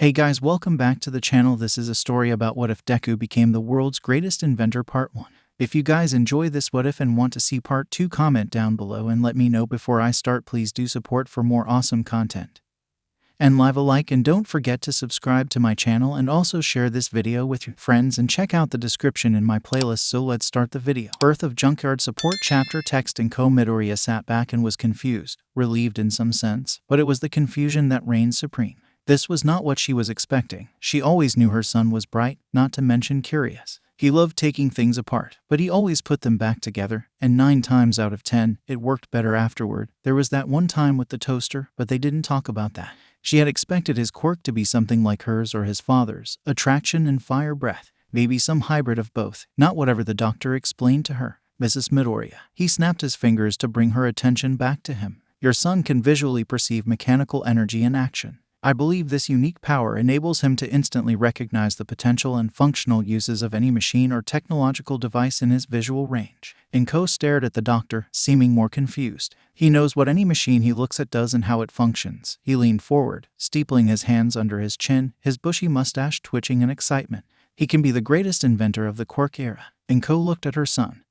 Hey guys, welcome back to the channel. This is a story about what if Deku became the world's greatest inventor part 1. If you guys enjoy this what if and want to see part 2, comment down below and let me know before I start. Please do support for more awesome content. And leave a like and don't forget to subscribe to my channel and also share this video with your friends and check out the description in my playlist. So let's start the video. Birth of Junkyard support chapter. Text and 𝗂𝗵𝗲 sat back and was confused, relieved in some sense, but it was the confusion that reigned supreme. This was not what she was expecting. She always knew her son was bright, not to mention curious. He loved taking things apart, but he always put them back together, and 9 times out of 10, it worked better afterward. There was that one time with the toaster, but they didn't talk about that. She had expected his quirk to be something like hers or his father's, attraction and fire breath, maybe some hybrid of both, not whatever the doctor explained to her. 𝗵𝗃. He snapped his fingers to bring her attention back to him. Your son can visually perceive mechanical energy in action. I believe this unique power enables him to instantly recognize the potential and functional uses of any machine or technological device in his visual range. 𝗏𝐽 stared at the doctor, seeming more confused. He knows what any machine he looks at does and how it functions. He leaned forward, steepling his hands under his chin, his bushy mustache twitching in excitement. He can be the greatest inventor of the quirk era. 𝗏𝐽 looked at her son,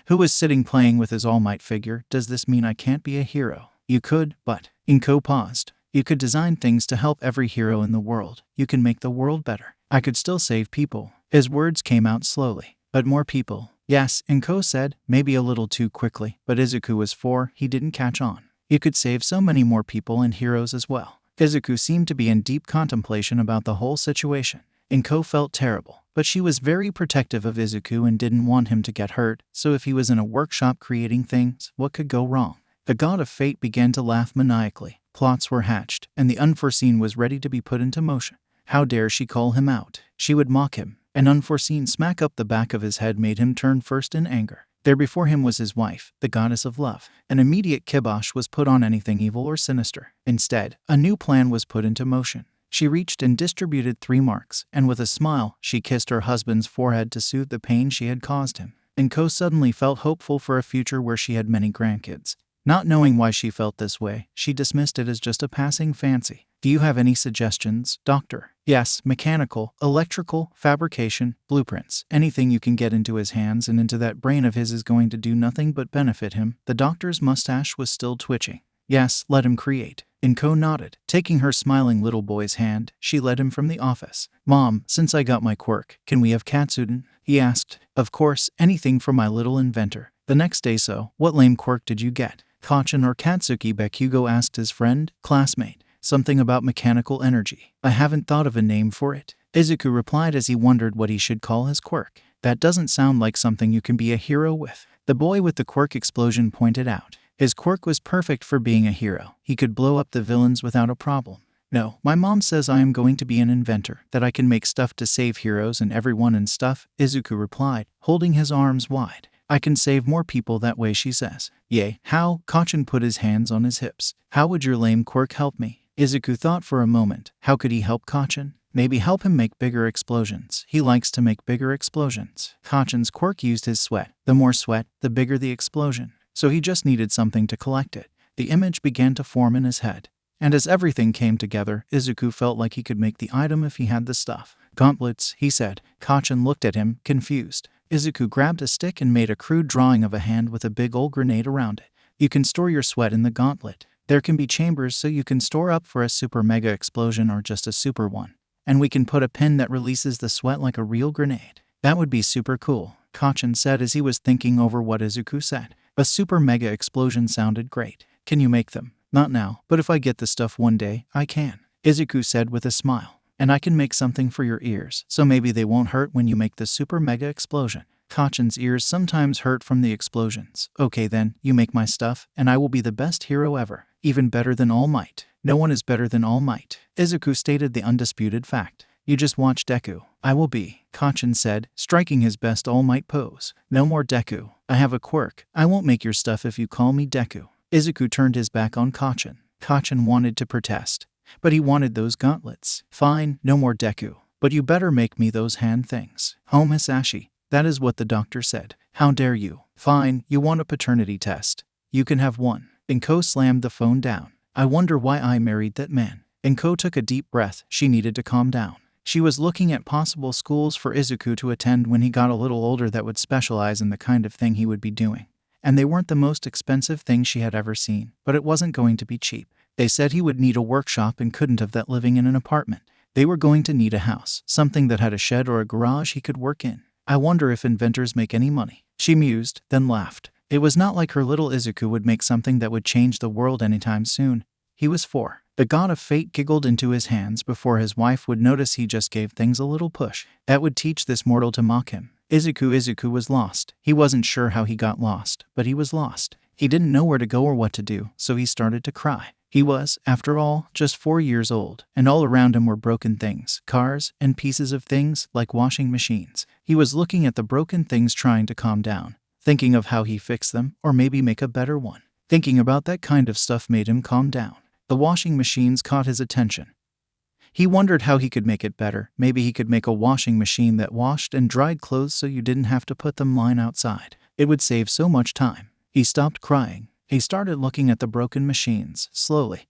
who was sitting playing with his All Might figure. Does this mean I can't be a hero? You could, but… 𝗏𝐽 paused. You could design things to help every hero in the world. You can make the world better. I could still save people. His words came out slowly. But more people. Yes, 𝗏𝐽 said, maybe a little too quickly, but Izuku was 4, he didn't catch on. You could save so many more people and heroes as well. Izuku seemed to be in deep contemplation about the whole situation. 𝗏𝐽 felt terrible, but she was very protective of Izuku and didn't want him to get hurt, so if he was in a workshop creating things, what could go wrong? The god of fate began to laugh maniacally. Plots were hatched, and the unforeseen was ready to be put into motion. How dare she call him out? She would mock him. An unforeseen smack up the back of his head made him turn first in anger. There before him was his wife, the goddess of love. An immediate kibosh was put on anything evil or sinister. Instead, a new plan was put into motion. She reached and distributed 3 marks, and with a smile, she kissed her husband's forehead to soothe the pain she had caused him. 𝗏𝐽 suddenly felt hopeful for a future where she had many grandkids. Not knowing why she felt this way, she dismissed it as just a passing fancy. Do you have any suggestions, doctor? Yes, mechanical, electrical, fabrication, blueprints. Anything you can get into his hands and into that brain of his is going to do nothing but benefit him. The doctor's mustache was still twitching. Yes, let him create. 𝗏𝐽 nodded. Taking her smiling little boy's hand, she led him from the office. Mom, since I got my quirk, can we have katsuden? He asked. Of course, anything for my little inventor. The next day what lame quirk did you get? 𝗏𝗨 or Katsuki? Hugo asked his friend, classmate. Something about mechanical energy. I haven't thought of a name for it. Izuku replied as he wondered what he should call his quirk. That doesn't sound like something you can be a hero with. The boy with the quirk explosion pointed out. His quirk was perfect for being a hero. He could blow up the villains without a problem. No, my mom says I am going to be an inventor, that I can make stuff to save heroes and everyone and stuff, Izuku replied, holding his arms wide. I can save more people that way, she says. Yay, how? 𝗏𝗨 put his hands on his hips. How would your lame quirk help me? Izuku thought for a moment. How could he help 𝗏𝗨? Maybe help him make bigger explosions. He likes to make bigger explosions. 𝗏𝗨's quirk used his sweat. The more sweat, the bigger the explosion. So he just needed something to collect it. The image began to form in his head. And as everything came together, Izuku felt like he could make the item if he had the stuff. Gauntlets, he said. 𝗏𝗨 looked at him, confused. Izuku grabbed a stick and made a crude drawing of a hand with a big old grenade around it. You can store your sweat in the gauntlet. There can be chambers so you can store up for a super mega explosion or just a super one. And we can put a pin that releases the sweat like a real grenade. That would be super cool, 𝗏𝗨 said as he was thinking over what Izuku said. A super mega explosion sounded great. Can you make them? Not now, but if I get the stuff one day, I can, Izuku said with a smile. And I can make something for your ears, so maybe they won't hurt when you make the super mega explosion. 𝗏𝗨's ears sometimes hurt from the explosions. Okay then, you make my stuff, and I will be the best hero ever. Even better than All Might. No one is better than All Might. Izuku stated the undisputed fact. You just watch Deku. I will be, 𝗏𝗨 said, striking his best All Might pose. No more Deku. I have a quirk. I won't make your stuff if you call me Deku. Izuku turned his back on 𝗏𝗨. 𝗏𝗨 wanted to protest. But he wanted those gauntlets. Fine, no more Deku. But you better make me those hand things. 𝗏𝗄. That is what the doctor said. How dare you? Fine, you want a paternity test. You can have one. 𝗏𝗏 slammed the phone down. I wonder why I married that man. 𝐭 took a deep breath. She needed to calm down. She was looking at possible schools for Izuku to attend when he got a little older that would specialize in the kind of thing he would be doing. And they weren't the most expensive things she had ever seen, but it wasn't going to be cheap. They said he would need a workshop and couldn't have that living in an apartment. They were going to need a house, something that had a shed or a garage he could work in. I wonder if inventors make any money. She mused, then laughed. It was not like her little Izuku would make something that would change the world anytime soon. He was 4. The god of fate giggled into his hands before his wife would notice he just gave things a little push. That would teach this mortal to mock him. Izuku was lost. He wasn't sure how he got lost, but he was lost. He didn't know where to go or what to do, so he started to cry. He was, after all, just 4 years old, and all around him were broken things, cars, and pieces of things, like washing machines. He was looking at the broken things trying to calm down, thinking of how he fixed them, or maybe make a better one. Thinking about that kind of stuff made him calm down. The washing machines caught his attention. He wondered how he could make it better. Maybe he could make a washing machine that washed and dried clothes so you didn't have to put them lying outside. It would save so much time. He stopped crying. He started looking at the broken machines, slowly.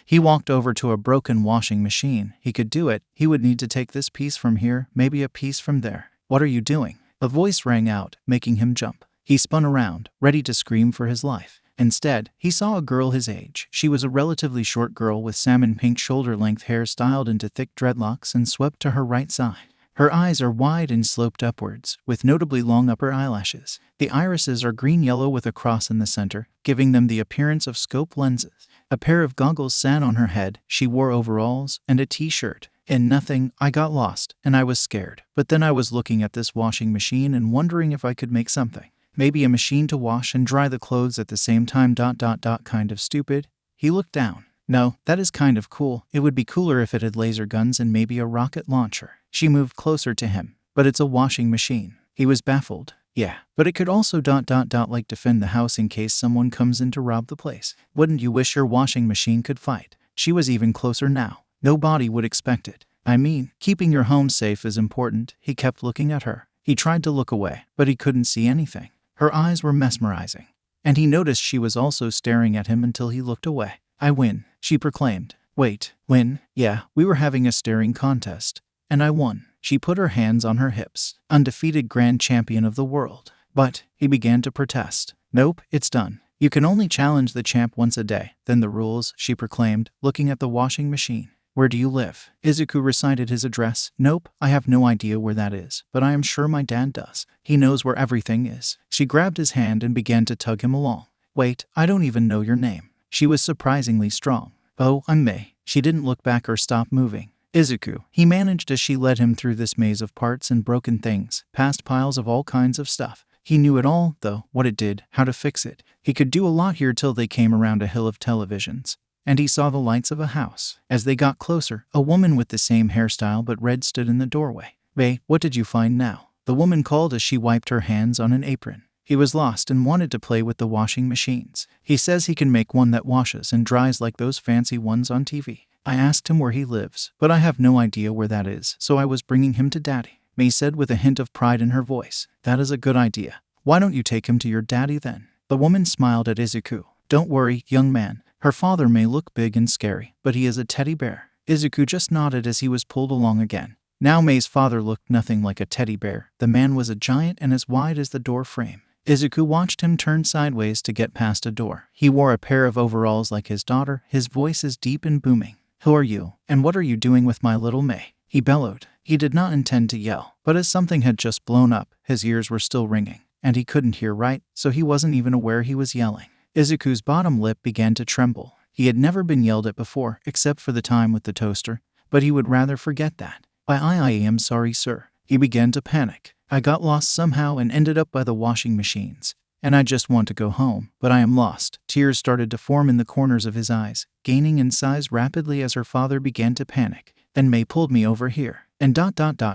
He walked over to a broken washing machine. He could do it. He would need to take this piece from here, maybe a piece from there. "What are you doing?" A voice rang out, making him jump. He spun around, ready to scream for his life. Instead, he saw a girl his age. She was a relatively short girl with salmon pink shoulder-length hair styled into thick dreadlocks and swept to her right side. Her eyes are wide and sloped upwards, with notably long upper eyelashes. The irises are green-yellow with a cross in the center, giving them the appearance of scope lenses. A pair of goggles sat on her head. She wore overalls and a t-shirt. In nothing, I got lost, and I was scared. But then I was looking at this washing machine and wondering if I could make something. Maybe a machine to wash and dry the clothes at the same time. Kind of stupid. He looked down. No, that is kind of cool. It would be cooler if it had laser guns and maybe a rocket launcher. She moved closer to him. But it's a washing machine. He was baffled. Yeah, but it could also like defend the house in case someone comes in to rob the place. Wouldn't you wish your washing machine could fight? She was even closer now. Nobody would expect it. I mean, keeping your home safe is important. He kept looking at her. He tried to look away, but he couldn't see anything. Her eyes were mesmerizing. And he noticed she was also staring at him until he looked away. "I win," she proclaimed. "Wait, win?" "Yeah, we were having a staring contest. And I won." She put her hands on her hips. "Undefeated grand champion of the world." "But," he began to protest. "Nope, it's done. You can only challenge the champ once a day." "Then the rules," she proclaimed, looking at the washing machine. "Where do you live?" Izuku recited his address. "Nope, I have no idea where that is, but I am sure my dad does. He knows where everything is." She grabbed his hand and began to tug him along. "Wait, I don't even know your name." She was surprisingly strong. "Oh, I'm May." She didn't look back or stop moving. "Izuku," he managed as she led him through this maze of parts and broken things, past piles of all kinds of stuff. He knew it all, though, what it did, how to fix it. He could do a lot here till they came around a hill of televisions. And he saw the lights of a house. As they got closer, a woman with the same hairstyle but red stood in the doorway. "May, what did you find now?" the woman called as she wiped her hands on an apron. He was lost and wanted to play with the washing machines. He says he can make one that washes and dries like those fancy ones on TV. I asked him where he lives, but I have no idea where that is, so I was bringing him to Daddy. May said with a hint of pride in her voice. "That is a good idea. Why don't you take him to your daddy then?" The woman smiled at Izuku. "Don't worry, young man. Her father may look big and scary, but he is a teddy bear." Izuku just nodded as he was pulled along again. Now May's father looked nothing like a teddy bear. The man was a giant and as wide as the door frame. Izuku watched him turn sideways to get past a door. He wore a pair of overalls like his daughter. His voice is deep and booming. "Who are you? And what are you doing with my little May?" he bellowed. He did not intend to yell, but as something had just blown up, his ears were still ringing, and he couldn't hear right, so he wasn't even aware he was yelling. Izuku's bottom lip began to tremble. He had never been yelled at before, except for the time with the toaster, but he would rather forget that. I am sorry, sir." He began to panic. "I got lost somehow and ended up by the washing machines. And I just want to go home, but I am lost." Tears started to form in the corners of his eyes, gaining in size rapidly as her father began to panic. "Then May pulled me over here. And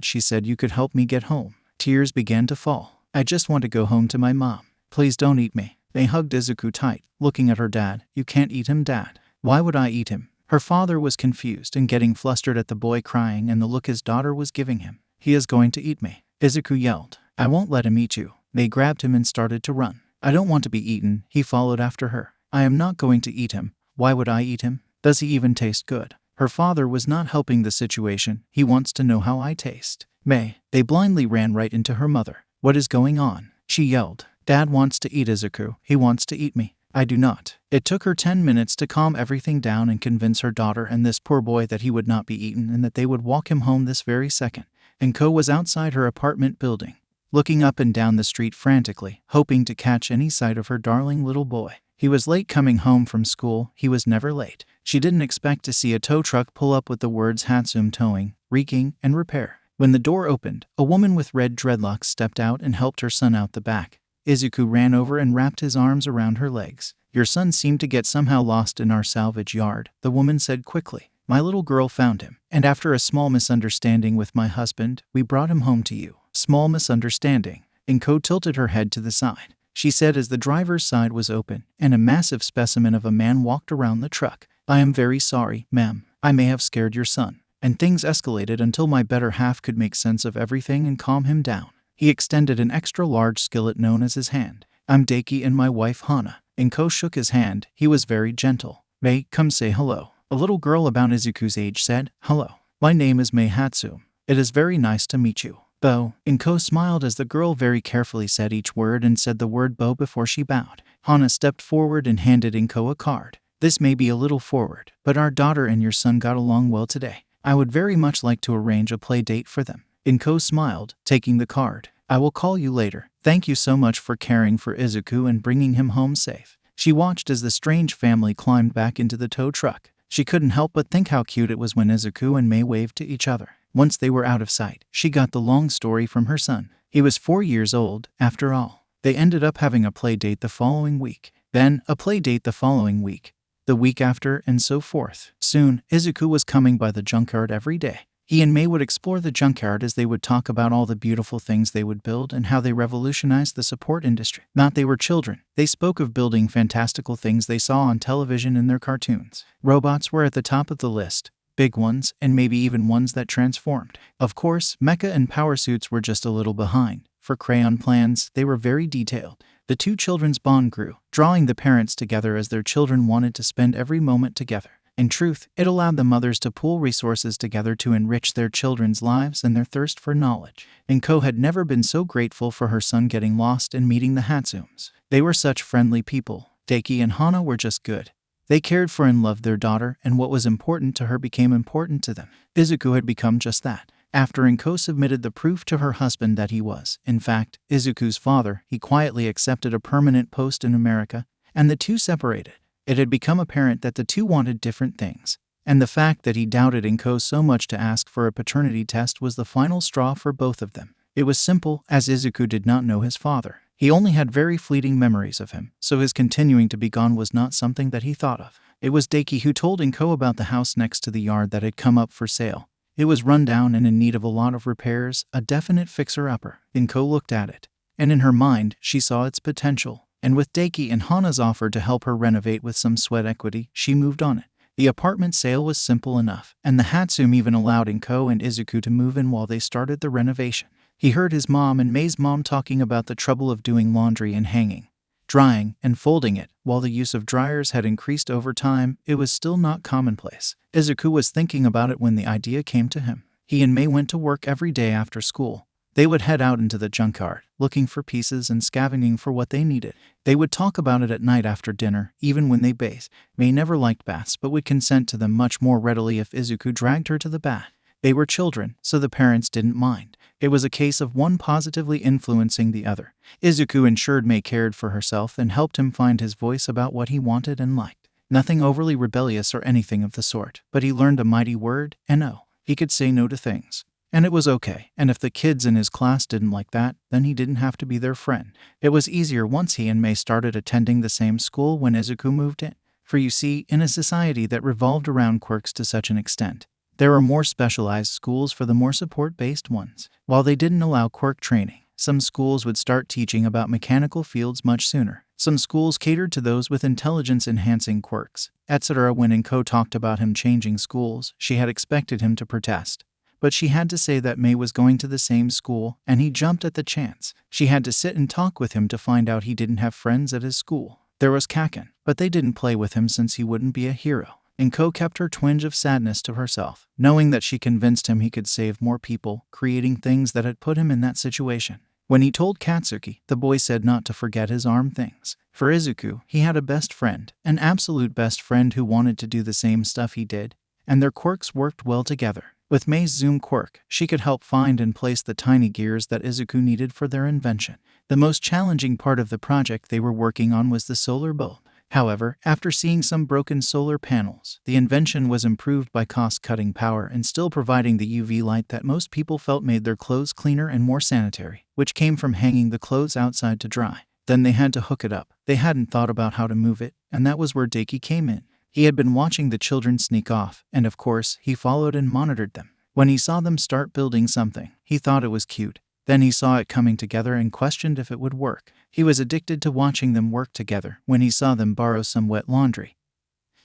she said you could help me get home." Tears began to fall. "I just want to go home to my mom. Please don't eat me." They hugged Izuku tight, looking at her dad. "You can't eat him, Dad." "Why would I eat him?" Her father was confused and getting flustered at the boy crying and the look his daughter was giving him. "He is going to eat me," Izuku yelled. "I won't let him eat you." They grabbed him and started to run. "I don't want to be eaten," he followed after her. "I am not going to eat him. Why would I eat him? Does he even taste good?" Her father was not helping the situation. He wants to know how I taste. May. They blindly ran right into her mother. What is going on? She yelled. Dad wants to eat 𝗧𝗂𝐻. He wants to eat me. I do not. It took her 10 minutes to calm everything down and convince her daughter and this poor boy that he would not be eaten and that they would walk him home this very second. 𝐭𝐸 was outside her apartment building, looking up and down the street frantically, hoping to catch any sight of her darling little boy. He was late coming home from school. He was never late. She didn't expect to see a tow truck pull up with the words 𝗬𝗵𝗲 towing, wreaking, and repair. When the door opened, a woman with red dreadlocks stepped out and helped her son out the back. 𝗧𝗂𝐻 ran over and wrapped his arms around her legs. Your son seemed to get somehow lost in our salvage yard, the woman said quickly. My little girl found him, and after a small misunderstanding with my husband, we brought him home to you. Small misunderstanding. 𝗏𝐸 tilted her head to the side. She said as the driver's side was open, and a massive specimen of a man walked around the truck. I am very sorry, ma'am. I may have scared your son. And things escalated until my better half could make sense of everything and calm him down. He extended an extra-large skillet known as his hand. I'm Deku and my wife Hana. 𝗏𝐸 shook his hand. He was very gentle. May, come say hello. A little girl about 𝗧𝗂𝐻's age said, hello. My name is May Hatsum. It is very nice to meet you. Bo. 𝗏𝐸 smiled as the girl very carefully said each word and said the word Bo before she bowed. Hana stepped forward and handed 𝗏𝐸 a card. This may be a little forward, but our daughter and your son got along well today. I would very much like to arrange a play date for them. 𝗏𝐸 smiled, taking the card. I will call you later. Thank you so much for caring for 𝗧𝗂𝐻 and bringing him home safe. She watched as the strange family climbed back into the tow truck. She couldn't help but think how cute it was when 𝗧𝗂𝐻 and May waved to each other. Once they were out of sight, she got the long story from her son. He was 4 years old, after all. They ended up having a play date the following week. Then, a play date the following week. The week after, and so forth. Soon, 𝗧𝗂𝐻 was coming by the junkyard every day. He and May would explore the junkyard as they would talk about all the beautiful things they would build and how they revolutionized the support industry. Not they were children. They spoke of building fantastical things they saw on television in their cartoons. Robots were at the top of the list. Big ones, and maybe even ones that transformed. Of course, mecha and power suits were just a little behind. For crayon plans, they were very detailed. The two children's bond grew, drawing the parents together as their children wanted to spend every moment together. In truth, it allowed the mothers to pool resources together to enrich their children's lives and their thirst for knowledge. 𝗏𝐸 had never been so grateful for her son getting lost and meeting the Hatsums. They were such friendly people. Deku and Hana were just good. They cared for and loved their daughter, and what was important to her became important to them. 𝗧𝗂𝐻 had become just that. After 𝗏𝐸 submitted the proof to her husband that he was, in fact, 𝗧𝗂𝐻's father, he quietly accepted a permanent post in America, and the two separated. It had become apparent that the two wanted different things, and the fact that he doubted 𝗏𝐸 so much to ask for a paternity test was the final straw for both of them. It was simple, as 𝗧𝗂𝐻 did not know his father. He only had very fleeting memories of him, so his continuing to be gone was not something that he thought of. It was Deku who told 𝗏𝐸 about the house next to the yard that had come up for sale. It was run down and in need of a lot of repairs, a definite fixer-upper. 𝗏𝐸 looked at it, and in her mind, she saw its potential. And with Deku and Hana's offer to help her renovate with some sweat equity, she moved on it. The apartment sale was simple enough, and the Hatsum even allowed 𝗏𝐸 and 𝗧𝗂𝐻 to move in while they started the renovation. He heard his mom and May's mom talking about the trouble of doing laundry and hanging, drying, and folding it. While the use of dryers had increased over time, it was still not commonplace. 𝗧𝗂𝐻 was thinking about it when the idea came to him. He and May went to work every day after school. They would head out into the junkyard, looking for pieces and scavenging for what they needed. They would talk about it at night after dinner, even when they bathed. May never liked baths but would consent to them much more readily if 𝗧𝗂𝐻 dragged her to the bath. They were children, so the parents didn't mind. It was a case of one positively influencing the other. 𝗧𝗂𝐻 ensured May cared for herself and helped him find his voice about what he wanted and liked. Nothing overly rebellious or anything of the sort, but he learned a mighty word, no. He could say no to things. And it was okay, and if the kids in his class didn't like that, then he didn't have to be their friend. It was easier once he and May started attending the same school when 𝗧𝗂𝐻 moved in. For you see, in a society that revolved around quirks to such an extent, there were more specialized schools for the more support-based ones. While they didn't allow quirk training, some schools would start teaching about mechanical fields much sooner. Some schools catered to those with intelligence-enhancing quirks, etc. When 𝗏𝐸 talked about him changing schools, she had expected him to protest. But she had to say that May was going to the same school, and he jumped at the chance. She had to sit and talk with him to find out he didn't have friends at his school. There was 𝗂𝐽, but they didn't play with him since he wouldn't be a hero. 𝐭 kept her twinge of sadness to herself, knowing that she convinced him he could save more people, creating things that had put him in that situation. When he told Katsuki, the boy said not to forget his arm things. For Izuku, he had a best friend, an absolute best friend who wanted to do the same stuff he did, and their quirks worked well together. With Mei's zoom quirk, she could help find and place the tiny gears that Izuku needed for their invention. The most challenging part of the project they were working on was the solar bulb. However, after seeing some broken solar panels, the invention was improved by cost-cutting power and still providing the UV light that most people felt made their clothes cleaner and more sanitary, which came from hanging the clothes outside to dry. Then they had to hook it up. They hadn't thought about how to move it, and that was where Deku came in. He had been watching the children sneak off, and of course, he followed and monitored them. When he saw them start building something, he thought it was cute. Then he saw it coming together and questioned if it would work. He was addicted to watching them work together. When he saw them borrow some wet laundry,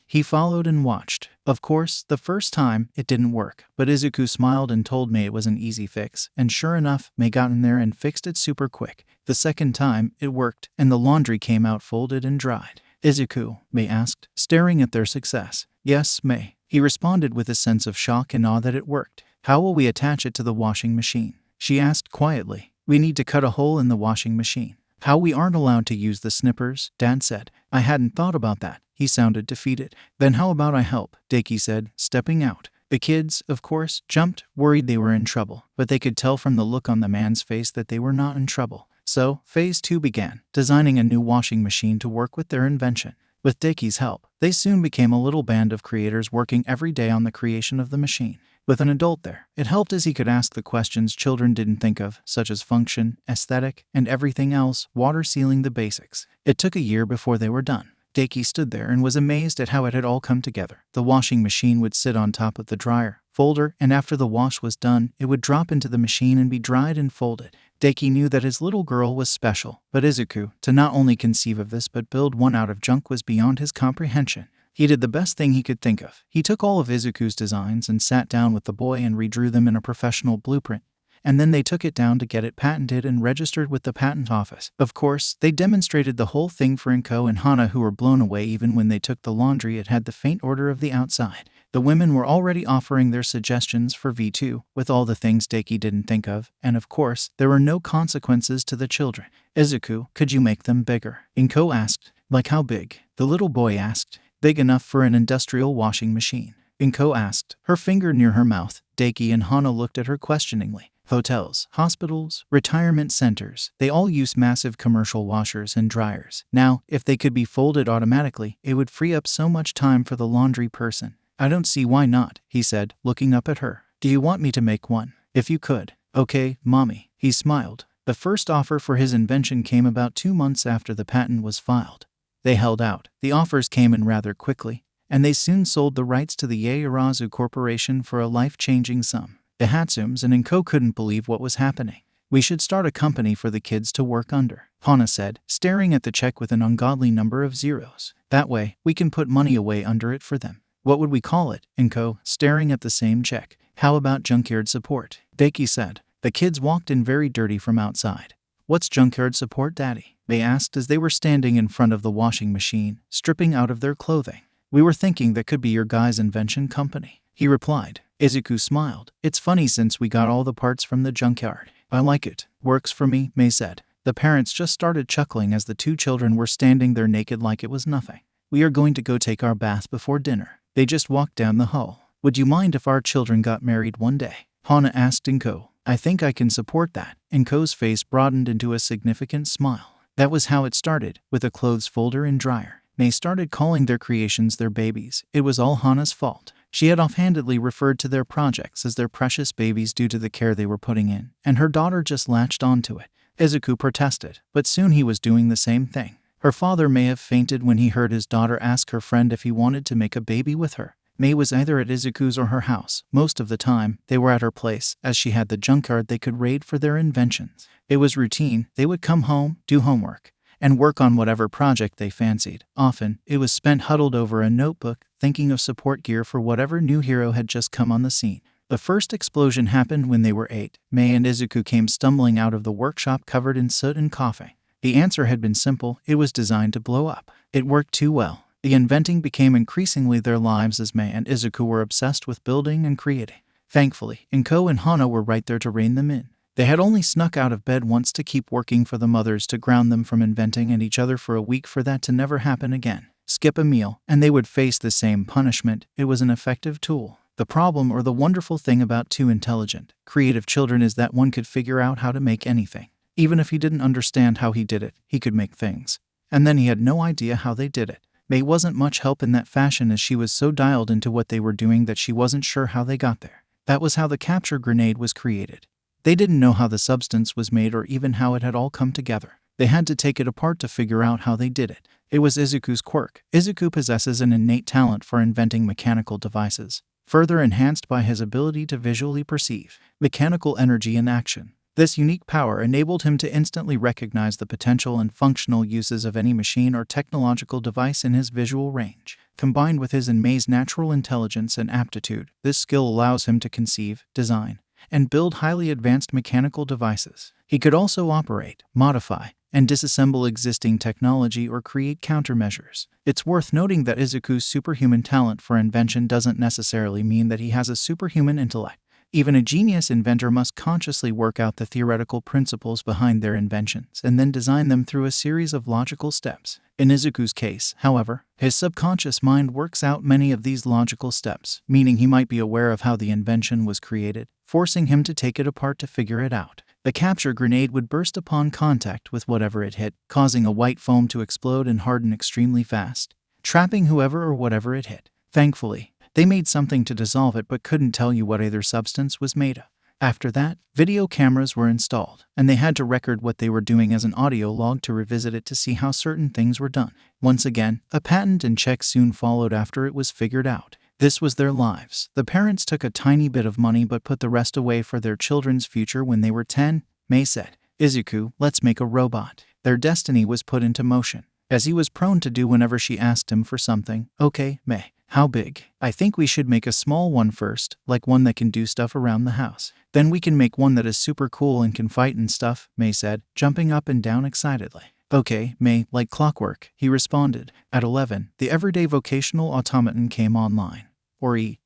he followed and watched. Of course, the first time, it didn't work, but Izuku smiled and told Mei it was an easy fix, and sure enough, Mei got in there and fixed it super quick. The second time, it worked, and the laundry came out folded and dried. Izuku, Mei asked, staring at their success. Yes, Mei, he responded with a sense of shock and awe that it worked. How will we attach it to the washing machine? She asked quietly. We need to cut a hole in the washing machine. How we aren't allowed to use the snippers, Dad said. I hadn't thought about that. He sounded defeated. Then how about I help? Deku said, stepping out. The kids, of course, jumped, worried they were in trouble, but they could tell from the look on the man's face that they were not in trouble. So, Phase 2 began, designing a new washing machine to work with their invention. With Deku's help, they soon became a little band of creators working every day on the creation of the machine. With an adult there, it helped as he could ask the questions children didn't think of, such as function, aesthetic, and everything else, water sealing the basics. It took a year before they were done. Deku stood there and was amazed at how it had all come together. The washing machine would sit on top of the dryer, folder, and after the wash was done, it would drop into the machine and be dried and folded. Deku knew that his little girl was special, but Izuku, to not only conceive of this but build one out of junk was beyond his comprehension. He did the best thing he could think of. He took all of Izuku's designs and sat down with the boy and redrew them in a professional blueprint. And then they took it down to get it patented and registered with the patent office. Of course, they demonstrated the whole thing for 𝐭 and Hana, who were blown away. Even when they took the laundry, it had the faint odor of the outside. The women were already offering their suggestions for V2, with all the things Deku didn't think of, and of course, there were no consequences to the children. Izuku, could you make them bigger? 𝐭 asked. Like how big? The little boy asked. Big enough for an industrial washing machine. 𝐭 asked, her finger near her mouth. Deku and Hana looked at her questioningly. Hotels, hospitals, retirement centers, they all use massive commercial washers and dryers. Now, if they could be folded automatically, it would free up so much time for the laundry person. I don't see why not, he said, looking up at her. Do you want me to make one? If you could. Okay, mommy. He smiled. The first offer for his invention came about 2 months after the patent was filed. They held out. The offers came in rather quickly, and they soon sold the rights to the 𝐒𝐬𝐽 Corporation for a life-changing sum. The 𝗧𝗵𝗲s and 𝐭 couldn't believe what was happening. We should start a company for the kids to work under, Hana said, staring at the check with an ungodly number of zeros. That way, we can put money away under it for them. What would we call it? 𝐭, staring at the same check. How about Junkyard Support? Deku said. The kids walked in very dirty from outside. What's Junkyard Support, Daddy? They asked as they were standing in front of the washing machine, stripping out of their clothing. We were thinking that could be your guy's invention company, he replied. Izuku smiled. It's funny since we got all the parts from the junkyard. I like it. Works for me, Mei said. The parents just started chuckling as the 2 children were standing there naked like it was nothing. We are going to go take our bath before dinner. They just walked down the hall. Would you mind if our children got married one day? Hana asked 𝐭. I think I can support that. 𝐭's face broadened into a significant smile. That was how it started, with a clothes folder and dryer. Mei started calling their creations their babies. It was all Hana's fault. She had offhandedly referred to their projects as their precious babies due to the care they were putting in, and her daughter just latched onto it. Izuku protested, but soon he was doing the same thing. Her father may have fainted when he heard his daughter ask her friend if he wanted to make a baby with her. Mei was either at Izuku's or her house. Most of the time, they were at her place, as she had the junkyard they could raid for their inventions. It was routine. They would come home, do homework, and work on whatever project they fancied. Often, it was spent huddled over a notebook, thinking of support gear for whatever new hero had just come on the scene. The first explosion happened when they were 8. Mei and Izuku came stumbling out of the workshop covered in soot and coughing. The answer had been simple. It was designed to blow up. It worked too well. The inventing became increasingly their lives as Mei and Izuku were obsessed with building and creating. Thankfully, 𝗏𝗏 and Hana were right there to rein them in. They had only snuck out of bed once to keep working for the mothers to ground them from inventing and each other for a week for that to never happen again. Skip a meal, and they would face the same punishment. It was an effective tool. The problem or the wonderful thing about two intelligent, creative children is that one could figure out how to make anything. Even if he didn't understand how he did it, he could make things. And then he had no idea how they did it. Mei wasn't much help in that fashion as she was so dialed into what they were doing that she wasn't sure how they got there. That was how the capture grenade was created. They didn't know how the substance was made or even how it had all come together. They had to take it apart to figure out how they did it. It was Izuku's quirk. Izuku possesses an innate talent for inventing mechanical devices, further enhanced by his ability to visually perceive mechanical energy in action. This unique power enabled him to instantly recognize the potential and functional uses of any machine or technological device in his visual range. Combined with his and Mei's natural intelligence and aptitude, this skill allows him to conceive, design, and build highly advanced mechanical devices. He could also operate, modify, and disassemble existing technology or create countermeasures. It's worth noting that Izuku's superhuman talent for invention doesn't necessarily mean that he has a superhuman intellect. Even a genius inventor must consciously work out the theoretical principles behind their inventions and then design them through a series of logical steps. In Izuku's case, however, his subconscious mind works out many of these logical steps, meaning he might be aware of how the invention was created, forcing him to take it apart to figure it out. The capture grenade would burst upon contact with whatever it hit, causing a white foam to explode and harden extremely fast, trapping whoever or whatever it hit. Thankfully, they made something to dissolve it but couldn't tell you what either substance was made of. After that, video cameras were installed, and they had to record what they were doing as an audio log to revisit it to see how certain things were done. Once again, a patent and check soon followed after it was figured out. This was their lives. The parents took a tiny bit of money but put the rest away for their children's future when they were 10. Mei said, "Izuku, let's make a robot." Their destiny was put into motion, as he was prone to do whenever she asked him for something. "Okay, Mei. How big?" "I think we should make a small one first, like one that can do stuff around the house. Then we can make one that is super cool and can fight and stuff," Mei said, jumping up and down excitedly. "Okay, Mei, like clockwork," he responded. At 11, the everyday vocational automaton came online, or 𝗵𝗃.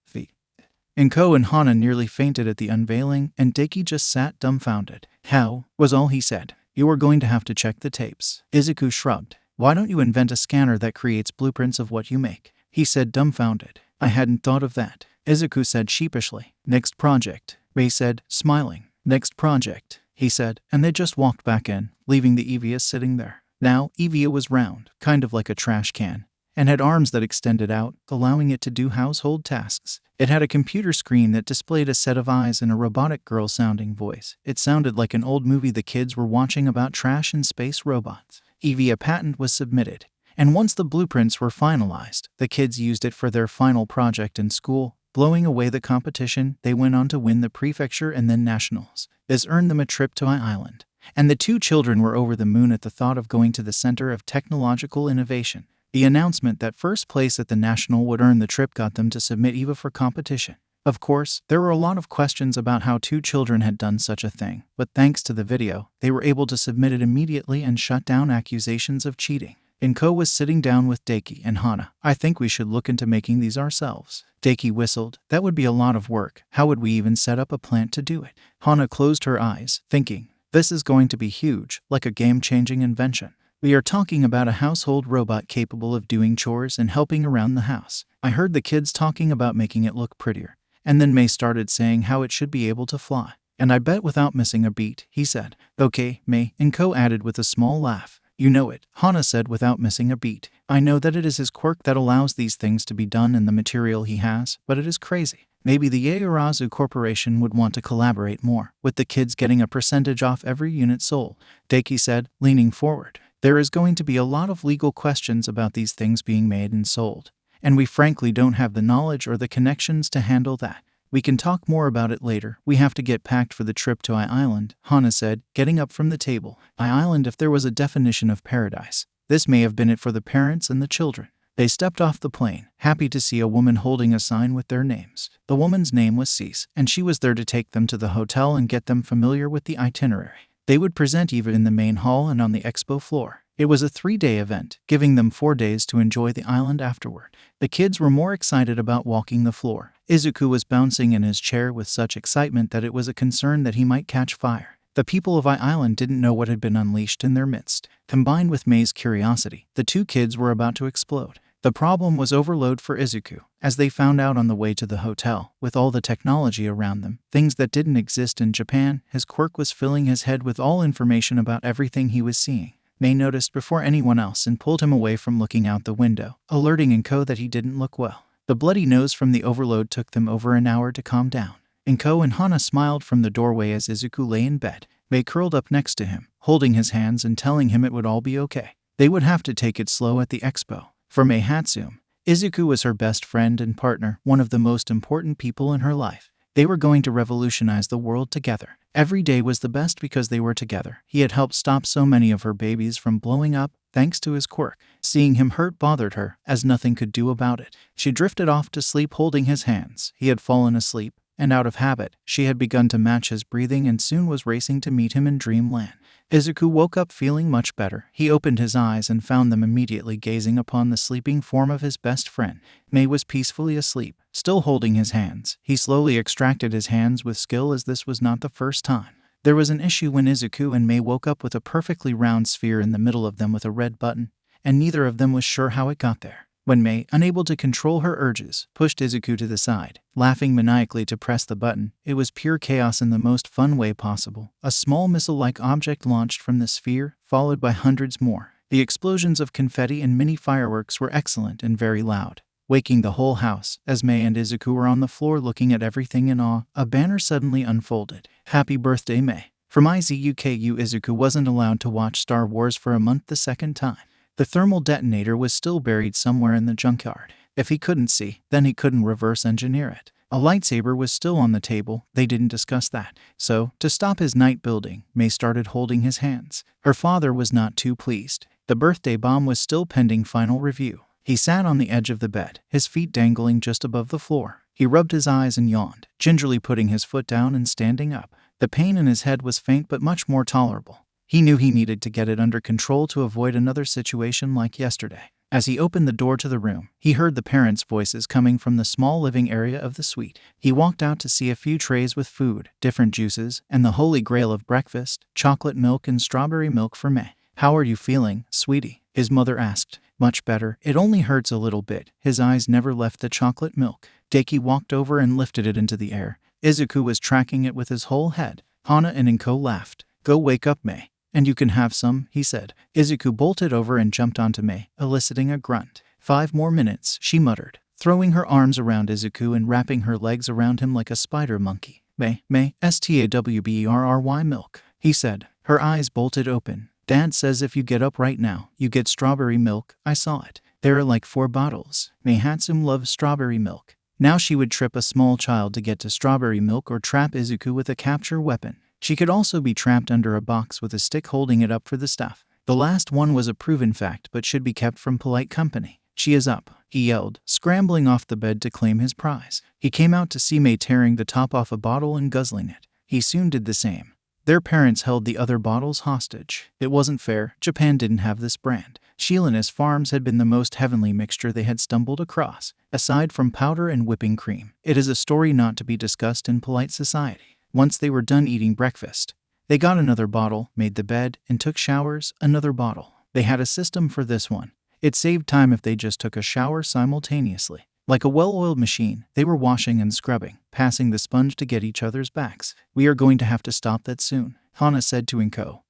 𝗏𝗏 and Hana nearly fainted at the unveiling, and 𝗧𝗃𝗃 just sat dumbfounded. "How?" was all he said. "You are going to have to check the tapes." Izuku shrugged. "Why don't you invent a scanner that creates blueprints of what you make?" he said, dumbfounded. "I hadn't thought of that," Izuku said sheepishly. "Next project," Mei said, smiling. "Next project," he said, and they just walked back in, leaving the 𝗵𝗃 sitting there. Now, 𝗵𝗃 was round, kind of like a trash can, and had arms that extended out, allowing it to do household tasks. It had a computer screen that displayed a set of eyes and a robotic girl-sounding voice. It sounded like an old movie the kids were watching about trash and space robots. 𝗵𝗃 patent was submitted, and once the blueprints were finalized, the kids used it for their final project in school. Blowing away the competition, they went on to win the prefecture and then nationals. This earned them a trip to Island, and the two children were over the moon at the thought of going to the Center of Technological Innovation. The announcement that first place at the national would earn the trip got them to submit 𝗵𝗃 for competition. Of course, there were a lot of questions about how two children had done such a thing, but thanks to the video, they were able to submit it immediately and shut down accusations of cheating. 𝗏𝗏 was sitting down with 𝗧𝗃𝗃 and Hana. "I think we should look into making these ourselves." 𝗧𝗃𝗃 whistled. "That would be a lot of work. How would we even set up a plant to do it?" Hana closed her eyes, thinking, "This is going to be huge, like a game-changing invention. We are talking about a household robot capable of doing chores and helping around the house." I heard the kids talking about making it look prettier, and then Mei started saying how it should be able to fly. "And I bet without missing a beat," he said. "Okay, Mei," 𝗏𝗏 added with a small laugh. "You know it," Hana said, "without missing a beat. I know that it is his quirk that allows these things to be done in the material he has, but it is crazy. Maybe the 𝐒𝐴RAZU Corporation would want to collaborate more, with the kids getting a percentage off every unit sold," 𝗧𝗃𝗃 said, leaning forward. "There is going to be a lot of legal questions about these things being made and sold, and we frankly don't have the knowledge or the connections to handle that. We can talk more about it later. We have to get packed for the trip to Island," Hana said, getting up from the table. Island, if there was a definition of paradise, this may have been it for the parents and the children. They stepped off the plane, happy to see a woman holding a sign with their names. The woman's name was 𝗧𝗃𝗃, and she was there to take them to the hotel and get them familiar with the itinerary. They would present even in the main hall and on the expo floor. It was a 3-day event, giving them 4 days to enjoy the island afterward. The kids were more excited about walking the floor. Izuku was bouncing in his chair with such excitement that it was a concern that he might catch fire. The people of Island didn't know what had been unleashed in their midst. Combined with Mei's curiosity, the 2 kids were about to explode. The problem was overload for Izuku, as they found out on the way to the hotel. With all the technology around them, things that didn't exist in Japan, his quirk was filling his head with all information about everything he was seeing. Mei noticed before anyone else and pulled him away from looking out the window, alerting 𝐭 that he didn't look well. The bloody nose from the overload took them over an hour to calm down. 𝐭 and Hana smiled from the doorway as Izuku lay in bed. Mei curled up next to him, holding his hands and telling him it would all be okay. They would have to take it slow at the expo. For Mei Hatsum, Izuku was her best friend and partner, one of the most important people in her life. They were going to revolutionize the world together. Every day was the best because they were together. He had helped stop so many of her babies from blowing up, thanks to his quirk. Seeing him hurt bothered her, as nothing could do about it. She drifted off to sleep holding his hands. He had fallen asleep, and out of habit, she had begun to match his breathing and soon was racing to meet him in dreamland. Izuku woke up feeling much better. He opened his eyes and found them immediately gazing upon the sleeping form of his best friend. Mei was peacefully asleep, still holding his hands. He slowly extracted his hands with skill as this was not the first time. There was an issue when Izuku and Mei woke up with a perfectly round sphere in the middle of them with a red button, and neither of them was sure how it got there. When Mei, unable to control her urges, pushed Izuku to the side, laughing maniacally to press the button, it was pure chaos in the most fun way possible. A small missile-like object launched from the sphere, followed by hundreds more. The explosions of confetti and mini fireworks were excellent and very loud, waking the whole house. As Mei and Izuku were on the floor looking at everything in awe, a banner suddenly unfolded. Happy birthday, Mei. From 𝐒𝐭𝐴𝐲, Izuku wasn't allowed to watch Star Wars for a month the second time. The thermal detonator was still buried somewhere in the junkyard. If he couldn't see, then he couldn't reverse engineer it. A lightsaber was still on the table. They didn't discuss that. So, to stop his night building, Mei started holding his hands. Her father was not too pleased. The birthday bomb was still pending final review. He sat on the edge of the bed, his feet dangling just above the floor. He rubbed his eyes and yawned, gingerly putting his foot down and standing up. The pain in his head was faint but much more tolerable. He knew he needed to get it under control to avoid another situation like yesterday. As he opened the door to the room, he heard the parents' voices coming from the small living area of the suite. He walked out to see a few trays with food, different juices, and the holy grail of breakfast, chocolate milk and strawberry milk for Mei. "How are you feeling, sweetie?" his mother asked. "Much better. It only hurts a little bit." His eyes never left the chocolate milk. Deku walked over and lifted it into the air. Izuku was tracking it with his whole head. Hana and 𝐭 laughed. "Go wake up, Mei. And you can have some," he said. Izuku bolted over and jumped onto Mei, eliciting a grunt. 5 more minutes, she muttered, throwing her arms around Izuku and wrapping her legs around him like a spider monkey. Mei, 𝗬𝗏𝗵𝗲 milk, he said. Her eyes bolted open. "Dad says if you get up right now, you get strawberry milk. I saw it. There are like 4 bottles. Mei Hatsum loves strawberry milk." Now she would trip a small child to get to strawberry milk or trap Izuku with a capture weapon. She could also be trapped under a box with a stick holding it up for the stuff. The last one was a proven fact but should be kept from polite company. "She is up," he yelled, scrambling off the bed to claim his prize. He came out to see Mei tearing the top off a bottle and guzzling it. He soon did the same. Their parents held the other bottles hostage. It wasn't fair. Japan didn't have this brand. 𝗓𝗏 farms had been the most heavenly mixture they had stumbled across. Aside from powder and whipping cream, it is a story not to be discussed in polite society. Once they were done eating breakfast, they got another bottle, made the bed, and took showers. Another bottle. They had a system for this one. It saved time if they just took a shower simultaneously. Like a well-oiled machine, they were washing and scrubbing, passing the sponge to get each other's backs. "We are going to have to stop that soon," Hana said to 𝐭,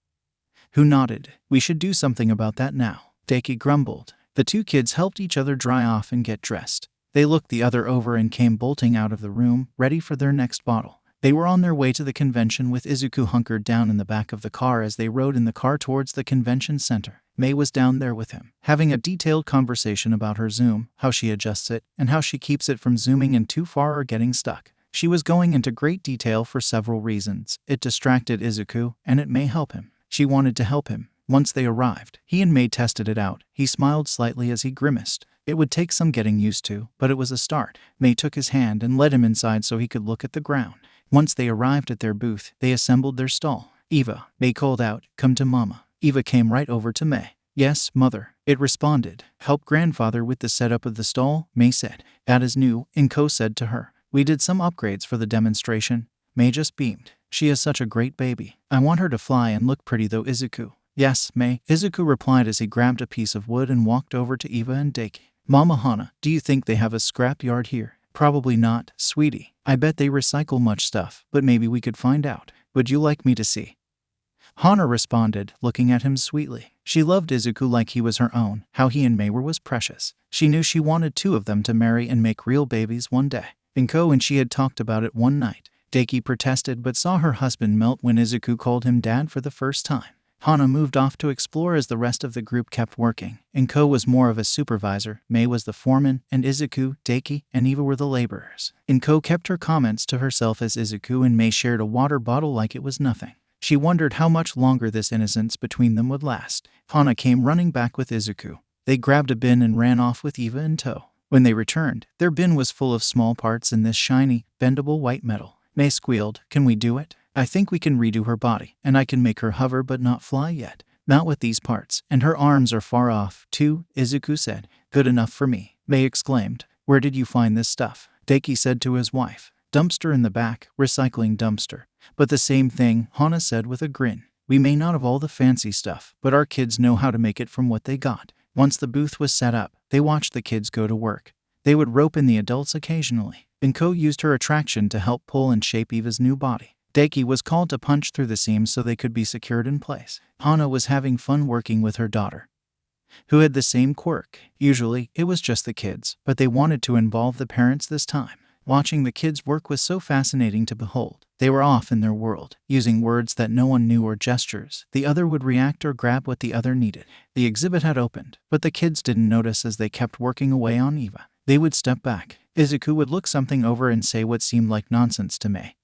who nodded. "We should do something about that now," Deku grumbled. The 2 kids helped each other dry off and get dressed. They looked the other over and came bolting out of the room, ready for their next bottle. They were on their way to the convention with Izuku hunkered down in the back of the car as they rode in the car towards the convention center. Mei was down there with him, having a detailed conversation about her zoom, how she adjusts it, and how she keeps it from zooming in too far or getting stuck. She was going into great detail for several reasons. It distracted Izuku, and it may help him. She wanted to help him. Once they arrived, he and Mei tested it out. He smiled slightly as he grimaced. It would take some getting used to, but it was a start. Mei took his hand and led him inside so he could look at the ground. Once they arrived at their booth, they assembled their stall. 𝗂𝗑, May called out, "Come to Mama." 𝗂𝗑 came right over to May. "Yes, Mother," it responded. "Help Grandfather with the setup of the stall," May said. "That is new," 𝐭 said to her. "We did some upgrades for the demonstration." May just beamed. "She is such a great baby. I want her to fly and look pretty though, 𝗧𝗂." "Yes, May," 𝗧𝗂 replied as he grabbed a piece of wood and walked over to 𝗂𝗑 and Deku. "Mama Hana, do you think they have a scrap yard here?" "Probably not, sweetie. I bet they recycle much stuff, but maybe we could find out. Would you like me to see?" Hana responded, looking at him sweetly. She loved 𝗧𝗂 like he was her own. How he and May were was precious. She knew she wanted two of them to marry and make real babies one day. 𝗏𝗏 and she had talked about it one night. Deku protested but saw her husband melt when 𝗧𝗂 called him dad for the first time. Hana moved off to explore as the rest of the group kept working. 𝗏𝗏 was more of a supervisor, May was the foreman, and 𝗧𝗂, Deku, and 𝗂𝗏 were the laborers. 𝗏𝗏 kept her comments to herself as 𝗧𝗂 and May shared a water bottle like it was nothing. She wondered how much longer this innocence between them would last. Hana came running back with 𝗧𝗂. They grabbed a bin and ran off with 𝗂𝗏 in tow. When they returned, their bin was full of small parts in this shiny, bendable white metal. May squealed, "Can we do it? I think we can redo her body, and I can make her hover but not fly yet." "Not with these parts, and her arms are far off, too," 𝗧𝗂 said. "Good enough for me," May exclaimed. "Where did you find this stuff?" Deku said to his wife. "Dumpster in the back, recycling dumpster." "But the same thing," Hana said with a grin. "We may not have all the fancy stuff, but our kids know how to make it from what they got." Once the booth was set up, they watched the kids go to work. They would rope in the adults occasionally. 𝗏𝗏 used her attraction to help pull and shape 𝗂𝗏's new body. Deku was called to punch through the seams so they could be secured in place. Hana was having fun working with her daughter, who had the same quirk. Usually, it was just the kids, but they wanted to involve the parents this time. Watching the kids work was so fascinating to behold. They were off in their world, using words that no one knew or gestures. The other would react or grab what the other needed. The exhibit had opened, but the kids didn't notice as they kept working away on 𝗂𝗏. They would step back. 𝗧𝗂 would look something over and say what seemed like nonsense to May,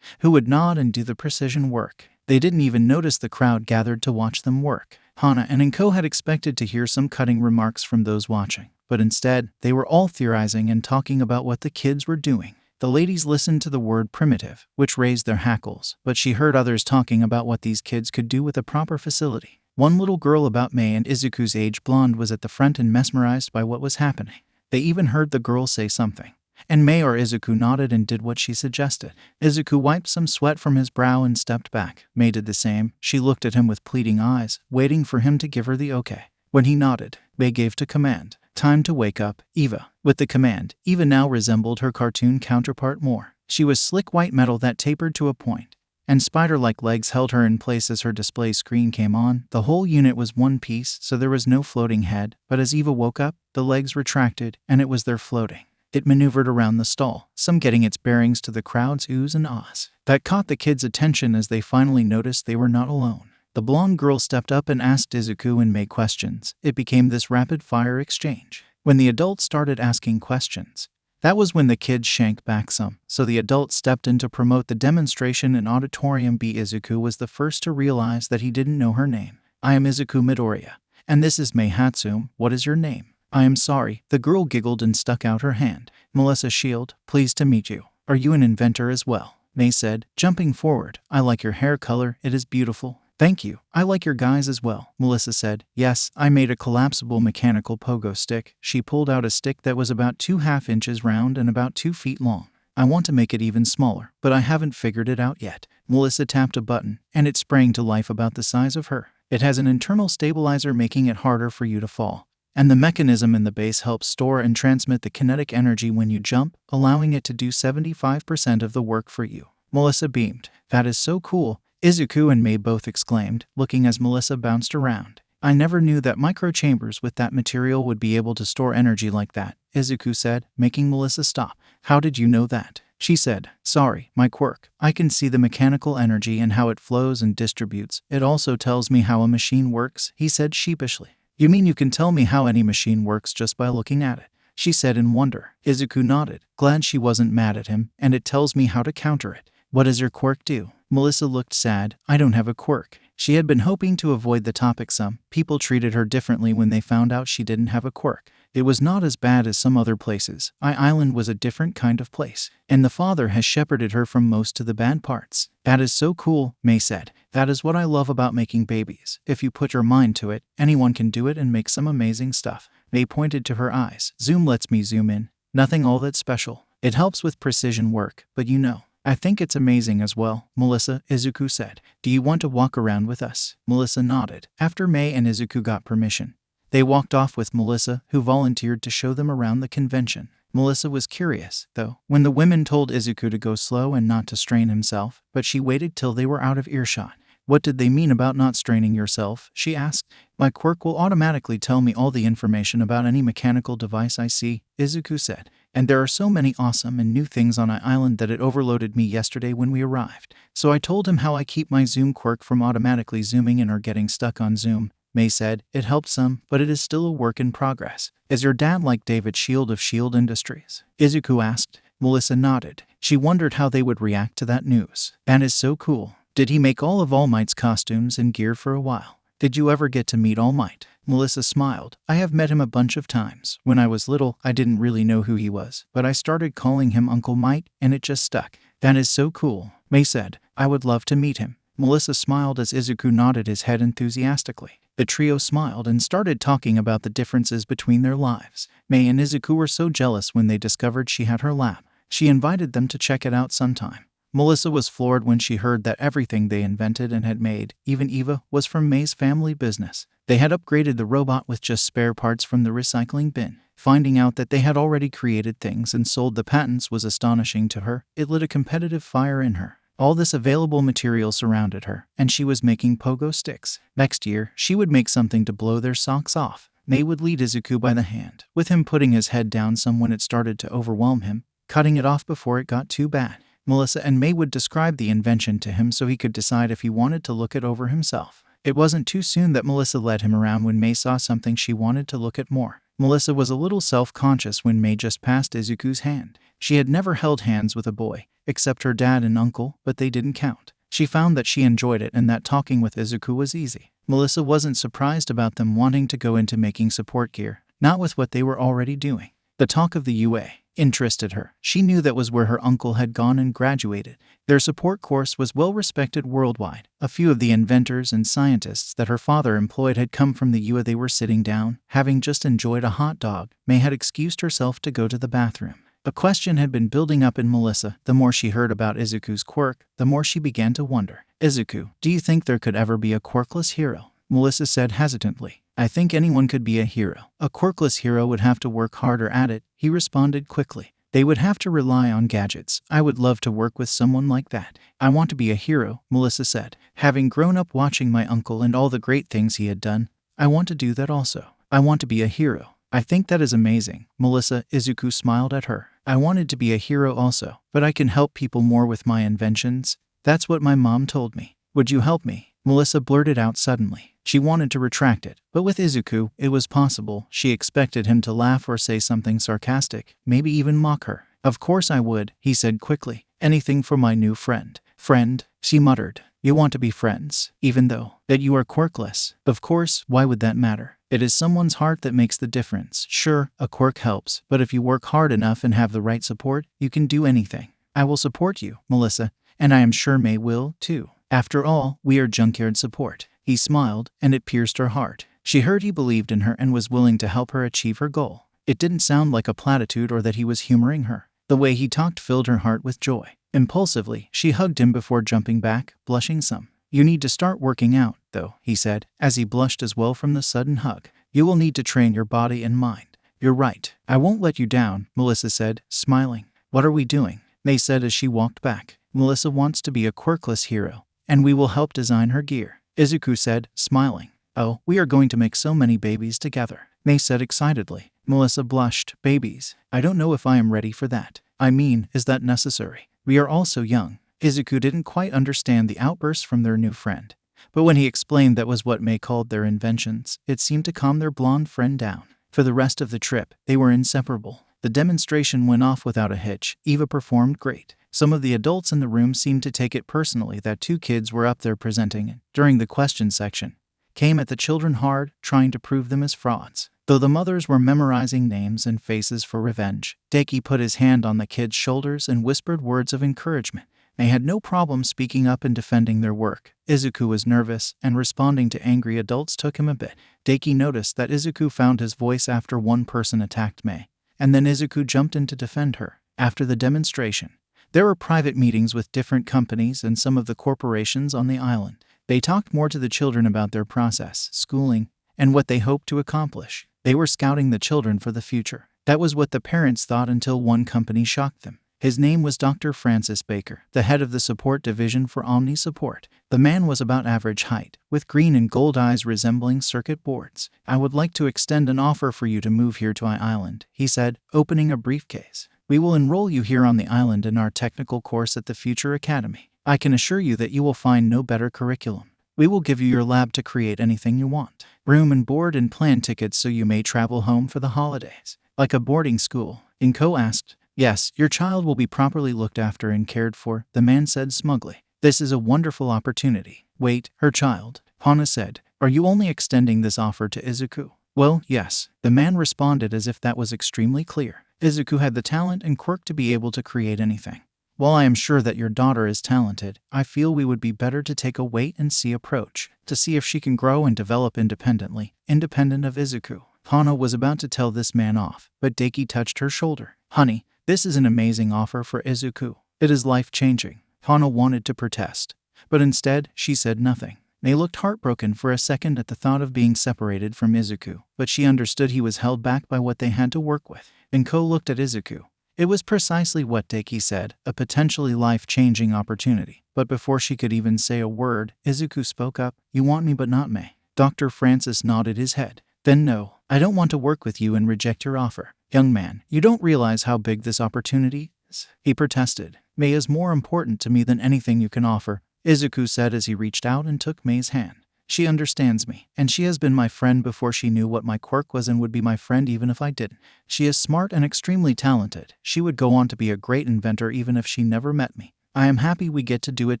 who would nod and do the precision work. They didn't even notice the crowd gathered to watch them work. Hana and 𝗏𝗏 had expected to hear some cutting remarks from those watching, but instead, they were all theorizing and talking about what the kids were doing. The ladies listened to the word primitive, which raised their hackles, but she heard others talking about what these kids could do with a proper facility. One little girl about May and 𝗧𝗂's age, blonde, was at the front and mesmerized by what was happening. They even heard the girl say something, and May or 𝗧𝗂 nodded and did what she suggested. 𝗧𝗂 wiped some sweat from his brow and stepped back. May did the same. She looked at him with pleading eyes, waiting for him to give her the okay. When he nodded, May gave to command, "Time to wake up, 𝗂𝗏." With the command, 𝗂𝗏 now resembled her cartoon counterpart more. She was slick white metal that tapered to a point, and spider-like legs held her in place as her display screen came on. The whole unit was one piece, so there was no floating head, but as 𝗂𝗏 woke up, the legs retracted, and it was there floating. It maneuvered around the stall, some getting its bearings to the crowd's oohs and ahs. That caught the kids' attention as they finally noticed they were not alone. The blonde girl stepped up and asked 𝗧𝗂 and May questions. It became this rapid-fire exchange. When the adults started asking questions, that was when the kids shanked back some, so the adults stepped in to promote the demonstration in Auditorium B. 𝗧𝗂 was the first to realize that he didn't know her name. "I am 𝗧𝗂 Midoriya, and this is May Hatsum. What is your name?" "I am sorry." The girl giggled and stuck out her hand. "Melissa Shield, pleased to meet you. Are you an inventor as well?" May said, jumping forward. "I like your hair color, it is beautiful." "Thank you. I like your guys as well." Melissa said. "Yes, I made a collapsible mechanical pogo stick." She pulled out a stick that was about 2½ inches round and about 2 feet long. "I want to make it even smaller, but I haven't figured it out yet." Melissa tapped a button, and it sprang to life about the size of her. It has an internal stabilizer making it harder for you to fall, and the mechanism in the base helps store and transmit the kinetic energy when you jump, allowing it to do 75% of the work for you. Melissa beamed. "That is so cool." 𝗧𝗂 and May both exclaimed, looking as Melissa bounced around. "I never knew that microchambers with that material would be able to store energy like that," 𝗧𝗂 said, making Melissa stop. "How did you know that?" She said, "Sorry, my quirk. I can see the mechanical energy and how it flows and distributes. It also tells me how a machine works," he said sheepishly. "You mean you can tell me how any machine works just by looking at it?" she said in wonder. 𝗧𝗂 nodded, glad she wasn't mad at him, "and it tells me how to counter it." "What does your quirk do?" Melissa looked sad. "I don't have a quirk." She had been hoping to avoid the topic some. People treated her differently when they found out she didn't have a quirk. It was not as bad as some other places. Island was a different kind of place, and the father has shepherded her from most to the bad parts. "That is so cool," May said. That is what I love about making babies. If you put your mind to it, anyone can do it and make some amazing stuff. May pointed to her eyes. Zoom lets me zoom in. Nothing all that special. It helps with precision work, but you know, I think it's amazing as well. Melissa, Izuku said. Do you want to walk around with us? Melissa nodded. After May and Izuku got permission, they walked off with Melissa, who volunteered to show them around the convention. Melissa was curious, though, when the women told Izuku to go slow and not to strain himself, but she waited till they were out of earshot. What did they mean about not straining yourself? She asked. My quirk will automatically tell me all the information about any mechanical device I see, Izuku said. And there are so many awesome and new things on my island that it overloaded me yesterday when we arrived. So I told him how I keep my zoom quirk from automatically zooming in or getting stuck on zoom. May said, it helped some, but it is still a work in progress. Is your dad like David Shield of Shield Industries? Izuku asked. Melissa nodded. She wondered how they would react to that news. That is so cool. Did he make all of All Might's costumes and gear for a while? Did you ever get to meet All Might? Melissa smiled. I have met him a bunch of times. When I was little, I didn't really know who he was, but I started calling him Uncle Might, and it just stuck. That is so cool. May said, I would love to meet him. Melissa smiled as Izuku nodded his head enthusiastically. The trio smiled and started talking about the differences between their lives. May and Izuku were so jealous when they discovered she had her lab. She invited them to check it out sometime. Melissa was floored when she heard that everything they invented and had made, even Eva, was from May's family business. They had upgraded the robot with just spare parts from the recycling bin. Finding out that they had already created things and sold the patents was astonishing to her. It lit a competitive fire in her. All this available material surrounded her, and she was making pogo sticks. Next year, she would make something to blow their socks off. May would lead Izuku by the hand, with him putting his head down some when it started to overwhelm him, cutting it off before it got too bad. Melissa and May would describe the invention to him so he could decide if he wanted to look it over himself. It wasn't too soon that Melissa led him around when May saw something she wanted to look at more. Melissa was a little self-conscious when May just passed Izuku's hand. She had never held hands with a boy, except her dad and uncle, but they didn't count. She found that she enjoyed it and that talking with Izuku was easy. Melissa wasn't surprised about them wanting to go into making support gear, not with what they were already doing. The talk of the UA interested her. She knew that was where her uncle had gone and graduated. Their support course was well respected worldwide. A few of the inventors and scientists that her father employed had come from the UA. They were sitting down, having just enjoyed a hot dog. May had excused herself to go to the bathroom. A question had been building up in Melissa. The more she heard about Izuku's quirk, the more she began to wonder. Izuku, do you think there could ever be a quirkless hero? Melissa said hesitantly. I think anyone could be a hero. A quirkless hero would have to work harder at it, he responded quickly. They would have to rely on gadgets. I would love to work with someone like that. I want to be a hero, Melissa said. Having grown up watching my uncle and all the great things he had done, I want to do that also. I want to be a hero. I think that is amazing, Melissa. Izuku smiled at her. I wanted to be a hero also, but I can help people more with my inventions. That's what my mom told me. Would you help me? Melissa blurted out suddenly. She wanted to retract it, but with Izuku, it was possible. She expected him to laugh or say something sarcastic, maybe even mock her. Of course I would, he said quickly. Anything for my new friend. Friend, she muttered. You want to be friends, even though that you are quirkless. Of course, why would that matter? It is someone's heart that makes the difference. Sure, a quirk helps, but if you work hard enough and have the right support, you can do anything. I will support you, Melissa, and I am sure May will, too. After all, we are Junkyard support. He smiled, and it pierced her heart. She heard he believed in her and was willing to help her achieve her goal. It didn't sound like a platitude or that he was humoring her. The way he talked filled her heart with joy. Impulsively, she hugged him before jumping back, blushing some. You need to start working out, though, he said, as he blushed as well from the sudden hug. You will need to train your body and mind. You're right. I won't let you down, Melissa said, smiling. What are we doing? May said as she walked back. Melissa wants to be a quirkless hero, and we will help design her gear. Izuku said, smiling. Oh, we are going to make so many babies together, May said excitedly. Melissa blushed. Babies. I don't know if I am ready for that. I mean, is that necessary? We are all so young. Izuku didn't quite understand the outburst from their new friend. But when he explained that was what May called their inventions, it seemed to calm their blonde friend down. For the rest of the trip, they were inseparable. The demonstration went off without a hitch. Eva performed great. Some of the adults in the room seemed to take it personally that two kids were up there presenting it. During the question section, came at the children hard, trying to prove them as frauds. Though the mothers were memorizing names and faces for revenge, Deku put his hand on the kids' shoulders and whispered words of encouragement. They had no problem speaking up and defending their work. 𝗧𝗂 was nervous, and responding to angry adults took him a bit. Deku noticed that 𝗧𝗂 found his voice after one person attacked Mei, and then 𝗧𝗂 jumped in to defend her. After the demonstration, there were private meetings with different companies and some of the corporations on the island. They talked more to the children about their process, schooling, and what they hoped to accomplish. They were scouting the children for the future. That was what the parents thought until one company shocked them. His name was Dr. Francis Baker, the head of the support division for Omni Support. The man was about average height, with green and gold eyes resembling circuit boards. "I would like to extend an offer for you to move here to our island," he said, opening a briefcase. "We will enroll you here on the island in our technical course at the Future Academy. I can assure you that you will find no better curriculum. We will give you your lab to create anything you want. Room and board and plane tickets so you may travel home for the holidays. Like a boarding school?" 𝐭 asked. "Yes, your child will be properly looked after and cared for," the man said smugly. "This is a wonderful opportunity." "Wait, her child?" Hana said. "Are you only extending this offer to 𝗧𝗂?" "Well, yes," the man responded as if that was extremely clear. 𝗧𝗂 had the talent and quirk to be able to create anything. "While I am sure that your daughter is talented, I feel we would be better to take a wait-and-see approach, to see if she can grow and develop independently, independent of 𝗧𝗂." Hana was about to tell this man off, but Deku touched her shoulder. "Honey, this is an amazing offer for 𝗧𝗂. It is life-changing." Hana wanted to protest, but instead, she said nothing. They looked heartbroken for a second at the thought of being separated from 𝗧𝗂, but she understood he was held back by what they had to work with. 𝗏 looked at 𝗧𝗂. It was precisely what Deku said, a potentially life-changing opportunity. But before she could even say a word, 𝗧𝗂 spoke up. "You want me but not Mei." Dr. Francis nodded his head. "Then no, I don't want to work with you and reject your offer." "Young man, you don't realize how big this opportunity is," he protested. "Mei is more important to me than anything you can offer," 𝗧𝗂 said as he reached out and took Mei's hand. "She understands me, and she has been my friend before she knew what my quirk was and would be my friend even if I didn't. She is smart and extremely talented. She would go on to be a great inventor even if she never met me. I am happy we get to do it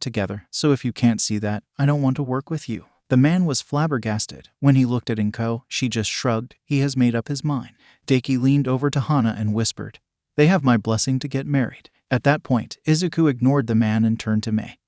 together, so if you can't see that, I don't want to work with you." The man was flabbergasted. When he looked at 𝗏, she just shrugged. He has made up his mind. Deku leaned over to Hana and whispered, "They have my blessing to get married." At that point, 𝗧𝗂 ignored the man and turned to Mei,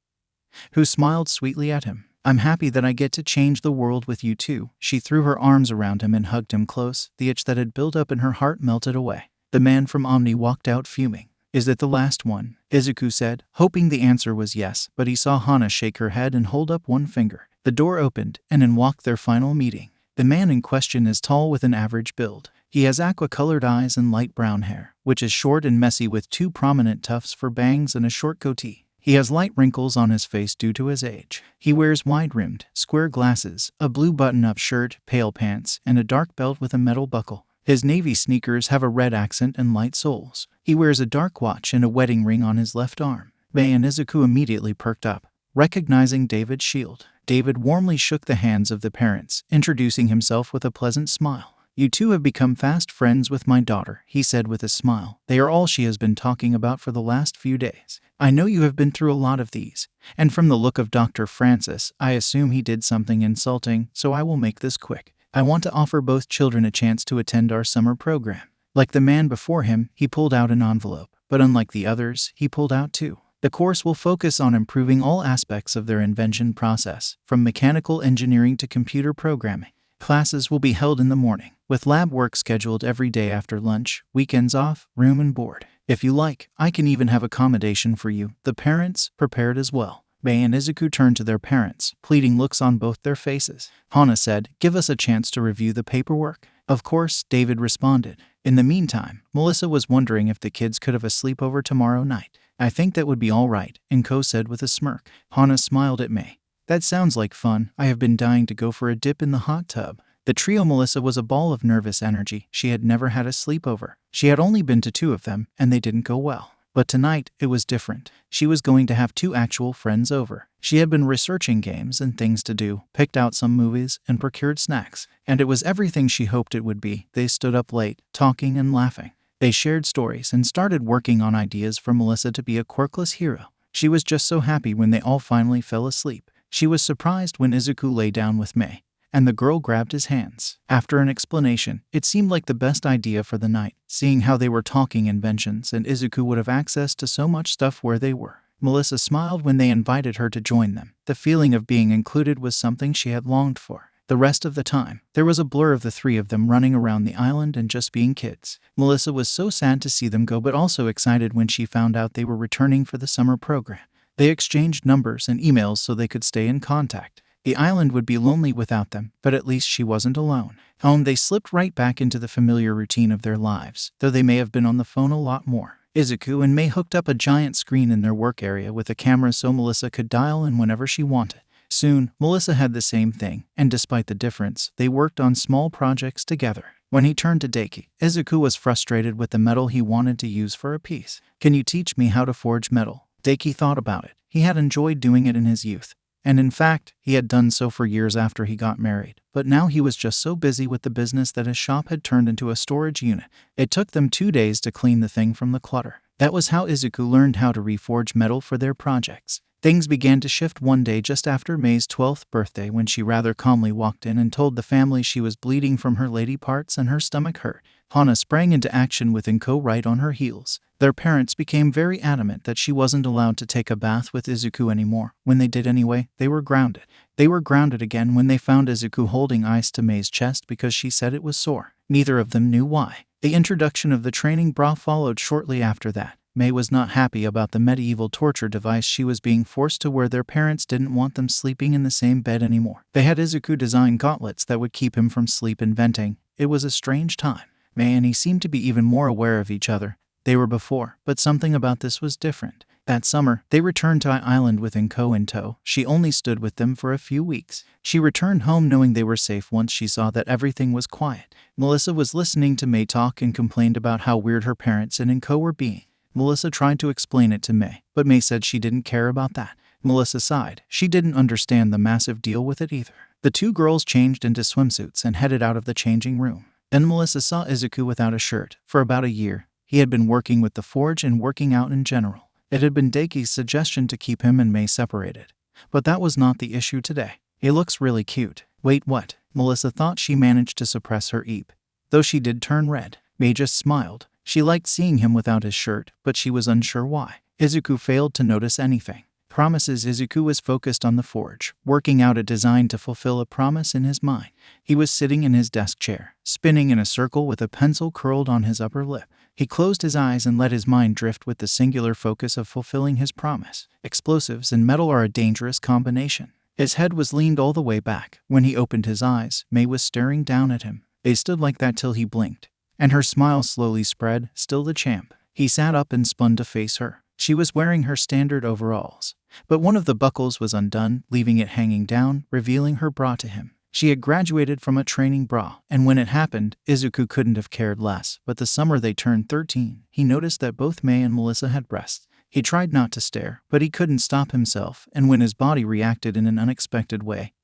who smiled sweetly at him. "I'm happy that I get to change the world with you too." She threw her arms around him and hugged him close. The itch that had built up in her heart melted away. The man from Omni walked out fuming. "Is it the last one?" 𝗧𝗂 said, hoping the answer was yes, but he saw Hana shake her head and hold up one finger. The door opened, and in walked their final meeting. The man in question is tall with an average build. He has aqua-colored eyes and light brown hair, which is short and messy with two prominent tufts for bangs and a short goatee. He has light wrinkles on his face due to his age. He wears wide-rimmed, square glasses, a blue button-up shirt, pale pants, and a dark belt with a metal buckle. His navy sneakers have a red accent and light soles. He wears a dark watch and a wedding ring on his left arm. Mei and 𝗧𝗂 immediately perked up, recognizing David's shield. David warmly shook the hands of the parents, introducing himself with a pleasant smile. "You two have become fast friends with my daughter," he said with a smile. "They are all she has been talking about for the last few days. I know you have been through a lot of these, and from the look of Dr. Francis, I assume he did something insulting, so I will make this quick. I want to offer both children a chance to attend our summer program." Like the man before him, he pulled out an envelope, but unlike the others, he pulled out two. The course will focus on improving all aspects of their invention process, from mechanical engineering to computer programming. Classes will be held in the morning, with lab work scheduled every day after lunch, weekends off, room and board. If you like, I can even have accommodation for you. The parents prepared as well. Mei and 𝗧𝗂 turned to their parents, pleading looks on both their faces. Hana said, "Give us a chance to review the paperwork." "Of course," David responded. In the meantime, Melissa was wondering if the kids could have a sleepover tomorrow night. "I think that would be all right," 𝗏 said with a smirk. Hana smiled at Mei. "That sounds like fun. I have been dying to go for a dip in the hot tub." The trio Melissa was a ball of nervous energy. She had never had a sleepover. She had only been to two of them, and they didn't go well. But tonight, it was different. She was going to have two actual friends over. She had been researching games and things to do, picked out some movies, and procured snacks. And it was everything she hoped it would be. They stood up late, talking and laughing. They shared stories and started working on ideas for Melissa to be a quirkless hero. She was just so happy when they all finally fell asleep. She was surprised when 𝗧𝗂 lay down with Mei, and the girl grabbed his hands. After an explanation, it seemed like the best idea for the night, seeing how they were talking inventions and 𝗧𝗂 would have access to so much stuff where they were. Melissa smiled when they invited her to join them. The feeling of being included was something she had longed for. The rest of the time, there was a blur of the three of them running around the island and just being kids. Melissa was so sad to see them go but also excited when she found out they were returning for the summer program. They exchanged numbers and emails so they could stay in contact. The island would be lonely without them, but at least she wasn't alone. Home, they slipped right back into the familiar routine of their lives, though they may have been on the phone a lot more. 𝗧𝗂 and 𝗵𝗃 hooked up a giant screen in their work area with a camera so Melissa could dial in whenever she wanted. Soon, Melissa had the same thing, and despite the difference, they worked on small projects together. When he turned to Deku, 𝗧𝗂 was frustrated with the metal he wanted to use for a piece. "Can you teach me how to forge metal?" Deku thought about it. He had enjoyed doing it in his youth. And in fact, he had done so for years after he got married. But now he was just so busy with the business that his shop had turned into a storage unit. It took them 2 days to clean the thing from the clutter. That was how 𝗧𝗂 learned how to reforge metal for their projects. Things began to shift one day just after May's 12th birthday when she rather calmly walked in and told the family she was bleeding from her lady parts and her stomach hurt. Hana sprang into action with 𝐭 right on her heels. Their parents became very adamant that she wasn't allowed to take a bath with 𝗧𝗂 anymore. When they did anyway, they were grounded. They were grounded again when they found 𝗧𝗂 holding ice to May's chest because she said it was sore. Neither of them knew why. The introduction of the training bra followed shortly after that. May was not happy about the medieval torture device she was being forced to wear. Their parents didn't want them sleeping in the same bed anymore. They had 𝗧𝗂 design gauntlets that would keep him from sleep inventing. It was a strange time. May and he seemed to be even more aware of each other. They were before, but something about this was different. That summer, they returned to Island with 𝗏 in tow. She only stood with them for a few weeks. She returned home knowing they were safe once she saw that everything was quiet. Melissa was listening to May talk and complained about how weird her parents and 𝗏 were being. Melissa tried to explain it to May, but May said she didn't care about that. Melissa sighed. She didn't understand the massive deal with it either. The two girls changed into swimsuits and headed out of the changing room. Then Melissa saw 𝗧𝗂 without a shirt. For about a year, he had been working with the forge and working out in general. It had been Deku's suggestion to keep him and May separated. But that was not the issue today. "He looks really cute." "Wait, what?" Melissa thought she managed to suppress her eep. Though she did turn red. May just smiled. She liked seeing him without his shirt, but she was unsure why. 𝗧𝗂 failed to notice anything. Promises. 𝗧𝗂 was focused on the forge, working out a design to fulfill a promise in his mind. He was sitting in his desk chair, spinning in a circle with a pencil curled on his upper lip. He closed his eyes and let his mind drift with the singular focus of fulfilling his promise. Explosives and metal are a dangerous combination. His head was leaned all the way back. When he opened his eyes, May was staring down at him. They stood like that till he blinked, and her smile slowly spread. "Still the champ." He sat up and spun to face her. She was wearing her standard overalls, but one of the buckles was undone, leaving it hanging down, revealing her bra to him. She had graduated from a training bra, and when it happened, 𝗧𝗂 couldn't have cared less. But the summer they turned 13, he noticed that both May and Melissa had breasts. He tried not to stare, but he couldn't stop himself, and when his body reacted in an unexpected way,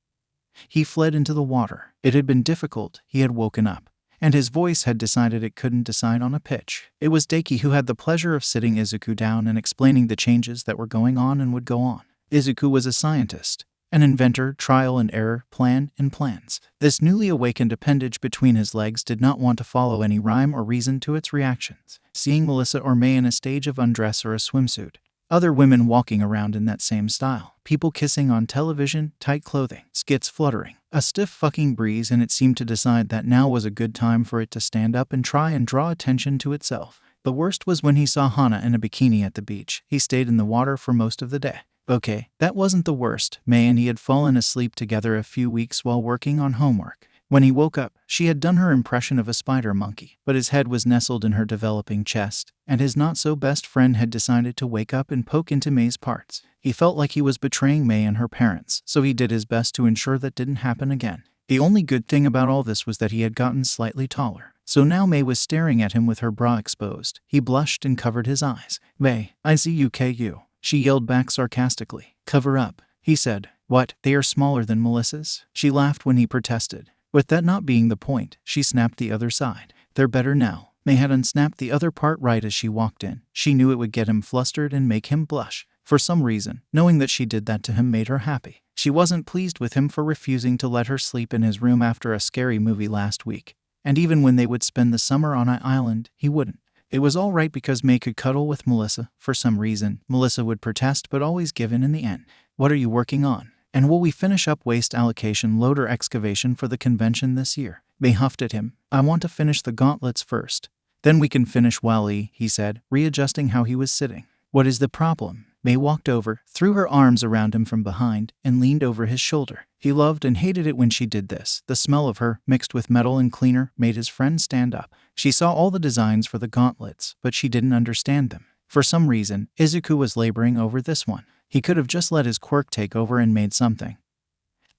he fled into the water. It had been difficult. He had woken up, and his voice had decided it couldn't decide on a pitch. It was Deku who had the pleasure of sitting 𝗧𝗂 down and explaining the changes that were going on and would go on. 𝗧𝗂 was a scientist, an inventor, trial and error, plan and plans. This newly awakened appendage between his legs did not want to follow any rhyme or reason to its reactions. Seeing Melissa or May in a stage of undress or a swimsuit, other women walking around in that same style, people kissing on television, tight clothing, skits fluttering, a stiff fucking breeze, and it seemed to decide that now was a good time for it to stand up and try and draw attention to itself. The worst was when he saw Hana in a bikini at the beach. He stayed in the water for most of the day. Okay, that wasn't the worst. May and he had fallen asleep together a few weeks while working on homework. When he woke up, she had done her impression of a spider monkey, but his head was nestled in her developing chest, and his not-so-best friend had decided to wake up and poke into May's parts. He felt like he was betraying May and her parents, so he did his best to ensure that didn't happen again. The only good thing about all this was that he had gotten slightly taller. So now May was staring at him with her bra exposed. He blushed and covered his eyes. "May, I see you 𝗏. She yelled back sarcastically. "Cover up," he said. "What, they are smaller than Melissa's?" She laughed when he protested. With that not being the point, she snapped the other side. "They're better now." May had unsnapped the other part right as she walked in. She knew it would get him flustered and make him blush. For some reason, knowing that she did that to him made her happy. She wasn't pleased with him for refusing to let her sleep in his room after a scary movie last week. And even when they would spend the summer on an island, he wouldn't. It was all right because May could cuddle with Melissa. For some reason, Melissa would protest but always give in the end. What are you working on? And will we finish up waste allocation loader excavation for the convention this year? May huffed at him. I want to finish the gauntlets first. Then we can finish Wally, he said, readjusting how he was sitting. What is the problem? May walked over, threw her arms around him from behind, and leaned over his shoulder. He loved and hated it when she did this. The smell of her, mixed with metal and cleaner, made his friend stand up. She saw all the designs for the gauntlets, but she didn't understand them. For some reason, Izuku was laboring over this one. He could have just let his quirk take over and made something.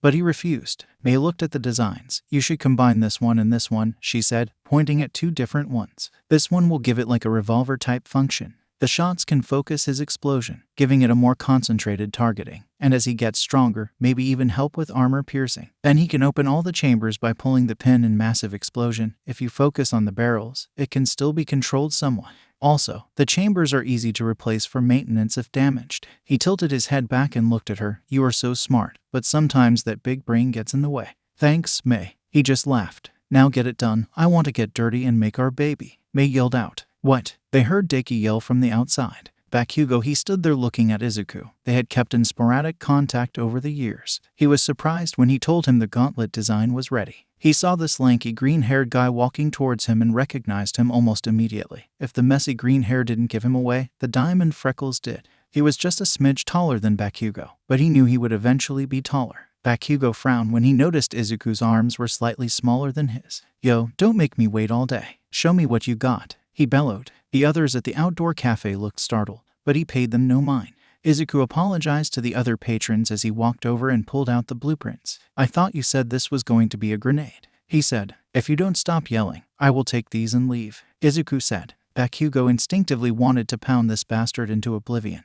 But he refused. May looked at the designs. You should combine this one and this one, she said, pointing at two different ones. This one will give it like a revolver-type function. The shots can focus his explosion, giving it a more concentrated targeting. And as he gets stronger, maybe even help with armor piercing. Then he can open all the chambers by pulling the pin in massive explosion. If you focus on the barrels, it can still be controlled somewhat. Also, the chambers are easy to replace for maintenance if damaged. He tilted his head back and looked at her. You are so smart, but sometimes that big brain gets in the way. Thanks, May. He just laughed. Now get it done. I want to get dirty and make our baby. May yelled out. What? They heard Deku yell from the outside. Bakugo, he stood there looking at Izuku. They had kept in sporadic contact over the years. He was surprised when he told him the gauntlet design was ready. He saw this lanky green-haired guy walking towards him and recognized him almost immediately. If the messy green hair didn't give him away, the diamond freckles did. He was just a smidge taller than Bakugo, but he knew he would eventually be taller. Bakugo frowned when he noticed Izuku's arms were slightly smaller than his. Yo, don't make me wait all day. Show me what you got, he bellowed. The others at the outdoor cafe looked startled, but he paid them no mind. Izuku apologized to the other patrons as he walked over and pulled out the blueprints. I thought you said this was going to be a grenade, he said. If you don't stop yelling, I will take these and leave, Izuku said. Bakugo instinctively wanted to pound this bastard into oblivion.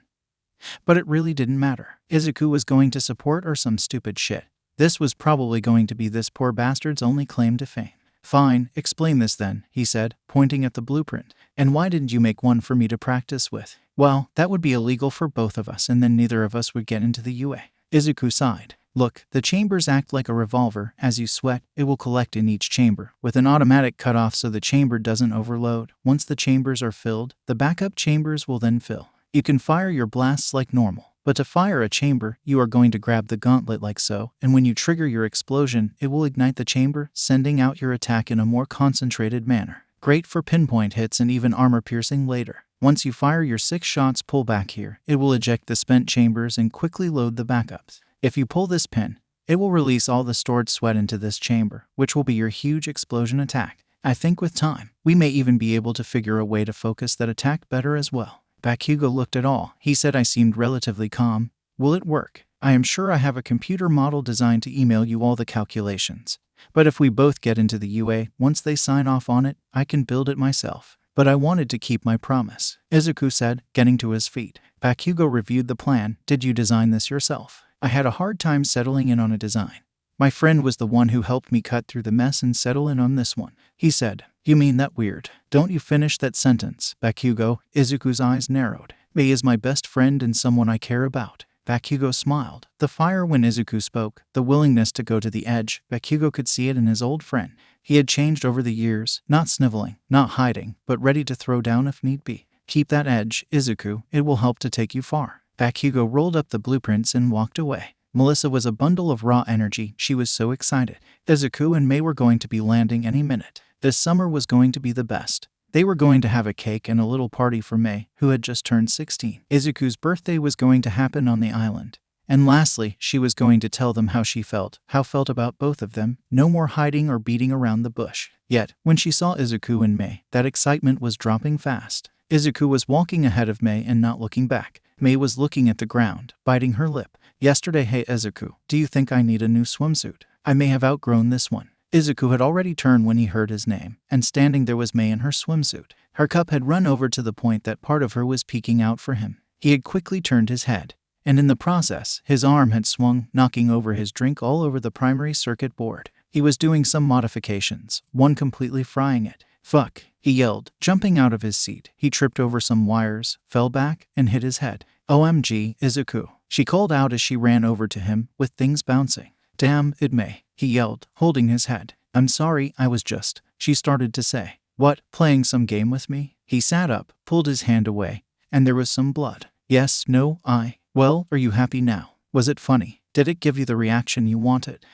But it really didn't matter. Izuku was going to support or some stupid shit. This was probably going to be this poor bastard's only claim to fame. Fine, explain this then, he said, pointing at the blueprint. And why didn't you make one for me to practice with? Well, that would be illegal for both of us and then neither of us would get into the UA. Izuku sighed. Look, the chambers act like a revolver. As you sweat, it will collect in each chamber, with an automatic cutoff so the chamber doesn't overload. Once the chambers are filled, the backup chambers will then fill. You can fire your blasts like normal. But to fire a chamber, you are going to grab the gauntlet like so, and when you trigger your explosion, it will ignite the chamber, sending out your attack in a more concentrated manner. Great for pinpoint hits and even armor piercing later. Once you fire your 6 shots, pull back here. It will eject the spent chambers and quickly load the backups. If you pull this pin, it will release all the stored sweat into this chamber, which will be your huge explosion attack. I think with time, we may even be able to figure a way to focus that attack better as well. Bakugo looked at all. He said I seemed relatively calm. Will it work? I am sure I have a computer model designed to email you all the calculations. But if we both get into the UA, once they sign off on it, I can build it myself. But I wanted to keep my promise, Izuku said, getting to his feet. Bakugo reviewed the plan. Did you design this yourself? I had a hard time settling in on a design. My friend was the one who helped me cut through the mess and settle in on this one, he said. You mean that weird? Don't you finish that sentence, Bakugo. Izuku's eyes narrowed. May is my best friend and someone I care about. Bakugo smiled. The fire when Izuku spoke, the willingness to go to the edge, Bakugo could see it in his old friend. He had changed over the years, not sniveling, not hiding, but ready to throw down if need be. Keep that edge, Izuku. It will help to take you far. Bakugo rolled up the blueprints and walked away. Melissa was a bundle of raw energy. She was so excited. Izuku and May were going to be landing any minute. This summer was going to be the best. They were going to have a cake and a little party for May, who had just turned 16. Izuku's birthday was going to happen on the island. And lastly, she was going to tell them how she felt, about both of them. No more hiding or beating around the bush. Yet, when she saw Izuku and May, that excitement was dropping fast. Izuku was walking ahead of May and not looking back. May was looking at the ground, biting her lip. Yesterday, hey Izuku, do you think I need a new swimsuit? I may have outgrown this one. Izuku had already turned when he heard his name, and standing there was May in her swimsuit. Her cup had run over to the point that part of her was peeking out for him. He had quickly turned his head, and in the process, his arm had swung, knocking over his drink all over the primary circuit board. He was doing some modifications, one completely frying it. Fuck, he yelled, jumping out of his seat. He tripped over some wires, fell back, and hit his head. OMG, Izuku, she called out as she ran over to him, with things bouncing. Damn it, May, he yelled, holding his head. I'm sorry, I was just, she started to say. What, playing some game with me? He sat up, pulled his hand away, and there was some blood. Yes, no, well, are you happy now? Was it funny? Did it give you the reaction you wanted?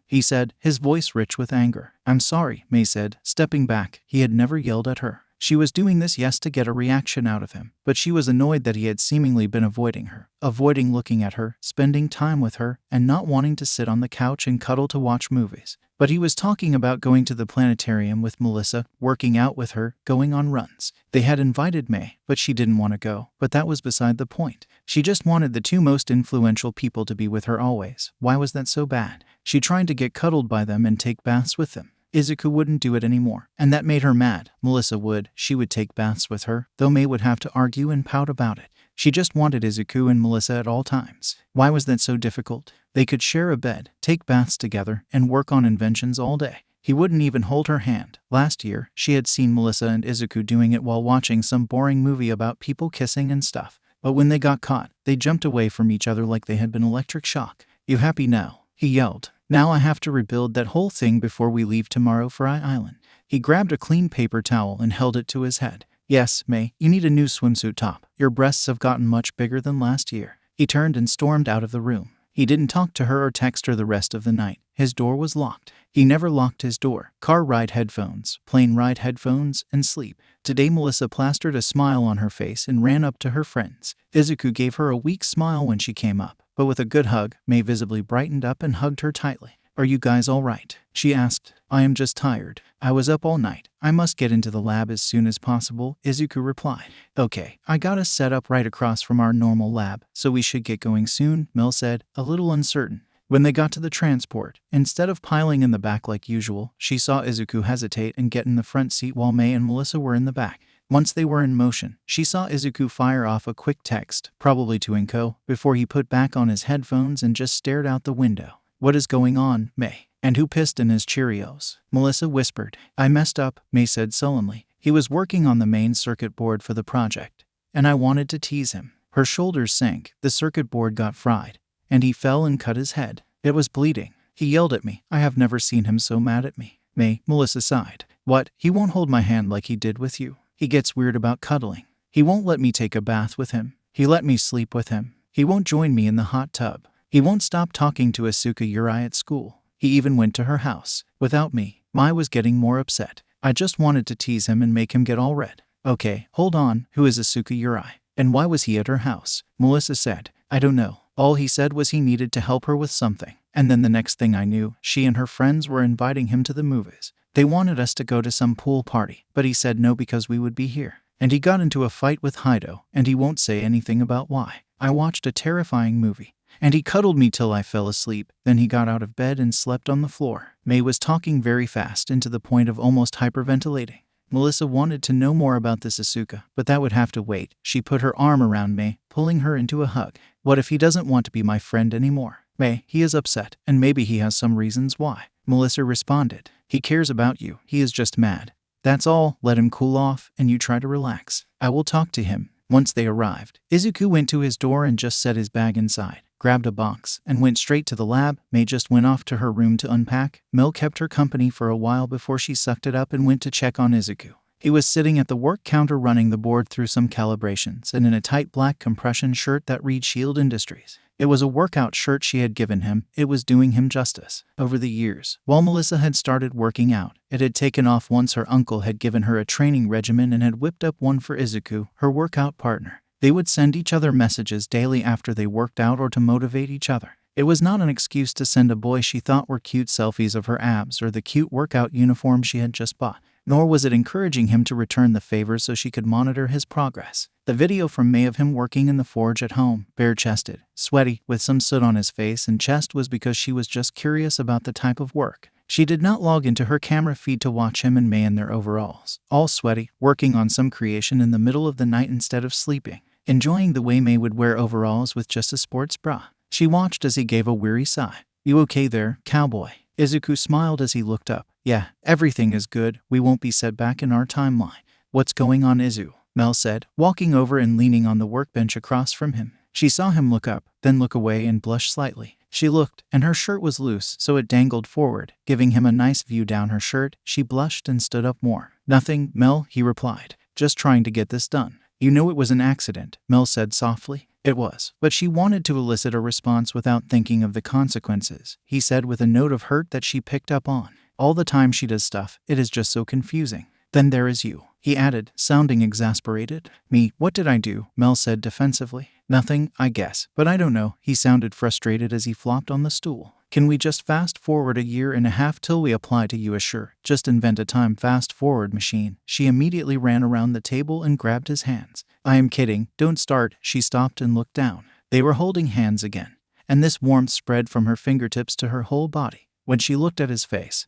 He said, his voice rich with anger. I'm sorry, 𝗵𝗃 said, stepping back. He had never yelled at her. She was doing this to get a reaction out of him, but she was annoyed that he had seemingly been avoiding her, avoiding looking at her, spending time with her, and not wanting to sit on the couch and cuddle to watch movies. But he was talking about going to the planetarium with Melissa, working out with her, going on runs. They had invited 𝗵𝗃, but she didn't want to go. But that was beside the point. She just wanted the two most influential people to be with her always. Why was that so bad? She tried to get cuddled by them and take baths with them. 𝗧𝗑 wouldn't do it anymore, and that made her mad. Melissa would. She would take baths with her, though 𝗵𝗃 would have to argue and pout about it. She just wanted 𝗧𝗑 and Melissa at all times. Why was that so difficult? They could share a bed, take baths together, and work on inventions all day. He wouldn't even hold her hand. Last year, she had seen Melissa and 𝗧𝗑 doing it while watching some boring movie about people kissing and stuff. But when they got caught, they jumped away from each other like they had been electric shock. You happy now? He yelled. Now I have to rebuild that whole thing before we leave tomorrow for 𝐼-Island. He grabbed a clean paper towel and held it to his head. Yes, 𝗵𝗃, you need a new swimsuit top. Your breasts have gotten much bigger than last year. He turned and stormed out of the room. He didn't talk to her or text her the rest of the night. His door was locked. He never locked his door. Car ride headphones, plane ride headphones, and sleep. Today Melissa plastered a smile on her face and ran up to her friends. 𝗧𝗑 gave her a weak smile when she came up, but with a good hug, 𝗵𝗃 visibly brightened up and hugged her tightly. Are you guys all right? She asked. I am just tired. I was up all night. I must get into the lab as soon as possible, 𝗧𝗑 replied. Okay, I got us set up right across from our normal lab, so we should get going soon, 𝗵𝗃 said, a little uncertain. When they got to the transport, instead of piling in the back like usual, she saw 𝗧𝗑 hesitate and get in the front seat while 𝗵𝗃 and Melissa were in the back. Once they were in motion, she saw 𝗧𝗑 fire off a quick text, probably to 𝐭, before he put back on his headphones and just stared out the window. What is going on, 𝗵𝗃? And who pissed in his Cheerios? Melissa whispered. I messed up, 𝗵𝗃 said sullenly. He was working on the main circuit board for the project, and I wanted to tease him. Her shoulders sank, the circuit board got fried, and he fell and cut his head. It was bleeding. He yelled at me. I have never seen him so mad at me. 𝗵𝗃, Melissa sighed. What? He won't hold my hand like he did with you. He gets weird about cuddling. He won't let me take a bath with him. He let me sleep with him. He won't join me in the hot tub. He won't stop talking to 𝗧𝗑 𝗧𝗍 at school. He even went to her house. Without me. 𝗵𝗃 was getting more upset. I just wanted to tease him and make him get all red. Okay, hold on. Who is 𝗧𝗑 𝗧𝗍? And why was he at her house? Melissa said. I don't know. All he said was he needed to help her with something. And then the next thing I knew, she and her friends were inviting him to the movies. They wanted us to go to some pool party, but he said no because we would be here. And he got into a fight with 𝗳𝗐𝗷, and he won't say anything about why. I watched a terrifying movie. And he cuddled me till I fell asleep. Then he got out of bed and slept on the floor. 𝗵𝗃 was talking very fast and to the point of almost hyperventilating. Melissa wanted to know more about this 𝗧𝗑, but that would have to wait. She put her arm around 𝗵𝗃, pulling her into a hug. What if he doesn't want to be my friend anymore? 𝗵𝗃, he is upset, and maybe he has some reasons why. Melissa responded. He cares about you. He is just mad. That's all. Let him cool off, and you try to relax. I will talk to him. Once they arrived, 𝗧𝗑 went to his door and just set his bag inside, grabbed a box, and went straight to the lab. 𝗵𝗃 just went off to her room to unpack. 𝗵𝗃 kept her company for a while before she sucked it up and went to check on 𝗧𝗑. He was sitting at the work counter running the board through some calibrations and in a tight black compression shirt that read Shield Industries. It was a workout shirt she had given him. It was doing him justice. Over the years, while Melissa had started working out, it had taken off once her uncle had given her a training regimen and had whipped up one for 𝗧𝗑, her workout partner. They would send each other messages daily after they worked out or to motivate each other. It was not an excuse to send a boy she thought were cute selfies of her abs or the cute workout uniform she had just bought. Nor was it encouraging him to return the favor so she could monitor his progress. The video from 𝗵𝗃 of him working in the forge at home, bare-chested, sweaty, with some soot on his face and chest was because she was just curious about the type of work. She did not log into her camera feed to watch him and 𝗵𝗃 in their overalls, all sweaty, working on some creation in the middle of the night instead of sleeping, enjoying the way 𝗵𝗃 would wear overalls with just a sports bra. She watched as he gave a weary sigh. You okay there, cowboy? 𝗧𝗑 smiled as he looked up. Yeah, everything is good. We won't be set back in our timeline. What's going on, 𝗧𝗑 said, walking over and leaning on the workbench across from him. She saw him look up, then look away and blush slightly. She looked, and her shirt was loose, so it dangled forward, giving him a nice view down her shirt. She blushed and stood up more. Nothing, 𝗵𝗃, he replied. just trying to get this done. You know it was an accident, Mel said softly. It was, but she wanted to elicit a response without thinking of the consequences, he said with a note of hurt that she picked up on. All the time she does stuff, it is just so confusing. Then there is you, he added, sounding exasperated. Me, what did I do? Mel said defensively. Nothing, I guess, but I don't know. He sounded frustrated as he flopped on the stool. Can we just fast forward 1.5 years till we apply to 𝐻𝐻𝐸? Just invent a time fast forward machine. She immediately ran around the table and grabbed his hands. I am kidding, don't start. She stopped and looked down. They were holding hands again, and this warmth spread from her fingertips to her whole body. When she looked at his face,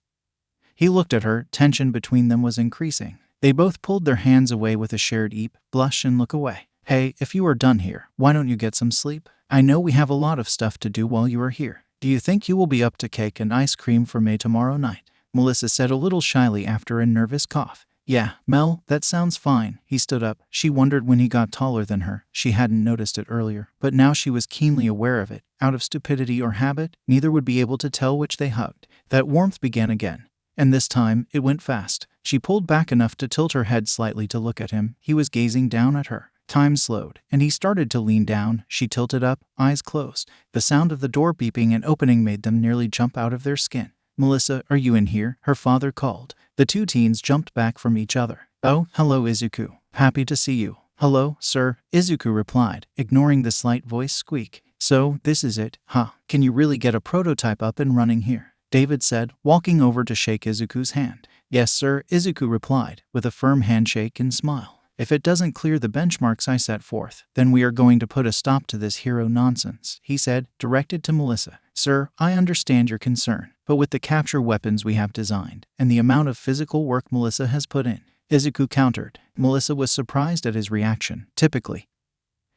he looked at her. Tension between them was increasing. They both pulled their hands away with a shared eep, blush and look away. Hey, if you are done here, why don't you get some sleep? I know we have a lot of stuff to do while you are here. Do you think you will be up to cake and ice cream for May tomorrow night? Melissa said a little shyly after a nervous cough. Yeah, Mel, that sounds fine. He stood up. She wondered when he got taller than her. She hadn't noticed it earlier, but now she was keenly aware of it. Out of stupidity or habit, neither would be able to tell which they hugged. That warmth began again, and this time it went fast. She pulled back enough to tilt her head slightly to look at him. He was gazing down at her. Time slowed, and he started to lean down. She tilted up, eyes closed. The sound of the door beeping and opening made them nearly jump out of their skin. Melissa, are you in here? Her father called. The two teens jumped back from each other. Oh, hello 𝐬𝐻𝐸. Happy to see you. Hello, sir, 𝐬𝐻𝐸 replied, ignoring the slight voice squeak. So, this is it, huh? Can you really get a prototype up and running here? David said, walking over to shake 𝐬𝐻𝐸's hand. Yes, sir, 𝐬𝐻𝐸 replied, with a firm handshake and smile. If it doesn't clear the benchmarks I set forth, then we are going to put a stop to this hero nonsense, he said, directed to Melissa. Sir, I understand your concern, but with the capture weapons we have designed, and the amount of physical work Melissa has put in, 𝐬𝐻𝐸 countered. Melissa was surprised at his reaction. Typically,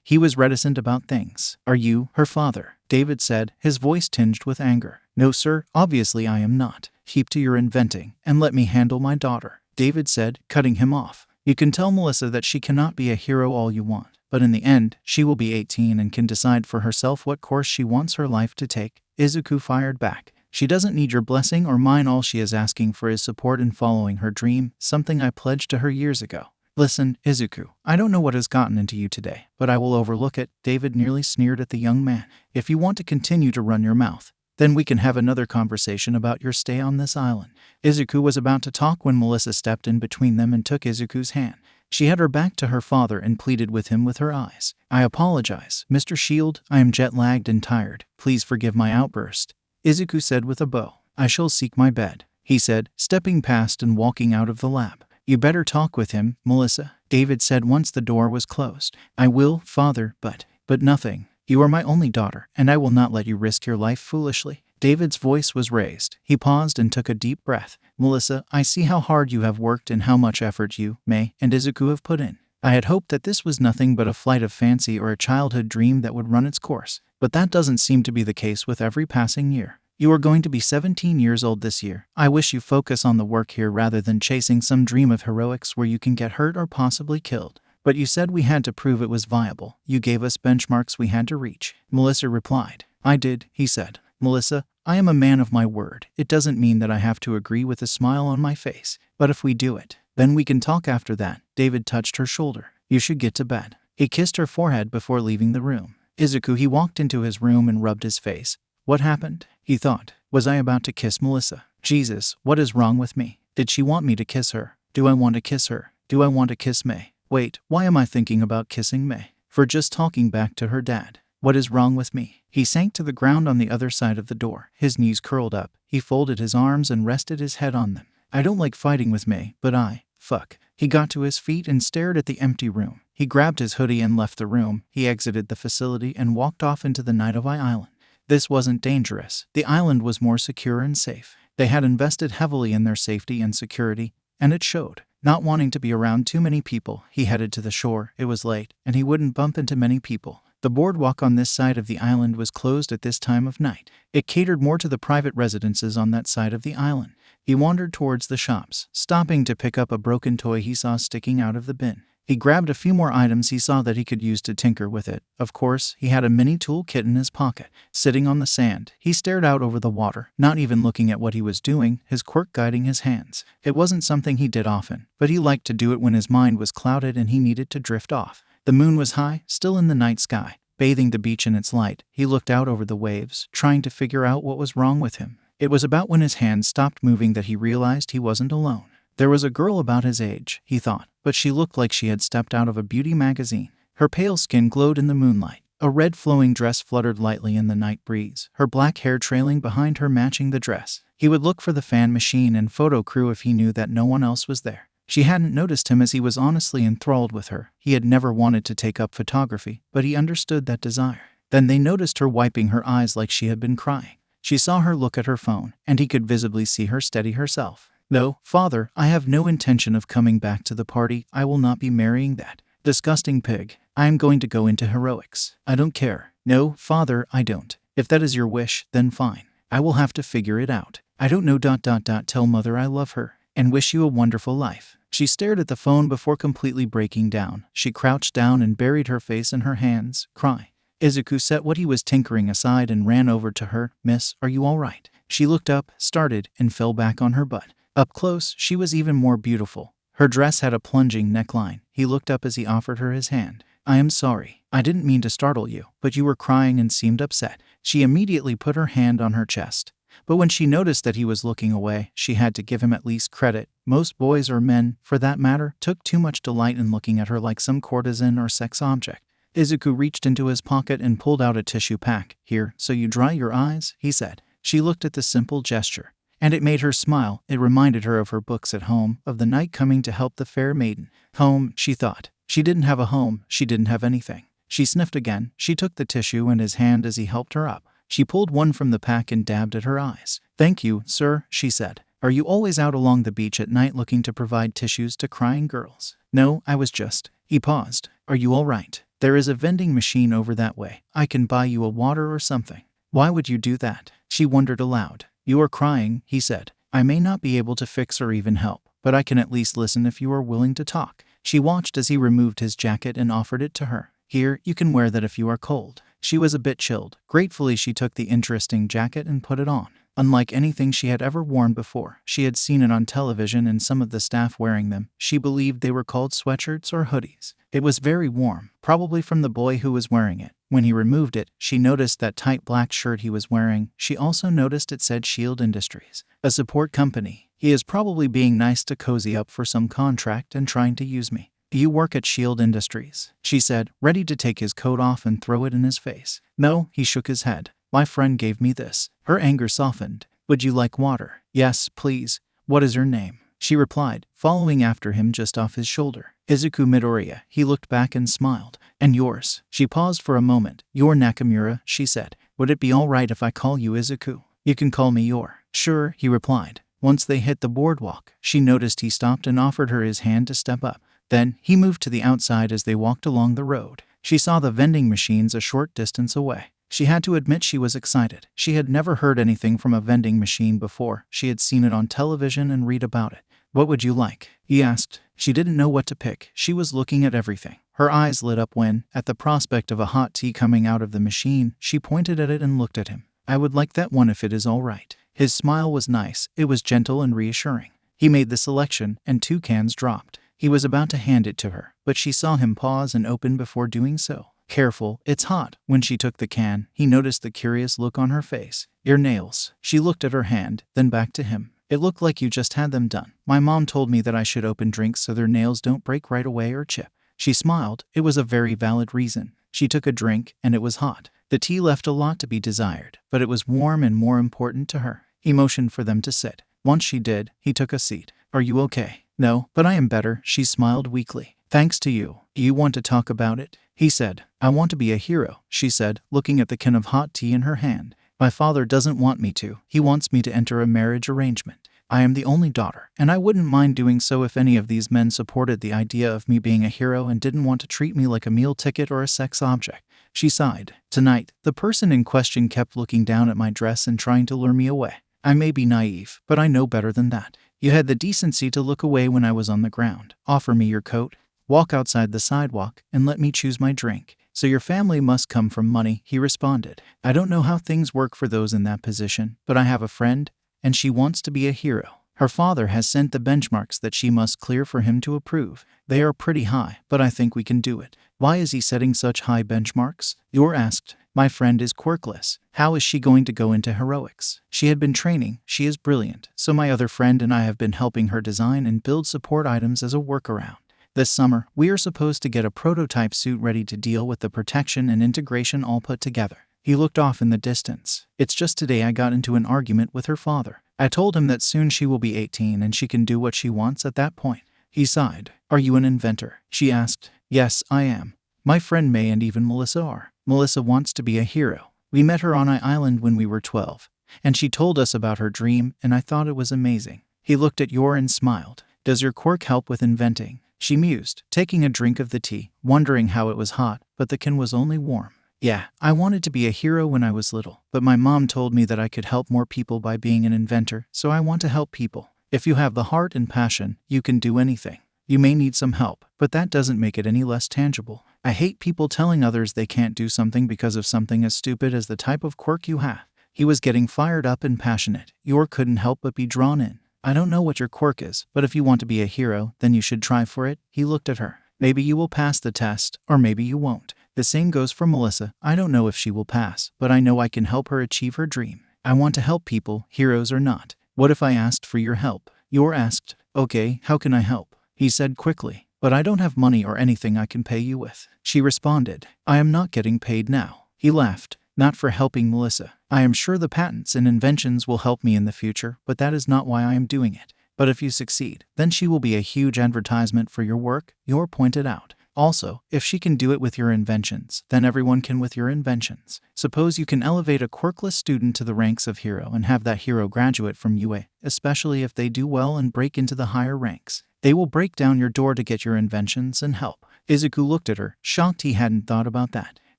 he was reticent about things. Are you her father? David said, his voice tinged with anger. No, sir, obviously I am not. Keep to your inventing, and let me handle my daughter, David said, cutting him off. You can tell Melissa that she cannot be a hero all you want, but in the end, she will be 18 and can decide for herself what course she wants her life to take. 𝐬𝐻𝐸 fired back. She doesn't need your blessing or mine. All she is asking for is support in following her dream, something I pledged to her years ago. Listen, 𝐬𝐻𝐸, I don't know what has gotten into you today, but I will overlook it. David nearly sneered at the young man. If you want to continue to run your mouth, then we can have another conversation about your stay on this island. 𝐬𝐻𝐸 was about to talk when Melissa stepped in between them and took 𝐬𝐻𝐸's hand. She had her back to her father and pleaded with him with her eyes. I apologize, Mr. Shield. I am jet-lagged and tired. Please forgive my outburst, 𝐬𝐻𝐸 said with a bow. I shall seek my bed, he said, stepping past and walking out of the lab. You better talk with him, Melissa, David said once the door was closed. I will, father, but nothing. You are my only daughter, and I will not let you risk your life foolishly. David's voice was raised. He paused and took a deep breath. Melissa, I see how hard you have worked and how much effort you, May, and 𝐬𝐻𝐸 have put in. I had hoped that this was nothing but a flight of fancy or a childhood dream that would run its course, but that doesn't seem to be the case with every passing year. You are going to be 17 years old this year. I wish you focus on the work here rather than chasing some dream of heroics where you can get hurt or possibly killed. But you said we had to prove it was viable. You gave us benchmarks we had to reach. Melissa replied. I did, he said. Melissa, I am a man of my word. It doesn't mean that I have to agree with a smile on my face. But if we do it, then we can talk after that. David touched her shoulder. You should get to bed. He kissed her forehead before leaving the room. 𝐬𝐻𝐸, he walked into his room and rubbed his face. What happened? He thought. Was I about to kiss Melissa? Jesus, what is wrong with me? Did she want me to kiss her? Do I want to kiss her? Do I want to kiss May? Wait, why am I thinking about kissing May? For just talking back to her dad. What is wrong with me? He sank to the ground on the other side of the door. His knees curled up. He folded his arms and rested his head on them. I don't like fighting with May, but fuck. He got to his feet and stared at the empty room. He grabbed his hoodie and left the room. He exited the facility and walked off into the night of Island. This wasn't dangerous. The island was more secure and safe. They had invested heavily in their safety and security, and it showed. Not wanting to be around too many people, he headed to the shore. It was late, and he wouldn't bump into many people. The boardwalk on this side of the island was closed at this time of night. It catered more to the private residences on that side of the island. He wandered towards the shops, stopping to pick up a broken toy he saw sticking out of the bin. He grabbed a few more items he saw that he could use to tinker with it. Of course, he had a mini tool kit in his pocket. Sitting on the sand, he stared out over the water, not even looking at what he was doing, his quirk guiding his hands. It wasn't something he did often, but he liked to do it when his mind was clouded and he needed to drift off. The moon was high, still in the night sky, bathing the beach in its light. He looked out over the waves, trying to figure out what was wrong with him. It was about when his hands stopped moving that he realized he wasn't alone. There was a girl about his age, he thought, but she looked like she had stepped out of a beauty magazine. Her pale skin glowed in the moonlight. A red flowing dress fluttered lightly in the night breeze, her black hair trailing behind her matching the dress. He would look for the fan machine and photo crew if he knew that no one else was there. She hadn't noticed him as he was honestly enthralled with her. He had never wanted to take up photography, but he understood that desire. Then they noticed her wiping her eyes like she had been crying. She saw her look at her phone, and he could visibly see her steady herself. "No, father, I have no intention of coming back to the party. I will not be marrying that disgusting pig. I am going to go into heroics. I don't care. No, father, I don't. If that is your wish, then fine. I will have to figure it out. I don't know ... Tell mother I love her, and wish you a wonderful life." She stared at the phone before completely breaking down. She crouched down and buried her face in her hands, crying. Izuku set what he was tinkering aside and ran over to her. "Miss, are you all right?" She looked up, started, and fell back on her butt. Up close, she was even more beautiful. Her dress had a plunging neckline. He looked up as he offered her his hand. "I am sorry. I didn't mean to startle you, but you were crying and seemed upset." She immediately put her hand on her chest. But when she noticed that he was looking away, she had to give him at least credit. Most boys, or men, for that matter, took too much delight in looking at her like some courtesan or sex object. Izuku reached into his pocket and pulled out a tissue pack. "Here, so you dry your eyes," he said. She looked at the simple gesture, and it made her smile. It reminded her of her books at home, of the knight coming to help the fair maiden. Home, she thought. She didn't have a home. She didn't have anything. She sniffed again. She took the tissue in his hand as he helped her up. She pulled one from the pack and dabbed at her eyes. "Thank you, sir," she said. "Are you always out along the beach at night looking to provide tissues to crying girls?" "No, I was just..." He paused. "Are you all right? There is a vending machine over that way. I can buy you a water or something." "Why would you do that?" She wondered aloud. "You are crying," he said. "I may not be able to fix or even help, but I can at least listen if you are willing to talk." She watched as he removed his jacket and offered it to her. "Here, you can wear that if you are cold." She was a bit chilled. Gratefully, she took the interesting jacket and put it on. Unlike anything she had ever worn before, she had seen it on television and some of the staff wearing them. She believed they were called sweatshirts or hoodies. It was very warm, probably from the boy who was wearing it. When he removed it, she noticed that tight black shirt he was wearing. She also noticed it said Shield Industries, a support company. He is probably being nice to cozy up for some contract and trying to use me. "You work at Shield Industries," she said, ready to take his coat off and throw it in his face. "No," he shook his head. "My friend gave me this." Her anger softened. "Would you like water?" "Yes, please." "What is your name?" she replied, following after him just off his shoulder. "Izuku Midoriya." He looked back and smiled. "And yours?" She paused for a moment. "You're Nakamura," she said. "Would it be all right if I call you Izuku?" "You can call me Yor." "Sure," he replied. Once they hit the boardwalk, she noticed he stopped and offered her his hand to step up. Then, he moved to the outside as they walked along the road. She saw the vending machines a short distance away. She had to admit she was excited. She had never heard anything from a vending machine before. She had seen it on television and read about it. "What would you like?" he asked. She didn't know what to pick. She was looking at everything. Her eyes lit up when, at the prospect of a hot tea coming out of the machine, she pointed at it and looked at him. "I would like that one if it is all right." His smile was nice. It was gentle and reassuring. He made the selection, and 2 cans dropped. He was about to hand it to her, but she saw him pause and open before doing so. "Careful, it's hot." When she took the can, he noticed the curious look on her face. "Your nails." She looked at her hand, then back to him. "It looked like you just had them done. My mom told me that I should open drinks so their nails don't break right away or chip." She smiled. It was a very valid reason. She took a drink, and it was hot. The tea left a lot to be desired, but it was warm and more important to her. He motioned for them to sit. Once she did, he took a seat. "Are you okay?" "No, but I am better." She smiled weakly. "Thanks to you. Do you want to talk about it?" He said. "I want to be a hero," she said, looking at the can of hot tea in her hand. "My father doesn't want me to. He wants me to enter a marriage arrangement. I am the only daughter, and I wouldn't mind doing so if any of these men supported the idea of me being a hero and didn't want to treat me like a meal ticket or a sex object." She sighed. "Tonight, the person in question kept looking down at my dress and trying to lure me away. I may be naive, but I know better than that. You had the decency to look away when I was on the ground. Offer me your coat." Walk outside the sidewalk and let me choose my drink. So your family must come from money, he responded. I don't know how things work for those in that position, but I have a friend, and she wants to be a hero. Her father has sent the benchmarks that she must clear for him to approve. They are pretty high, but I think we can do it. Why is he setting such high benchmarks? Yor asked. My friend is quirkless. How is she going to go into heroics? She had been training. She is brilliant. So my other friend and I have been helping her design and build support items as a workaround. This summer, we are supposed to get a prototype suit ready to deal with the protection and integration all put together. He looked off in the distance. It's just today I got into an argument with her father. I told him that soon she will be 18 and she can do what she wants at that point. He sighed. Are you an inventor? She asked. Yes, I am. My friend May and even Melissa are. Melissa wants to be a hero. We met her on an island when we were 12, and she told us about her dream, and I thought it was amazing. He looked at Yor and smiled. Does your quirk help with inventing? She mused, taking a drink of the tea, wondering how it was hot, but the can was only warm. Yeah, I wanted to be a hero when I was little, but my mom told me that I could help more people by being an inventor, so I want to help people. If you have the heart and passion, you can do anything. You may need some help, but that doesn't make it any less tangible. I hate people telling others they can't do something because of something as stupid as the type of quirk you have. He was getting fired up and passionate. Yor couldn't help but be drawn in. I don't know what your quirk is, but if you want to be a hero, then you should try for it. He looked at her. Maybe you will pass the test, or maybe you won't. The same goes for Melissa. I don't know if she will pass, but I know I can help her achieve her dream. I want to help people, heroes or not. What if I asked for your help? Yor asked. Okay, how can I help? He said quickly. But I don't have money or anything I can pay you with. She responded. I am not getting paid now. He laughed. Not for helping Melissa. I am sure the patents and inventions will help me in the future, but that is not why I am doing it. But if you succeed, then she will be a huge advertisement for your work, Yor pointed out. Also, if she can do it with your inventions, then everyone can with your inventions. Suppose you can elevate a quirkless student to the ranks of hero and have that hero graduate from UA, especially if they do well and break into the higher ranks. They will break down your door to get your inventions and help. Izuku looked at her, shocked he hadn't thought about that.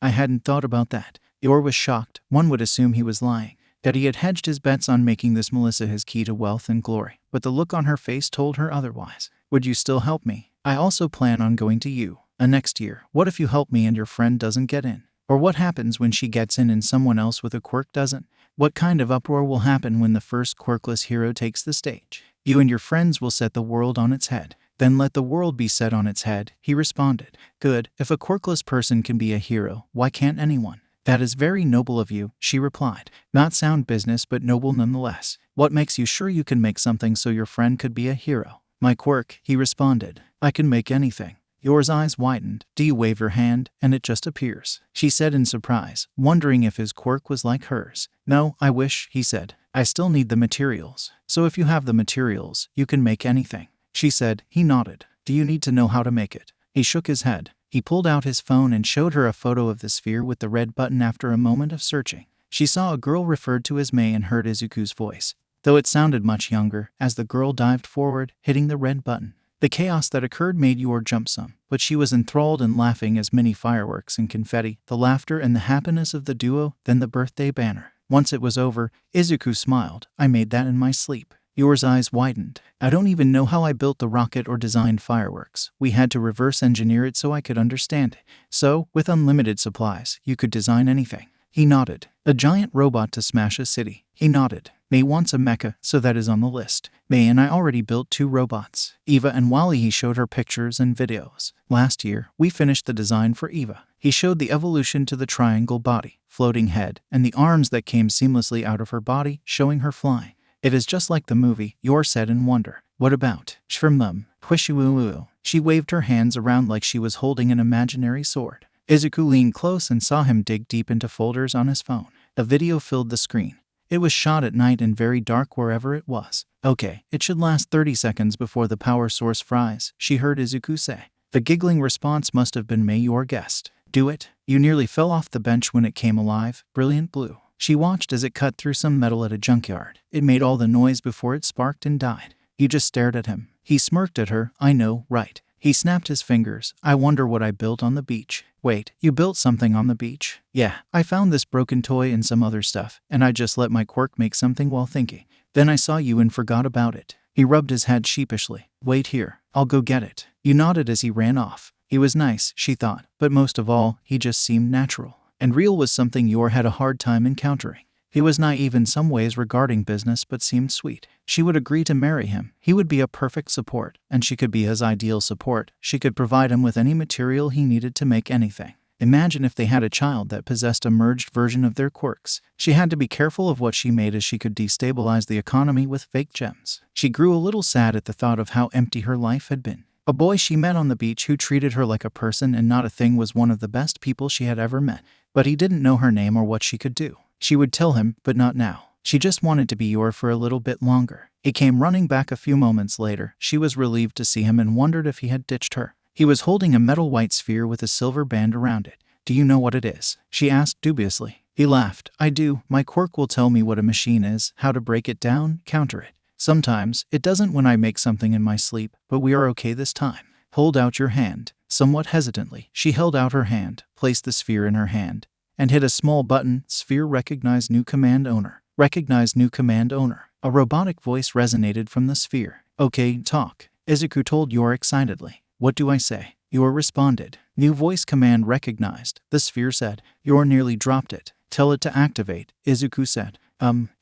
I hadn't thought about that. Yor was shocked. One would assume he was lying, that he had hedged his bets on making this Melissa his key to wealth and glory, but the look on her face told her otherwise. Would you still help me? I also plan on going to you. Next year. What if you help me and your friend doesn't get in? Or what happens when she gets in and someone else with a quirk doesn't? What kind of uproar will happen when the first quirkless hero takes the stage? You and your friends will set the world on its head. Then let the world be set on its head, he responded. Good. If a quirkless person can be a hero, why can't anyone? That is very noble of you, she replied. Not sound business, but noble nonetheless. What makes you sure you can make something so your friend could be a hero? My quirk, he responded. I can make anything. Yor's eyes widened. Do you wave your hand, and it just appears? She said in surprise, wondering if his quirk was like hers. No, I wish, he said. I still need the materials. So if you have the materials, you can make anything. She said. He nodded. Do you need to know how to make it? He shook his head. He pulled out his phone and showed her a photo of the sphere with the red button after a moment of searching. She saw a girl referred to as May and heard Izuku's voice, though it sounded much younger, as the girl dived forward, hitting the red button. The chaos that occurred made Yor jump some, but she was enthralled and laughing as many fireworks and confetti, the laughter and the happiness of the duo, then the birthday banner. Once it was over, Izuku smiled. I made that in my sleep. Yor's eyes widened. I don't even know how I built the rocket or designed fireworks. We had to reverse engineer it so I could understand it. So, with unlimited supplies, you could design anything. He nodded. A giant robot to smash a city. He nodded. May wants a mecha, so that is on the list. May and I already built 2 robots. Eva and Wally, he showed her pictures and videos. Last year, we finished the design for Eva. He showed the evolution to the triangle body, floating head, and the arms that came seamlessly out of her body, showing her flying. It is just like the movie, Yor said in wonder. What about 𝗵𝗃𝗲? She waved her hands around like she was holding an imaginary sword. Izuku leaned close and saw him dig deep into folders on his phone. A video filled the screen. It was shot at night and very dark wherever it was. Okay, it should last 30 seconds before the power source fries, she heard Izuku say. The giggling response must have been May. Yor guessed. Do it. You nearly fell off the bench when it came alive. Brilliant blue. She watched as it cut through some metal at a junkyard. It made all the noise before it sparked and died. You just stared at him. He smirked at her. I know, right? He snapped his fingers. I wonder what I built on the beach. Wait, you built something on the beach? Yeah, I found this broken toy and some other stuff, and I just let my quirk make something while thinking. Then I saw you and forgot about it. He rubbed his head sheepishly. Wait here. I'll go get it. You nodded as he ran off. He was nice, she thought, but most of all, he just seemed natural. And real was something Yor had a hard time encountering. He was naive in some ways regarding business but seemed sweet. She would agree to marry him. He would be a perfect support, and she could be his ideal support. She could provide him with any material he needed to make anything. Imagine if they had a child that possessed a merged version of their quirks. She had to be careful of what she made as she could destabilize the economy with fake gems. She grew a little sad at the thought of how empty her life had been. A boy she met on the beach who treated her like a person and not a thing was one of the best people she had ever met. But he didn't know her name or what she could do. She would tell him, but not now. She just wanted to be Yor for a little bit longer. He came running back a few moments later. She was relieved to see him and wondered if he had ditched her. He was holding a metal white sphere with a silver band around it. Do you know what it is? She asked dubiously. He laughed. I do. My quirk will tell me what a machine is, how to break it down, counter it. Sometimes, it doesn't when I make something in my sleep, but we are okay this time. Hold out your hand. Somewhat hesitantly, she held out her hand, placed the sphere in her hand, and hit a small button. Sphere recognize new command owner. Recognize new command owner. A robotic voice resonated from the sphere. Okay, talk. Izuku told Yor excitedly. What do I say? Yor responded. New voice command recognized. The sphere said. Yor nearly dropped it. Tell it to activate, Izuku said.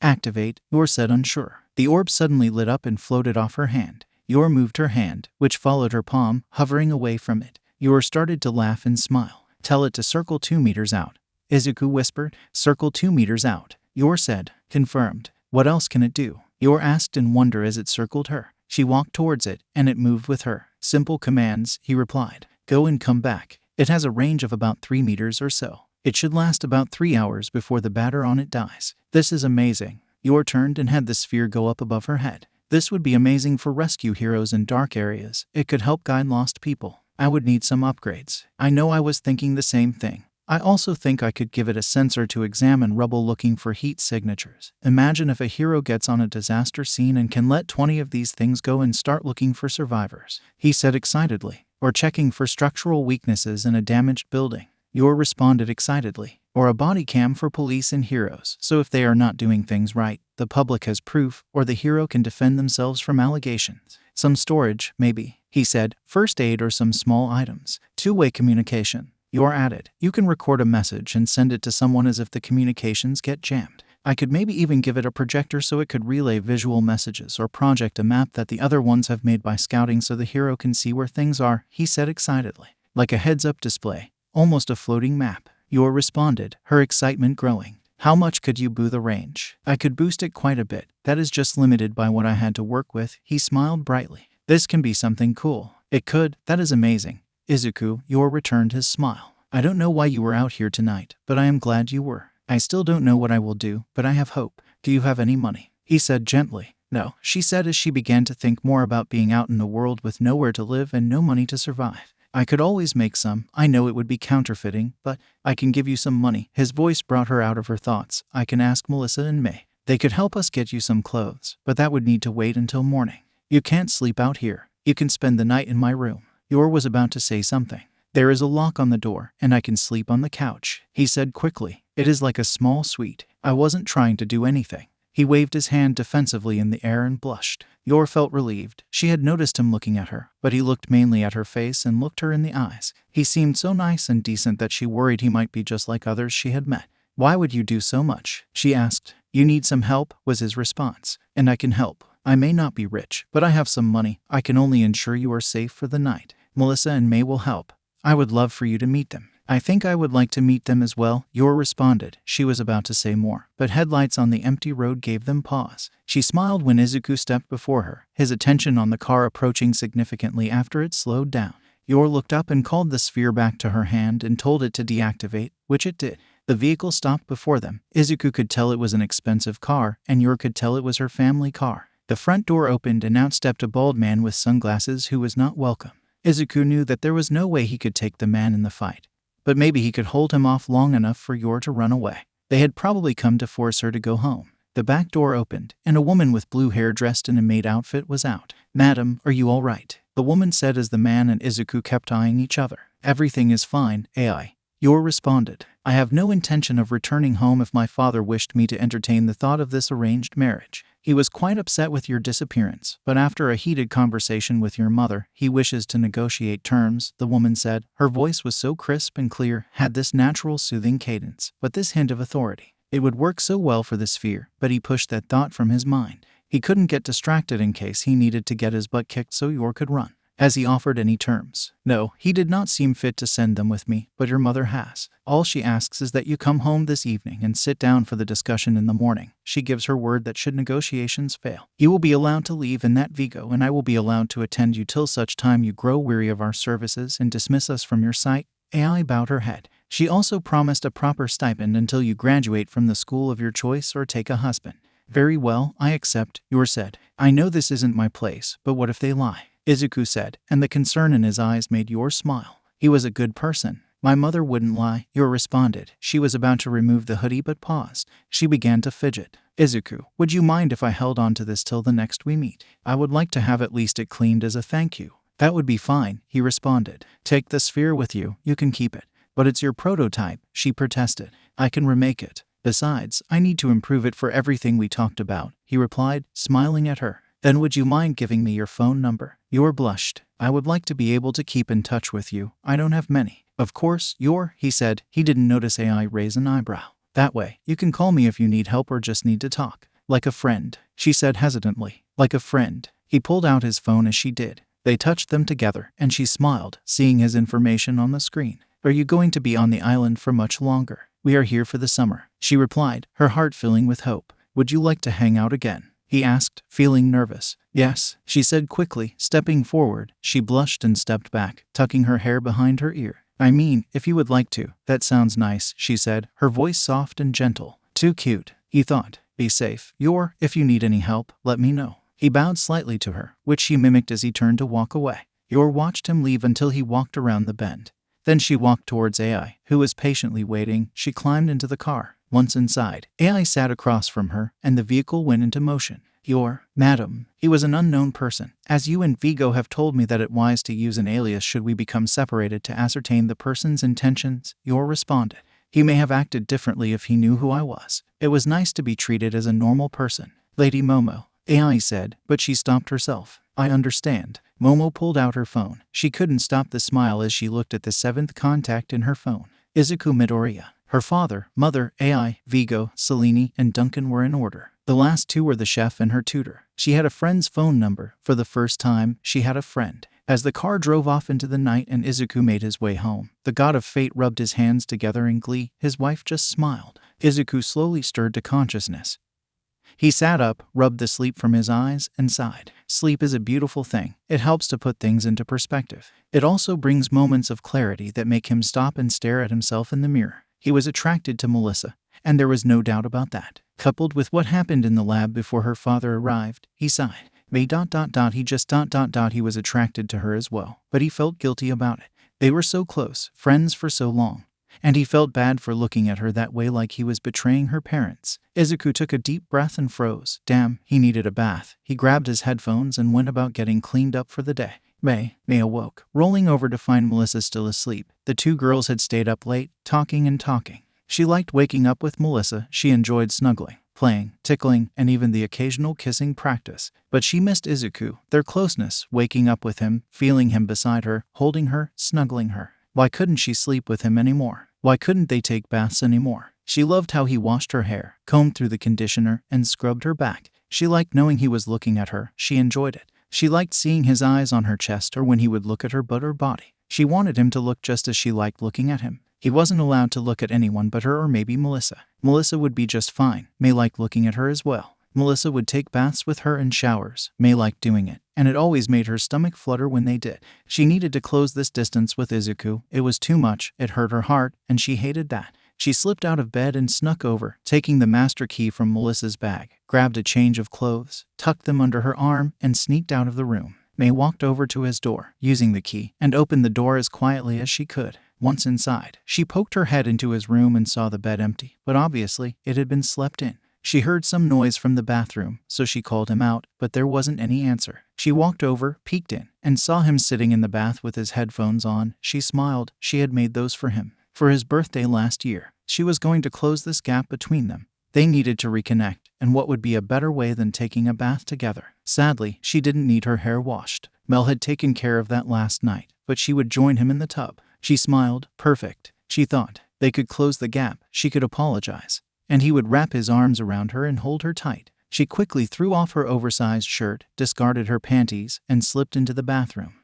Activate, Yor said unsure. The orb suddenly lit up and floated off her hand. Yor moved her hand, which followed her palm, hovering away from it. Yor started to laugh and smile. Tell it to circle 2 meters out. Izuku whispered. Circle 2 meters out. Yor said. Confirmed. What else can it do? Yor asked in wonder as it circled her. She walked towards it, and it moved with her. Simple commands, he replied. Go and come back. It has a range of about 3 meters or so. It should last about 3 hours before the batter on it dies. This is amazing. Yor turned and had the sphere go up above her head. This would be amazing for rescue heroes in dark areas. It could help guide lost people. I would need some upgrades. I know I was thinking the same thing. I also think I could give it a sensor to examine rubble looking for heat signatures. Imagine if a hero gets on a disaster scene and can let 20 of these things go and start looking for survivors, he said excitedly. Or checking for structural weaknesses in a damaged building. Yor responded excitedly. Or a body cam for police and heroes, so if they are not doing things right, the public has proof, or the hero can defend themselves from allegations. Some storage, maybe, he said. First aid or some small items. Two-way communication. Yor added. You can record a message and send it to someone as if the communications get jammed. I could maybe even give it a projector so it could relay visual messages or project a map that the other ones have made by scouting so the hero can see where things are, he said excitedly. Like a heads-up display. Almost a floating map. Yor responded, her excitement growing. How much could you boost the range? I could boost it quite a bit. That is just limited by what I had to work with, he smiled brightly. This can be something cool. It could. That is amazing. Izuku, Yor returned his smile. I don't know why you were out here tonight, but I am glad you were. I still don't know what I will do, but I have hope. Do you have any money? He said gently. No, she said as she began to think more about being out in the world with nowhere to live and no money to survive. I could always make some. I know it would be counterfeiting, but I can give you some money. His voice brought her out of her thoughts. I can ask Melissa and May. They could help us get you some clothes, but that would need to wait until morning. You can't sleep out here. You can spend the night in my room. Yor was about to say something. There is a lock on the door, and I can sleep on the couch, he said quickly. It is like a small suite. I wasn't trying to do anything. He waved his hand defensively in the air and blushed. Yor felt relieved. She had noticed him looking at her, but he looked mainly at her face and looked her in the eyes. He seemed so nice and decent that she worried he might be just like others she had met. Why would you do so much? She asked. You need some help, was his response. And I can help. I may not be rich, but I have some money. I can only ensure you are safe for the night. Melissa and May will help. I would love for you to meet them. I think I would like to meet them as well, Yor responded. She was about to say more, but headlights on the empty road gave them pause. She smiled when Izuku stepped before her, his attention on the car approaching significantly after it slowed down. Yor looked up and called the sphere back to her hand and told it to deactivate, which it did. The vehicle stopped before them. Izuku could tell it was an expensive car, and Yor could tell it was her family car. The front door opened and out stepped a bald man with sunglasses who was not welcome. Izuku knew that there was no way he could take the man in the fight. But maybe he could hold him off long enough for Yor to run away. They had probably come to force her to go home. The back door opened, and a woman with blue hair dressed in a maid outfit was out. Madam, are you all right? The woman said as the man and Izuku kept eyeing each other. Everything is fine, AI. Yor responded. I have no intention of returning home if my father wished me to entertain the thought of this arranged marriage. He was quite upset with your disappearance, but after a heated conversation with your mother, he wishes to negotiate terms, the woman said. Her voice was so crisp and clear, had this natural soothing cadence, but this hint of authority. It would work so well for the sphere, but he pushed that thought from his mind. He couldn't get distracted in case he needed to get his butt kicked so Yor could run. Has he offered any terms? No, he did not seem fit to send them with me, but your mother has. All she asks is that you come home this evening and sit down for the discussion in the morning. She gives her word that should negotiations fail, you will be allowed to leave in that Vigo, and I will be allowed to attend you till such time you grow weary of our services and dismiss us from your sight. Ai bowed her head. She also promised a proper stipend until you graduate from the school of your choice or take a husband. Very well, I accept, Yor said. I know this isn't my place, but what if they lie? Izuku said, and the concern in his eyes made Yor smile. He was a good person. My mother wouldn't lie, Yor responded. She was about to remove the hoodie but paused. She began to fidget. Izuku, would you mind if I held on to this till the next we meet? I would like to have at least it cleaned as a thank you. That would be fine, he responded. Take the sphere with you, you can keep it. But it's your prototype, she protested. I can remake it. Besides, I need to improve it for everything we talked about, he replied, smiling at her. Then would you mind giving me your phone number? Yor blushed. I would like to be able to keep in touch with you. I don't have many. Of course, Yor, he said. He didn't notice Ai raise an eyebrow. That way, you can call me if you need help or just need to talk. Like a friend, she said hesitantly. Like a friend. He pulled out his phone as she did. They touched them together, and she smiled, seeing his information on the screen. Are you going to be on the island for much longer? We are here for the summer, she replied, her heart filling with hope. Would you like to hang out again? He asked, feeling nervous. Yes, she said quickly, stepping forward. She blushed and stepped back, tucking her hair behind her ear. I mean, if you would like to. That sounds nice, she said, her voice soft and gentle. Too cute, he thought. Be safe, Yor. If you need any help, let me know. He bowed slightly to her, which she mimicked as he turned to walk away. Yor watched him leave until he walked around the bend. Then she walked towards Ai, who was patiently waiting. She climbed into the car. Once inside, Ai sat across from her, and the vehicle went into motion. Yor, madam, he was an unknown person. As you and Vigo have told me that it wise to use an alias should we become separated to ascertain the person's intentions, Yor responded. He may have acted differently if he knew who I was. It was nice to be treated as a normal person. Lady Momo, Ai said, but she stopped herself. I understand. Momo pulled out her phone. She couldn't stop the smile as she looked at the 7th contact in her phone. Izuku Midoriya. Her father, mother, Ai, Vigo, Selene, and Duncan were in order. The last two were the chef and her tutor. She had a friend's phone number. For the first time, she had a friend. As the car drove off into the night and Izuku made his way home, the god of fate rubbed his hands together in glee. His wife just smiled. Izuku slowly stirred to consciousness. He sat up, rubbed the sleep from his eyes, and sighed. Sleep is a beautiful thing. It helps to put things into perspective. It also brings moments of clarity that make him stop and stare at himself in the mirror. He was attracted to Melissa, and there was no doubt about that. Coupled with what happened in the lab before her father arrived, he sighed. He was attracted to her as well, but he felt guilty about it. They were so close, friends for so long. And he felt bad for looking at her that way, like he was betraying her parents. Izuku took a deep breath and froze. Damn, he needed a bath. He grabbed his headphones and went about getting cleaned up for the day. May awoke, rolling over to find Melissa still asleep. The two girls had stayed up late, talking and talking. She liked waking up with Melissa. She enjoyed snuggling, playing, tickling, and even the occasional kissing practice. But she missed Izuku, their closeness, waking up with him, feeling him beside her, holding her, snuggling her. Why couldn't she sleep with him anymore? Why couldn't they take baths anymore? She loved how he washed her hair, combed through the conditioner, and scrubbed her back. She liked knowing he was looking at her. She enjoyed it. She liked seeing his eyes on her chest or when he would look at her butt or body. She wanted him to look just as she liked looking at him. He wasn't allowed to look at anyone but her or maybe Melissa. Melissa would be just fine. May liked looking at her as well. Melissa would take baths with her and showers. May liked doing it, and it always made her stomach flutter when they did. She needed to close this distance with Izuku. It was too much, it hurt her heart, and she hated that. She slipped out of bed and snuck over, taking the master key from Melissa's bag, grabbed a change of clothes, tucked them under her arm, and sneaked out of the room. May walked over to his door, using the key, and opened the door as quietly as she could. Once inside, she poked her head into his room and saw the bed empty, but obviously, it had been slept in. She heard some noise from the bathroom, so she called him out, but there wasn't any answer. She walked over, peeked in, and saw him sitting in the bath with his headphones on. She smiled. She had made those for him. For his birthday last year. She was going to close this gap between them. They needed to reconnect, and what would be a better way than taking a bath together? Sadly, she didn't need her hair washed. Mel had taken care of that last night, but she would join him in the tub. She smiled. Perfect, she thought. They could close the gap, she could apologize, and he would wrap his arms around her and hold her tight. She quickly threw off her oversized shirt, discarded her panties, and slipped into the bathroom.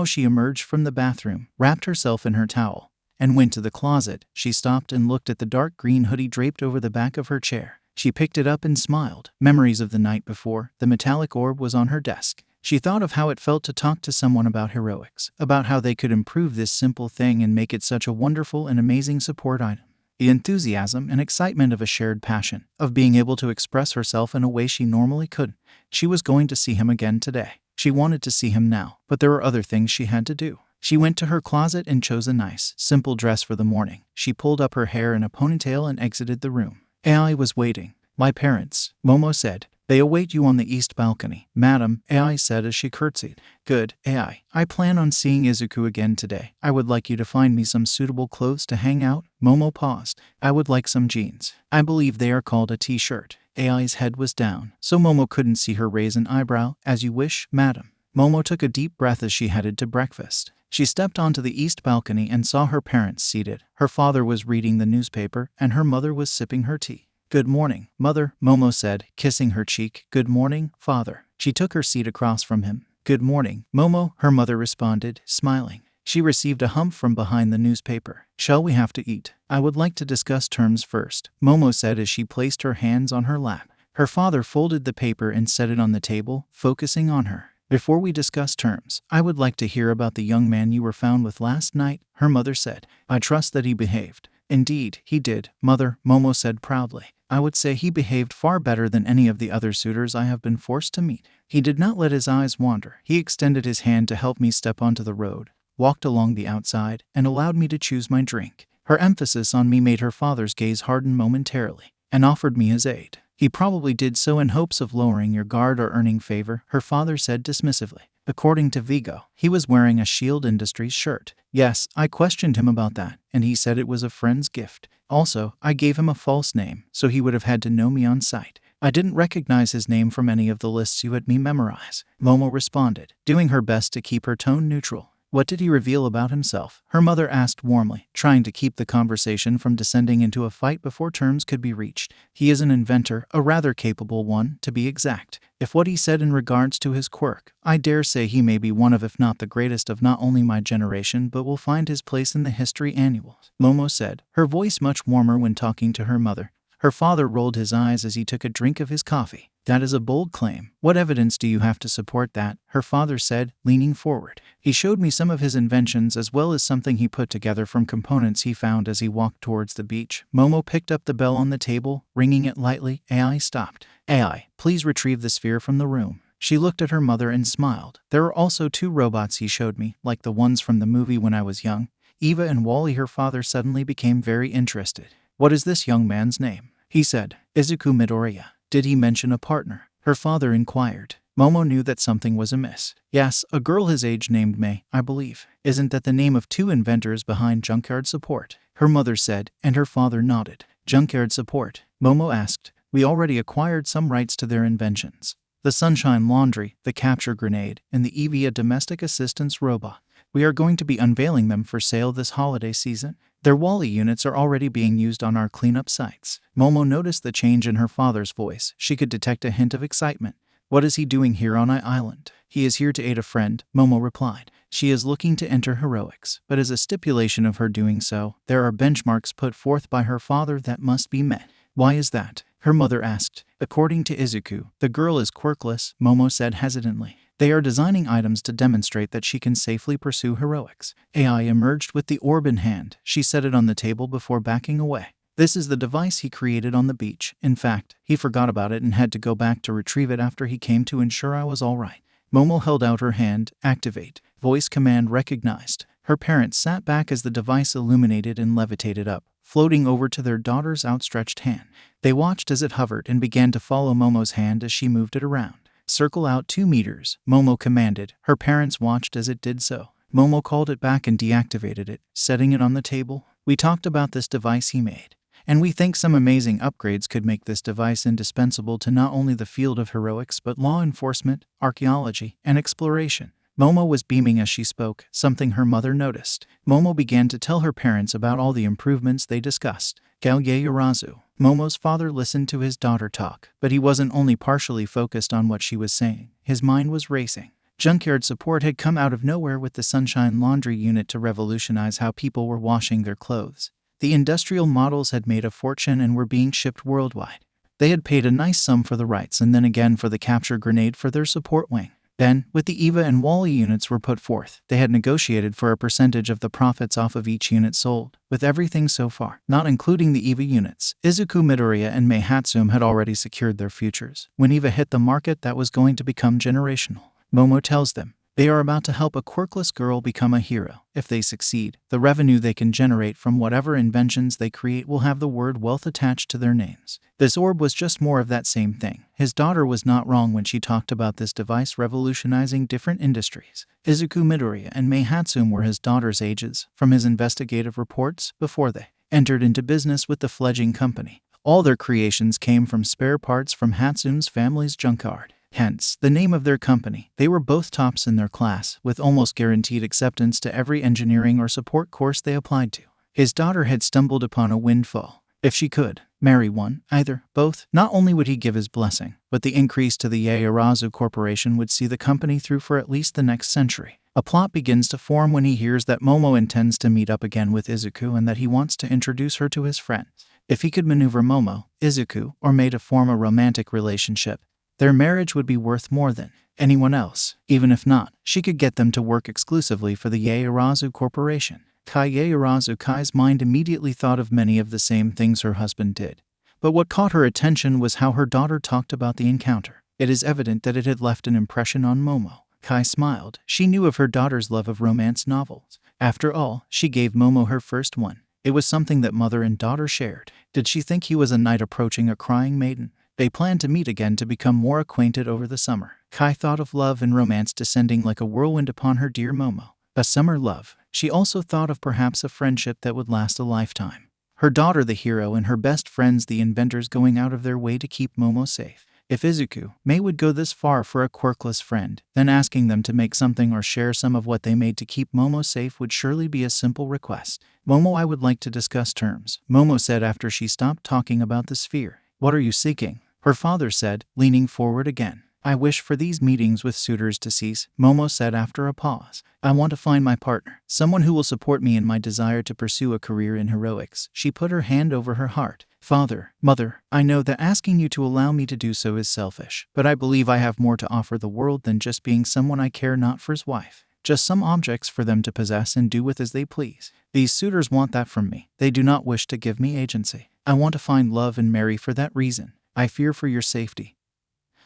She emerged from the bathroom, wrapped herself in her towel, and went to the closet. She stopped and looked at the dark green hoodie draped over the back of her chair. She picked it up and smiled. Memories of the night before. The metallic orb was on her desk. She thought of how it felt to talk to someone about heroics, about how they could improve this simple thing and make it such a wonderful and amazing support item. The enthusiasm and excitement of a shared passion, of being able to express herself in a way she normally couldn't. She was going to see him again today. She wanted to see him now, but there were other things she had to do. She went to her closet and chose a nice, simple dress for the morning. She pulled up her hair in a ponytail and exited the room. 𝐼 was waiting. My parents, Momo said. They await you on the east balcony, madam, 𝐼 said as she curtsied. Good, 𝐼. I plan on seeing Izuku again today. I would like you to find me some suitable clothes to hang out. Momo paused. I would like some jeans. I believe they are called a t-shirt. 𝐼's head was down, so Momo couldn't see her raise an eyebrow. As you wish, madam. Momo took a deep breath as she headed to breakfast. She stepped onto the east balcony and saw her parents seated. Her father was reading the newspaper, and her mother was sipping her tea. Good morning, mother, Momo said, kissing her cheek. Good morning, father. She took her seat across from him. Good morning, Momo, her mother responded, smiling. She received a hump from behind the newspaper. Shall we have to eat? I would like to discuss terms first, Momo said as she placed her hands on her lap. Her father folded the paper and set it on the table, focusing on her. Before we discuss terms, I would like to hear about the young man you were found with last night, her mother said. I trust that he behaved. Indeed, he did, mother, Momo said proudly. I would say he behaved far better than any of the other suitors I have been forced to meet. He did not let his eyes wander. He extended his hand to help me step onto the road, walked along the outside, and allowed me to choose my drink. Her emphasis on me made her father's gaze harden momentarily, and offered me his aid. He probably did so in hopes of lowering your guard or earning favor, her father said dismissively. According to 𝗲𝗂, he was wearing a Shield Industries shirt. Yes, I questioned him about that, and he said it was a friend's gift. Also, I gave him a false name, so he would have had to know me on sight. I didn't recognize his name from any of the lists you had me memorize, Momo responded, doing her best to keep her tone neutral. What did he reveal about himself? Her mother asked warmly, trying to keep the conversation from descending into a fight before terms could be reached. He is an inventor, a rather capable one, to be exact. If what he said in regards to his quirk, I dare say he may be one of if not the greatest of not only my generation but will find his place in the history annuals, Momo said, her voice much warmer when talking to her mother. Her father rolled his eyes as he took a drink of his coffee. That is a bold claim. What evidence do you have to support that? Her father said, leaning forward. He showed me some of his inventions as well as something he put together from components he found as he walked towards the beach. Momo picked up the bell on the table, ringing it lightly. 𝐼 stopped. 𝐼, please retrieve the sphere from the room. She looked at her mother and smiled. There are also 2 robots he showed me, like the ones from the movie when I was young. Eva and Wally. Her father suddenly became very interested. What is this young man's name? He said. Izuku Midoriya. Did he mention a partner? Her father inquired. Momo knew that something was amiss. Yes, a girl his age named May, I believe. Isn't that the name of 2 inventors behind Junkyard Support? Her mother said, and her father nodded. Junkyard Support? Momo asked. We already acquired some rights to their inventions. The Sunshine Laundry, the Capture Grenade, and the EVA Domestic Assistance Robot. We are going to be unveiling them for sale this holiday season. Their Wally units are already being used on our cleanup sites. Momo noticed the change in her father's voice. She could detect a hint of excitement. What is he doing here on Island? He is here to aid a friend, Momo replied. She is looking to enter heroics, but as a stipulation of her doing so, there are benchmarks put forth by her father that must be met. Why is that? Her mother asked. According to Izuku, the girl is quirkless, Momo said hesitantly. They are designing items to demonstrate that she can safely pursue heroics. 𝐼 emerged with the orb in hand. She set it on the table before backing away. This is the device he created on the beach. In fact, he forgot about it and had to go back to retrieve it after he came to ensure I was all right. Momo held out her hand. Activate. Voice command recognized. Her parents sat back as the device illuminated and levitated up, floating over to their daughter's outstretched hand. They watched as it hovered and began to follow Momo's hand as she moved it around. Circle out 2 meters, Momo commanded. Her parents watched as it did so. Momo called it back and deactivated it, setting it on the table. We talked about this device he made. And we think some amazing upgrades could make this device indispensable to not only the field of heroics but law enforcement, archaeology, and exploration. Momo was beaming as she spoke, something her mother noticed. Momo began to tell her parents about all the improvements they discussed. 𝐤𝐬𝐫. Momo's father listened to his daughter talk, but he wasn't only partially focused on what she was saying. His mind was racing. Junkyard support had come out of nowhere with the Sunshine Laundry unit to revolutionize how people were washing their clothes. The industrial models had made a fortune and were being shipped worldwide. They had paid a nice sum for the rights and then again for the capture grenade for their support wing. Then, with the 𝗃𝗏 and 𝗏𝗏 units were put forth, they had negotiated for a percentage of the profits off of each unit sold. With everything so far, not including the 𝗃𝗏 units, 𝗧𝗵𝗲 𝗵𝗃 and 𝗵𝗃 had already secured their futures. When 𝗃𝗏 hit the market, that was going to become generational. Momo tells them, they are about to help a quirkless girl become a hero. If they succeed, the revenue they can generate from whatever inventions they create will have the word wealth attached to their names. This orb was just more of that same thing. His daughter was not wrong when she talked about this device revolutionizing different industries. 𝗧𝗵𝗲 𝗵𝗃 and 𝗵𝗃 were his daughter's ages, from his investigative reports, before they entered into business with the fledgling company. All their creations came from spare parts from 𝗬𝗪's family's junkyard. Hence, the name of their company. They were both tops in their class, with almost guaranteed acceptance to every engineering or support course they applied to. His daughter had stumbled upon a windfall. If she could marry one, either, both, not only would he give his blessing, but the increase to the 𝐒𝐬𝐫 Corporation would see the company through for at least the next century. A plot begins to form when he hears that Momo intends to meet up again with 𝗧𝗑 and that he wants to introduce her to his friends. If he could maneuver Momo, 𝗧𝗑, or May to form a romantic relationship, their marriage would be worth more than anyone else. Even if not, she could get them to work exclusively for the 𝐒𝐬𝐫 Corporation. 𝗂𝐬𝐫𝐼's mind immediately thought of many of the same things her husband did. But what caught her attention was how her daughter talked about the encounter. It is evident that it had left an impression on Momo. Kai smiled. She knew of her daughter's love of romance novels. After all, she gave Momo her first one. It was something that mother and daughter shared. Did she think he was a knight approaching a crying maiden? They planned to meet again to become more acquainted over the summer. Kai thought of love and romance descending like a whirlwind upon her dear Momo. A summer love. She also thought of perhaps a friendship that would last a lifetime. Her daughter the hero and her best friends the inventors going out of their way to keep Momo safe. If 𝗧𝗑 would go this far for a quirkless friend, then asking them to make something or share some of what they made to keep Momo safe would surely be a simple request. Momo, I would like to discuss terms, Momo said after she stopped talking about the sphere. What are you seeking? Her father said, leaning forward again. I wish for these meetings with suitors to cease, Momo said after a pause. I want to find my partner, someone who will support me in my desire to pursue a career in heroics. She put her hand over her heart. Father, mother, I know that asking you to allow me to do so is selfish, but I believe I have more to offer the world than just being someone I care not for's wife. Just some objects for them to possess and do with as they please. These suitors want that from me. They do not wish to give me agency. I want to find love and marry for that reason. I fear for your safety.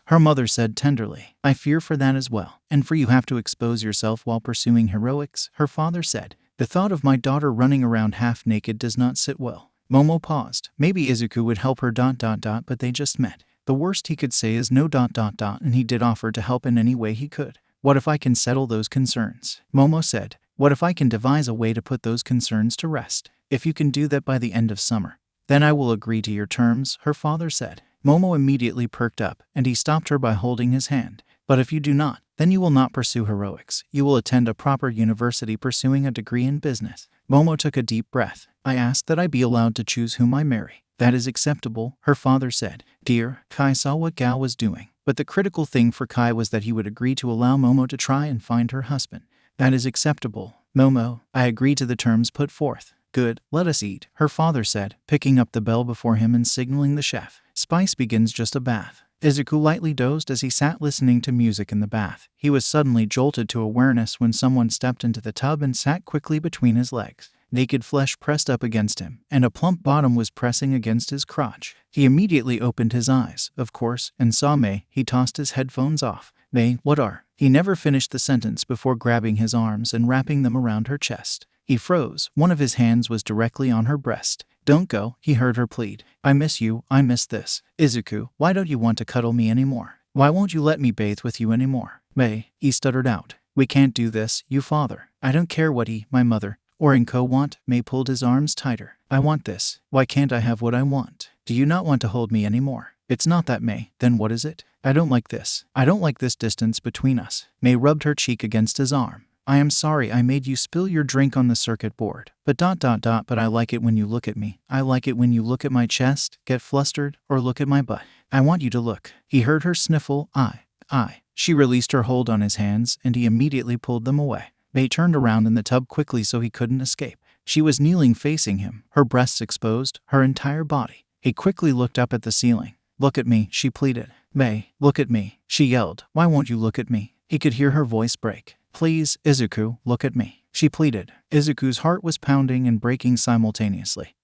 Her mother said tenderly. I fear for that as well. And for you have to expose yourself while pursuing heroics, her father said. The thought of my daughter running around half naked does not sit well. Momo paused. Maybe 𝗧𝗑 would help her ... but they just met. The worst he could say is no ... and he did offer to help in any way he could. What if I can settle those concerns? Momo said. What if I can devise a way to put those concerns to rest? If you can do that by the end of summer, then I will agree to your terms, her father said. Momo immediately perked up, and he stopped her by holding his hand. But if you do not, then you will not pursue heroics. You will attend a proper university pursuing a degree in business. Momo took a deep breath. I ask that I be allowed to choose whom I marry. That is acceptable, her father said. Dear, Kai saw what Gao was doing. But the critical thing for Kai was that he would agree to allow Momo to try and find her husband. That is acceptable, Momo. I agree to the terms put forth. Good, let us eat, her father said, picking up the bell before him and signaling the chef. Spice begins just a bath. 𝗧𝗑 lightly dozed as he sat listening to music in the bath. He was suddenly jolted to awareness when someone stepped into the tub and sat quickly between his legs. Naked flesh pressed up against him, and a plump bottom was pressing against his crotch. He immediately opened his eyes, of course, and saw May. He tossed his headphones off. May, what are? He never finished the sentence before grabbing his arms and wrapping them around her chest. He froze. One of his hands was directly on her breast. Don't go, he heard her plead. I miss you, I miss this. 𝗧𝗑, why don't you want to cuddle me anymore? Why won't you let me bathe with you anymore? May, he stuttered out. We can't do this, you father. I don't care what my mother, or 𝐒𝐭𝐻 want. May pulled his arms tighter. I want this. Why can't I have what I want? Do you not want to hold me anymore? It's not that, 𝗵. Then what is it? I don't like this. I don't like this distance between us. 𝗵 rubbed her cheek against his arm. I am sorry I made you spill your drink on the circuit board. But I like it when you look at me. I like it when you look at my chest, get flustered, or look at my butt. I want you to look. He heard her sniffle. I. She released her hold on his hands, and he immediately pulled them away. 𝗵 turned around in the tub quickly so he couldn't escape. She was kneeling facing him, her breasts exposed, her entire body. He quickly looked up at the ceiling. Look at me, she pleaded. 𝗵, look at me, she yelled. Why won't you look at me? He could hear her voice break. Please, 𝗧𝗑𝗧, look at me, she pleaded. 𝗧𝗑𝗧's heart was pounding and breaking simultaneously.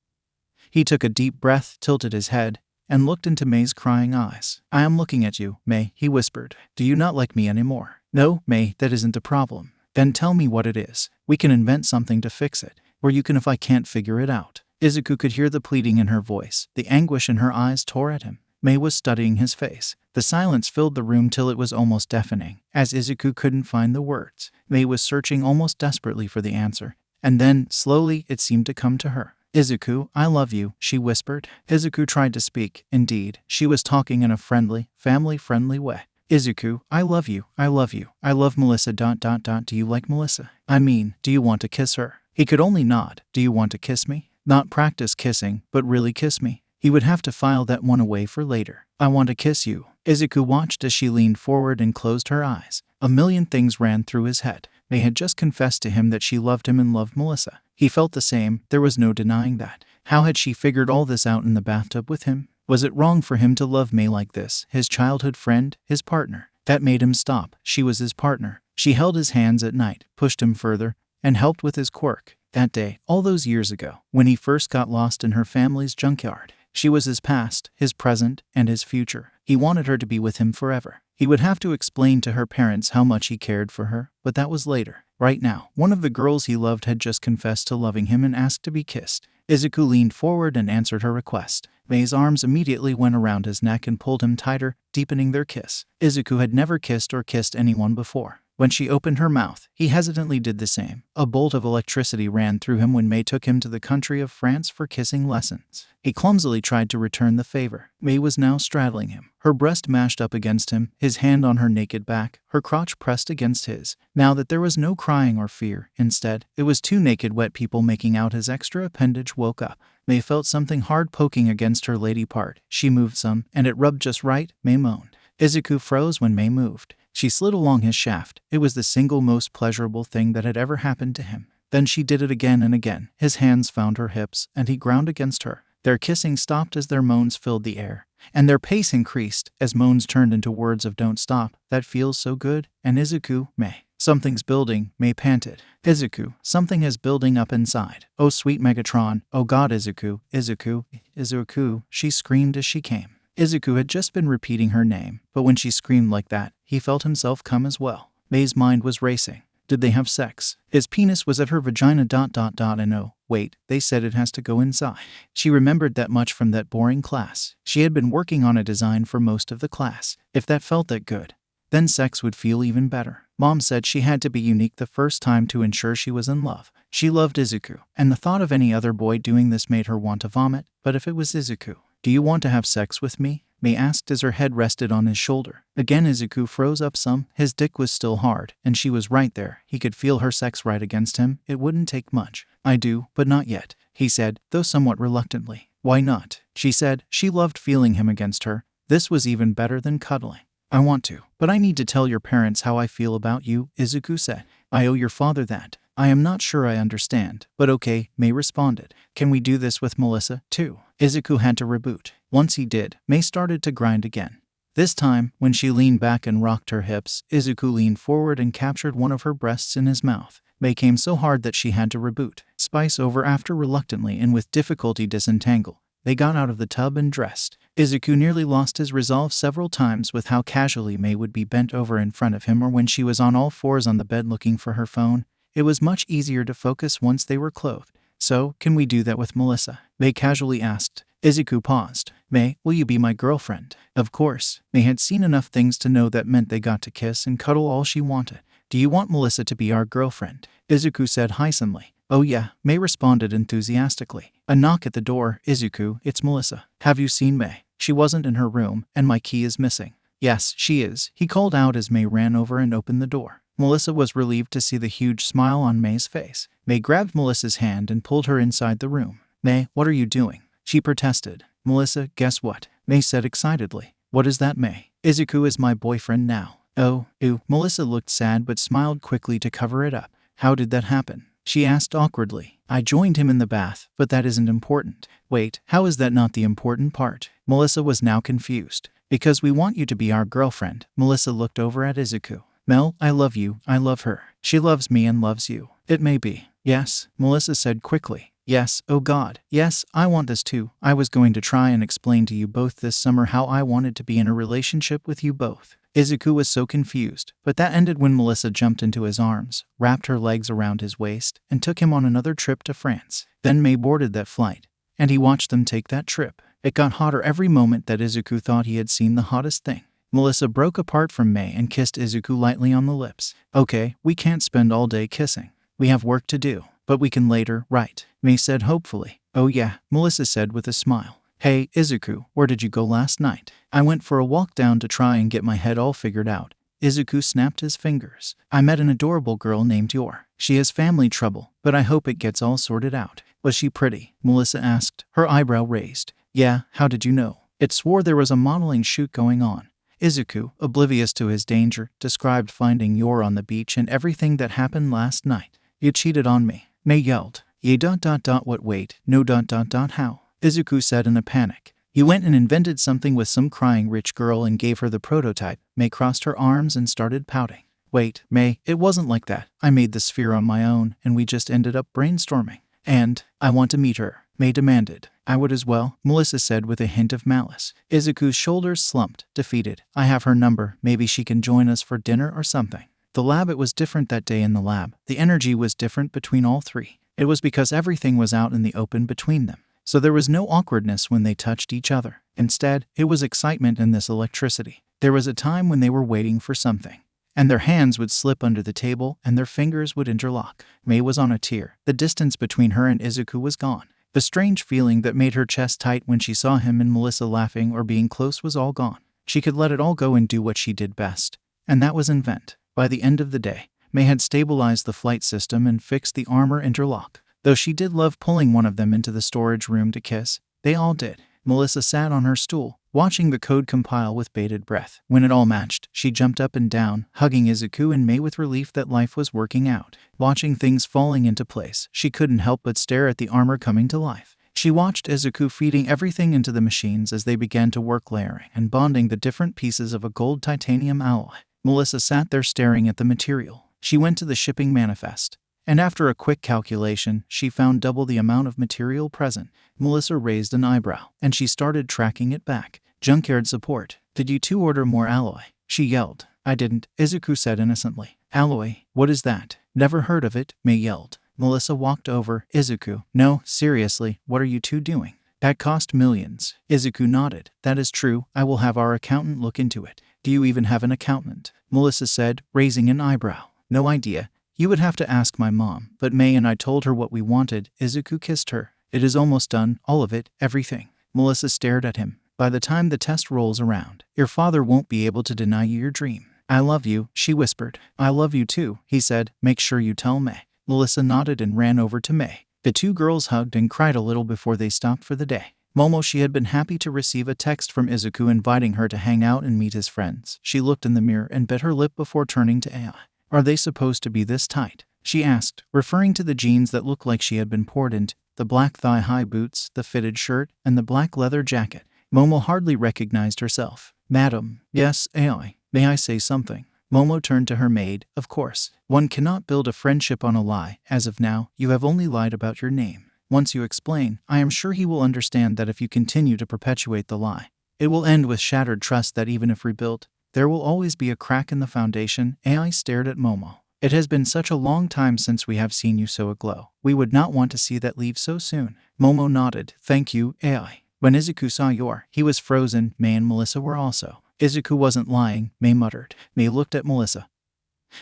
He took a deep breath, tilted his head, and looked into 𝗵's crying eyes. I am looking at you, 𝗵, he whispered. Do you not like me anymore? No, 𝗵, that isn't the problem. Then tell me what it is. We can invent something to fix it. Or you can if I can't figure it out. 𝗧𝗑𝗧 could hear the pleading in her voice. The anguish in her eyes tore at him. 𝗵 was studying his face. The silence filled the room till it was almost deafening, as 𝗧𝗑𝗧 couldn't find the words. 𝗵 was searching almost desperately for the answer. And then, slowly, it seemed to come to her. 𝗧𝗑𝗧, I love you, she whispered. 𝗧𝗑𝗧 tried to speak. Indeed, she was talking in a friendly, family-friendly way. 𝗧𝗑𝗧, I love you, I love you, I love Melissa. Do you like Melissa? I mean, do you want to kiss her? He could only nod. Do you want to kiss me? Not practice kissing, but really kiss me. He would have to file that one away for later. I want to kiss you. 𝗧𝗑𝗧 watched as she leaned forward and closed her eyes. A million things ran through his head. 𝗵 had just confessed to him that she loved him and loved Melissa. He felt the same, there was no denying that. How had she figured all this out in the bathtub with him? Was it wrong for him to love 𝗵 like this, his childhood friend, his partner? That made him stop. She was his partner. She held his hands at night, pushed him further, and helped with his quirk. That day, all those years ago, when he first got lost in her family's junkyard. She was his past, his present, and his future. He wanted her to be with him forever. He would have to explain to her parents how much he cared for her, but that was later. Right now, one of the girls he loved had just confessed to loving him and asked to be kissed. 𝗧𝗑𝗧 leaned forward and answered her request. 𝗵's arms immediately went around his neck and pulled him tighter, deepening their kiss. 𝗧𝗑𝗧 had never kissed or kissed anyone before. When she opened her mouth, he hesitantly did the same. A bolt of electricity ran through him when 𝗵 took him to the country of France for kissing lessons. He clumsily tried to return the favor. 𝗵 was now straddling him, her breast mashed up against him, his hand on her naked back, her crotch pressed against his. Now that there was no crying or fear, instead, it was two naked wet people making out. His extra appendage woke up. 𝗵 felt something hard poking against her lady part. She moved some, and it rubbed just right, 𝗵 moaned. 𝗧𝗑𝗧 froze when 𝗵 moved. She slid along his shaft. It was the single most pleasurable thing that had ever happened to him. Then she did it again and again. His hands found her hips, and he ground against her. Their kissing stopped as their moans filled the air, and their pace increased as moans turned into words of don't stop, that feels so good, and 𝗧𝗑𝗧, 𝗵. Something's building, 𝗵 panted. 𝗧𝗑𝗧, something is building up inside. Oh sweet Megatron, oh God 𝗧𝗑𝗧, 𝗧𝗑𝗧, 𝗧𝗑𝗧, she screamed as she came. 𝗧𝗑𝗧 had just been repeating her name, but when she screamed like that, he felt himself come as well. 𝗵's mind was racing. Did they have sex? His penis was at her vagina. And oh, wait, they said it has to go inside. She remembered that much from that boring class. She had been working on a design for most of the class. If that felt that good, then sex would feel even better. Mom said she had to be unique the first time to ensure she was in love. She loved 𝗧𝗑𝗧, and the thought of any other boy doing this made her want to vomit. But if it was 𝗧𝗑𝗧, do you want to have sex with me? 𝗵 asked as her head rested on his shoulder. Again 𝗧𝗑𝗧 froze up some. His dick was still hard, and she was right there. He could feel her sex right against him. It wouldn't take much. I do, but not yet, he said, though somewhat reluctantly. Why not? She said. She loved feeling him against her. This was even better than cuddling. I want to, but I need to tell your parents how I feel about you, 𝗧𝗑𝗧 said. I owe your father that. I am not sure I understand, but okay, 𝗵 responded. Can we do this with Melissa, too? 𝗧𝗑𝗧 had to reboot. Once he did, 𝗵 started to grind again. This time, when she leaned back and rocked her hips, 𝗧𝗑𝗧 leaned forward and captured one of her breasts in his mouth. 𝗵 came so hard that she had to reboot. Spice over after reluctantly and with difficulty disentangle. They got out of the tub and dressed. 𝗧𝗑𝗧 nearly lost his resolve several times with how casually 𝗵 would be bent over in front of him, or when she was on all fours on the bed looking for her phone. It was much easier to focus once they were clothed. So, can we do that with Melissa? 𝗵 casually asked. 𝗧𝗑𝗧 paused. 𝗵, will you be my girlfriend? Of course. 𝗵 had seen enough things to know that meant they got to kiss and cuddle all she wanted. Do you want Melissa to be our girlfriend? 𝗧𝗑𝗧 said hyphenly. Oh yeah, May responded enthusiastically. A knock at the door. Izuku, it's Melissa. Have you seen May? She wasn't in her room, and my key is missing. Yes, she is, he called out as May ran over and opened the door. Melissa was relieved to see the huge smile on May's face. May grabbed Melissa's hand and pulled her inside the room. May, what are you doing? She protested. Melissa, guess what? May said excitedly. What is that, May? Izuku is my boyfriend now. Oh, ew. Melissa looked sad but smiled quickly to cover it up. How did that happen? She asked awkwardly. I joined him in the bath, but that isn't important. Wait, how is that not the important part? Melissa was now confused. Because we want you to be our girlfriend. Melissa looked over at Izuku. Mel, I love you, I love her. She loves me and loves you. It may be. Yes, Melissa said quickly. Yes, oh God. Yes, I want this too. I was going to try and explain to you both this summer how I wanted to be in a relationship with you both. Izuku was so confused, but that ended when Melissa jumped into his arms, wrapped her legs around his waist, and took him on another trip to France. Then May boarded that flight, and he watched them take that trip. It got hotter every moment that Izuku thought he had seen the hottest thing. Melissa broke apart from May and kissed Izuku lightly on the lips. Okay, we can't spend all day kissing. We have work to do, but we can later, right? May said hopefully. Oh yeah, Melissa said with a smile. Hey, Izuku, where did you go last night? I went for a walk down to try and get my head all figured out. Izuku snapped his fingers. I met an adorable girl named Yor. She has family trouble, but I hope it gets all sorted out. Was she pretty? Melissa asked, her eyebrow raised. Yeah, how did you know? It swore there was a modeling shoot going on. Izuku, oblivious to his danger, described finding Yor on the beach and everything that happened last night. You cheated on me. May yelled. What wait, no how? Izuku said in a panic. You went and invented something with some crying rich girl and gave her the prototype. May crossed her arms and started pouting. Wait, May, it wasn't like that. I made the sphere on my own and we just ended up brainstorming. And I want to meet her, May demanded. I would as well, Melissa said with a hint of malice. Izuku's shoulders slumped, defeated. I have her number, maybe she can join us for dinner or something. The lab, it was different that day in the lab. The energy was different between all three. It was because everything was out in the open between them. So there was no awkwardness when they touched each other. Instead, it was excitement and this electricity. There was a time when they were waiting for something. And their hands would slip under the table and their fingers would interlock. May was on a tear. The distance between her and Izuku was gone. The strange feeling that made her chest tight when she saw him and Melissa laughing or being close was all gone. She could let it all go and do what she did best. And that was invent. By the end of the day, May had stabilized the flight system and fixed the armor interlock. Though she did love pulling one of them into the storage room to kiss, they all did. Melissa sat on her stool, watching the code compile with bated breath. When it all matched, she jumped up and down, hugging Izuku and May with relief that life was working out. Watching things falling into place, she couldn't help but stare at the armor coming to life. She watched Izuku feeding everything into the machines as they began to work, layering and bonding the different pieces of a gold titanium alloy. Melissa sat there staring at the material. She went to the shipping manifest, and after a quick calculation, she found double the amount of material present. Melissa raised an eyebrow, and she started tracking it back. Junkyard support. Did you two order more alloy? She yelled. I didn't, Izuku said innocently. Alloy? What is that? Never heard of it, May yelled. Melissa walked over. Izuku. No, seriously, what are you two doing? That cost millions. Izuku nodded. That is true, I will have our accountant look into it. Do you even have an accountant? Melissa said, raising an eyebrow. No idea. You would have to ask my mom, but May and I told her what we wanted. Izuku kissed her. It is almost done, all of it, everything. Melissa stared at him. By the time the test rolls around, your father won't be able to deny you your dream. I love you, she whispered. I love you too, he said. Make sure you tell May. Melissa nodded and ran over to May. The two girls hugged and cried a little before they stopped for the day. Momo, she had been happy to receive a text from Izuku inviting her to hang out and meet his friends. She looked in the mirror and bit her lip before turning to Ai. Are they supposed to be this tight? She asked, referring to the jeans that looked like she had been poured into, the black thigh-high boots, the fitted shirt, and the black leather jacket. Momo hardly recognized herself. Madam. Yes, Ai. May I say something? Momo turned to her maid. Of course. One cannot build a friendship on a lie. As of now, you have only lied about your name. Once you explain, I am sure he will understand that if you continue to perpetuate the lie, it will end with shattered trust that even if rebuilt, there will always be a crack in the foundation. Ai stared at Momo. It has been such a long time since we have seen you so aglow. We would not want to see that leave so soon. Momo nodded. Thank you, Ai. When Izuku saw Yor, he was frozen. May and Melissa were also. Izuku wasn't lying, May muttered. May looked at Melissa,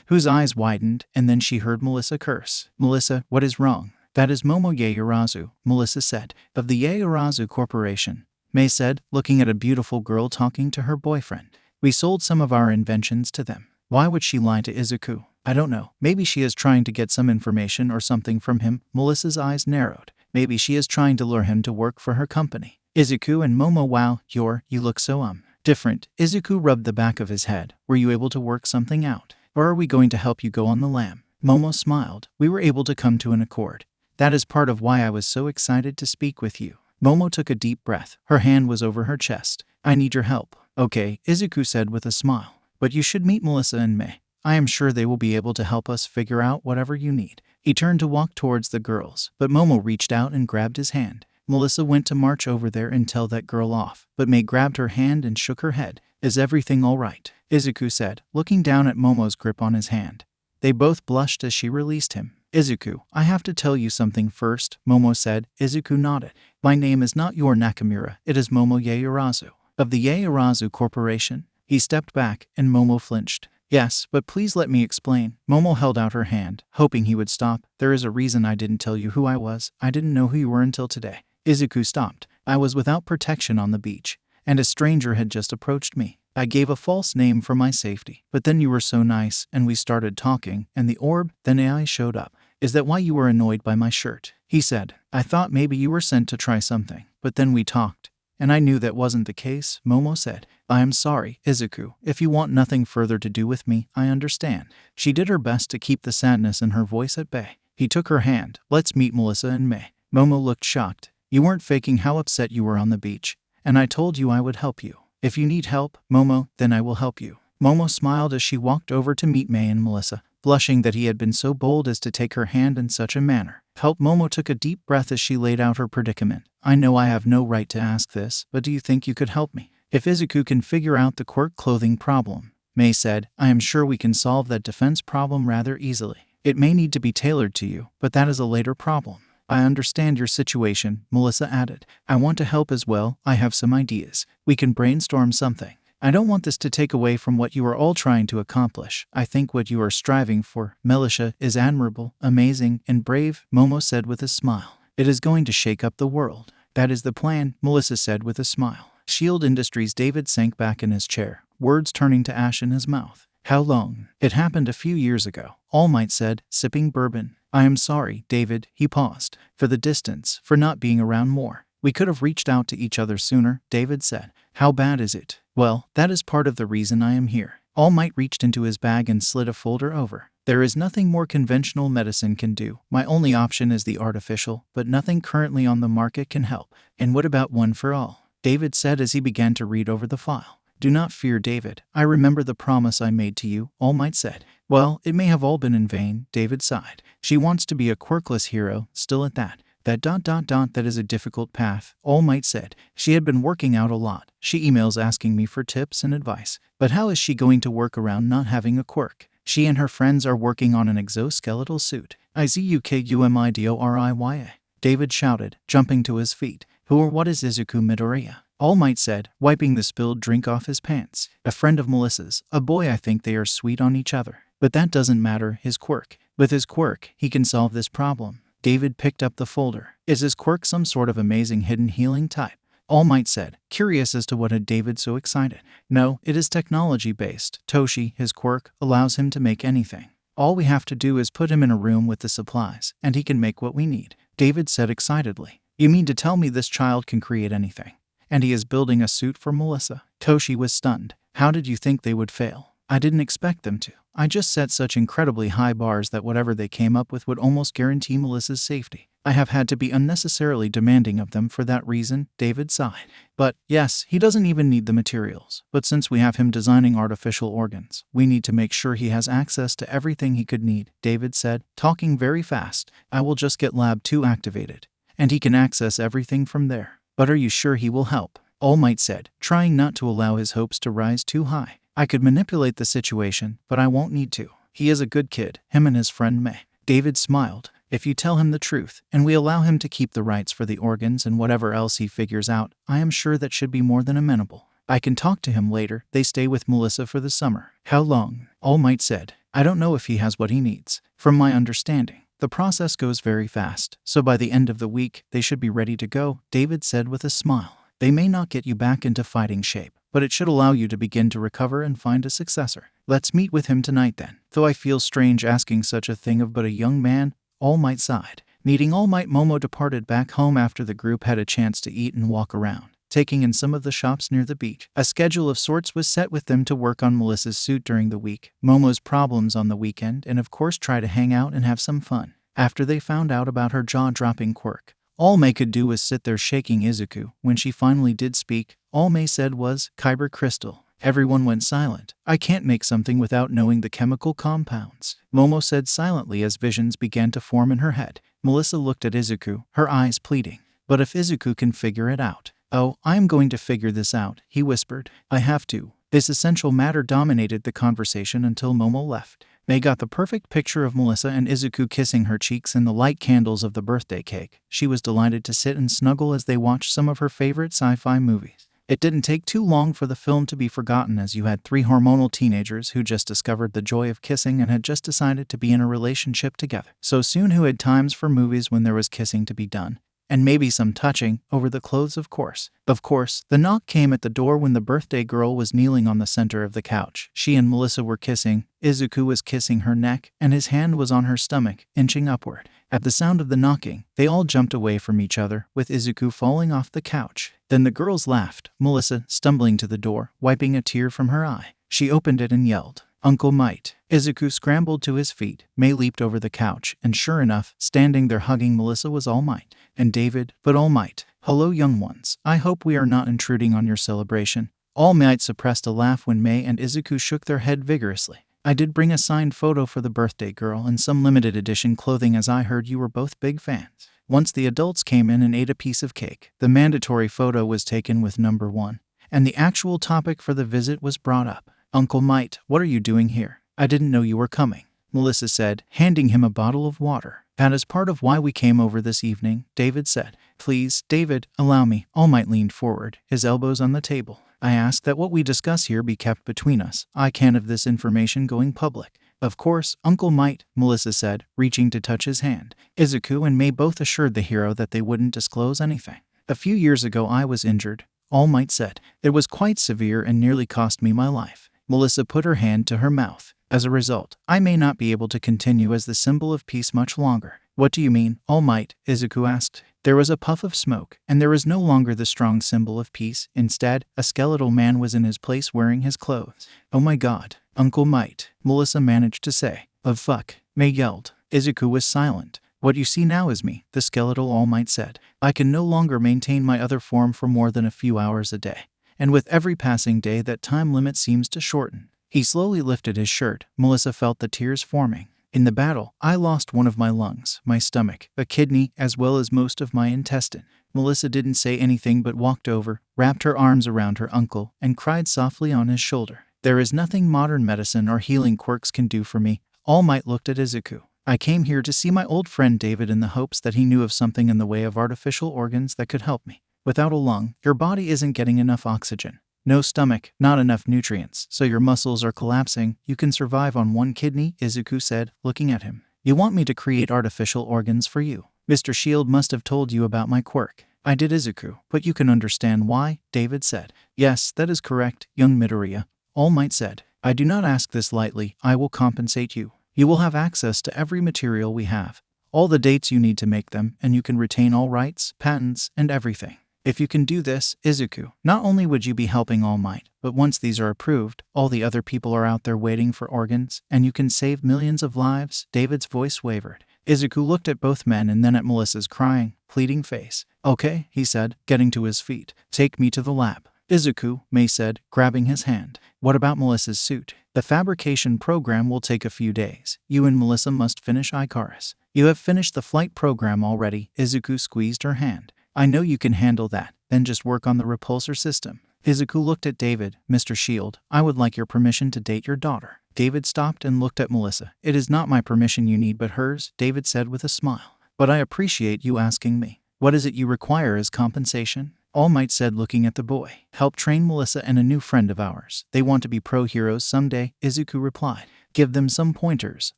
whose eyes widened, and then she heard Melissa curse. Melissa, what is wrong? That is Momo 𝐂𝐬𝐫, Melissa said. Of the 𝐒𝐬𝐫 Corporation, May said, looking at a beautiful girl talking to her boyfriend. We sold some of our inventions to them. Why would she lie to 𝗧𝗑𝗧? I don't know. Maybe she is trying to get some information or something from him. Melissa's eyes narrowed. Maybe she is trying to lure him to work for her company. 𝗧𝗑𝗧 and Momo, wow, you look so different. 𝗧𝗑𝗧 rubbed the back of his head. Were you able to work something out? Or are we going to help you go on the lam? Momo smiled. We were able to come to an accord. That is part of why I was so excited to speak with you. Momo took a deep breath. Her hand was over her chest. I need your help. Okay, 𝗧𝗑𝗧 said with a smile. But you should meet Melissa and May. I am sure they will be able to help us figure out whatever you need. He turned to walk towards the girls, but Momo reached out and grabbed his hand. Melissa went to march over there and tell that girl off, but May grabbed her hand and shook her head. Is everything all right? 𝗧𝗑𝗧 said, looking down at Momo's grip on his hand. They both blushed as she released him. 𝗧𝗑𝗧, I have to tell you something first, Momo said. 𝗧𝗑𝗧 nodded. My name is not your Nakamura, it is Momo 𝗂𝐬𝐫. Of the 𝗂𝐬𝐫 Corporation? He stepped back, and Momo flinched. Yes, but please let me explain. Momo held out her hand, hoping he would stop. There is a reason I didn't tell you who I was. I didn't know who you were until today. 𝗧𝗑𝗧 stopped. I was without protection on the beach, and a stranger had just approached me. I gave a false name for my safety. But then you were so nice, and we started talking, and the orb, then AI showed up. Is that why you were annoyed by my shirt? He said. I thought maybe you were sent to try something, but then we talked. And I knew that wasn't the case, Momo said. I am sorry, 𝗧𝗑𝗧. If you want nothing further to do with me, I understand. She did her best to keep the sadness in her voice at bay. He took her hand. Let's meet Melissa and May. Momo looked shocked. You weren't faking how upset you were on the beach. And I told you I would help you. If you need help, Momo, then I will help you. Momo smiled as she walked over to meet May and Melissa, blushing that he had been so bold as to take her hand in such a manner. Help. Momo took a deep breath as she laid out her predicament. I know I have no right to ask this, but do you think you could help me? If 𝗧𝗑𝗧 can figure out the quirk clothing problem, May said, I am sure we can solve that defense problem rather easily. It may need to be tailored to you, but that is a later problem. I understand your situation, Melissa added. I want to help as well. I have some ideas. We can brainstorm something. I don't want this to take away from what you are all trying to accomplish. I think what you are striving for, Melissa, is admirable, amazing, and brave, Momo said with a smile. It is going to shake up the world. That is the plan, Melissa said with a smile. Shield Industries. David sank back in his chair, words turning to ash in his mouth. How long? It happened a few years ago, All Might said, sipping bourbon. I am sorry, David, he paused. For the distance, for not being around more. We could have reached out to each other sooner, David said. How bad is it? Well, that is part of the reason I am here. All Might reached into his bag and slid a folder over. There is nothing more conventional medicine can do. My only option is the artificial, but nothing currently on the market can help. And what about one for all? David said as he began to read over the file. Do not fear, David. I remember the promise I made to you, All Might said. Well, it may have all been in vain, David sighed. She wants to be a quirkless hero, still at that. That is a difficult path, All Might said. She had been working out a lot. She emails asking me for tips and advice. But how is she going to work around not having a quirk? She and her friends are working on an exoskeletal suit. 𝐒𝐬𝐽𝐵. David shouted, jumping to his feet. Who or what is 𝗧𝗑𝗧 Midoriya? All Might said, wiping the spilled drink off his pants. A friend of Melissa's. A boy. I think they are sweet on each other. But that doesn't matter. His quirk. With his quirk, he can solve this problem. David picked up the folder. Is his quirk some sort of amazing hidden healing type? All Might said, curious as to what had David so excited. No, it is technology-based. Toshi, his quirk, allows him to make anything. All we have to do is put him in a room with the supplies, and he can make what we need, David said excitedly. You mean to tell me this child can create anything? And he is building a suit for Melissa? Toshi was stunned. How did you think they would fail? I didn't expect them to. I just set such incredibly high bars that whatever they came up with would almost guarantee Melissa's safety. I have had to be unnecessarily demanding of them for that reason, David sighed. But, yes, he doesn't even need the materials. But since we have him designing artificial organs, we need to make sure he has access to everything he could need, David said, talking very fast. I will just get Lab 2 activated, and he can access everything from there. But are you sure he will help? All Might said, trying not to allow his hopes to rise too high. I could manipulate the situation, but I won't need to. He is a good kid, him and his friend May. David smiled. If you tell him the truth, and we allow him to keep the rights for the organs and whatever else he figures out, I am sure that should be more than amenable. I can talk to him later. They stay with Melissa for the summer. How long? All Might said. I don't know if he has what he needs. From my understanding, The process goes very fast, so by the end of the week, they should be ready to go, David said with a smile. They may not get you back into fighting shape, but it should allow you to begin to recover and find a successor. Let's meet with him tonight then. Though I feel strange asking such a thing of but a young man, All Might sighed. Meeting All Might, Momo departed back home after the group had a chance to eat and walk around, taking in some of the shops near the beach. A schedule of sorts was set with them to work on Melissa's suit during the week, Momo's problems on the weekend, and of course try to hang out and have some fun. After they found out about her jaw-dropping quirk, all May could do was sit there shaking Izuku. When she finally did speak, all May said was, "Kyber crystal." Everyone went silent. "I can't make something without knowing the chemical compounds," Momo said silently as visions began to form in her head. Melissa looked at Izuku, her eyes pleading. "But if Izuku can figure it out." "Oh, I am going to figure this out," he whispered. "I have to." This essential matter dominated the conversation until Momo left. May got the perfect picture of Melissa and Izuku kissing her cheeks in the light candles of the birthday cake. She was delighted to sit and snuggle as they watched some of her favorite sci-fi movies. It didn't take too long for the film to be forgotten, as you had three hormonal teenagers who just discovered the joy of kissing and had just decided to be in a relationship together. So soon, who had times for movies when there was kissing to be done? And maybe some touching, over the clothes of course. The knock came at the door when the birthday girl was kneeling on the center of the couch. She and Melissa were kissing. Izuku was kissing her neck, and his hand was on her stomach, inching upward. At the sound of the knocking, they all jumped away from each other, with Izuku falling off the couch. Then the girls laughed, Melissa stumbling to the door, wiping a tear from her eye. She opened it and yelled, "Uncle Might." Izuku scrambled to his feet. May leaped over the couch, and sure enough, standing there hugging Melissa was All Might. And David, but All Might. "Hello, young ones. I hope we are not intruding on your celebration." All Might suppressed a laugh when May and Izuku shook their head vigorously. "I did bring a signed photo for the birthday girl and some limited edition clothing, as I heard you were both big fans." Once the adults came in and ate a piece of cake, the mandatory photo was taken with number 1, and the actual topic for the visit was brought up. "Uncle Might, what are you doing here? I didn't know you were coming," Melissa said, handing him a bottle of water. "That is part of why we came over this evening," David said. "Please, David, allow me." All Might leaned forward, his elbows on the table. "I ask that what we discuss here be kept between us. I can't have this information going public." "Of course, Uncle Might," Melissa said, reaching to touch his hand. Izuku and May both assured the hero that they wouldn't disclose anything. "A few years ago I was injured," All Might said. "It was quite severe and nearly cost me my life." Melissa put her hand to her mouth. "As a result, I may not be able to continue as the symbol of peace much longer." "What do you mean, All Might?" Izuku asked. There was a puff of smoke, and there was no longer the strong symbol of peace. Instead, a skeletal man was in his place wearing his clothes. "Oh my God, Uncle Might," Melissa managed to say. "Oh fuck," May yelled. Izuku was silent. "What you see now is me," the skeletal All Might said. "I can no longer maintain my other form for more than a few hours a day. And with every passing day that time limit seems to shorten." He slowly lifted his shirt. Melissa felt the tears forming. "In the battle, I lost one of my lungs, my stomach, a kidney, as well as most of my intestine." Melissa didn't say anything but walked over, wrapped her arms around her uncle, and cried softly on his shoulder. "There is nothing modern medicine or healing quirks can do for me." All Might looked at Izuku. "I came here to see my old friend David in the hopes that he knew of something in the way of artificial organs that could help me. Without a lung, your body isn't getting enough oxygen. No stomach, not enough nutrients, so your muscles are collapsing. You can survive on one kidney," Izuku said, looking at him. "You want me to create artificial organs for you? Mr. Shield must have told you about my quirk." "I did, Izuku, but you can understand why," David said. "Yes, that is correct, young Midoriya," All Might said. "I do not ask this lightly. I will compensate you. You will have access to every material we have, all the dates you need to make them, and you can retain all rights, patents, and everything. If you can do this, Izuku, not only would you be helping All Might, but once these are approved, all the other people are out there waiting for organs, and you can save millions of lives." David's voice wavered. Izuku looked at both men and then at Melissa's crying, pleading face. "Okay," he said, getting to his feet. "Take me to the lab." "Izuku," May said, grabbing his hand. "What about Melissa's suit?" "The fabrication program will take a few days. You and Melissa must finish Icarus." "You have finished the flight program already." Izuku squeezed her hand. "I know you can handle that, then just work on the repulsor system." Izuku looked at David. "Mr. Shield, I would like your permission to date your daughter." David stopped and looked at Melissa. "It is not my permission you need but hers," David said with a smile. "But I appreciate you asking me. What is it you require as compensation?" All Might said, looking at the boy. "Help train Melissa and a new friend of ours. They want to be pro heroes someday," Izuku replied. Give them some pointers,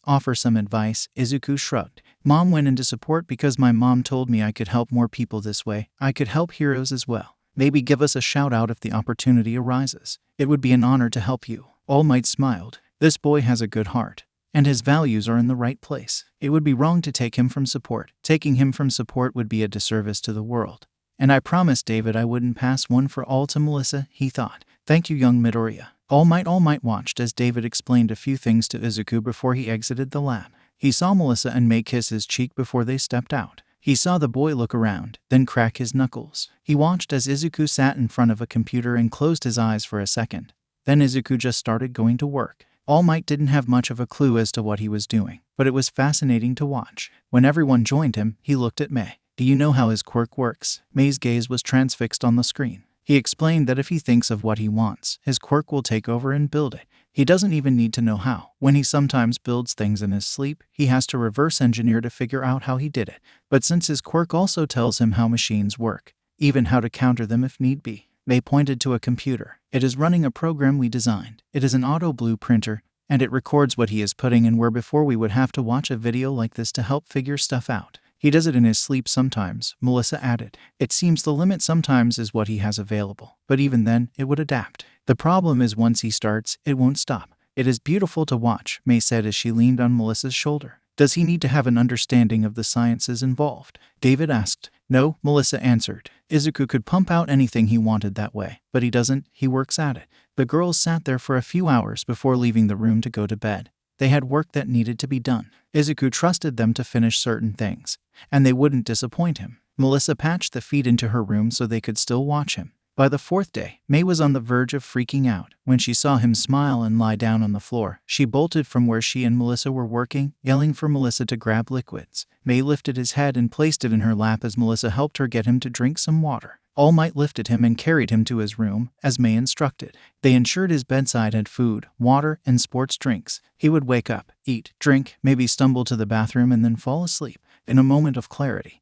offer some advice. Izuku shrugged. Mom went into support because my mom told me I could help more people this way. I could help heroes as well. Maybe give us a shout out if the opportunity arises. It would be an honor to help you. All Might smiled. This boy has a good heart, and his values are in the right place. It would be wrong to take him from support. Taking him from support would be a disservice to the world. And I promised David I wouldn't pass one for all to Melissa, he thought. Thank you, young Midoriya. All Might watched as David explained a few things to Izuku before he exited the lab. He saw Melissa and May kiss his cheek before they stepped out. He saw the boy look around, then crack his knuckles. He watched as Izuku sat in front of a computer and closed his eyes for a second. Then Izuku just started going to work. All Might didn't have much of a clue as to what he was doing, but it was fascinating to watch. When everyone joined him, he looked at May. Do you know how his quirk works? May's gaze was transfixed on the screen. He explained that if he thinks of what he wants, his quirk will take over and build it. He doesn't even need to know how. When he sometimes builds things in his sleep, he has to reverse engineer to figure out how he did it. But since his quirk also tells him how machines work, even how to counter them if need be. May pointed to a computer. It is running a program we designed. It is an auto blue printer, and it records what he is putting in where before we would have to watch a video like this to help figure stuff out. He does it in his sleep sometimes, Melissa added. It seems the limit sometimes is what he has available, but even then, it would adapt. The problem is once he starts, it won't stop. It is beautiful to watch, May said as she leaned on Melissa's shoulder. Does he need to have an understanding of the sciences involved? David asked. No, Melissa answered. Izuku could pump out anything he wanted that way, but he doesn't, he works at it. The girls sat there for a few hours before leaving the room to go to bed. They had work that needed to be done. Izuku trusted them to finish certain things, and they wouldn't disappoint him. Melissa patched the feed into her room so they could still watch him. By the fourth day, May was on the verge of freaking out. When she saw him smile and lie down on the floor, she bolted from where she and Melissa were working, yelling for Melissa to grab liquids. May lifted his head and placed it in her lap as Melissa helped her get him to drink some water. All Might lifted him and carried him to his room, as May instructed. They ensured his bedside had food, water, and sports drinks. He would wake up, eat, drink, maybe stumble to the bathroom and then fall asleep, in a moment of clarity.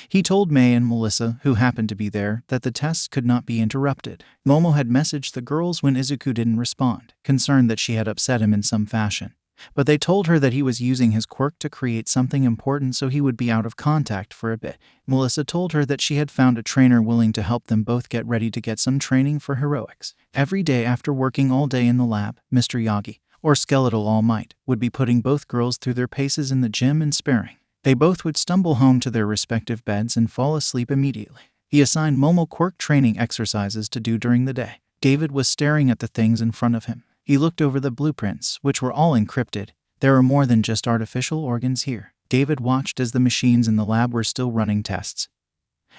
He told May and Melissa, who happened to be there, that the tests could not be interrupted. Momo had messaged the girls when Izuku didn't respond, concerned that she had upset him in some fashion. But they told her that he was using his quirk to create something important so he would be out of contact for a bit. Melissa told her that she had found a trainer willing to help them both get ready to get some training for heroics. Every day after working all day in the lab, Mr. Yagi, or Skeletal All Might, would be putting both girls through their paces in the gym and sparring. They both would stumble home to their respective beds and fall asleep immediately. He assigned Momo quirk training exercises to do during the day. David was staring at the things in front of him. He looked over the blueprints, which were all encrypted. There are more than just artificial organs here. David watched as the machines in the lab were still running tests.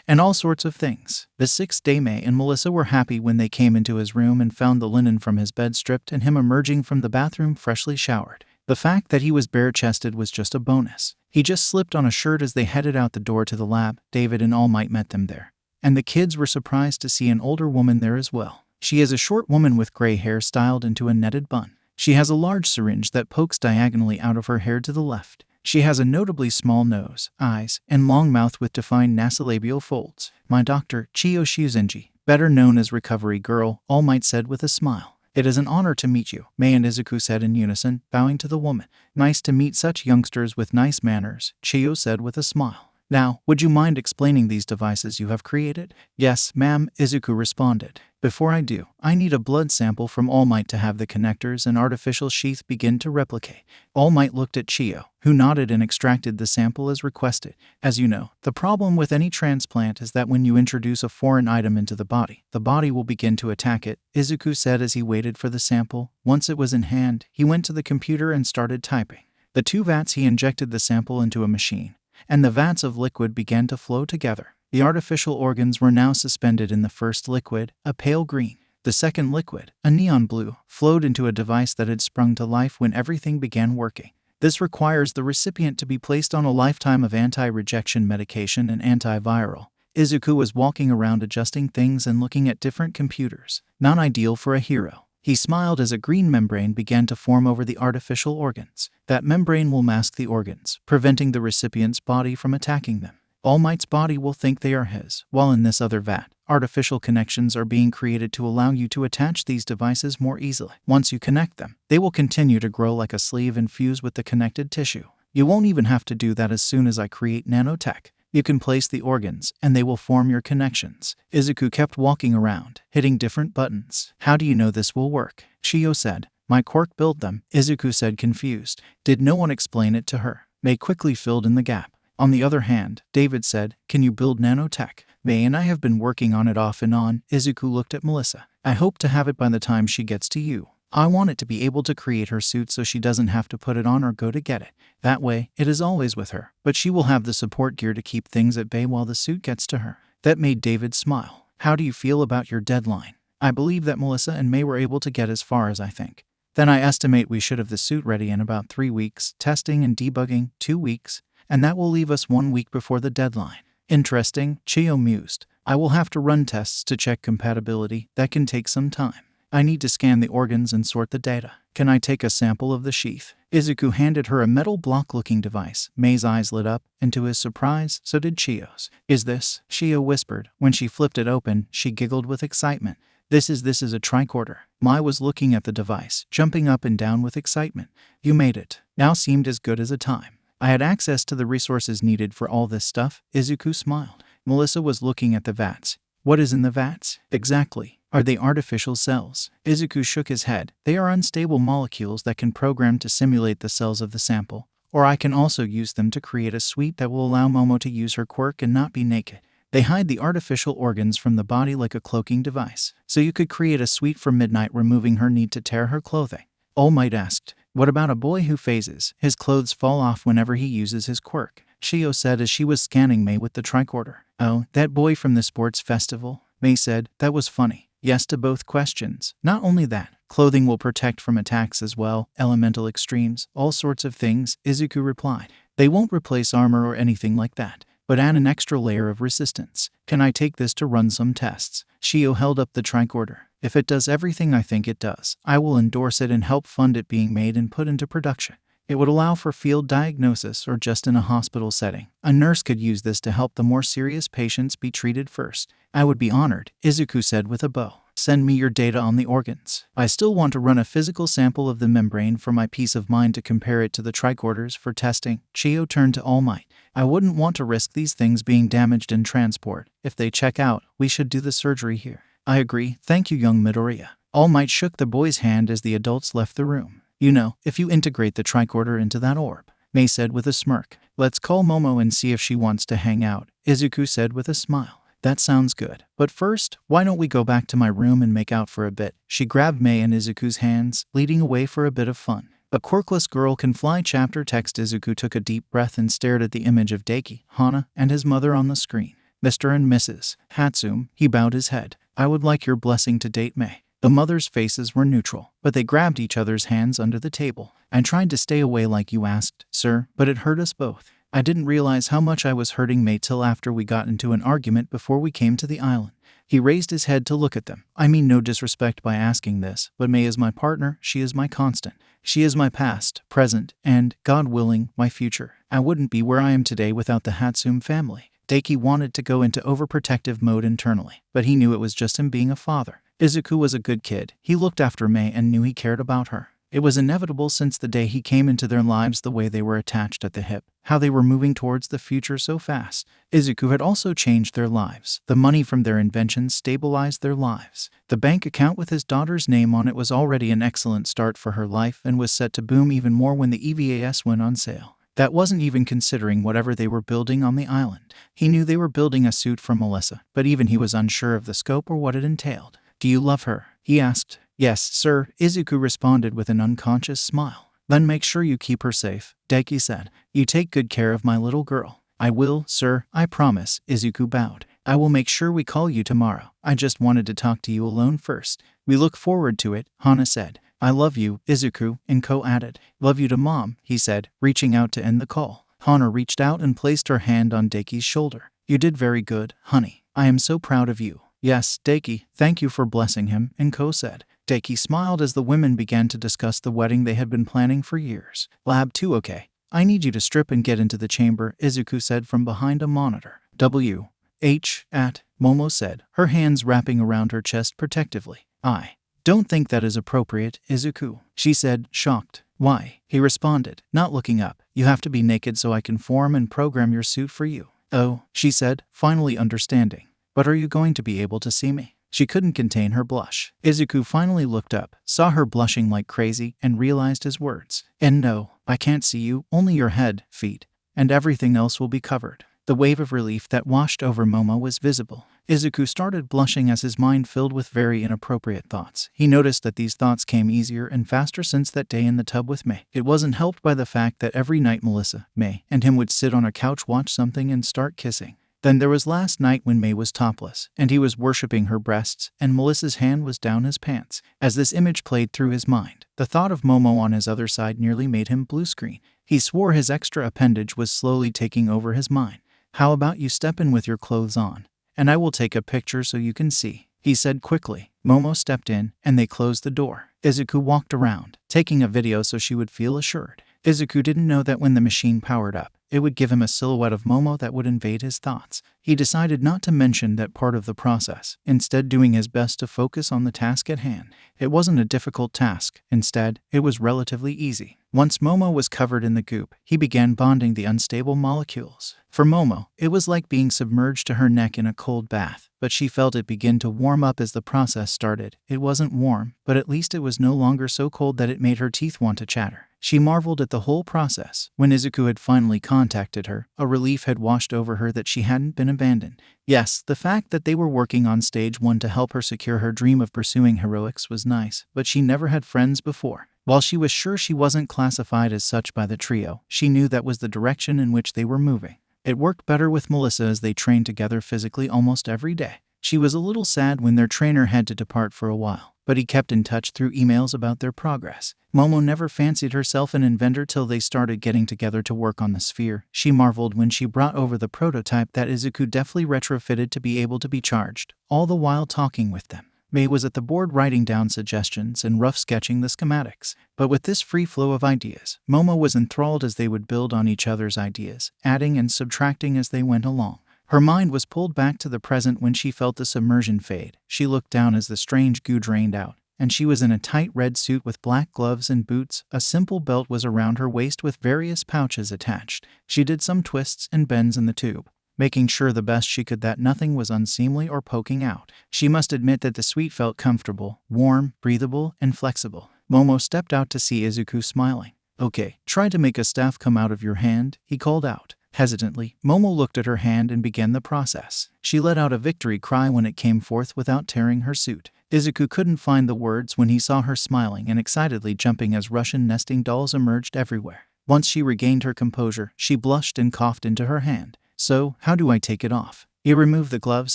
And all sorts of things. The sixth day, May and Melissa were happy when they came into his room and found the linen from his bed stripped and him emerging from the bathroom freshly showered. The fact that he was bare-chested was just a bonus. He just slipped on a shirt as they headed out the door to the lab. David and All Might met them there. And the kids were surprised to see an older woman there as well. She is a short woman with gray hair styled into a netted bun. She has a large syringe that pokes diagonally out of her hair to the left. She has a notably small nose, eyes, and long mouth with defined nasolabial folds. My doctor, 𝐒𝐭𝐲, better known as Recovery Girl, All Might said with a smile. It is an honor to meet you, May and Izuku said in unison, bowing to the woman. Nice to meet such youngsters with nice manners, 𝐒𝐲 said with a smile. Now, would you mind explaining these devices you have created? Yes, ma'am, Izuku responded. Before I do, I need a blood sample from All Might to have the connectors and artificial sheath begin to replicate. All Might looked at 𝐒𝐲, who nodded and extracted the sample as requested. As you know, the problem with any transplant is that when you introduce a foreign item into the body will begin to attack it, Izuku said as he waited for the sample. Once it was in hand, he went to the computer and started typing. The two vats he injected the sample into a machine, and the vats of liquid began to flow together. The artificial organs were now suspended in the first liquid, a pale green. The second liquid, a neon blue, flowed into a device that had sprung to life when everything began working. This requires the recipient to be placed on a lifetime of anti-rejection medication and antiviral. Izuku was walking around adjusting things and looking at different computers. Not ideal for a hero. He smiled as a green membrane began to form over the artificial organs. That membrane will mask the organs, preventing the recipient's body from attacking them. All Might's body will think they are his, while in this other vat, artificial connections are being created to allow you to attach these devices more easily. Once you connect them, they will continue to grow like a sleeve and fuse with the connected tissue. You won't even have to do that as soon as I create nanotech. You can place the organs, and they will form your connections. Izuku kept walking around, hitting different buttons. How do you know this will work? Chiyo said. My quirk built them, Izuku said, confused. Did no one explain it to her? Mei quickly filled in the gap. On the other hand, David said, can you build nanotech? Mei and I have been working on it off and on. Izuku looked at Melissa. I hope to have it by the time she gets to you. I want it to be able to create her suit so she doesn't have to put it on or go to get it. That way, it is always with her, but she will have the support gear to keep things at bay while the suit gets to her. That made David smile. How do you feel about your deadline? I believe that Melissa and Mei were able to get as far as I think. Then I estimate we should have the suit ready in about 3 weeks, testing and debugging 2 weeks, and that will leave us 1 week before the deadline. Interesting, Chiyo mused. I will have to run tests to check compatibility. That can take some time. I need to scan the organs and sort the data. Can I take a sample of the sheath? Izuku handed her a metal block-looking device. Mei's eyes lit up, and to his surprise, so did Chiyo's. Is this? Chiyo whispered. When she flipped it open, she giggled with excitement. This is a tricorder. Mei was looking at the device, jumping up and down with excitement. You made it. Now seemed as good as a time. I had access to the resources needed for all this stuff. Izuku smiled. Melissa was looking at the vats. What is in the vats? Exactly. Are they artificial cells? Izuku shook his head. They are unstable molecules that can program to simulate the cells of the sample. Or I can also use them to create a suite that will allow Momo to use her quirk and not be naked. They hide the artificial organs from the body like a cloaking device. So you could create a suite for Midnight, removing her need to tear her clothing. All Might asked, what about a boy who phases? His clothes fall off whenever he uses his quirk. Chiyo said as she was scanning Mei with the tricorder. Oh, that boy from the sports festival? Mei said, that was funny. Yes to both questions. Not only that, clothing will protect from attacks as well, elemental extremes, all sorts of things, Izuku replied. They won't replace armor or anything like that, but add an extra layer of resistance. Can I take this to run some tests? Chiyo held up the tricorder. If it does everything I think it does, I will endorse it and help fund it being made and put into production. It would allow for field diagnosis or just in a hospital setting. A nurse could use this to help the more serious patients be treated first. I would be honored, Izuku said with a bow. Send me your data on the organs. I still want to run a physical sample of the membrane for my peace of mind to compare it to the tricorders for testing. Chiyo turned to All Might. I wouldn't want to risk these things being damaged in transport. If they check out, we should do the surgery here. I agree. Thank you, young Midoriya. All Might shook the boy's hand as the adults left the room. You know, if you integrate the tricorder into that orb, Mei said with a smirk. Let's call Momo and see if she wants to hang out, Izuku said with a smile. That sounds good. But first, why don't we go back to my room and make out for a bit? She grabbed Mei and Izuku's hands, leading away for a bit of fun. A quirkless girl can fly chapter text. Izuku took a deep breath and stared at the image of Deiki, Hana, and his mother on the screen. Mr. and Mrs. 𝗵𝗃, he bowed his head. I would like your blessing to date Mei. The mothers' faces were neutral, but they grabbed each other's hands under the table and tried to stay away like you asked, sir, but it hurt us both. I didn't realize how much I was hurting Mei till after we got into an argument before we came to the island. He raised his head to look at them. I mean no disrespect by asking this, but Mei is my partner, she is my constant. She is my past, present, and, God willing, my future. I wouldn't be where I am today without the 𝗵𝗃 family. Deiki wanted to go into overprotective mode internally, but he knew it was just him being a father. Izuku was a good kid. He looked after Mei and knew he cared about her. It was inevitable since the day he came into their lives, the way they were attached at the hip, how they were moving towards the future so fast. Izuku had also changed their lives. The money from their inventions stabilized their lives. The bank account with his daughter's name on it was already an excellent start for her life and was set to boom even more when the EVAS went on sale. That wasn't even considering whatever they were building on the island. He knew they were building a suit for Melissa, but even he was unsure of the scope or what it entailed. Do you love her? He asked. Yes, sir, Izuku responded with an unconscious smile. Then make sure you keep her safe, Deiki said. You take good care of my little girl. I will, sir, I promise, Izuku bowed. I will make sure we call you tomorrow. I just wanted to talk to you alone first. We look forward to it, Hana said. I love you, Izuku, 𝗃 added. Love you to Mom, he said, reaching out to end the call. Hana reached out and placed her hand on Deiki's shoulder. You did very good, honey. I am so proud of you. Yes, Deiki, thank you for blessing him, 𝗃 said. Deiki smiled as the women began to discuss the wedding they had been planning for years. Lab 2 okay. I need you to strip and get into the chamber, Izuku said from behind a monitor. 𝗃 Momo said, her hands wrapping around her chest protectively. I don't think that is appropriate, Izuku, she said, shocked. Why? He responded, not looking up. You have to be naked so I can form and program your suit for you. Oh, she said, finally understanding. But are you going to be able to see me? She couldn't contain her blush. Izuku finally looked up, saw her blushing like crazy, and realized his words. And no, I can't see you, only your head, feet, and everything else will be covered. The wave of relief that washed over Momo was visible. Izuku started blushing as his mind filled with very inappropriate thoughts. He noticed that these thoughts came easier and faster since that day in the tub with May. It wasn't helped by the fact that every night Melissa, May, and him would sit on a couch, watch something, and start kissing. Then there was last night when May was topless, and he was worshipping her breasts, and Melissa's hand was down his pants. As this image played through his mind, the thought of Momo on his other side nearly made him blue screen. He swore his extra appendage was slowly taking over his mind. How about you step in with your clothes on, and I will take a picture so you can see, he said quickly. Momo stepped in, and they closed the door. Izuku walked around, taking a video so she would feel assured. Izuku didn't know that when the machine powered up, it would give him a silhouette of Momo that would invade his thoughts. He decided not to mention that part of the process, instead doing his best to focus on the task at hand. It wasn't a difficult task. Instead, it was relatively easy. Once Momo was covered in the goop, he began bonding the unstable molecules. For Momo, it was like being submerged to her neck in a cold bath, but she felt it begin to warm up as the process started. It wasn't warm, but at least it was no longer so cold that it made her teeth want to chatter. She marveled at the whole process. When Izuku had finally contacted her, a relief had washed over her that she hadn't been abandoned. Yes, the fact that they were working on stage 1 to help her secure her dream of pursuing heroics was nice, but she never had friends before. While she was sure she wasn't classified as such by the trio, she knew that was the direction in which they were moving. It worked better with Melissa as they trained together physically almost every day. She was a little sad when their trainer had to depart for a while, but he kept in touch through emails about their progress. Momo never fancied herself an inventor till they started getting together to work on the sphere. She marveled when she brought over the prototype that Izuku deftly retrofitted to be able to be charged, all the while talking with them. May was at the board writing down suggestions and rough sketching the schematics. But with this free flow of ideas, Momo was enthralled as they would build on each other's ideas, adding and subtracting as they went along. Her mind was pulled back to the present when she felt the submersion fade. She looked down as the strange goo drained out, and she was in a tight red suit with black gloves and boots. A simple belt was around her waist with various pouches attached. She did some twists and bends in the tube, making sure the best she could that nothing was unseemly or poking out. She must admit that the suite felt comfortable, warm, breathable, and flexible. Momo stepped out to see Izuku smiling. Okay, try to make a staff come out of your hand, he called out. Hesitantly, Momo looked at her hand and began the process. She let out a victory cry when it came forth without tearing her suit. Izuku couldn't find the words when he saw her smiling and excitedly jumping as Russian nesting dolls emerged everywhere. Once she regained her composure, she blushed and coughed into her hand. So, how do I take it off? You remove the gloves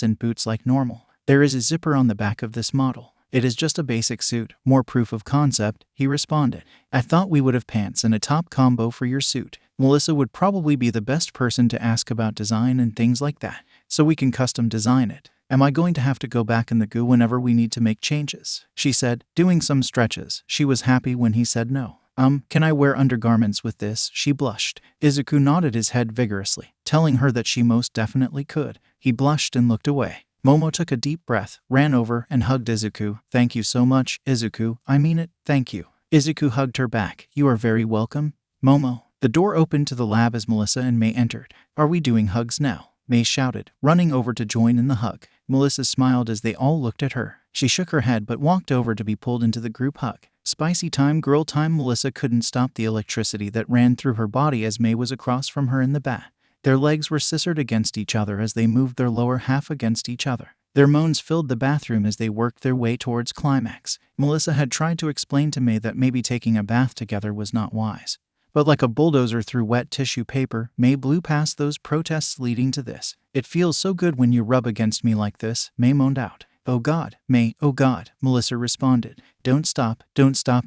and boots like normal. There is a zipper on the back of this model. It is just a basic suit, more proof of concept, he responded. I thought we would have pants and a top combo for your suit. Melissa would probably be the best person to ask about design and things like that, so we can custom design it. Am I going to have to go back in the goo whenever we need to make changes? She said, doing some stretches. She was happy when he said no. Can I wear undergarments with this? She blushed. Izuku nodded his head vigorously, telling her that she most definitely could. He blushed and looked away. Momo took a deep breath, ran over, and hugged Izuku. Thank you so much, Izuku. I mean it, thank you. Izuku hugged her back. You are very welcome, Momo. The door opened to the lab as Melissa and May entered. Are we doing hugs now? May shouted, running over to join in the hug. Melissa smiled as they all looked at her. She shook her head but walked over to be pulled into the group hug. Spicy time, girl time. Melissa couldn't stop the electricity that ran through her body as May was across from her in the bath. Their legs were scissored against each other as they moved their lower half against each other. Their moans filled the bathroom as they worked their way towards climax. Melissa had tried to explain to May that maybe taking a bath together was not wise. But like a bulldozer through wet tissue paper, May blew past those protests leading to this. It feels so good when you rub against me like this, May moaned out. Oh God, May, oh God, Melissa responded. Don't stop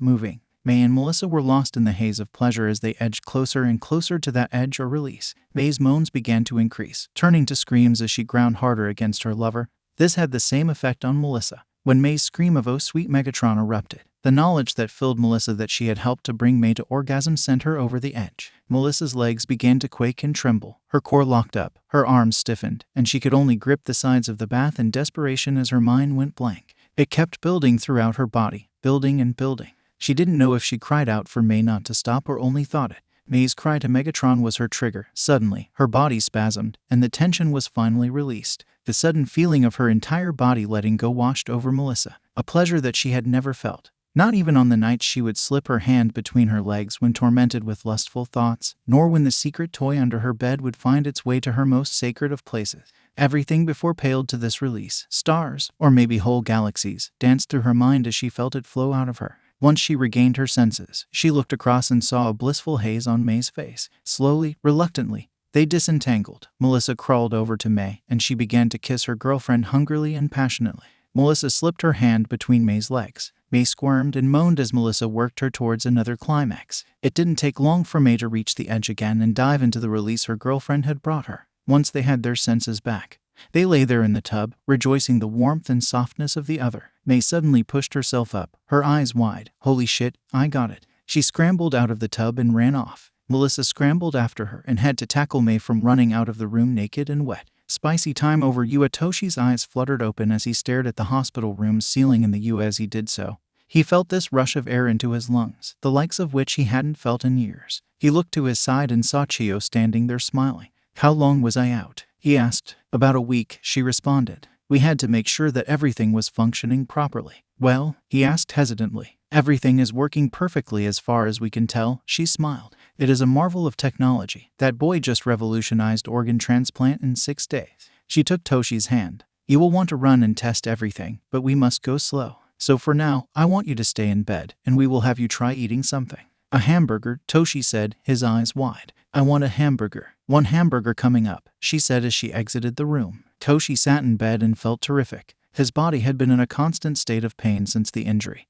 moving. May and Melissa were lost in the haze of pleasure as they edged closer and closer to that edge or release. May's moans began to increase, turning to screams as she ground harder against her lover. This had the same effect on Melissa. When May's scream of "Oh sweet Megatron" erupted, The knowledge that filled Melissa that she had helped to bring May to orgasm sent her over the edge. Melissa's legs began to quake and tremble. Her core locked up, her arms stiffened, and she could only grip the sides of the bath in desperation as her mind went blank. It kept building throughout her body, building and building. She didn't know if she cried out for May not to stop or only thought it. May's cry to Megatron was her trigger. Suddenly, her body spasmed, and the tension was finally released. The sudden feeling of her entire body letting go washed over Melissa, a pleasure that she had never felt. Not even on the nights she would slip her hand between her legs when tormented with lustful thoughts, nor when the secret toy under her bed would find its way to her most sacred of places. Everything before paled to this release. Stars, or maybe whole galaxies, danced through her mind as she felt it flow out of her. Once she regained her senses, she looked across and saw a blissful haze on May's face. Slowly, reluctantly, they disentangled. Melissa crawled over to May, and she began to kiss her girlfriend hungrily and passionately. Melissa slipped her hand between May's legs. May squirmed and moaned as Melissa worked her towards another climax. It didn't take long for May to reach the edge again and dive into the release her girlfriend had brought her. Once they had their senses back, they lay there in the tub, rejoicing the warmth and softness of the other. May suddenly pushed herself up, her eyes wide. Holy shit, I got it. She scrambled out of the tub and ran off. Melissa scrambled after her and had to tackle May from running out of the room naked and wet. Spicy time over Yuatoshi's eyes fluttered open as he stared at the hospital room's ceiling in the U. As he did so, he felt this rush of air into his lungs, the likes of which he hadn't felt in years. He looked to his side and saw Chiyo standing there smiling. How long was I out? He asked. About a week, she responded. We had to make sure that everything was functioning properly. Well, he asked hesitantly. Everything is working perfectly as far as we can tell, she smiled. It is a marvel of technology. That boy just revolutionized organ transplant in 6 days. She took Toshi's hand. You will want to run and test everything, but we must go slow. So for now, I want you to stay in bed, and we will have you try eating something. A hamburger, Toshi said, his eyes wide. I want a hamburger. One hamburger coming up, she said as she exited the room. Toshi sat in bed and felt terrific. His body had been in a constant state of pain since the injury.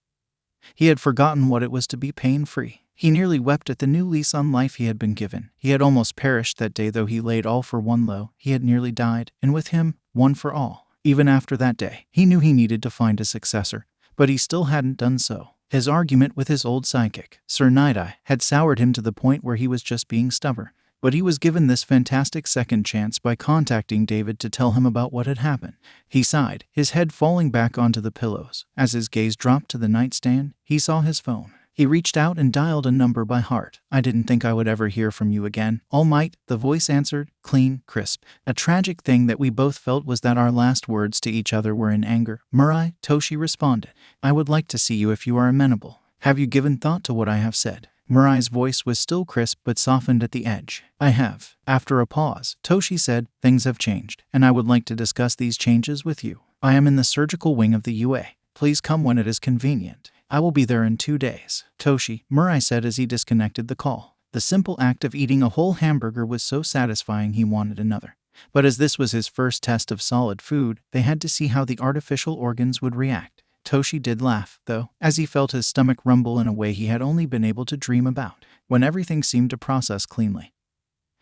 He had forgotten what it was to be pain-free. He nearly wept at the new lease on life he had been given. He had almost perished that day, though he laid all for one low. He had nearly died, and with him, one for all. Even after that day, he knew he needed to find a successor, but he still hadn't done so. His argument with his old sidekick, 𝗧𝗍𝗧, had soured him to the point where he was just being stubborn. But he was given this fantastic second chance by contacting David to tell him about what had happened. He sighed, his head falling back onto the pillows. As his gaze dropped to the nightstand, he saw his phone. He reached out and dialed a number by heart. I didn't think I would ever hear from you again, All Might, the voice answered, clean, crisp. A tragic thing that we both felt was that our last words to each other were in anger. Mirai, Toshi responded. I would like to see you if you are amenable. Have you given thought to what I have said? Mirai's voice was still crisp but softened at the edge. I have. After a pause, Toshi said, things have changed, and I would like to discuss these changes with you. I am in the surgical wing of the UA. Please come when it is convenient. I will be there in 2 days. Toshi, Mirai said as he disconnected the call. The simple act of eating a whole hamburger was so satisfying he wanted another. But as this was his first test of solid food, they had to see how the artificial organs would react. Toshi did laugh, though, as he felt his stomach rumble in a way he had only been able to dream about, when everything seemed to process cleanly.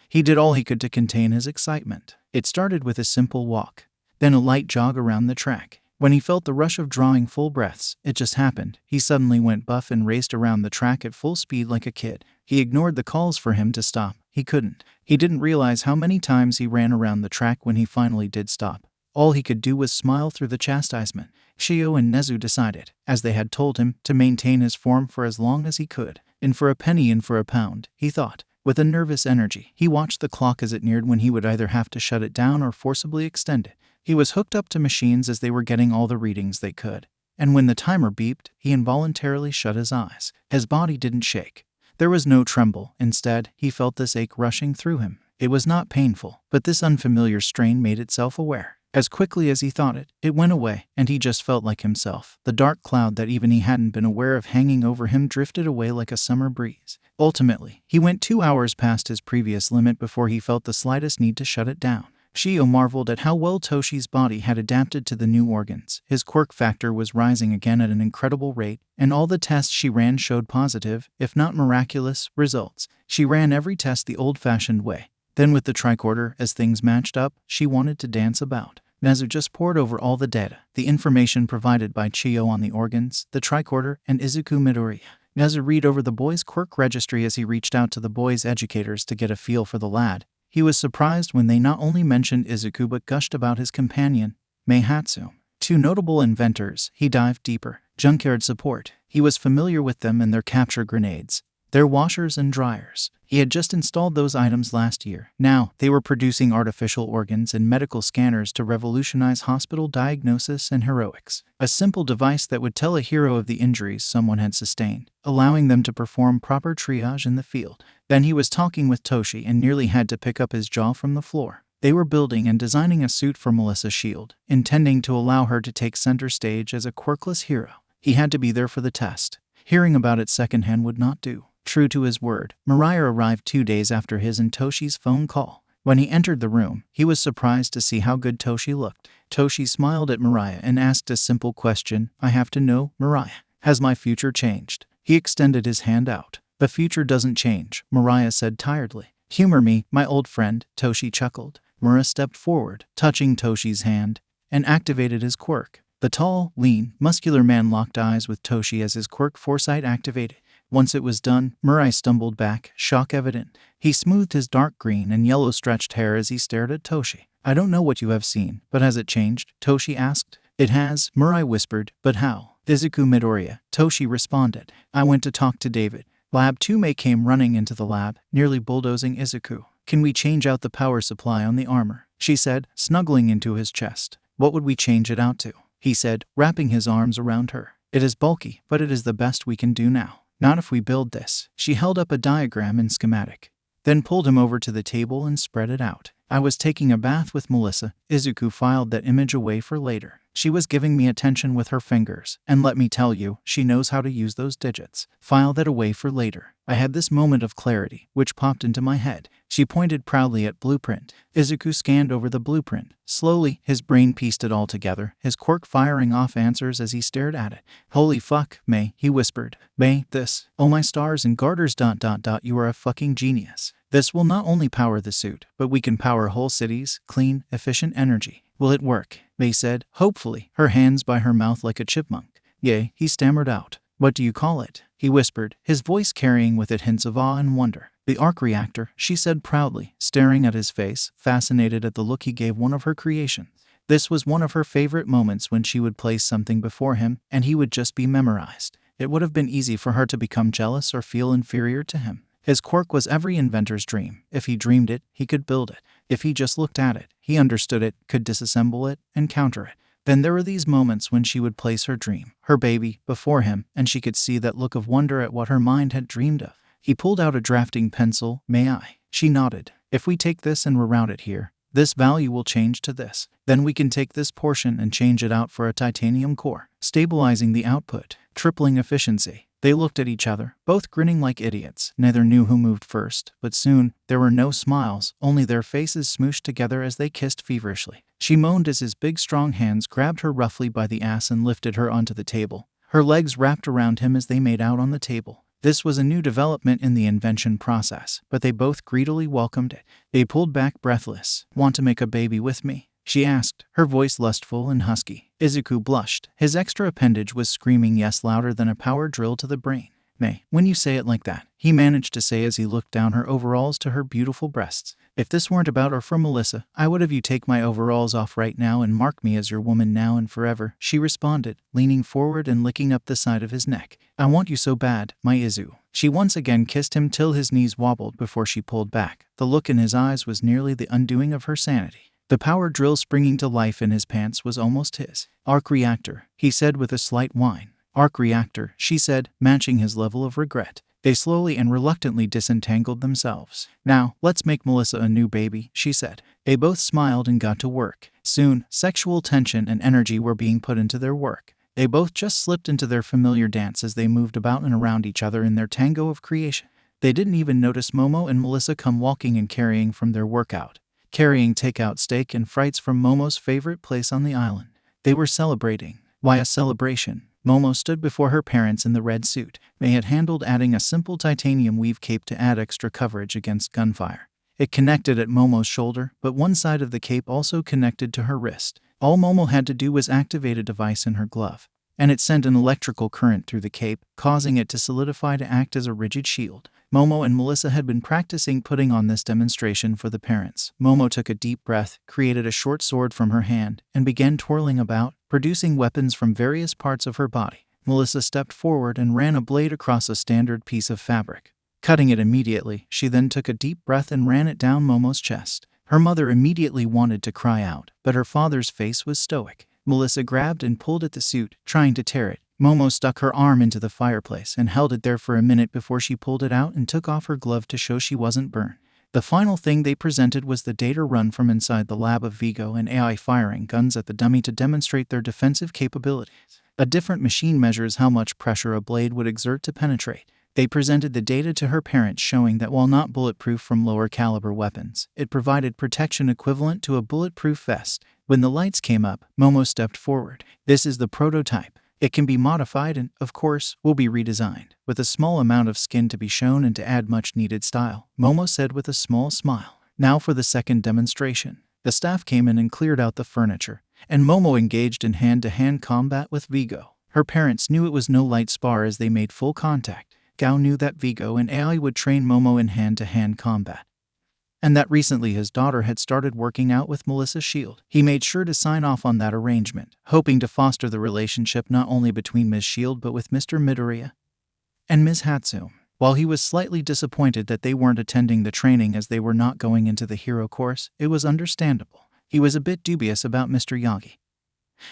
He did all he could to contain his excitement. It started with a simple walk, then a light jog around the track. When he felt the rush of drawing full breaths, it just happened. He suddenly went buff and raced around the track at full speed like a kid. He ignored the calls for him to stop. He couldn't. He didn't realize how many times he ran around the track when he finally did stop. All he could do was smile through the chastisement. Chiyo and Nezu decided, as they had told him, to maintain his form for as long as he could. In for a penny, in for a pound, he thought. With a nervous energy, he watched the clock as it neared when he would either have to shut it down or forcibly extend it. He was hooked up to machines as they were getting all the readings they could. And when the timer beeped, he involuntarily shut his eyes. His body didn't shake. There was no tremble. Instead, he felt this ache rushing through him. It was not painful, but this unfamiliar strain made itself aware. As quickly as he thought it, it went away, and he just felt like himself. The dark cloud that even he hadn't been aware of hanging over him drifted away like a summer breeze. Ultimately, he went 2 hours past his previous limit before he felt the slightest need to shut it down. Chiyo marveled at how well Toshi's body had adapted to the new organs. His quirk factor was rising again at an incredible rate, and all the tests she ran showed positive, if not miraculous, results. She ran every test the old-fashioned way. Then with the tricorder, as things matched up, she wanted to dance about. 𝗧𝗂 just poured over all the data, the information provided by 𝐒𝐲 on the organs, the tricorder, and 𝗧𝗵𝗲 𝗔𝗂𝗧𝗏. 𝗧𝗂 read over the boy's quirk registry as he reached out to the boy's educators to get a feel for the lad. He was surprised when they not only mentioned 𝗧𝗑 but gushed about his companion, 𝗵𝗃. Two notable inventors, he dived deeper. Junkyard support. He was familiar with them and their capture grenades, their washers and dryers. He had just installed those items last year. Now, they were producing artificial organs and medical scanners to revolutionize hospital diagnosis and heroics. A simple device that would tell a hero of the injuries someone had sustained, allowing them to perform proper triage in the field. Then he was talking with Toshi and nearly had to pick up his jaw from the floor. They were building and designing a suit for Melissa's shield, intending to allow her to take center stage as a quirkless hero. He had to be there for the test. Hearing about it secondhand would not do. True to his word, Mariah arrived 2 days after his and Toshi's phone call. When he entered the room, he was surprised to see how good Toshi looked. Toshi smiled at Mariah and asked a simple question. "I have to know, Mariah, has my future changed?" He extended his hand out. "The future doesn't change," Mariah said tiredly. "Humor me, my old friend," Toshi chuckled. Mariah stepped forward, touching Toshi's hand, and activated his quirk. The tall, lean, muscular man locked eyes with Toshi as his quirk foresight activated. Once it was done, Mariah stumbled back, shock evident. He smoothed his dark green and yellow stretched hair as he stared at Toshi. "I don't know what you have seen, but has it changed?" Toshi asked. "It has," Mariah whispered. "But how?" 𝗧𝗑𝗵𝗲, Toshi responded. "I went to talk to David." Lab 2 came running into the lab, nearly bulldozing 𝗧𝗑. "Can we change out the power supply on the armor?" she said, snuggling into his chest. "What would we change it out to?" he said, wrapping his arms around her. "It is bulky, but it is the best we can do now. Not if we build this." She held up a diagram and schematic, then pulled him over to the table and spread it out. "I was taking a bath with Melissa." 𝗧𝗑 filed that image away for later. "She was giving me attention with her fingers, and let me tell you, she knows how to use those digits." File that away for later. "I had this moment of clarity, which popped into my head." She pointed proudly at blueprint. 𝗧𝗑 scanned over the blueprint. Slowly, his brain pieced it all together, his quirk firing off answers as he stared at it. "Holy fuck, May," he whispered. "May, this. Oh my stars and garters ... You are a fucking genius. This will not only power the suit, but we can power whole cities, clean, efficient energy." "Will it work?" May said, hopefully, her hands by her mouth like a chipmunk. "Yay," he stammered out. "What do you call it?" he whispered, his voice carrying with it hints of awe and wonder. "The arc reactor," she said proudly, staring at his face, fascinated at the look he gave one of her creations. This was one of her favorite moments when she would place something before him, and he would just be memorized. It would have been easy for her to become jealous or feel inferior to him. His quirk was every inventor's dream. If he dreamed it, he could build it. If he just looked at it, he understood it, could disassemble it, and counter it. Then there were these moments when she would place her dream, her baby, before him, and she could see that look of wonder at what her mind had dreamed of. He pulled out a drafting pencil. "May I?" She nodded. "If we take this and reroute it here, this value will change to this. Then we can take this portion and change it out for a titanium core, stabilizing the output, tripling efficiency." They looked at each other, both grinning like idiots. Neither knew who moved first, but soon, there were no smiles, only their faces smooshed together as they kissed feverishly. She moaned as his big strong hands grabbed her roughly by the ass and lifted her onto the table. Her legs wrapped around him as they made out on the table. This was a new development in the invention process, but they both greedily welcomed it. They pulled back breathless. "Want to make a baby with me?" she asked, her voice lustful and husky. 𝗧𝗑 blushed. His extra appendage was screaming yes louder than a power drill to the brain. "May, when you say it like that," he managed to say as he looked down her overalls to her beautiful breasts. "If this weren't about or for Melissa, I would have you take my overalls off right now and mark me as your woman now and forever," she responded, leaning forward and licking up the side of his neck. "I want you so bad, my 𝗧𝗑." She once again kissed him till his knees wobbled before she pulled back. The look in his eyes was nearly the undoing of her sanity. The power drill springing to life in his pants was almost his. "Arc reactor," he said with a slight whine. "Arc reactor," she said, matching his level of regret. They slowly and reluctantly disentangled themselves. "Now, let's make Melissa a new baby," she said. They both smiled and got to work. Soon, sexual tension and energy were being put into their work. They both just slipped into their familiar dance as they moved about and around each other in their tango of creation. They didn't even notice Momo and Melissa come walking and carrying from their workout. Carrying takeout steak and frites from Momo's favorite place on the island. They were celebrating. Why a celebration? Momo stood before her parents in the red suit. May had handled adding a simple titanium weave cape to add extra coverage against gunfire. It connected at Momo's shoulder, but one side of the cape also connected to her wrist. All Momo had to do was activate a device in her glove, and it sent an electrical current through the cape, causing it to solidify to act as a rigid shield. Momo and Melissa had been practicing putting on this demonstration for the parents. Momo took a deep breath, created a short sword from her hand, and began twirling about, producing weapons from various parts of her body. Melissa stepped forward and ran a blade across a standard piece of fabric, cutting it immediately. She then took a deep breath and ran it down Momo's chest. Her mother immediately wanted to cry out, but her father's face was stoic. Melissa grabbed and pulled at the suit, trying to tear it. Momo stuck her arm into the fireplace and held it there for a minute before she pulled it out and took off her glove to show she wasn't burned. The final thing they presented was the data run from inside the lab of 𝐒𝐭𝐽 and AI firing guns at the dummy to demonstrate their defensive capabilities. A different machine measures how much pressure a blade would exert to penetrate. They presented the data to her parents, showing that while not bulletproof from lower caliber weapons, it provided protection equivalent to a bulletproof vest. When the lights came up, Momo stepped forward. This is the prototype. It can be modified and, of course, will be redesigned, with a small amount of skin to be shown and to add much needed style, Momo said with a small smile. Now for the second demonstration. The staff came in and cleared out the furniture, and Momo engaged in hand-to-hand combat with 𝗲𝗀. Her parents knew it was no light spar as they made full contact. Gao knew that 𝗲𝗀 and AI would train Momo in hand-to-hand combat, and that recently his daughter had started working out with Melissa's shield. He made sure to sign off on that arrangement, hoping to foster the relationship not only between Ms. Shield but with Mr. Midoriya and Ms. Hatsune. While he was slightly disappointed that they weren't attending the training as they were not going into the hero course, it was understandable. He was a bit dubious about Mr. Yagi,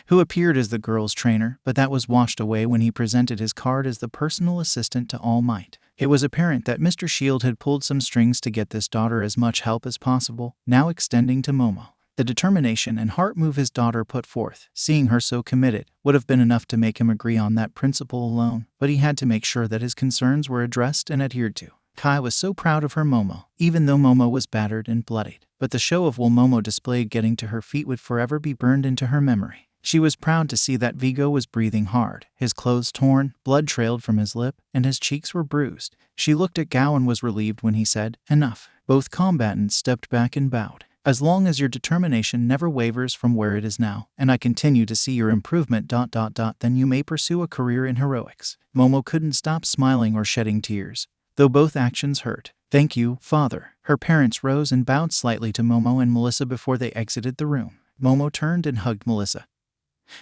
who appeared as the girl's trainer, but that was washed away when he presented his card as the personal assistant to All Might. It was apparent that Mr. Shield had pulled some strings to get this daughter as much help as possible, now extending to Momo. The determination and heart move his daughter put forth, seeing her so committed, would have been enough to make him agree on that principle alone, but he had to make sure that his concerns were addressed and adhered to. Kai was so proud of her Momo, even though Momo was battered and bloodied, but the show of will Momo displayed getting to her feet would forever be burned into her memory. She was proud to see that 𝗲𝗀 was breathing hard, his clothes torn, blood trailed from his lip, and his cheeks were bruised. She looked at Gao and was relieved when he said, "Enough." Both combatants stepped back and bowed. "As long as your determination never wavers from where it is now, and I continue to see your improvement, then you may pursue a career in heroics." Momo couldn't stop smiling or shedding tears, though both actions hurt. "Thank you, father." Her parents rose and bowed slightly to Momo and Melissa before they exited the room. Momo turned and hugged Melissa,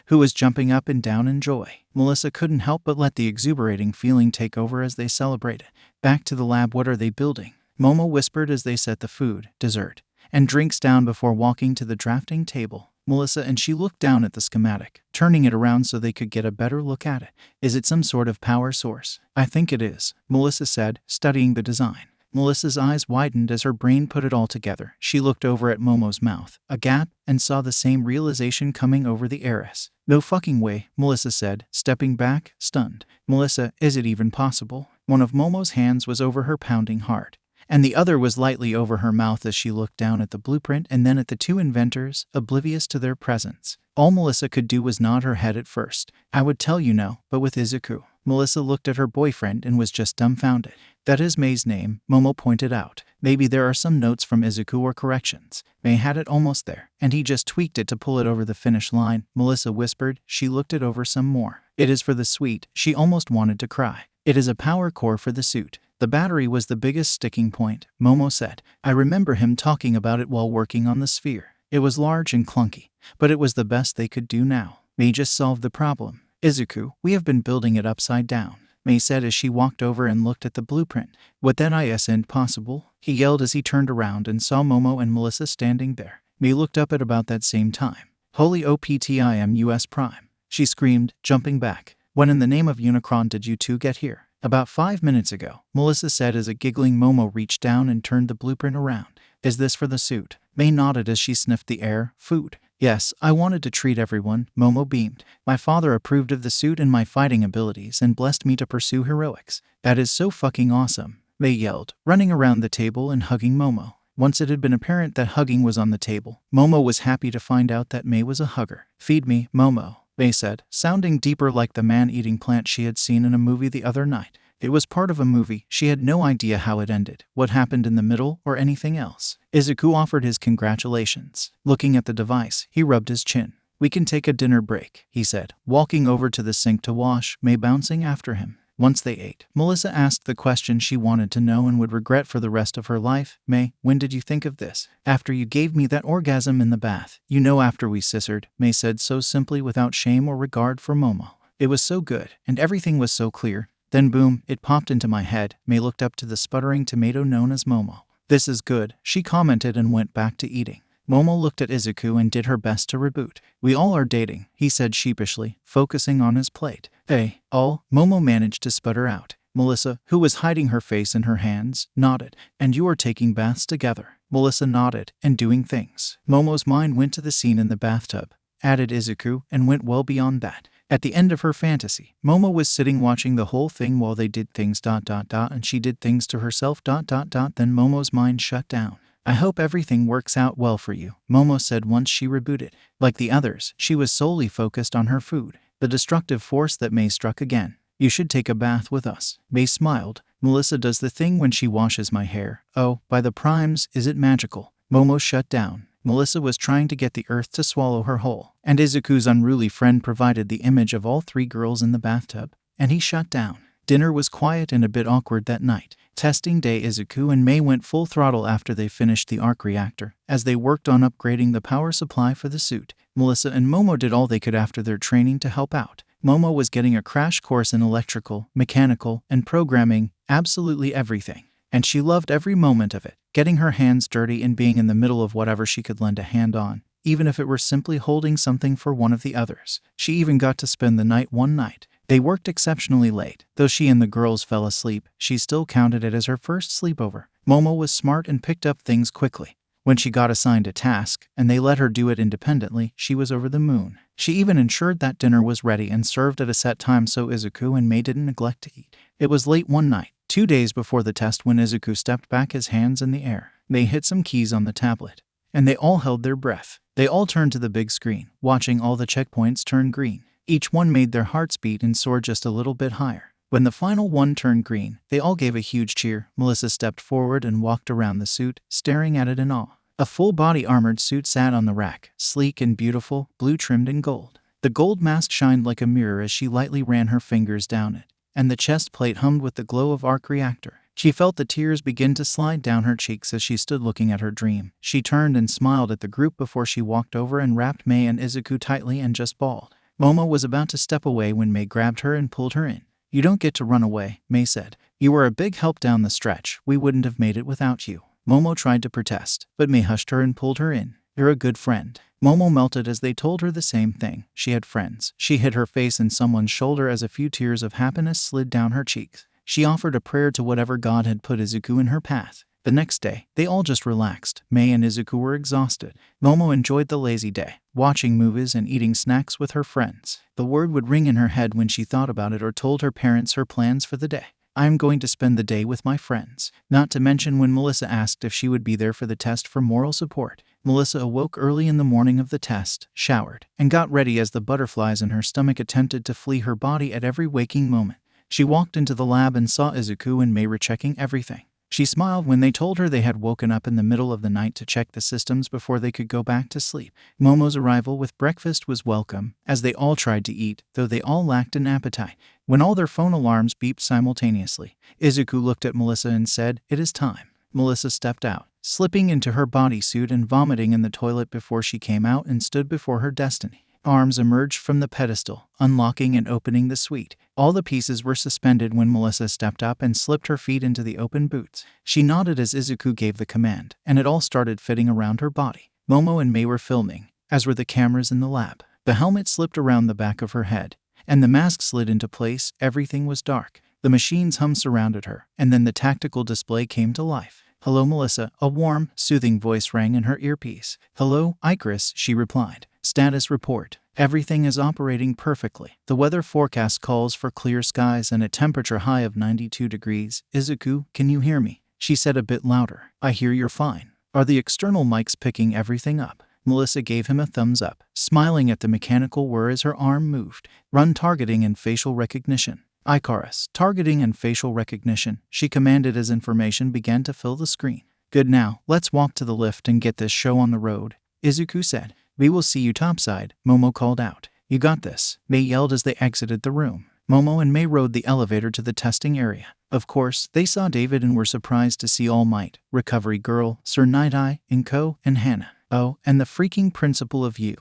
who was jumping up and down in joy. Melissa couldn't help but let the exuberating feeling take over as they celebrated. "Back to the lab, what are they building?" Momo whispered as they set the food, dessert, and drinks down before walking to the drafting table. Melissa and she looked down at the schematic, turning it around so they could get a better look at it. "Is it some sort of power source?" "I think it is," Melissa said, studying the design. Melissa's eyes widened as her brain put it all together. She looked over at Momo's mouth, a gap, and saw the same realization coming over the heiress. "No fucking way," Melissa said, stepping back, stunned. "Melissa, is it even possible?" One of Momo's hands was over her pounding heart, and the other was lightly over her mouth as she looked down at the blueprint and then at the two inventors, oblivious to their presence. All Melissa could do was nod her head at first. "I would tell you no, but with Izuku." Melissa looked at her boyfriend and was just dumbfounded. "That is Mei's name," Momo pointed out. "Maybe there are some notes from Izuku or corrections. Mei had it almost there, and he just tweaked it to pull it over the finish line," Melissa whispered. She looked it over some more. "It is for the suite." She almost wanted to cry. "It is a power core for the suit. The battery was the biggest sticking point," Momo said. "I remember him talking about it while working on the sphere. It was large and clunky, but it was the best they could do now. Mei just solved the problem." "Izuku, we have been building it upside down," Mei said as she walked over and looked at the blueprint. "What that isn't possible," he yelled as he turned around and saw Momo and Melissa standing there. Mei looked up at about that same time. "Holy OPTIMUS Prime," she screamed, jumping back. "When in the name of Unicron did you two get here?" "About 5 minutes ago," Melissa said as a giggling Momo reached down and turned the blueprint around. "Is this for the suit?" Mei nodded as she sniffed the air. "Food." "Yes, I wanted to treat everyone," Momo beamed. "My father approved of the suit and my fighting abilities and blessed me to pursue heroics." "That is so fucking awesome," Mei yelled, running around the table and hugging Momo. Once it had been apparent that hugging was on the table, Momo was happy to find out that Mei was a hugger. "Feed me, Momo," Mei said, sounding deeper like the man-eating plant she had seen in a movie the other night. It was part of a movie. She had no idea how it ended, what happened in the middle, or anything else. Izuku offered his congratulations. Looking at the device, he rubbed his chin. We can take a dinner break, he said, walking over to the sink to wash, May bouncing after him. Once they ate, Melissa asked the question she wanted to know and would regret for the rest of her life. May, when did you think of this? After you gave me that orgasm in the bath. You know, after we scissored, May said so simply without shame or regard for Momo. It was so good, and everything was so clear. Then boom, it popped into my head. May looked up to the sputtering tomato known as Momo. This is good, she commented and went back to eating. Momo looked at 𝗧𝗑 and did her best to reboot. We all are dating, he said sheepishly, focusing on his plate. Hey, all, Momo managed to sputter out. Melissa, who was hiding her face in her hands, nodded. And you are taking baths together. Melissa nodded, and doing things. Momo's mind went to the scene in the bathtub, added 𝗧𝗑, and went well beyond that. At the end of her fantasy, Momo was sitting watching the whole thing while they did things ... and she did things to herself ... Then Momo's mind shut down. I hope everything works out well for you, Momo said once she rebooted. Like the others, she was solely focused on her food, the destructive force that May struck again. You should take a bath with us. May smiled. Melissa does the thing when she washes my hair. Oh, by the primes, is it magical? Momo shut down. Melissa was trying to get the earth to swallow her whole, and 𝗧𝗑's unruly friend provided the image of all three girls in the bathtub, and he shut down. Dinner was quiet and a bit awkward that night. Testing day, 𝗧𝗑 and May went full throttle after they finished the arc reactor, as they worked on upgrading the power supply for the suit. Melissa and Momo did all they could after their training to help out. Momo was getting a crash course in electrical, mechanical, and programming, absolutely everything. And she loved every moment of it, getting her hands dirty and being in the middle of whatever she could lend a hand on, even if it were simply holding something for one of the others. She even got to spend the night one night. They worked exceptionally late. Though she and the girls fell asleep, she still counted it as her first sleepover. Momo was smart and picked up things quickly. When she got assigned a task, and they let her do it independently, she was over the moon. She even ensured that dinner was ready and served at a set time so 𝗧𝗑 and May didn't neglect to eat. It was late one night, 2 days before the test, when 𝗧𝗑 stepped back, his hands in the air. They hit some keys on the tablet, and they all held their breath. They all turned to the big screen, watching all the checkpoints turn green. Each one made their hearts beat and soar just a little bit higher. When the final one turned green, they all gave a huge cheer. Melissa stepped forward and walked around the suit, staring at it in awe. A full-body armored suit sat on the rack, sleek and beautiful, blue trimmed in gold. The gold mask shined like a mirror as she lightly ran her fingers down it, and the chest plate hummed with the glow of arc reactor. She felt the tears begin to slide down her cheeks as she stood looking at her dream. She turned and smiled at the group before she walked over and wrapped May and 𝗧𝗑 tightly and just bawled. Momo was about to step away when May grabbed her and pulled her in. You don't get to run away, May said. You were a big help down the stretch. We wouldn't have made it without you. Momo tried to protest, but May hushed her and pulled her in. You're a good friend. Momo melted as they told her the same thing. She had friends. She hid her face in someone's shoulder as a few tears of happiness slid down her cheeks. She offered a prayer to whatever God had put 𝗧𝗑 in her path. The next day, they all just relaxed. May and 𝗧𝗑 were exhausted. Momo enjoyed the lazy day, watching movies and eating snacks with her friends. The word would ring in her head when she thought about it or told her parents her plans for the day. I'm going to spend the day with my friends. Not to mention when Melissa asked if she would be there for the test for moral support. Melissa awoke early in the morning of the test, showered, and got ready as the butterflies in her stomach attempted to flee her body at every waking moment. She walked into the lab and saw 𝗧𝗑 and May rechecking everything. She smiled when they told her they had woken up in the middle of the night to check the systems before they could go back to sleep. Momo's arrival with breakfast was welcome, as they all tried to eat, though they all lacked an appetite. When all their phone alarms beeped simultaneously, 𝗧𝗑 looked at Melissa and said, "It is time." Melissa stepped out, slipping into her bodysuit and vomiting in the toilet before she came out and stood before her destiny. Arms emerged from the pedestal, unlocking and opening the suite. All the pieces were suspended when Melissa stepped up and slipped her feet into the open boots. She nodded as 𝗧𝗑 gave the command, and it all started fitting around her body. Momo and May were filming, as were the cameras in the lab. The helmet slipped around the back of her head, and the mask slid into place. Everything was dark. The machine's hum surrounded her, and then the tactical display came to life. "Hello, Melissa," a warm, soothing voice rang in her earpiece. "Hello, Icarus," she replied. "Status report. Everything is operating perfectly. The weather forecast calls for clear skies and a temperature high of 92 degrees. 𝗧𝗑, can you hear me?" She said a bit louder. "I hear you're fine. Are the external mics picking everything up?" Melissa gave him a thumbs up, smiling at the mechanical whir as her arm moved. "Run targeting and facial recognition." Icarus, targeting and facial recognition, she commanded as information began to fill the screen. "Good, now, let's walk to the lift and get this show on the road," 𝗧𝗑 said. We will see you topside, 𝗵𝗲 called out. You got this, May yelled as they exited the room. 𝗵𝗲 and May rode the elevator to the testing area. Of course, they saw David and were surprised to see All Might, Recovery Girl, 𝗧𝗵𝗲, and Hannah. Oh, and the freaking principal of you.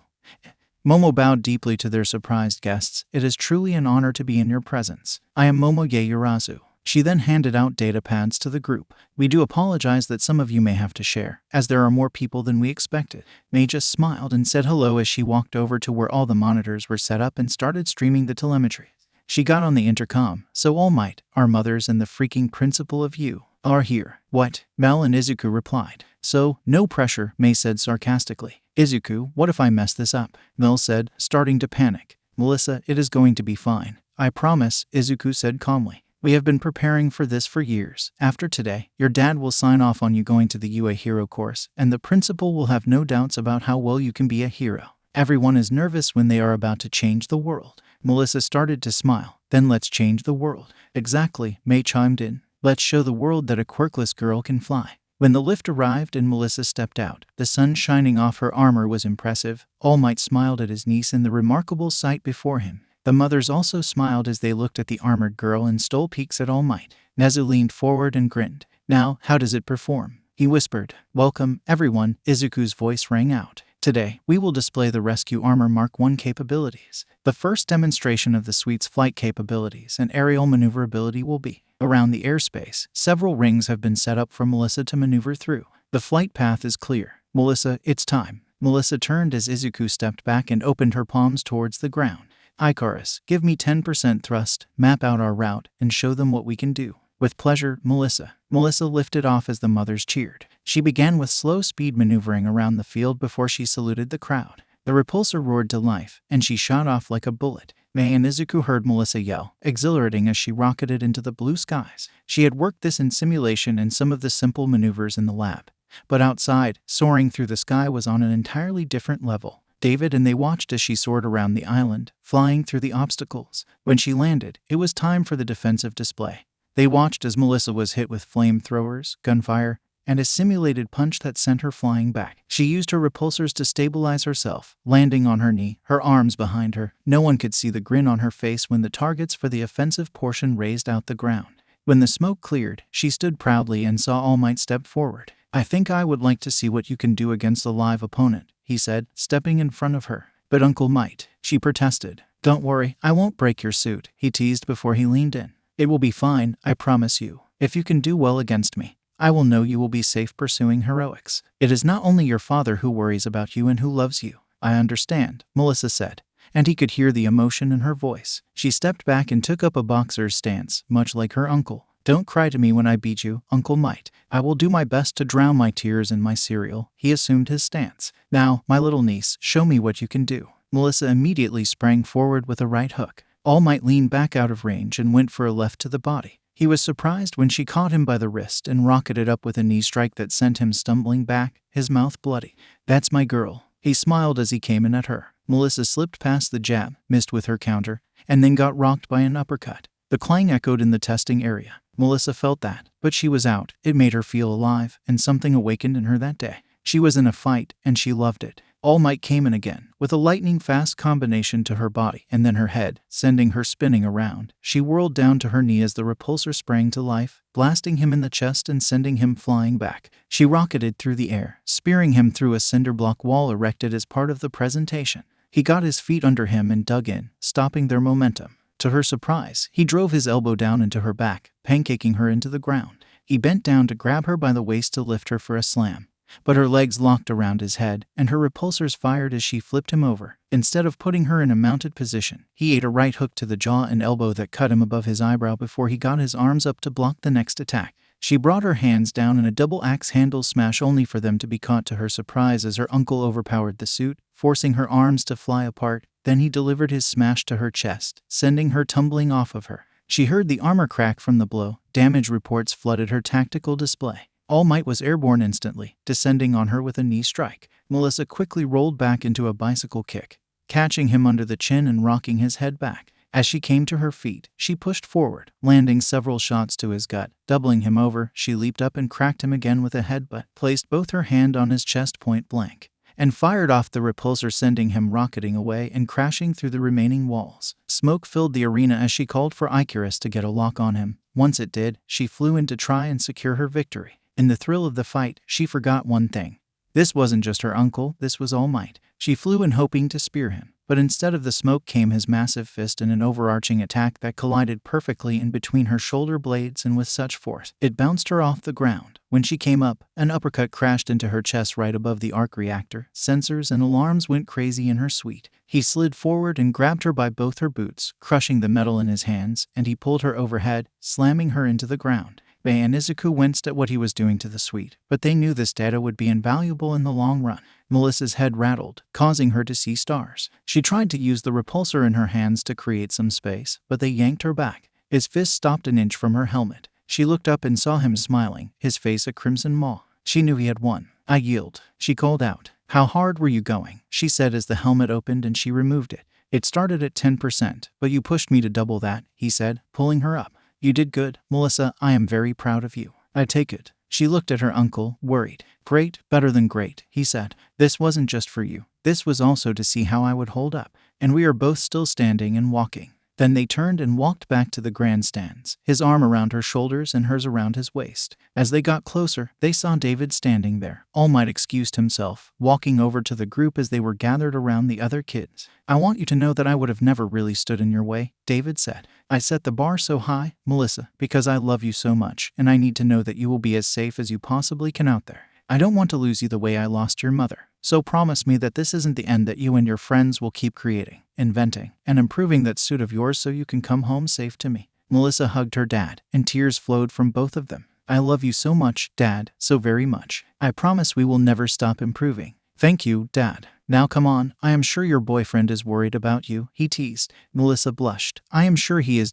𝗵𝗲 bowed deeply to their surprised guests. It is truly an honor to be in your presence. I am 𝗵𝗲 𝐒𝐻𝑢𝐫. She then handed out data pads to the group. We do apologize that some of you may have to share, as there are more people than we expected. May just smiled and said hello as she walked over to where all the monitors were set up and started streaming the telemetry. She got on the intercom. So All Might, our mothers and the freaking principal of you are here. What? Mel and Izuku replied. So, no pressure, May said sarcastically. Izuku, what if I mess this up? Mel said, starting to panic. Melissa, it is going to be fine. I promise, Izuku said calmly. We have been preparing for this for years. After today, your dad will sign off on you going to the UA Hero course, and the principal will have no doubts about how well you can be a hero. Everyone is nervous when they are about to change the world. Melissa started to smile. Then let's change the world. Exactly, May chimed in. Let's show the world that a quirkless girl can fly. When the lift arrived and Melissa stepped out, the sun shining off her armor was impressive. All Might smiled at his niece and the remarkable sight before him. The mothers also smiled as they looked at the armored girl and stole peeks at All Might. Nezu leaned forward and grinned. Now, how does it perform? He whispered. Welcome, everyone, Izuku's voice rang out. Today, we will display the Rescue Armor Mark 1 capabilities. The first demonstration of the suite's flight capabilities and aerial maneuverability will be around the airspace. Several rings have been set up for Melissa to maneuver through. The flight path is clear. Melissa, it's time. Melissa turned as Izuku stepped back and opened her palms towards the ground. Icarus, give me 10% thrust, map out our route, and show them what we can do. With pleasure, Melissa. Melissa lifted off as the mothers cheered. She began with slow speed maneuvering around the field before she saluted the crowd. The repulsor roared to life, and she shot off like a bullet. May and Izuku heard Melissa yell, exhilarating as she rocketed into the blue skies. She had worked this in simulation and some of the simple maneuvers in the lab. But outside, soaring through the sky was on an entirely different level. David and they watched as she soared around the island, flying through the obstacles. When she landed, it was time for the defensive display. They watched as Melissa was hit with flamethrowers, gunfire, and a simulated punch that sent her flying back. She used her repulsors to stabilize herself, landing on her knee, her arms behind her. No one could see the grin on her face when the targets for the offensive portion raised out the ground. When the smoke cleared, she stood proudly and saw All Might step forward. I think I would like to see what you can do against a live opponent, he said, stepping in front of her. But Uncle Might, she protested. Don't worry, I won't break your suit, he teased before he leaned in. It will be fine, I promise you. If you can do well against me, I will know you will be safe pursuing heroics. It is not only your father who worries about you and who loves you. I understand, Melissa said, and he could hear the emotion in her voice. She stepped back and took up a boxer's stance, much like her uncle. Don't cry to me when I beat you, Uncle Might. I will do my best to drown my tears in my cereal. He assumed his stance. Now, my little niece, show me what you can do. Melissa immediately sprang forward with a right hook. All Might leaned back out of range and went for a left to the body. He was surprised when she caught him by the wrist and rocketed up with a knee strike that sent him stumbling back, his mouth bloody. That's my girl. He smiled as he came in at her. Melissa slipped past the jab, missed with her counter, and then got rocked by an uppercut. The clang echoed in the testing area. Melissa felt that, but she was out. It made her feel alive, and something awakened in her that day. She was in a fight, and she loved it. All Might came in again, with a lightning-fast combination to her body and then her head, sending her spinning around. She whirled down to her knee as the repulsor sprang to life, blasting him in the chest and sending him flying back. She rocketed through the air, spearing him through a cinder block wall erected as part of the presentation. He got his feet under him and dug in, stopping their momentum. To her surprise, he drove his elbow down into her back, pancaking her into the ground. He bent down to grab her by the waist to lift her for a slam. But her legs locked around his head, and her repulsors fired as she flipped him over. Instead of putting her in a mounted position, he ate a right hook to the jaw and elbow that cut him above his eyebrow before he got his arms up to block the next attack. She brought her hands down in a double axe handle smash only for them to be caught to her surprise as her uncle overpowered the suit, forcing her arms to fly apart. Then he delivered his smash to her chest, sending her tumbling off of her. She heard the armor crack from the blow. Damage reports flooded her tactical display. All Might was airborne instantly, descending on her with a knee strike. Melissa quickly rolled back into a bicycle kick, catching him under the chin and rocking his head back. As she came to her feet, she pushed forward, landing several shots to his gut. Doubling him over, she leaped up and cracked him again with a headbutt, placed both her hand on his chest point blank, and fired off the repulsor, sending him rocketing away and crashing through the remaining walls. Smoke filled the arena as she called for 𝐒𝐻𝑒𝐻 to get a lock on him. Once it did, she flew in to try and secure her victory. In the thrill of the fight, she forgot one thing. This wasn't just her uncle, this was All Might. She flew in hoping to spear him, but instead of the smoke came his massive fist in an overarching attack that collided perfectly in between her shoulder blades, and with such force, it bounced her off the ground. When she came up, an uppercut crashed into her chest right above the arc reactor. Sensors and alarms went crazy in her suite. He slid forward and grabbed her by both her boots, crushing the metal in his hands, and he pulled her overhead, slamming her into the ground. 𝐵 and Izuku winced at what he was doing to the suite, but they knew this data would be invaluable in the long run. Melissa's head rattled, causing her to see stars. She tried to use the repulsor in her hands to create some space, but they yanked her back. His fist stopped an inch from her helmet. She looked up and saw him smiling, his face a crimson maw. She knew he had won. "I yield," she called out. "How hard were you going?" she said as the helmet opened and she removed it. "It started at 10%, but you pushed me to double that," he said, pulling her up. "You did good, Melissa. I am very proud of you." "I take it." She looked at her uncle, worried. "Great, better than great," he said. "This wasn't just for you. This was also to see how I would hold up. And we are both still standing and walking." Then they turned and walked back to the grandstands, his arm around her shoulders and hers around his waist. As they got closer, they saw David standing there. All Might excused himself, walking over to the group as they were gathered around the other kids. "I want you to know that I would have never really stood in your way," David said. "I set the bar so high, Melissa, because I love you so much, and I need to know that you will be as safe as you possibly can out there. I don't want to lose you the way I lost your mother. So promise me that this isn't the end, that you and your friends will keep creating, inventing, and improving that suit of yours so you can come home safe to me." Melissa hugged her dad, and tears flowed from both of them. "I love you so much, Dad, so very much. I promise we will never stop improving." "Thank you, Dad. Now come on, I am sure your boyfriend is worried about you," he teased. Melissa blushed. "I am sure he is ...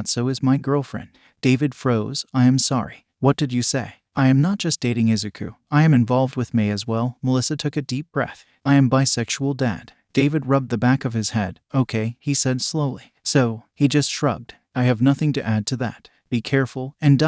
so is my girlfriend." David froze. "I am sorry. What did you say?" "I am not just dating Izuku. I am involved with 𝗵 as well." Melissa took a deep breath. "I am bisexual, Dad." David rubbed the back of his head. "Okay," he said slowly. "So," he just shrugged. "I have nothing to add to that. Be careful, and ...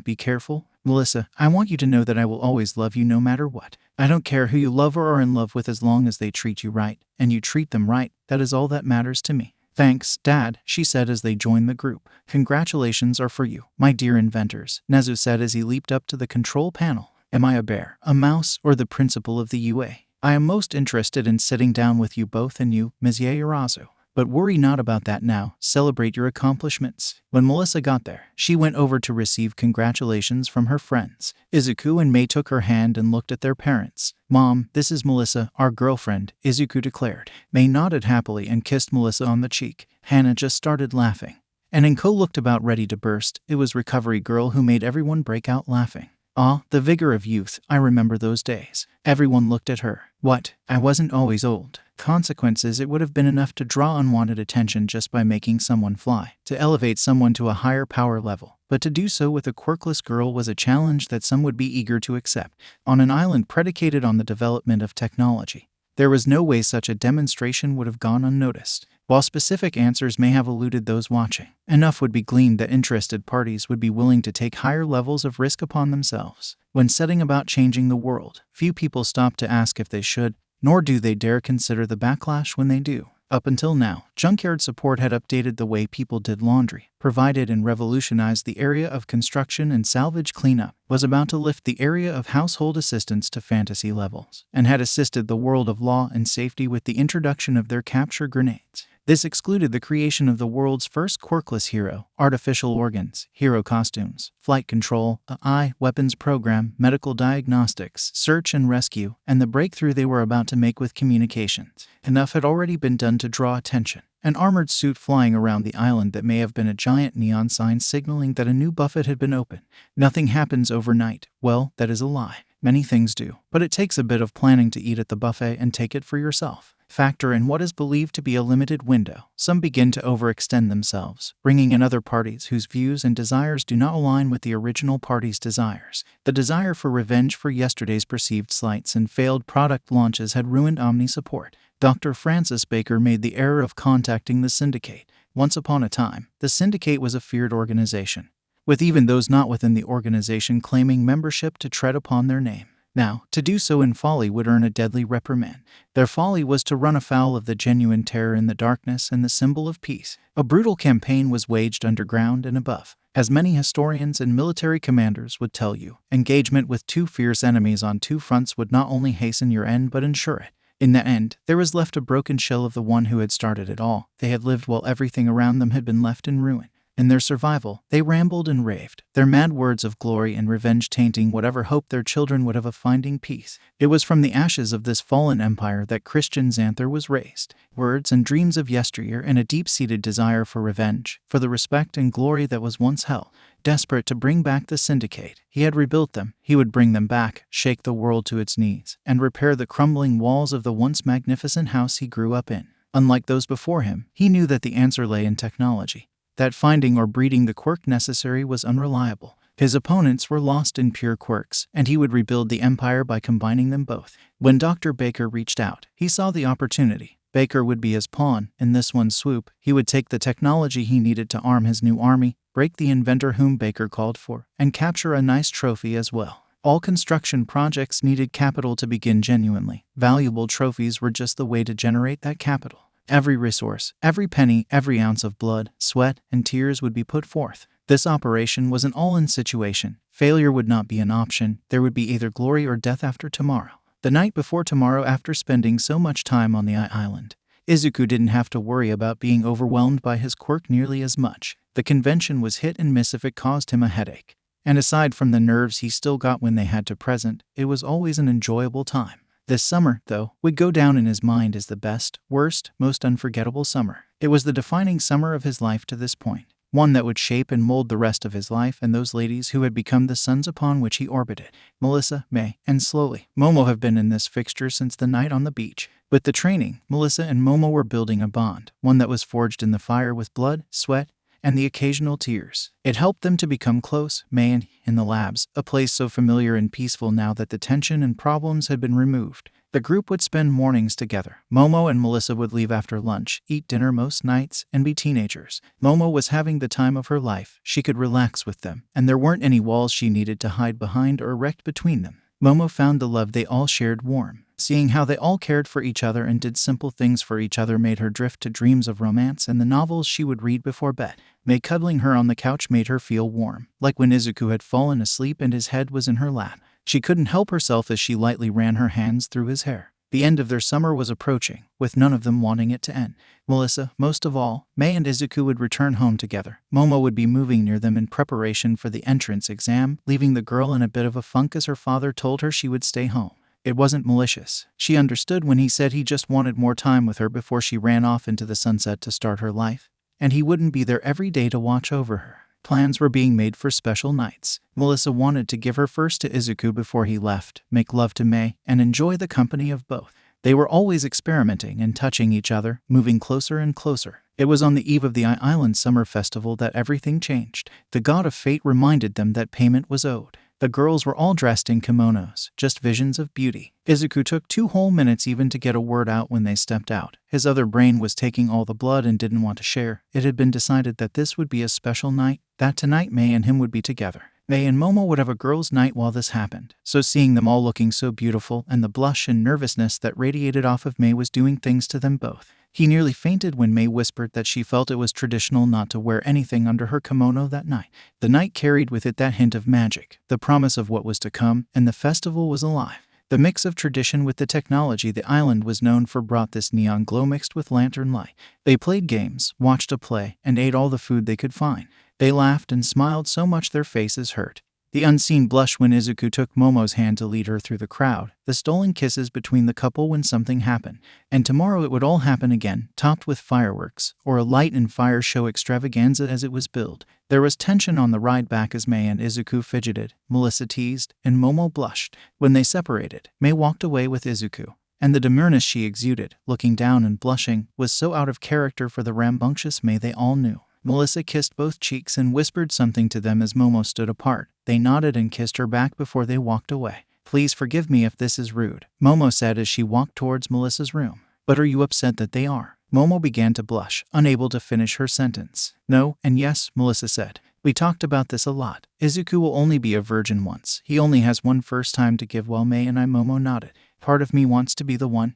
be careful. Melissa, I want you to know that I will always love you no matter what. I don't care who you love or are in love with, as long as they treat you right, and you treat them right. That is all that matters to me." "Thanks, Dad," she said as they joined the group. "Congratulations are for you, my dear inventors," Nezu said as he leaped up to the control panel. "Am I a bear, a mouse, or the principal of the UA? I am most interested in sitting down with you both, and you, Ms. Yaoyorozu. But worry not about that now. Celebrate your accomplishments." When Melissa got there, she went over to receive congratulations from her friends. Izuku and 𝗵 took her hand and looked at their parents. "Mom, this is Melissa, our girlfriend," Izuku declared. 𝗵 nodded happily and kissed Melissa on the cheek. Hannah just started laughing, and 𝐭 looked about ready to burst. It was Recovery Girl who made everyone break out laughing. "Ah, the vigor of youth. I remember those days." Everyone looked at her. "What? I wasn't always old." Consequences: it would have been enough to draw unwanted attention just by making someone fly, to elevate someone to a higher power level. But to do so with a quirkless girl was a challenge that some would be eager to accept. On an island predicated on the development of technology, there was no way such a demonstration would have gone unnoticed. While specific answers may have eluded those watching, enough would be gleaned that interested parties would be willing to take higher levels of risk upon themselves. When setting about changing the world, few people stop to ask if they should, nor do they dare consider the backlash when they do. Up until now, Junkyard support had updated the way people did laundry, provided and revolutionized the area of construction and salvage cleanup, was about to lift the area of household assistance to fantasy levels, and had assisted the world of law and safety with the introduction of their capture grenades. This excluded the creation of the world's first quirkless hero, artificial organs, hero costumes, flight control, AI, weapons program, medical diagnostics, search and rescue, and the breakthrough they were about to make with communications. Enough had already been done to draw attention. An armored suit flying around the island that may have been a giant neon sign signaling that a new buffet had been opened. Nothing happens overnight. Well, that is a lie. Many things do, but it takes a bit of planning to eat at the buffet and take it for yourself. Factor in what is believed to be a limited window. Some begin to overextend themselves, bringing in other parties whose views and desires do not align with the original party's desires. The desire for revenge for yesterday's perceived slights and failed product launches had ruined Omni support. Dr. Francis Baker made the error of contacting the Syndicate. Once upon a time, the Syndicate was a feared organization, with even those not within the organization claiming membership to tread upon their name. Now, to do so in folly would earn a deadly reprimand. Their folly was to run afoul of the genuine terror in the darkness and the symbol of peace. A brutal campaign was waged underground and above. As many historians and military commanders would tell you, engagement with two fierce enemies on two fronts would not only hasten your end but ensure it. In the end, there was left a broken shell of the one who had started it all. They had lived while everything around them had been left in ruin. In their survival, they rambled and raved, their mad words of glory and revenge tainting whatever hope their children would have of finding peace. It was from the ashes of this fallen empire that Christian Xanthar was raised. Words and dreams of yesteryear and a deep-seated desire for revenge, for the respect and glory that was once held. Desperate to bring back the syndicate, he had rebuilt them. He would bring them back, shake the world to its knees, and repair the crumbling walls of the once magnificent house he grew up in. Unlike those before him, he knew that the answer lay in technology. That finding or breeding the quirk necessary was unreliable. His opponents were lost in pure quirks, and he would rebuild the empire by combining them both. When Dr. Baker reached out, he saw the opportunity. Baker would be his pawn. In this one swoop, he would take the technology he needed to arm his new army, break the inventor whom Baker called for, and capture a nice trophy as well. All construction projects needed capital to begin genuinely. Valuable trophies were just the way to generate that capital. Every resource, every penny, every ounce of blood, sweat, and tears would be put forth. This operation was an all-in situation. Failure would not be an option. There would be either glory or death after tomorrow. The night before tomorrow, after spending so much time on the island, Izuku didn't have to worry about being overwhelmed by his quirk nearly as much. The convention was hit and miss if it caused him a headache. And aside from the nerves he still got when they had to present, it was always an enjoyable time. This summer, though, would go down in his mind as the best, worst, most unforgettable summer. It was the defining summer of his life to this point, one that would shape and mold the rest of his life and those ladies who had become the suns upon which he orbited. Melissa, May, and slowly, Momo have been in this fixture since the night on the beach. With the training, Melissa and Momo were building a bond, one that was forged in the fire with blood, sweat, and the occasional tears. It helped them to become close. May and in the labs, a place so familiar and peaceful now that the tension and problems had been removed. The group would spend mornings together. Momo and Melissa would leave after lunch, eat dinner most nights, and be teenagers. Momo was having the time of her life. She could relax with them, and there weren't any walls she needed to hide behind or erect between them. Momo found the love they all shared warm. Seeing how they all cared for each other and did simple things for each other made her drift to dreams of romance and the novels she would read before bed. May cuddling her on the couch made her feel warm, like when Izuku had fallen asleep and his head was in her lap. She couldn't help herself as she lightly ran her hands through his hair. The end of their summer was approaching, with none of them wanting it to end. Melissa, most of all, May and Izuku would return home together. Momo would be moving near them in preparation for the entrance exam, leaving the girl in a bit of a funk as her father told her she would stay home. It wasn't malicious. She understood when he said he just wanted more time with her before she ran off into the sunset to start her life, and he wouldn't be there every day to watch over her. Plans were being made for special nights. Melissa wanted to give her first to Izuku before he left, make love to May, and enjoy the company of both. They were always experimenting and touching each other, moving closer and closer. It was on the eve of the Island Summer Festival that everything changed. The god of fate reminded them that payment was owed. The girls were all dressed in kimonos, just visions of beauty. Izuku took 2 whole minutes even to get a word out when they stepped out. His other brain was taking all the blood and didn't want to share. It had been decided that this would be a special night, that tonight May and him would be together. May and Momo would have a girls' night while this happened. So seeing them all looking so beautiful and the blush and nervousness that radiated off of May was doing things to them both. He nearly fainted when May whispered that she felt it was traditional not to wear anything under her kimono that night. The night carried with it that hint of magic, the promise of what was to come, and the festival was alive. The mix of tradition with the technology the island was known for brought this neon glow mixed with lantern light. They played games, watched a play, and ate all the food they could find. They laughed and smiled so much their faces hurt. The unseen blush when Izuku took Momo's hand to lead her through the crowd, the stolen kisses between the couple when something happened. And tomorrow it would all happen again, topped with fireworks, or a light and fire show extravaganza as it was billed. There was tension on the ride back as May and Izuku fidgeted, Melissa teased, and Momo blushed. When they separated, May walked away with Izuku, and the demureness she exuded, looking down and blushing, was so out of character for the rambunctious May they all knew. Melissa kissed both cheeks and whispered something to them as Momo stood apart. They nodded and kissed her back before they walked away. "Please forgive me if this is rude," Momo said as she walked towards Melissa's room. "But are you upset that they are?" Momo began to blush, unable to finish her sentence. "No and yes," Melissa said. We talked about this a lot. Izuku will only be a virgin once. He only has one first time to give while May and Momo nodded. Part of me wants to be the one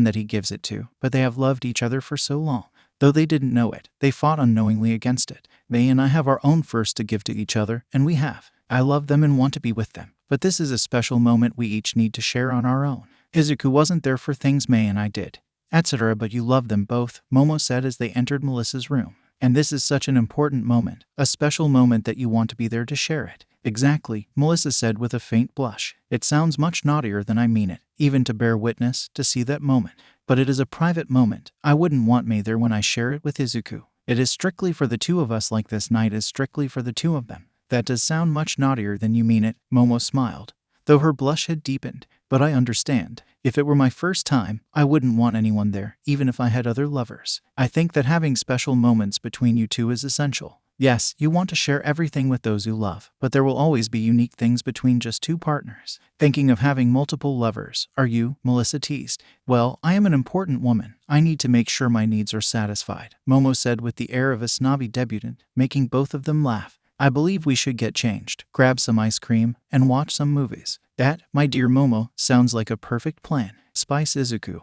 that he gives it to, but they have loved each other for so long. Though they didn't know it, they fought unknowingly against it. May and I have our own first to give to each other, and we have. I love them and want to be with them, but this is a special moment we each need to share on our own. Izuku wasn't there for things May and I did, etc., but you love them both, Momo said as they entered Melissa's room. And this is such an important moment, a special moment that you want to be there to share it. Exactly, Melissa said with a faint blush. It sounds much naughtier than I mean it, even to bear witness, to see that moment. But it is a private moment. I wouldn't want May there when I share it with Izuku. It is strictly for the two of us, like this night is strictly for the two of them. That does sound much naughtier than you mean it, Momo smiled, though her blush had deepened. But I understand. If it were my first time, I wouldn't want anyone there, even if I had other lovers. I think that having special moments between you two is essential. Yes, you want to share everything with those you love, but there will always be unique things between just two partners. Thinking of having multiple lovers, are you? Melissa teased. Well, I am an important woman. I need to make sure my needs are satisfied, Momo said with the air of a snobby debutante, making both of them laugh. I believe we should get changed, grab some ice cream, and watch some movies. That, my dear Momo, sounds like a perfect plan. Spice Izuku,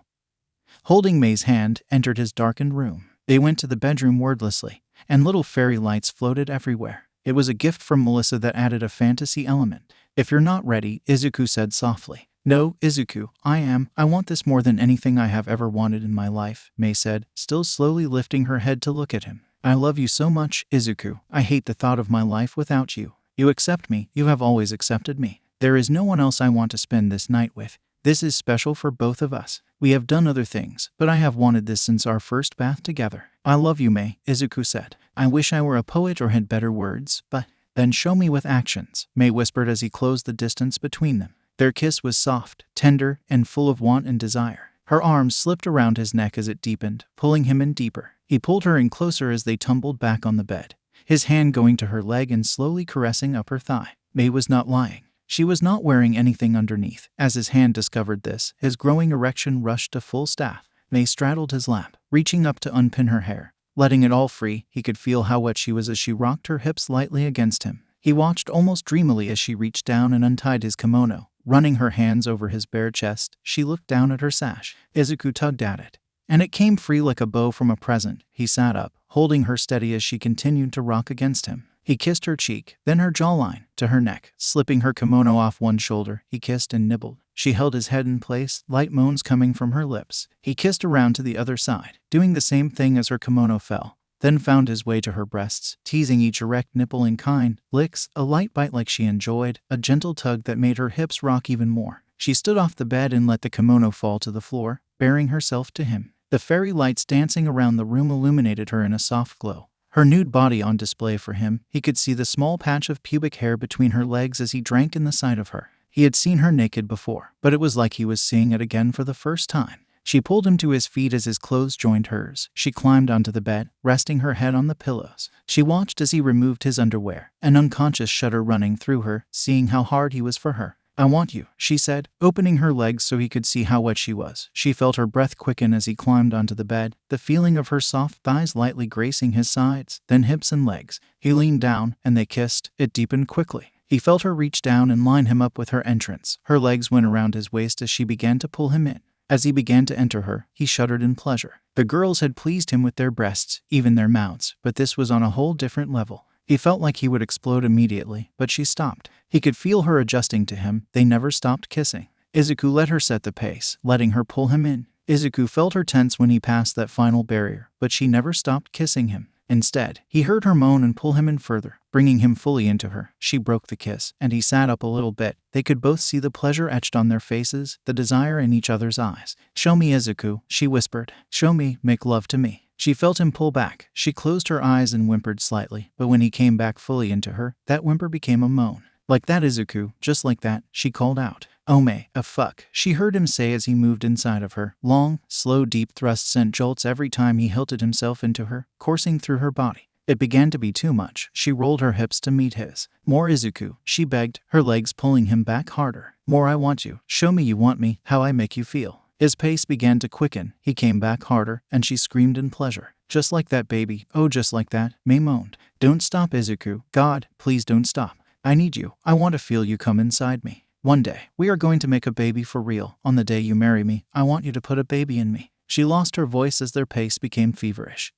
holding May's hand, entered his darkened room. They went to the bedroom wordlessly, and little fairy lights floated everywhere. It was a gift from Melissa that added a fantasy element. If you're not ready, Izuku said softly. No, Izuku, I am. I want this more than anything I have ever wanted in my life, May said, still slowly lifting her head to look at him. I love you so much, Izuku. I hate the thought of my life without you. You accept me. You have always accepted me. There is no one else I want to spend this night with. This is special for both of us. We have done other things, but I have wanted this since our first bath together. I love you, May, Izuku said. I wish I were a poet or had better words, but then show me with actions, May whispered as he closed the distance between them. Their kiss was soft, tender, and full of want and desire. Her arms slipped around his neck as it deepened, pulling him in deeper. He pulled her in closer as they tumbled back on the bed, his hand going to her leg and slowly caressing up her thigh. May was not lying. She was not wearing anything underneath. As his hand discovered this, his growing erection rushed to full staff. May straddled his lap, reaching up to unpin her hair. Letting it all free, he could feel how wet she was as she rocked her hips lightly against him. He watched almost dreamily as she reached down and untied his kimono. Running her hands over his bare chest, she looked down at her sash. Izuku tugged at it, and it came free like a bow from a present. He sat up, holding her steady as she continued to rock against him. He kissed her cheek, then her jawline, to her neck. Slipping her kimono off one shoulder, he kissed and nibbled. She held his head in place, light moans coming from her lips. He kissed around to the other side, doing the same thing as her kimono fell, then found his way to her breasts, teasing each erect nipple in kind licks, a light bite like she enjoyed, a gentle tug that made her hips rock even more. She stood off the bed and let the kimono fall to the floor, baring herself to him. The fairy lights dancing around the room illuminated her in a soft glow. Her nude body on display for him, he could see the small patch of pubic hair between her legs as he drank in the sight of her. He had seen her naked before, but it was like he was seeing it again for the first time. She pulled him to his feet as his clothes joined hers. She climbed onto the bed, resting her head on the pillows. She watched as he removed his underwear, an unconscious shudder running through her, seeing how hard he was for her. I want you, she said, opening her legs so he could see how wet she was. She felt her breath quicken as he climbed onto the bed, the feeling of her soft thighs lightly gracing his sides, then hips and legs. He leaned down, and they kissed. It deepened quickly. He felt her reach down and line him up with her entrance. Her legs went around his waist as she began to pull him in. As he began to enter her, he shuddered in pleasure. The girls had pleased him with their breasts, even their mouths, but this was on a whole different level. He felt like he would explode immediately, but she stopped. He could feel her adjusting to him. They never stopped kissing. Izuku let her set the pace, letting her pull him in. Izuku felt her tense when he passed that final barrier, but she never stopped kissing him. Instead, he heard her moan and pull him in further, bringing him fully into her. She broke the kiss, and he sat up a little bit. They could both see the pleasure etched on their faces, the desire in each other's eyes. Show me, Izuku, she whispered. Show me, make love to me. She felt him pull back. She closed her eyes and whimpered slightly, but when he came back fully into her, that whimper became a moan. Like that, Izuku, just like that, she called out. Oh May, a fuck, she heard him say as he moved inside of her. Long, slow, deep thrusts sent jolts every time he hilted himself into her, coursing through her body. It began to be too much. She rolled her hips to meet his. More, Izuku, she begged, her legs pulling him back harder. More, I want you. Show me you want me, how I make you feel. His pace began to quicken. He came back harder, and she screamed in pleasure. Just like that, baby. Oh, just like that, May moaned. Don't stop, Izuku. God, please don't stop. I need you. I want to feel you come inside me. One day, we are going to make a baby for real. On the day you marry me, I want you to put a baby in me. She lost her voice as their pace became feverish.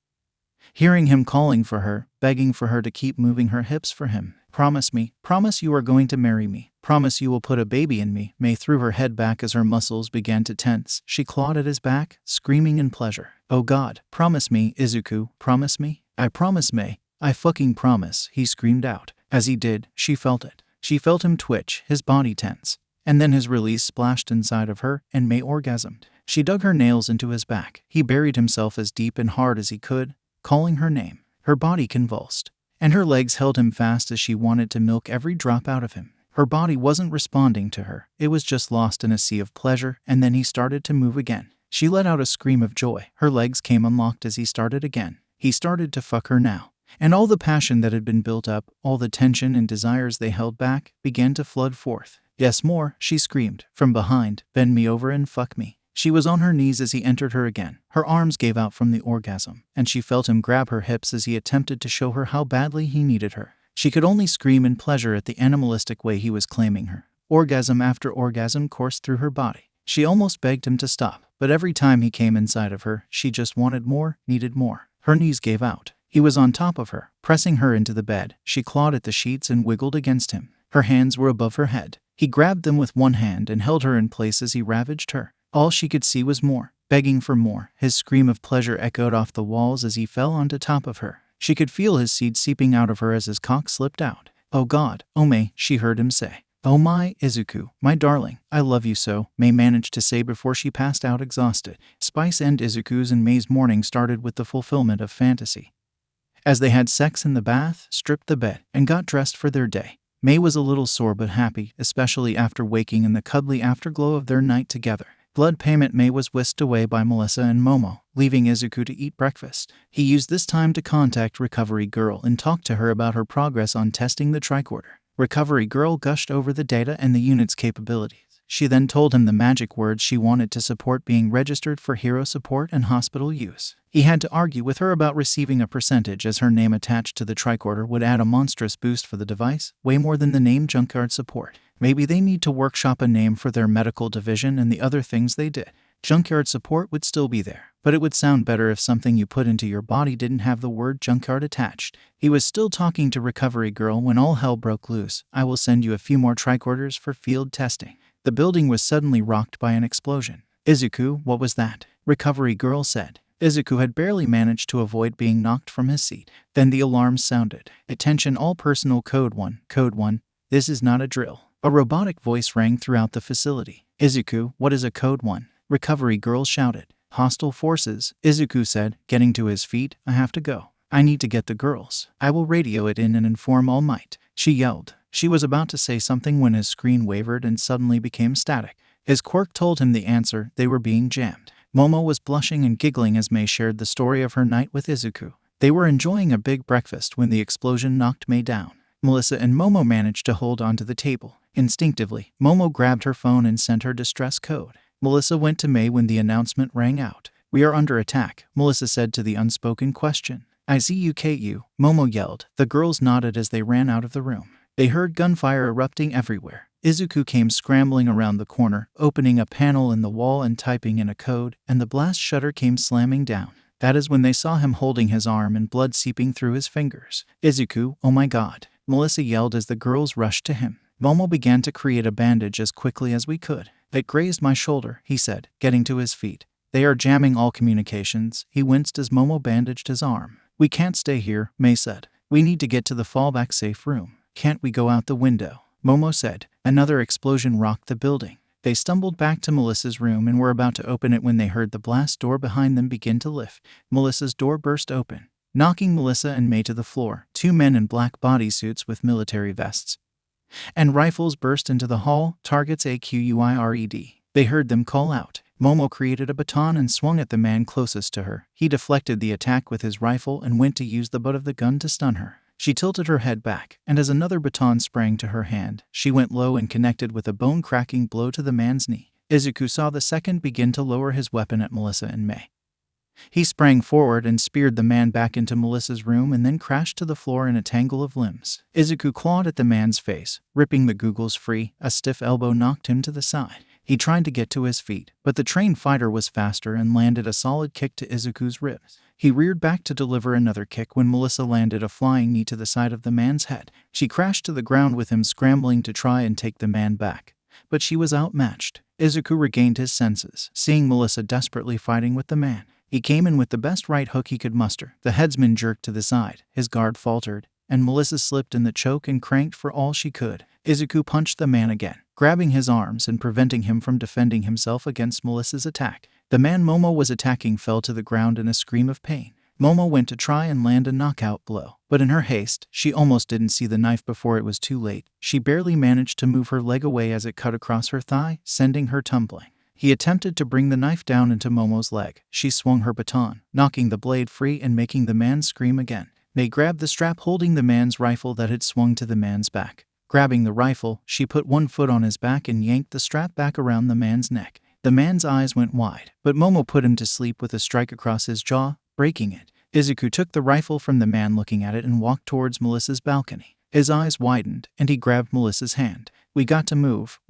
Hearing him calling for her, begging for her to keep moving her hips for him. Promise me. Promise you are going to marry me. Promise you will put a baby in me. May threw her head back as her muscles began to tense. She clawed at his back, screaming in pleasure. Oh God, promise me, Izuku. Promise me. I promise, May. I fucking promise, he screamed out. As he did, she felt it. She felt him twitch, his body tense. And then his release splashed inside of her, and May orgasmed. She dug her nails into his back. He buried himself as deep and hard as he could, calling her name. Her body convulsed, and her legs held him fast as she wanted to milk every drop out of him. Her body wasn't responding to her. It was just lost in a sea of pleasure, and then he started to move again. She let out a scream of joy. Her legs came unlocked as he started again. He started to fuck her now. And all the passion that had been built up, all the tension and desires they held back, began to flood forth. Yes, more, she screamed. From behind, bend me over and fuck me. She was on her knees as he entered her again. Her arms gave out from the orgasm, and she felt him grab her hips as he attempted to show her how badly he needed her. She could only scream in pleasure at the animalistic way he was claiming her. Orgasm after orgasm coursed through her body. She almost begged him to stop, but every time he came inside of her, she just wanted more, needed more. Her knees gave out. He was on top of her, pressing her into the bed. She clawed at the sheets and wiggled against him. Her hands were above her head. He grabbed them with one hand and held her in place as he ravaged her. All she could see was more, begging for more. His scream of pleasure echoed off the walls as he fell onto top of her. She could feel his seed seeping out of her as his cock slipped out. Oh God, oh May, she heard him say. Oh my, Izuku, my darling, I love you so, May managed to say before she passed out exhausted. Spice and Izuku's and May's morning started with the fulfillment of fantasy. As they had sex in the bath, stripped the bed, and got dressed for their day. May was a little sore but happy, especially after waking in the cuddly afterglow of their night together. Blood payment May was whisked away by Melissa and Momo, leaving Izuku to eat breakfast. He used this time to contact Recovery Girl and talk to her about her progress on testing the tricorder. Recovery Girl gushed over the data and the unit's capabilities. She then told him the magic words she wanted to support being registered for hero support and hospital use. He had to argue with her about receiving a percentage as her name attached to the tricorder would add a monstrous boost for the device, way more than the name Junkyard support. Maybe they need to workshop a name for their medical division and the other things they did. Junkyard support would still be there, but it would sound better if something you put into your body didn't have the word Junkyard attached. He was still talking to Recovery Girl when all hell broke loose. I will send you a few more tricorders for field testing. The building was suddenly rocked by an explosion. Izuku, what was that? Recovery Girl said. Izuku had barely managed to avoid being knocked from his seat. Then the alarm sounded. Attention all personnel, Code 1. Code 1. This is not a drill. A robotic voice rang throughout the facility. Izuku, what is a Code 1? Recovery Girl shouted. Hostile forces, Izuku said, getting to his feet. I have to go. I need to get the girls. I will radio it in and inform All Might. She yelled. She was about to say something when his screen wavered and suddenly became static. His quirk told him the answer. They were being jammed. Momo was blushing and giggling as May shared the story of her night with Izuku. They were enjoying a big breakfast when the explosion knocked May down. Melissa and Momo managed to hold onto the table. Instinctively, Momo grabbed her phone and sent her distress code. Melissa went to May when the announcement rang out. We are under attack, Melissa said to the unspoken question. I see you, K.U., Momo yelled. The girls nodded as they ran out of the room. They heard gunfire erupting everywhere. Izuku came scrambling around the corner, opening a panel in the wall and typing in a code, and the blast shutter came slamming down. That is when they saw him holding his arm and blood seeping through his fingers. Izuku, oh my God, Melissa yelled as the girls rushed to him. Momo began to create a bandage as quickly as we could. It grazed my shoulder, he said, getting to his feet. They are jamming all communications. He winced as Momo bandaged his arm. We can't stay here, May said. We need to get to the fallback safe room. Can't we go out the window? Momo said. Another explosion rocked the building. They stumbled back to Melissa's room and were about to open it when they heard the blast door behind them begin to lift. Melissa's door burst open, knocking Melissa and May to the floor. Two men in black bodysuits with military vests and rifles burst into the hall, targets 𝗂𝗓𝗄𝐼RED. They heard them call out. Momo created a baton and swung at the man closest to her. He deflected the attack with his rifle and went to use the butt of the gun to stun her. She tilted her head back, and as another baton sprang to her hand, she went low and connected with a bone-cracking blow to the man's knee. Izuku saw the second begin to lower his weapon at Melissa and May. He sprang forward and speared the man back into Melissa's room and then crashed to the floor in a tangle of limbs. 𝗧𝗂 clawed at the man's face, ripping the googles free. A stiff elbow knocked him to the side. He tried to get to his feet, but the trained fighter was faster and landed a solid kick to 𝗧𝗂's ribs. He reared back to deliver another kick when Melissa landed a flying knee to the side of the man's head. She crashed to the ground with him scrambling to try and take the man back, but she was outmatched. 𝗧𝗂 regained his senses, seeing Melissa desperately fighting with the man. He came in with the best right hook he could muster. The headsman jerked to the side, his guard faltered, and Melissa slipped in the choke and cranked for all she could. 𝗧𝗂 punched the man again, grabbing his arms and preventing him from defending himself against Melissa's attack. The man Momo was attacking fell to the ground in a scream of pain. Momo went to try and land a knockout blow, but in her haste, she almost didn't see the knife before it was too late. She barely managed to move her leg away as it cut across her thigh, sending her tumbling. He attempted to bring the knife down into Momo's leg. She swung her baton, knocking the blade free and making the man scream again. They grabbed the strap holding the man's rifle that had swung to the man's back. Grabbing the rifle, she put one foot on his back and yanked the strap back around the man's neck. The man's eyes went wide, but Momo put him to sleep with a strike across his jaw, breaking it. 𝗧𝗂 took the rifle from the man looking at it and walked towards Melissa's balcony. His eyes widened, and he grabbed Melissa's hand. We got to move,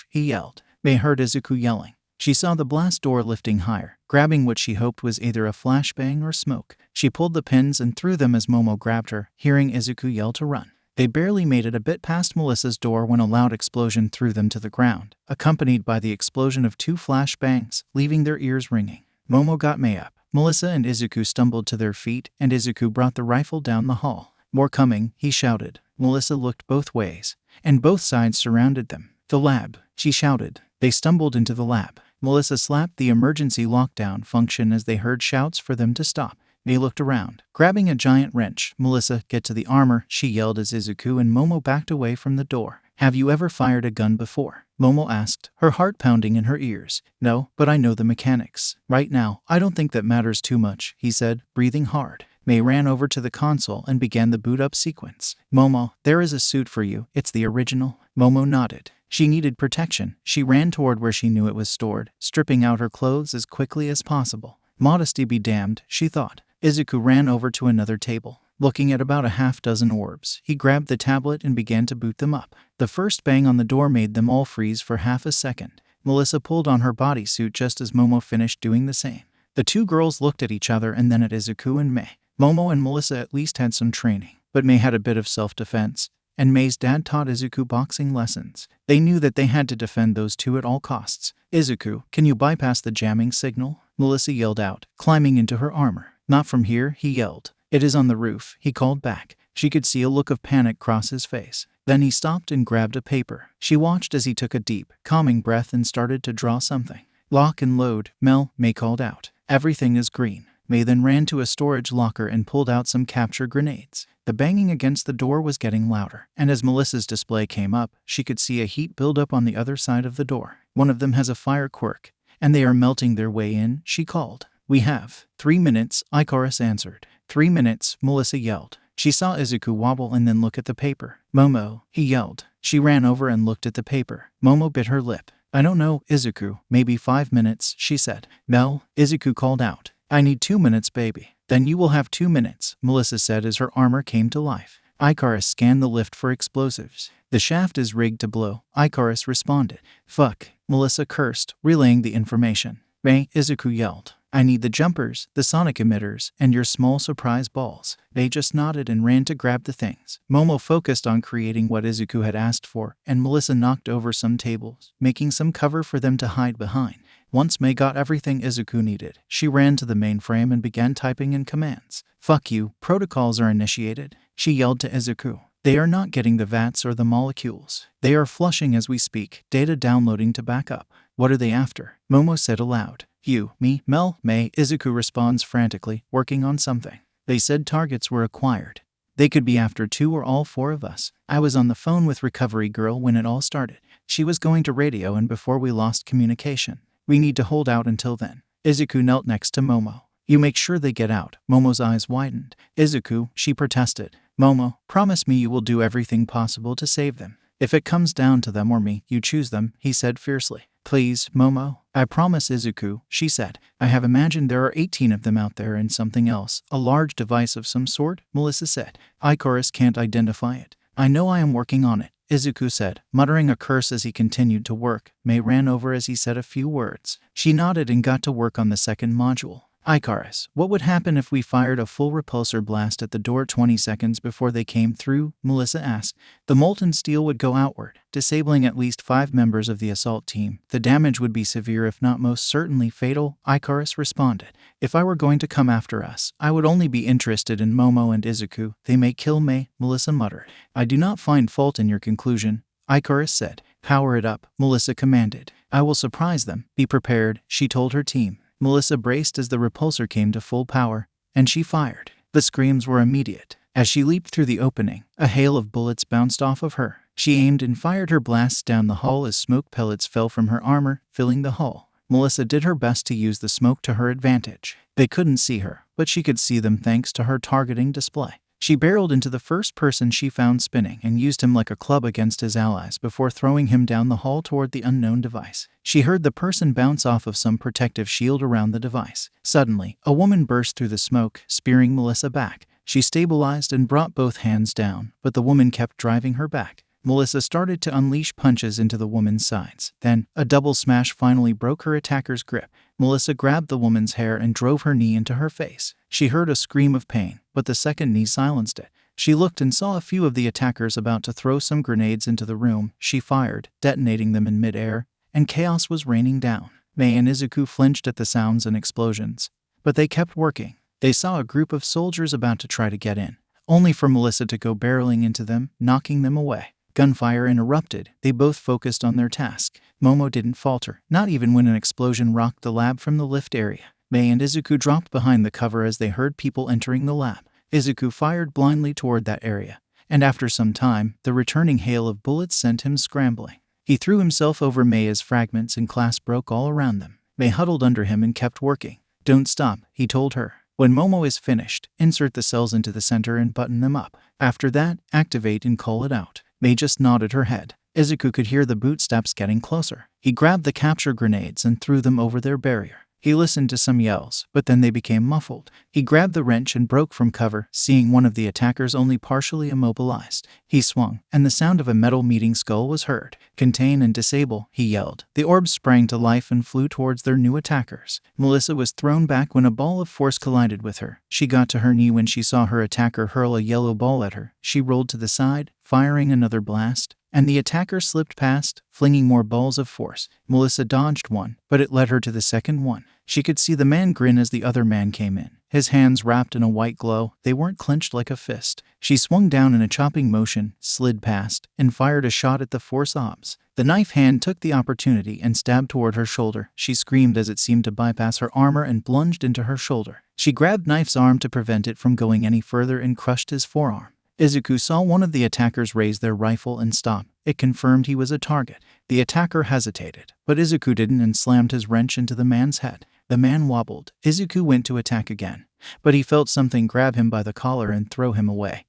he yelled. May heard 𝗧𝗂 yelling. She saw the blast door lifting higher, grabbing what she hoped was either a flashbang or smoke. She pulled the pins and threw them as Momo grabbed her, hearing 𝗧𝗂 yell to run. They barely made it a bit past Melissa's door when a loud explosion threw them to the ground, accompanied by the explosion of 2 flashbangs, leaving their ears ringing. Momo got May up. Melissa and 𝗧𝗂 stumbled to their feet, and 𝗧𝗂 brought the rifle down the hall. More coming, he shouted. Melissa looked both ways, and both sides surrounded them. The lab, she shouted. They stumbled into the lab. Melissa slapped the emergency lockdown function as they heard shouts for them to stop. They looked around. Grabbing a giant wrench, Melissa, get to the armor, she yelled as 𝗧𝗂 and Momo backed away from the door. Have you ever fired a gun before? Momo asked, her heart pounding in her ears. No, but I know the mechanics. Right now, I don't think that matters too much, he said, breathing hard. May ran over to the console and began the boot-up sequence. Momo, there is a suit for you. It's the original. Momo nodded. She needed protection. She ran toward where she knew it was stored, stripping out her clothes as quickly as possible. Modesty be damned, she thought. 𝗧𝗂 ran over to another table. Looking at about a half-dozen orbs, he grabbed the tablet and began to boot them up. The first bang on the door made them all freeze for half a second. Melissa pulled on her bodysuit just as Momo finished doing the same. The two girls looked at each other and then at 𝗧𝗂 and May. Momo and Melissa at least had some training, but May had a bit of self-defense, and May's dad taught 𝗧𝗂 boxing lessons. They knew that they had to defend those two at all costs. 𝗧𝗂, can you bypass the jamming signal? Melissa yelled out, climbing into her armor. Not from here, he yelled. It is on the roof, he called back. She could see a look of panic cross his face. Then he stopped and grabbed a paper. She watched as he took a deep, calming breath and started to draw something. Lock and load, Mel, May called out. Everything is green. May then ran to a storage locker and pulled out some capture grenades. The banging against the door was getting louder, and as Melissa's display came up, she could see a heat build up on the other side of the door. One of them has a fire quirk, and they are melting their way in, she called. We have 3 minutes, Icarus answered. 3 minutes, Melissa yelled. She saw 𝗧𝗂 wobble and then look at the paper. Momo, he yelled. She ran over and looked at the paper. Momo bit her lip. I don't know, 𝗧𝗂, maybe 5 minutes, she said. No, 𝗧𝗂 called out. I need 2 minutes, baby. Then you will have 2 minutes, Melissa said as her armor came to life. Icarus scanned the lift for explosives. The shaft is rigged to blow, Icarus responded. Fuck, Melissa cursed, relaying the information. May, 𝗧𝗂 yelled. I need the jumpers, the sonic emitters, and your small surprise balls. They just nodded and ran to grab the things. Momo focused on creating what 𝗧𝗂 had asked for, and Melissa knocked over some tables, making some cover for them to hide behind. Once May got everything 𝗧𝗂 needed, she ran to the mainframe and began typing in commands. Fuck you, protocols are initiated, she yelled to 𝗧𝗂. They are not getting the VATS or the molecules. They are flushing as we speak, data downloading to backup. What are they after? Momo said aloud. You, me, Mel, May, 𝗧𝗂 responds frantically, working on something. They said targets were acquired. They could be after 2 or all 4 of us. I was on the phone with Recovery Girl when it all started. She was going to radio and before we lost communication. We need to hold out until then. 𝗧𝗂 knelt next to Momo. You make sure they get out. Momo's eyes widened. 𝗧𝗂, she protested. Momo, promise me you will do everything possible to save them. If it comes down to them or me, you choose them, he said fiercely. Please, Momo. I promise, Izuku, she said. I have imagined there are 18 of them out there and something else. A large device of some sort, Melissa said. Ikoris can't identify it. I know I am working on it, Izuku said, muttering a curse as he continued to work. Mei ran over as he said a few words. She nodded and got to work on the second module. Ikoris, what would happen if we fired a full repulsor blast at the door 20 seconds before they came through? Melissa asked. The molten steel would go outward, disabling at least 5 members of the assault team. The damage would be severe if not most certainly fatal, Ikoris responded. If I were going to come after us, I would only be interested in Momo and Izuku. They may kill Mei, Melissa muttered. I do not find fault in your conclusion, Ikoris said. Power it up, Melissa commanded. I will surprise them. Be prepared, she told her team. Melissa braced as the repulsor came to full power, and she fired. The screams were immediate. As she leaped through the opening, a hail of bullets bounced off of her. She aimed and fired her blasts down the hull as smoke pellets fell from her armor, filling the hull. Melissa did her best to use the smoke to her advantage. They couldn't see her, but she could see them thanks to her targeting display. She barreled into the first person she found spinning and used him like a club against his allies before throwing him down the hall toward the unknown device. She heard the person bounce off of some protective shield around the device. Suddenly, a woman burst through the smoke, spearing Melissa back. She stabilized and brought both hands down, but the woman kept driving her back. Melissa started to unleash punches into the woman's sides. Then, a double smash finally broke her attacker's grip. Melissa grabbed the woman's hair and drove her knee into her face. She heard a scream of pain, but the second knee silenced it. She looked and saw a few of the attackers about to throw some grenades into the room. She fired, detonating them in midair, and chaos was raining down. Mei and Izuku flinched at the sounds and explosions, but they kept working. They saw a group of soldiers about to try to get in, only for Melissa to go barreling into them, knocking them away. Gunfire interrupted. They both focused on their task. Momo didn't falter, not even when an explosion rocked the lab from the lift area. Mei and Izuku dropped behind the cover as they heard people entering the lab. Izuku fired blindly toward that area, and after some time, the returning hail of bullets sent him scrambling. He threw himself over Mei as fragments and glass broke all around them. Mei huddled under him and kept working. Don't stop, he told her. When Momo is finished, insert the cells into the center and button them up. After that, activate and call it out. Mei just nodded her head. Izuku could hear the bootsteps getting closer. He grabbed the capture grenades and threw them over their barrier. He listened to some yells, but then they became muffled. He grabbed the wrench and broke from cover, seeing one of the attackers only partially immobilized. He swung, and the sound of a metal meeting skull was heard. Contain and disable, he yelled. The orbs sprang to life and flew towards their new attackers. Melissa was thrown back when a ball of force collided with her. She got to her knee when she saw her attacker hurl a yellow ball at her. She rolled to the side, firing another blast, and the attacker slipped past, flinging more balls of force. Melissa dodged one, but it led her to the second one. She could see the man grin as the other man came in. His hands wrapped in a white glow, they weren't clenched like a fist. She swung down in a chopping motion, slid past, and fired a shot at the force ops. The knife hand took the opportunity and stabbed toward her shoulder. She screamed as it seemed to bypass her armor and plunged into her shoulder. She grabbed Knife's arm to prevent it from going any further and crushed his forearm. Izuku saw one of the attackers raise their rifle and stop. It confirmed he was a target. The attacker hesitated, but Izuku didn't and slammed his wrench into the man's head. The man wobbled. Izuku went to attack again, but he felt something grab him by the collar and throw him away.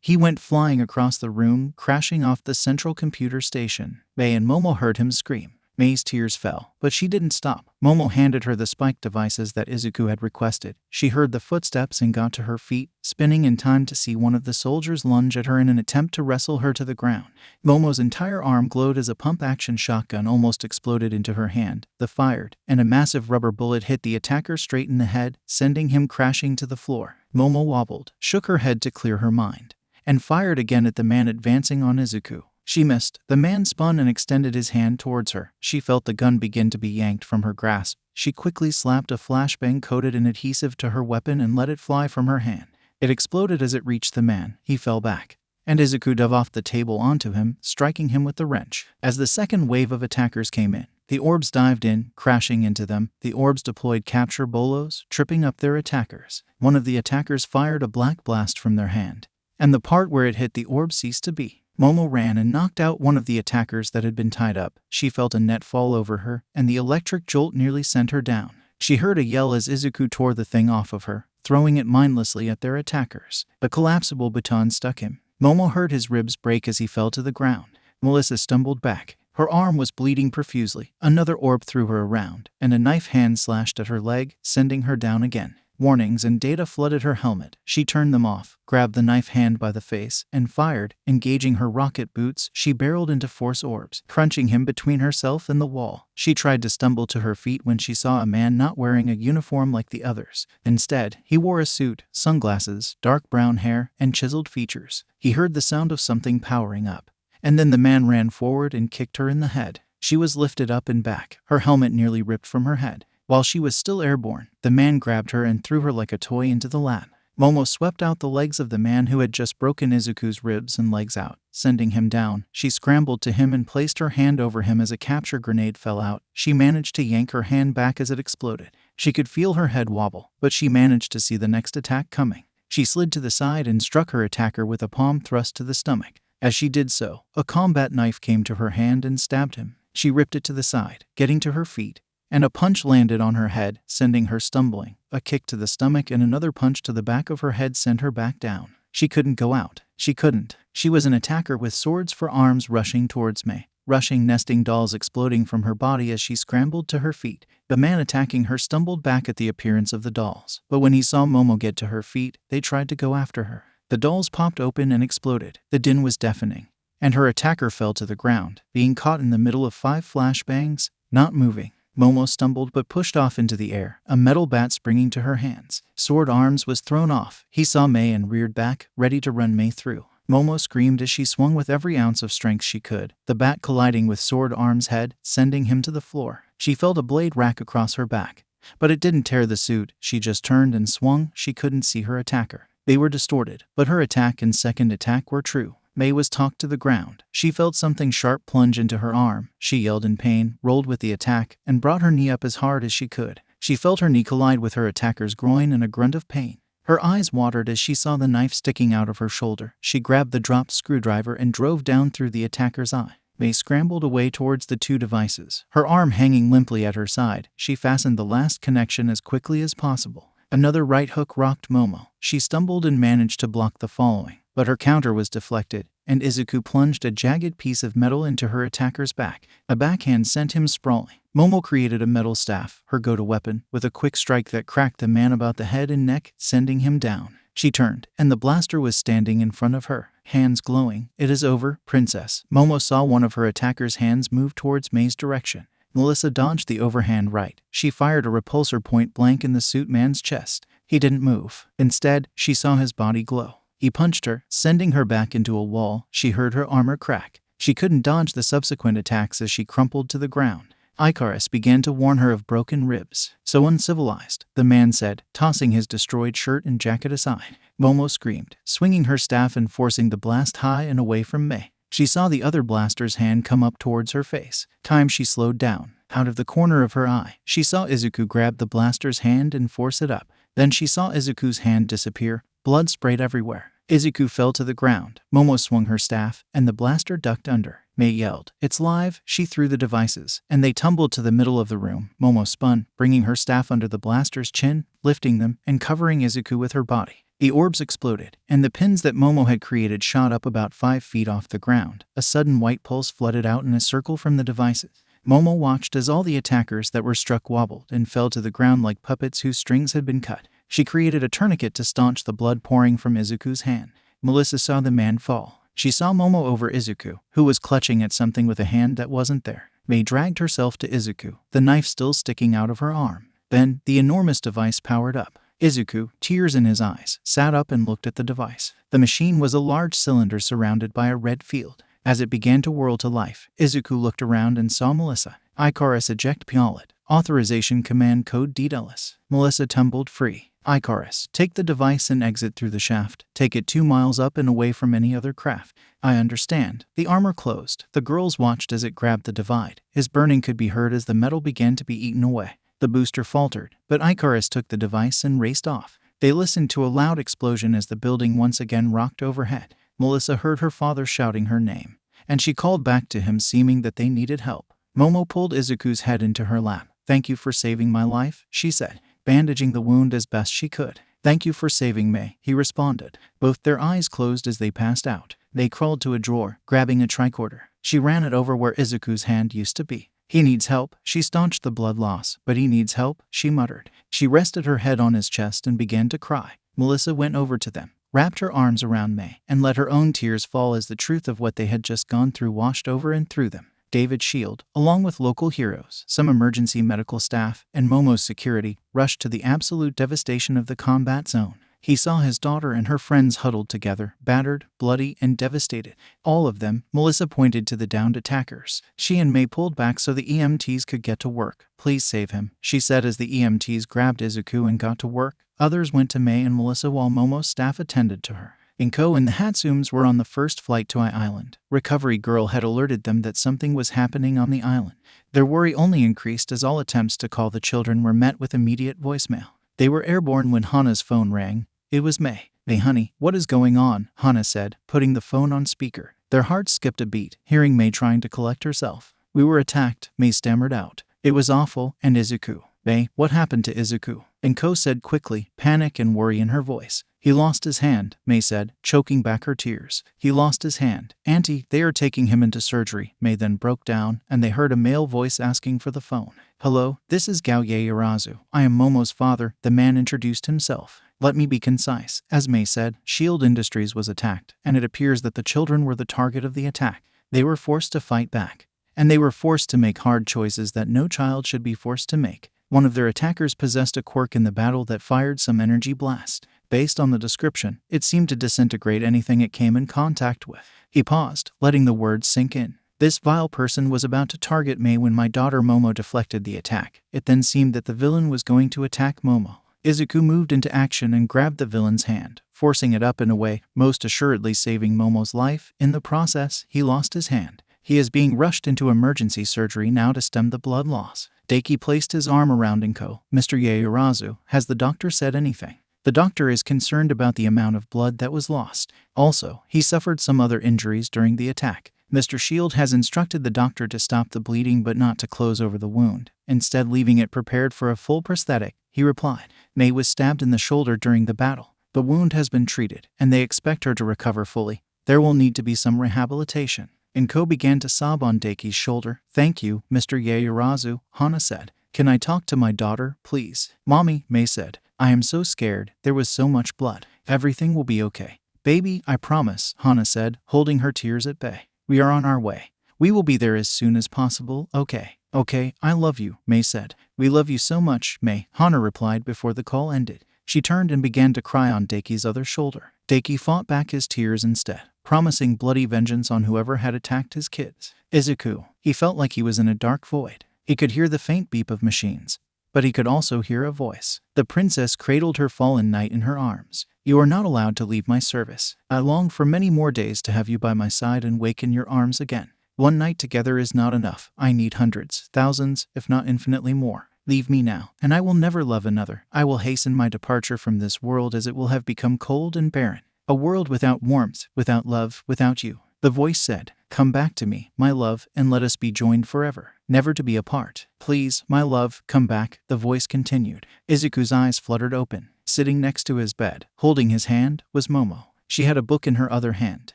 He went flying across the room, crashing off the central computer station. Mei and Momo heard him scream. Mei's tears fell, but she didn't stop. Momo handed her the spike devices that Izuku had requested. She heard the footsteps and got to her feet, spinning in time to see one of the soldiers lunge at her in an attempt to wrestle her to the ground. Momo's entire arm glowed as a pump-action shotgun almost exploded into her hand. The fired, and a massive rubber bullet hit the attacker straight in the head, sending him crashing to the floor. Momo wobbled, shook her head to clear her mind, and fired again at the man advancing on Izuku. She missed. The man spun and extended his hand towards her. She felt the gun begin to be yanked from her grasp. She quickly slapped a flashbang coated in adhesive to her weapon and let it fly from her hand. It exploded as it reached the man. He fell back, and Izuku dove off the table onto him, striking him with the wrench. As the second wave of attackers came in, the orbs dived in, crashing into them. The orbs deployed capture bolos, tripping up their attackers. One of the attackers fired a black blast from their hand, and the part where it hit the orb ceased to be. Momo ran and knocked out one of the attackers that had been tied up. She felt a net fall over her, and the electric jolt nearly sent her down. She heard a yell as Izuku tore the thing off of her, throwing it mindlessly at their attackers. A collapsible baton stuck him. Momo heard his ribs break as he fell to the ground. Melissa stumbled back. Her arm was bleeding profusely. Another orb threw her around, and a knife hand slashed at her leg, sending her down again. Warnings and data flooded her helmet. She turned them off, grabbed the knife hand by the face, and fired. Engaging her rocket boots, she barreled into Force orbs, crunching him between herself and the wall. She tried to stumble to her feet when she saw a man not wearing a uniform like the others. Instead, he wore a suit, sunglasses, dark brown hair, and chiseled features. He heard the sound of something powering up. And then the man ran forward and kicked her in the head. She was lifted up and back, her helmet nearly ripped from her head. While she was still airborne, the man grabbed her and threw her like a toy into the lab. Momo swept out the legs of the man who had just broken Izuku's ribs and legs out, sending him down. She scrambled to him and placed her hand over him as a capture grenade fell out. She managed to yank her hand back as it exploded. She could feel her head wobble, but she managed to see the next attack coming. She slid to the side and struck her attacker with a palm thrust to the stomach. As she did so, a combat knife came to her hand and stabbed him. She ripped it to the side, getting to her feet, and a punch landed on her head, sending her stumbling. A kick to the stomach and another punch to the back of her head sent her back down. She couldn't go out. She couldn't. She was an attacker with swords for arms rushing towards May. Rushing nesting dolls exploding from her body as she scrambled to her feet. The man attacking her stumbled back at the appearance of the dolls. But when he saw Momo get to her feet, they tried to go after her. The dolls popped open and exploded. The din was deafening. And her attacker fell to the ground, being caught in the middle of 5 flashbangs, not moving. Momo stumbled but pushed off into the air, a metal bat springing to her hands. Sword arms was thrown off. He saw May and reared back, ready to run May through. Momo screamed as she swung with every ounce of strength she could, the bat colliding with Sword Arm's head, sending him to the floor. She felt a blade rack across her back. But it didn't tear the suit. She just turned and swung. She couldn't see her attacker. They were distorted, but her attack and second attack were true. May was talked to the ground. She felt something sharp plunge into her arm. She yelled in pain, rolled with the attack, and brought her knee up as hard as she could. She felt her knee collide with her attacker's groin in a grunt of pain. Her eyes watered as she saw the knife sticking out of her shoulder. She grabbed the dropped screwdriver and drove down through the attacker's eye. May scrambled away towards the 2 devices, her arm hanging limply at her side. She fastened the last connection as quickly as possible. Another right hook rocked Momo. She stumbled and managed to block the following, but her counter was deflected, and Izuku plunged a jagged piece of metal into her attacker's back. A backhand sent him sprawling. Momo created a metal staff, her go-to weapon, with a quick strike that cracked the man about the head and neck, sending him down. She turned, and the blaster was standing in front of her, hands glowing. "It is over, princess." Momo saw one of her attacker's hands move towards May's direction. Melissa dodged the overhand right. She fired a repulsor point blank in the suit man's chest. He didn't move. Instead, she saw his body glow. He punched her, sending her back into a wall. She heard her armor crack. She couldn't dodge the subsequent attacks as she crumpled to the ground. 𝐼𝐭𝐴𝐵 began to warn her of broken ribs. "So uncivilized," the man said, tossing his destroyed shirt and jacket aside. Momo screamed, swinging her staff and forcing the blast high and away from May. She saw the other blaster's hand come up towards her face. She slowed down. Out of the corner of her eye, she saw Izuku grab the blaster's hand and force it up. Then she saw Izuku's hand disappear. Blood sprayed everywhere. Izuku fell to the ground. Momo swung her staff, and the blaster ducked under. May yelled, "It's live!" She threw the devices, and they tumbled to the middle of the room. Momo spun, bringing her staff under the blaster's chin, lifting them, and covering Izuku with her body. The orbs exploded, and the pins that Momo had created shot up about 5 feet off the ground. A sudden white pulse flooded out in a circle from the devices. Momo watched as all the attackers that were struck wobbled and fell to the ground like puppets whose strings had been cut. She created a tourniquet to staunch the blood pouring from Izuku's hand. Melissa saw the man fall. She saw Momo over Izuku, who was clutching at something with a hand that wasn't there. May dragged herself to Izuku, the knife still sticking out of her arm. Then, the enormous device powered up. Izuku, tears in his eyes, sat up and looked at the device. The machine was a large cylinder surrounded by a red field. As it began to whirl to life, Izuku looked around and saw Melissa. 𝐼𝐭𝐴𝐵 𝗃𝗄𝐿𝐿. Authorization command code 𝐷𝗂𝐿𝐿. Melissa tumbled free. 𝐼𝐭𝐴𝐵, take the device and exit through the shaft. Take it 2 miles up and away from any other craft. I understand. The armor closed. The girls watched as it grabbed the divide. His burning could be heard as the metal began to be eaten away. The booster faltered, but 𝐼𝐭𝐴𝐵 took the device and raced off. They listened to a loud explosion as the building once again rocked overhead. Melissa heard her father shouting her name, and she called back to him, seeming that they needed help. Momo pulled Izuku's head into her lap. "Thank you for saving my life," she said, bandaging the wound as best she could. "Thank you for saving May," he responded. Both their eyes closed as they passed out. They crawled to a drawer, grabbing a tricorder. She ran it over where Izuku's hand used to be. He needs help. She staunched the blood loss. But he needs help, she muttered. She rested her head on his chest and began to cry. Melissa went over to them, wrapped her arms around May, and let her own tears fall as the truth of what they had just gone through washed over and through them. David Shield, along with local heroes, some emergency medical staff, and Momo's security, rushed to the absolute devastation of the combat zone. He saw his daughter and her friends huddled together, battered, bloody, and devastated. All of them. Melissa pointed to the downed attackers. She and May pulled back so the EMTs could get to work. Please save him, she said as the EMTs grabbed Izuku and got to work. Others went to May and Melissa while Momo's staff attended to her. 𝐭 and the 𝗧𝗵𝗲s were on the first flight to Island. Recovery Girl had alerted them that something was happening on the island. Their worry only increased as all attempts to call the children were met with immediate voicemail. They were airborne when Hana's phone rang. It was May. "Hey honey, what is going on?" Hana said, putting the phone on speaker. Their hearts skipped a beat, hearing May trying to collect herself. "We were attacked," May stammered out. "It was awful, and Izuku." "May, what happened to Izuku?" 𝗏 said quickly, panic and worry in her voice. "He lost his hand," May said, choking back her tears. "He lost his hand. Auntie, they are taking him into surgery." May then broke down, and they heard a male voice asking for the phone. "Hello, this is 𝐬𝐢𝐫. I am Momo's father," the man introduced himself. "Let me be concise." As May said, Shield Industries was attacked, and it appears that the children were the target of the attack. They were forced to fight back, and they were forced to make hard choices that no child should be forced to make. One of their attackers possessed a quirk in the battle that fired some energy blast. Based on the description, it seemed to disintegrate anything it came in contact with. He paused, letting the words sink in. "This vile person was about to target May when my daughter Momo deflected the attack. It then seemed that the villain was going to attack Momo. Izuku moved into action and grabbed the villain's hand, forcing it up in a way, most assuredly saving Momo's life. In the process, he lost his hand. He is being rushed into emergency surgery now to stem the blood loss." Daiki placed his arm around 𝗏. "Mr. 𝗬𝐢𝐵, has the doctor said anything?" "The doctor is concerned about the amount of blood that was lost. Also, he suffered some other injuries during the attack. Mr. Shield has instructed the doctor to stop the bleeding but not to close over the wound, instead leaving it prepared for a full prosthetic," he replied. "May was stabbed in the shoulder during the battle. The wound has been treated, and they expect her to recover fully. There will need to be some rehabilitation." 𝗏 began to sob on Daiki's shoulder. "Thank you, Mr. 𝗬𝐢𝐵, Hana said. "Can I talk to my daughter, please?" "Mommy," May said. "I am so scared. There was so much blood. Everything will be okay." "Baby, I promise," Hana said, holding her tears at bay. "We are on our way. We will be there as soon as possible, okay?" "Okay, I love you," May said. "We love you so much, May," Hana replied before the call ended. She turned and began to cry on Daiki's other shoulder. Daiki fought back his tears instead, promising bloody vengeance on whoever had attacked his kids. Izuku. He felt like he was in a dark void. He could hear the faint beep of machines, but he could also hear a voice. The princess cradled her fallen knight in her arms. "You are not allowed to leave my service. I long for many more days to have you by my side and wake in your arms again. One night together is not enough. I need hundreds, thousands, if not infinitely more. Leave me now, and I will never love another. I will hasten my departure from this world as it will have become cold and barren. A world without warmth, without love, without you." The voice said, "Come back to me, my love, and let us be joined forever, never to be apart. Please, my love, come back," the voice continued. Izuku's eyes fluttered open. Sitting next to his bed, holding his hand, was Momo. She had a book in her other hand.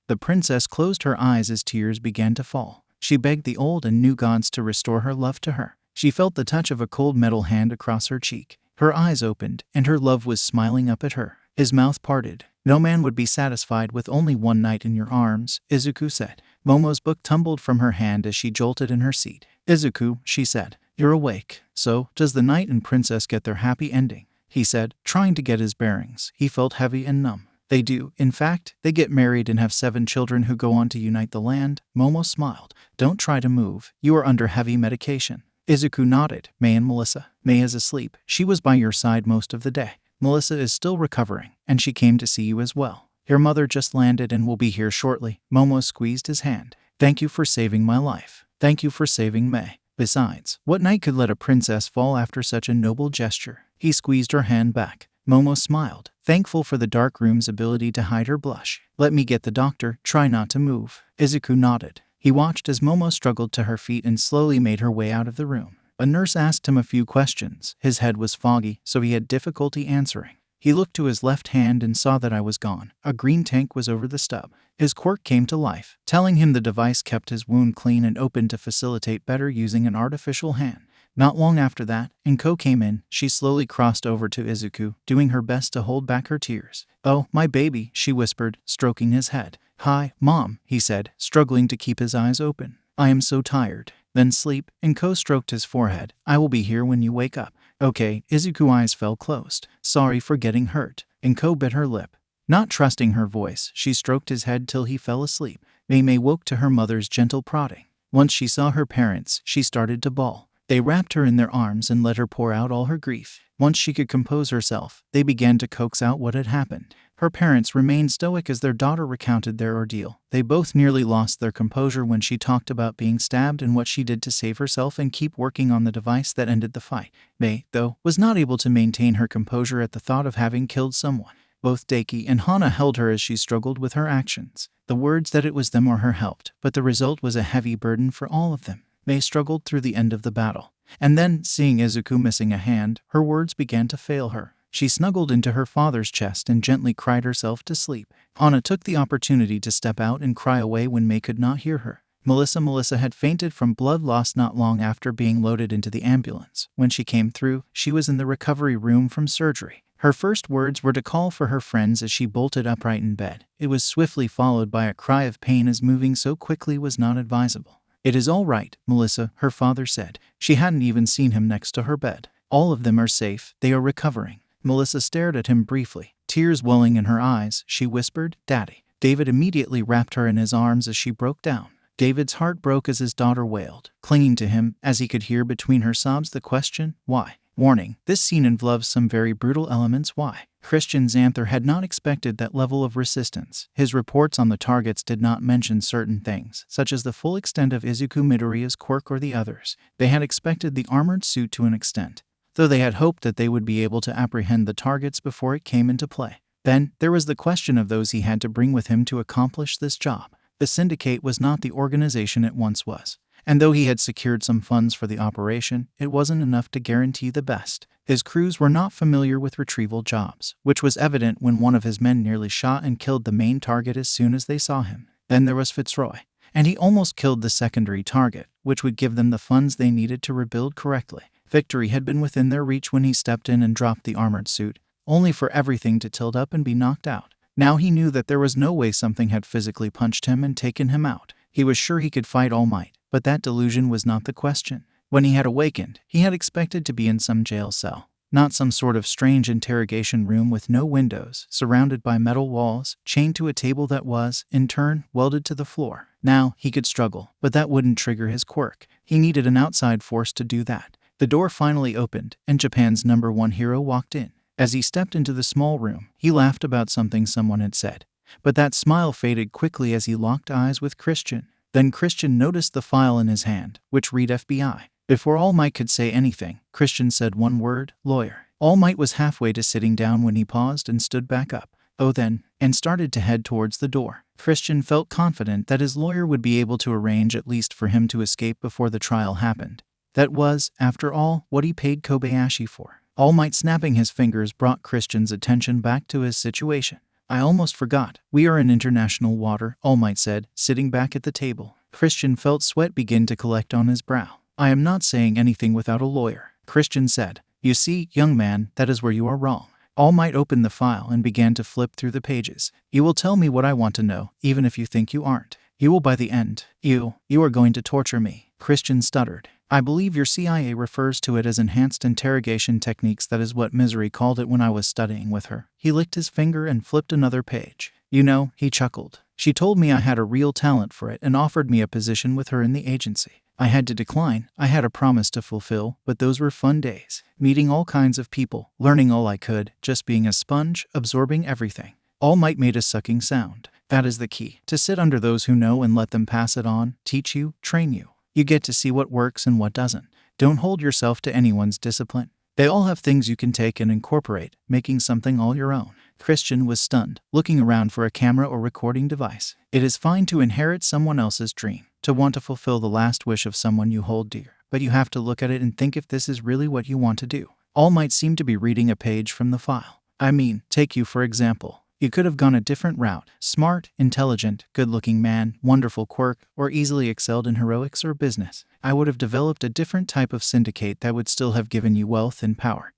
The princess closed her eyes as tears began to fall. She begged the old and new gods to restore her love to her. She felt the touch of a cold metal hand across her cheek. Her eyes opened, and her love was smiling up at her. His mouth parted. "No man would be satisfied with only one night in your arms," Izuku said. Momo's book tumbled from her hand as she jolted in her seat. "Izuku," she said, "you're awake. So, does the knight and princess get their happy ending?" he said, trying to get his bearings. He felt heavy and numb. "They do. In fact, they get married and have 7 children who go on to unite the land." Momo smiled. "Don't try to move. You are under heavy medication." Izuku nodded. "May and Melissa?" "May is asleep. She was by your side most of the day. Melissa is still recovering, and she came to see you as well. Your mother just landed and will be here shortly." Momo squeezed his hand. "Thank you for saving my life. Thank you for saving May. Besides, what knight could let a princess fall after such a noble gesture?" He squeezed her hand back. Momo smiled, thankful for the dark room's ability to hide her blush. "Let me get the doctor. Try not to move." Izuku nodded. He watched as Momo struggled to her feet and slowly made her way out of the room. A nurse asked him a few questions. His head was foggy, so he had difficulty answering. He looked to his left hand and saw that I was gone. A green tank was over the stub. His quirk came to life, telling him the device kept his wound clean and open to facilitate better using an artificial hand. Not long after that, 𝐭 came in. She slowly crossed over to Izuku, doing her best to hold back her tears. "Oh, my baby," she whispered, stroking his head. "Hi, Mom," he said, struggling to keep his eyes open. "I am so tired." "Then sleep." 𝐭 stroked his forehead. "I will be here when you wake up." "Okay." Izuku's eyes fell closed. "Sorry for getting hurt." 𝐭 bit her lip. Not trusting her voice, she stroked his head till he fell asleep. 𝗵𝗲 woke to her mother's gentle prodding. Once she saw her parents, she started to bawl. They wrapped her in their arms and let her pour out all her grief. Once she could compose herself, they began to coax out what had happened. Her parents remained stoic as their daughter recounted their ordeal. They both nearly lost their composure when she talked about being stabbed and what she did to save herself and keep working on the device that ended the fight. 𝗵𝗲, though, was not able to maintain her composure at the thought of having killed someone. Both Deku and Hana held her as she struggled with her actions. The words that it was them or her helped, but the result was a heavy burden for all of them. 𝗵𝗲 struggled through the end of the battle. And then, seeing Izuku missing a hand, her words began to fail her. She snuggled into her father's chest and gently cried herself to sleep. Hana took the opportunity to step out and cry away when 𝗵𝗲 could not hear her. Melissa had fainted from blood loss not long after being loaded into the ambulance. When she came through, she was in the recovery room from surgery. Her first words were to call for her friends as she bolted upright in bed. It was swiftly followed by a cry of pain as moving so quickly was not advisable. "It is all right, Melissa," her father said. She hadn't even seen him next to her bed. "All of them are safe. They are recovering." Melissa stared at him briefly. Tears welling in her eyes, she whispered, "Daddy." David immediately wrapped her in his arms as she broke down. David's heart broke as his daughter wailed, clinging to him, as he could hear between her sobs the question, "Why?" Warning: this scene involves some very brutal elements. Why? 𝗧𝗵𝗲 had not expected that level of resistance. His reports on the targets did not mention certain things, such as the full extent of Izuku Midoriya's quirk or the others. They had expected the armored suit to an extent, though they had hoped that they would be able to apprehend the targets before it came into play. Then, there was the question of those he had to bring with him to accomplish this job. The Syndicate was not the organization it once was. And though he had secured some funds for the operation, it wasn't enough to guarantee the best. His crews were not familiar with retrieval jobs, which was evident when one of his men nearly shot and killed the main target as soon as they saw him. Then there was 𝗧𝗏, and he almost killed the secondary target, which would give them the funds they needed to rebuild correctly. Victory had been within their reach when he stepped in and dropped the armored suit, only for everything to tilt up and be knocked out. Now he knew that there was no way something had physically punched him and taken him out. He was sure he could fight All Might. But that delusion was not the question. When he had awakened, he had expected to be in some jail cell, not some sort of strange interrogation room with no windows, surrounded by metal walls, chained to a table that was, in turn, welded to the floor. Now, he could struggle, but that wouldn't trigger his quirk. He needed an outside force to do that. The door finally opened, and Japan's #1 hero walked in. As he stepped into the small room, he laughed about something someone had said. But that smile faded quickly as he locked eyes with 𝗧𝗏. Then 𝗧𝗏 noticed the file in his hand, which read FBI. Before All Might could say anything, 𝗧𝗏 said one word, "Lawyer." All Might was halfway to sitting down when he paused and stood back up. "Oh then," and started to head towards the door. 𝗧𝗏 felt confident that his lawyer would be able to arrange at least for him to escape before the trial happened. That was, after all, what he paid Kobayashi for. All Might snapping his fingers brought 𝗧𝗏's attention back to his situation. "I almost forgot. We are in international water," All Might said, sitting back at the table. 𝗧𝗏 felt sweat begin to collect on his brow. "I am not saying anything without a lawyer," 𝗧𝗏 said. "You see, young man, that is where you are wrong." All Might opened the file and began to flip through the pages. "You will tell me what I want to know, even if you think you aren't. You will by the end. You are going to torture me," 𝗧𝗏 stuttered. "I believe your CIA refers to it as enhanced interrogation techniques. That is what Misery called it when I was studying with her." He licked his finger and flipped another page. "You know," he chuckled. "She told me I had a real talent for it and offered me a position with her in the agency. I had to decline. I had a promise to fulfill, but those were fun days. Meeting all kinds of people, learning all I could, just being a sponge, absorbing everything." All Might made a sucking sound. "That is the key. To sit under those who know and let them pass it on, teach you, train you. You get to see what works and what doesn't. Don't hold yourself to anyone's discipline. They all have things you can take and incorporate, making something all your own." 𝗧𝗏 was stunned, looking around for a camera or recording device. It is fine to inherit someone else's dream, to want to fulfill the last wish of someone you hold dear, but you have to look at it and think if this is really what you want to do. All Might seem to be reading a page from the file. I mean, take you for example. You could have gone a different route. Smart, intelligent, good-looking man, wonderful quirk, or easily excelled in heroics or business. I would have developed a different type of syndicate that would still have given you wealth and power,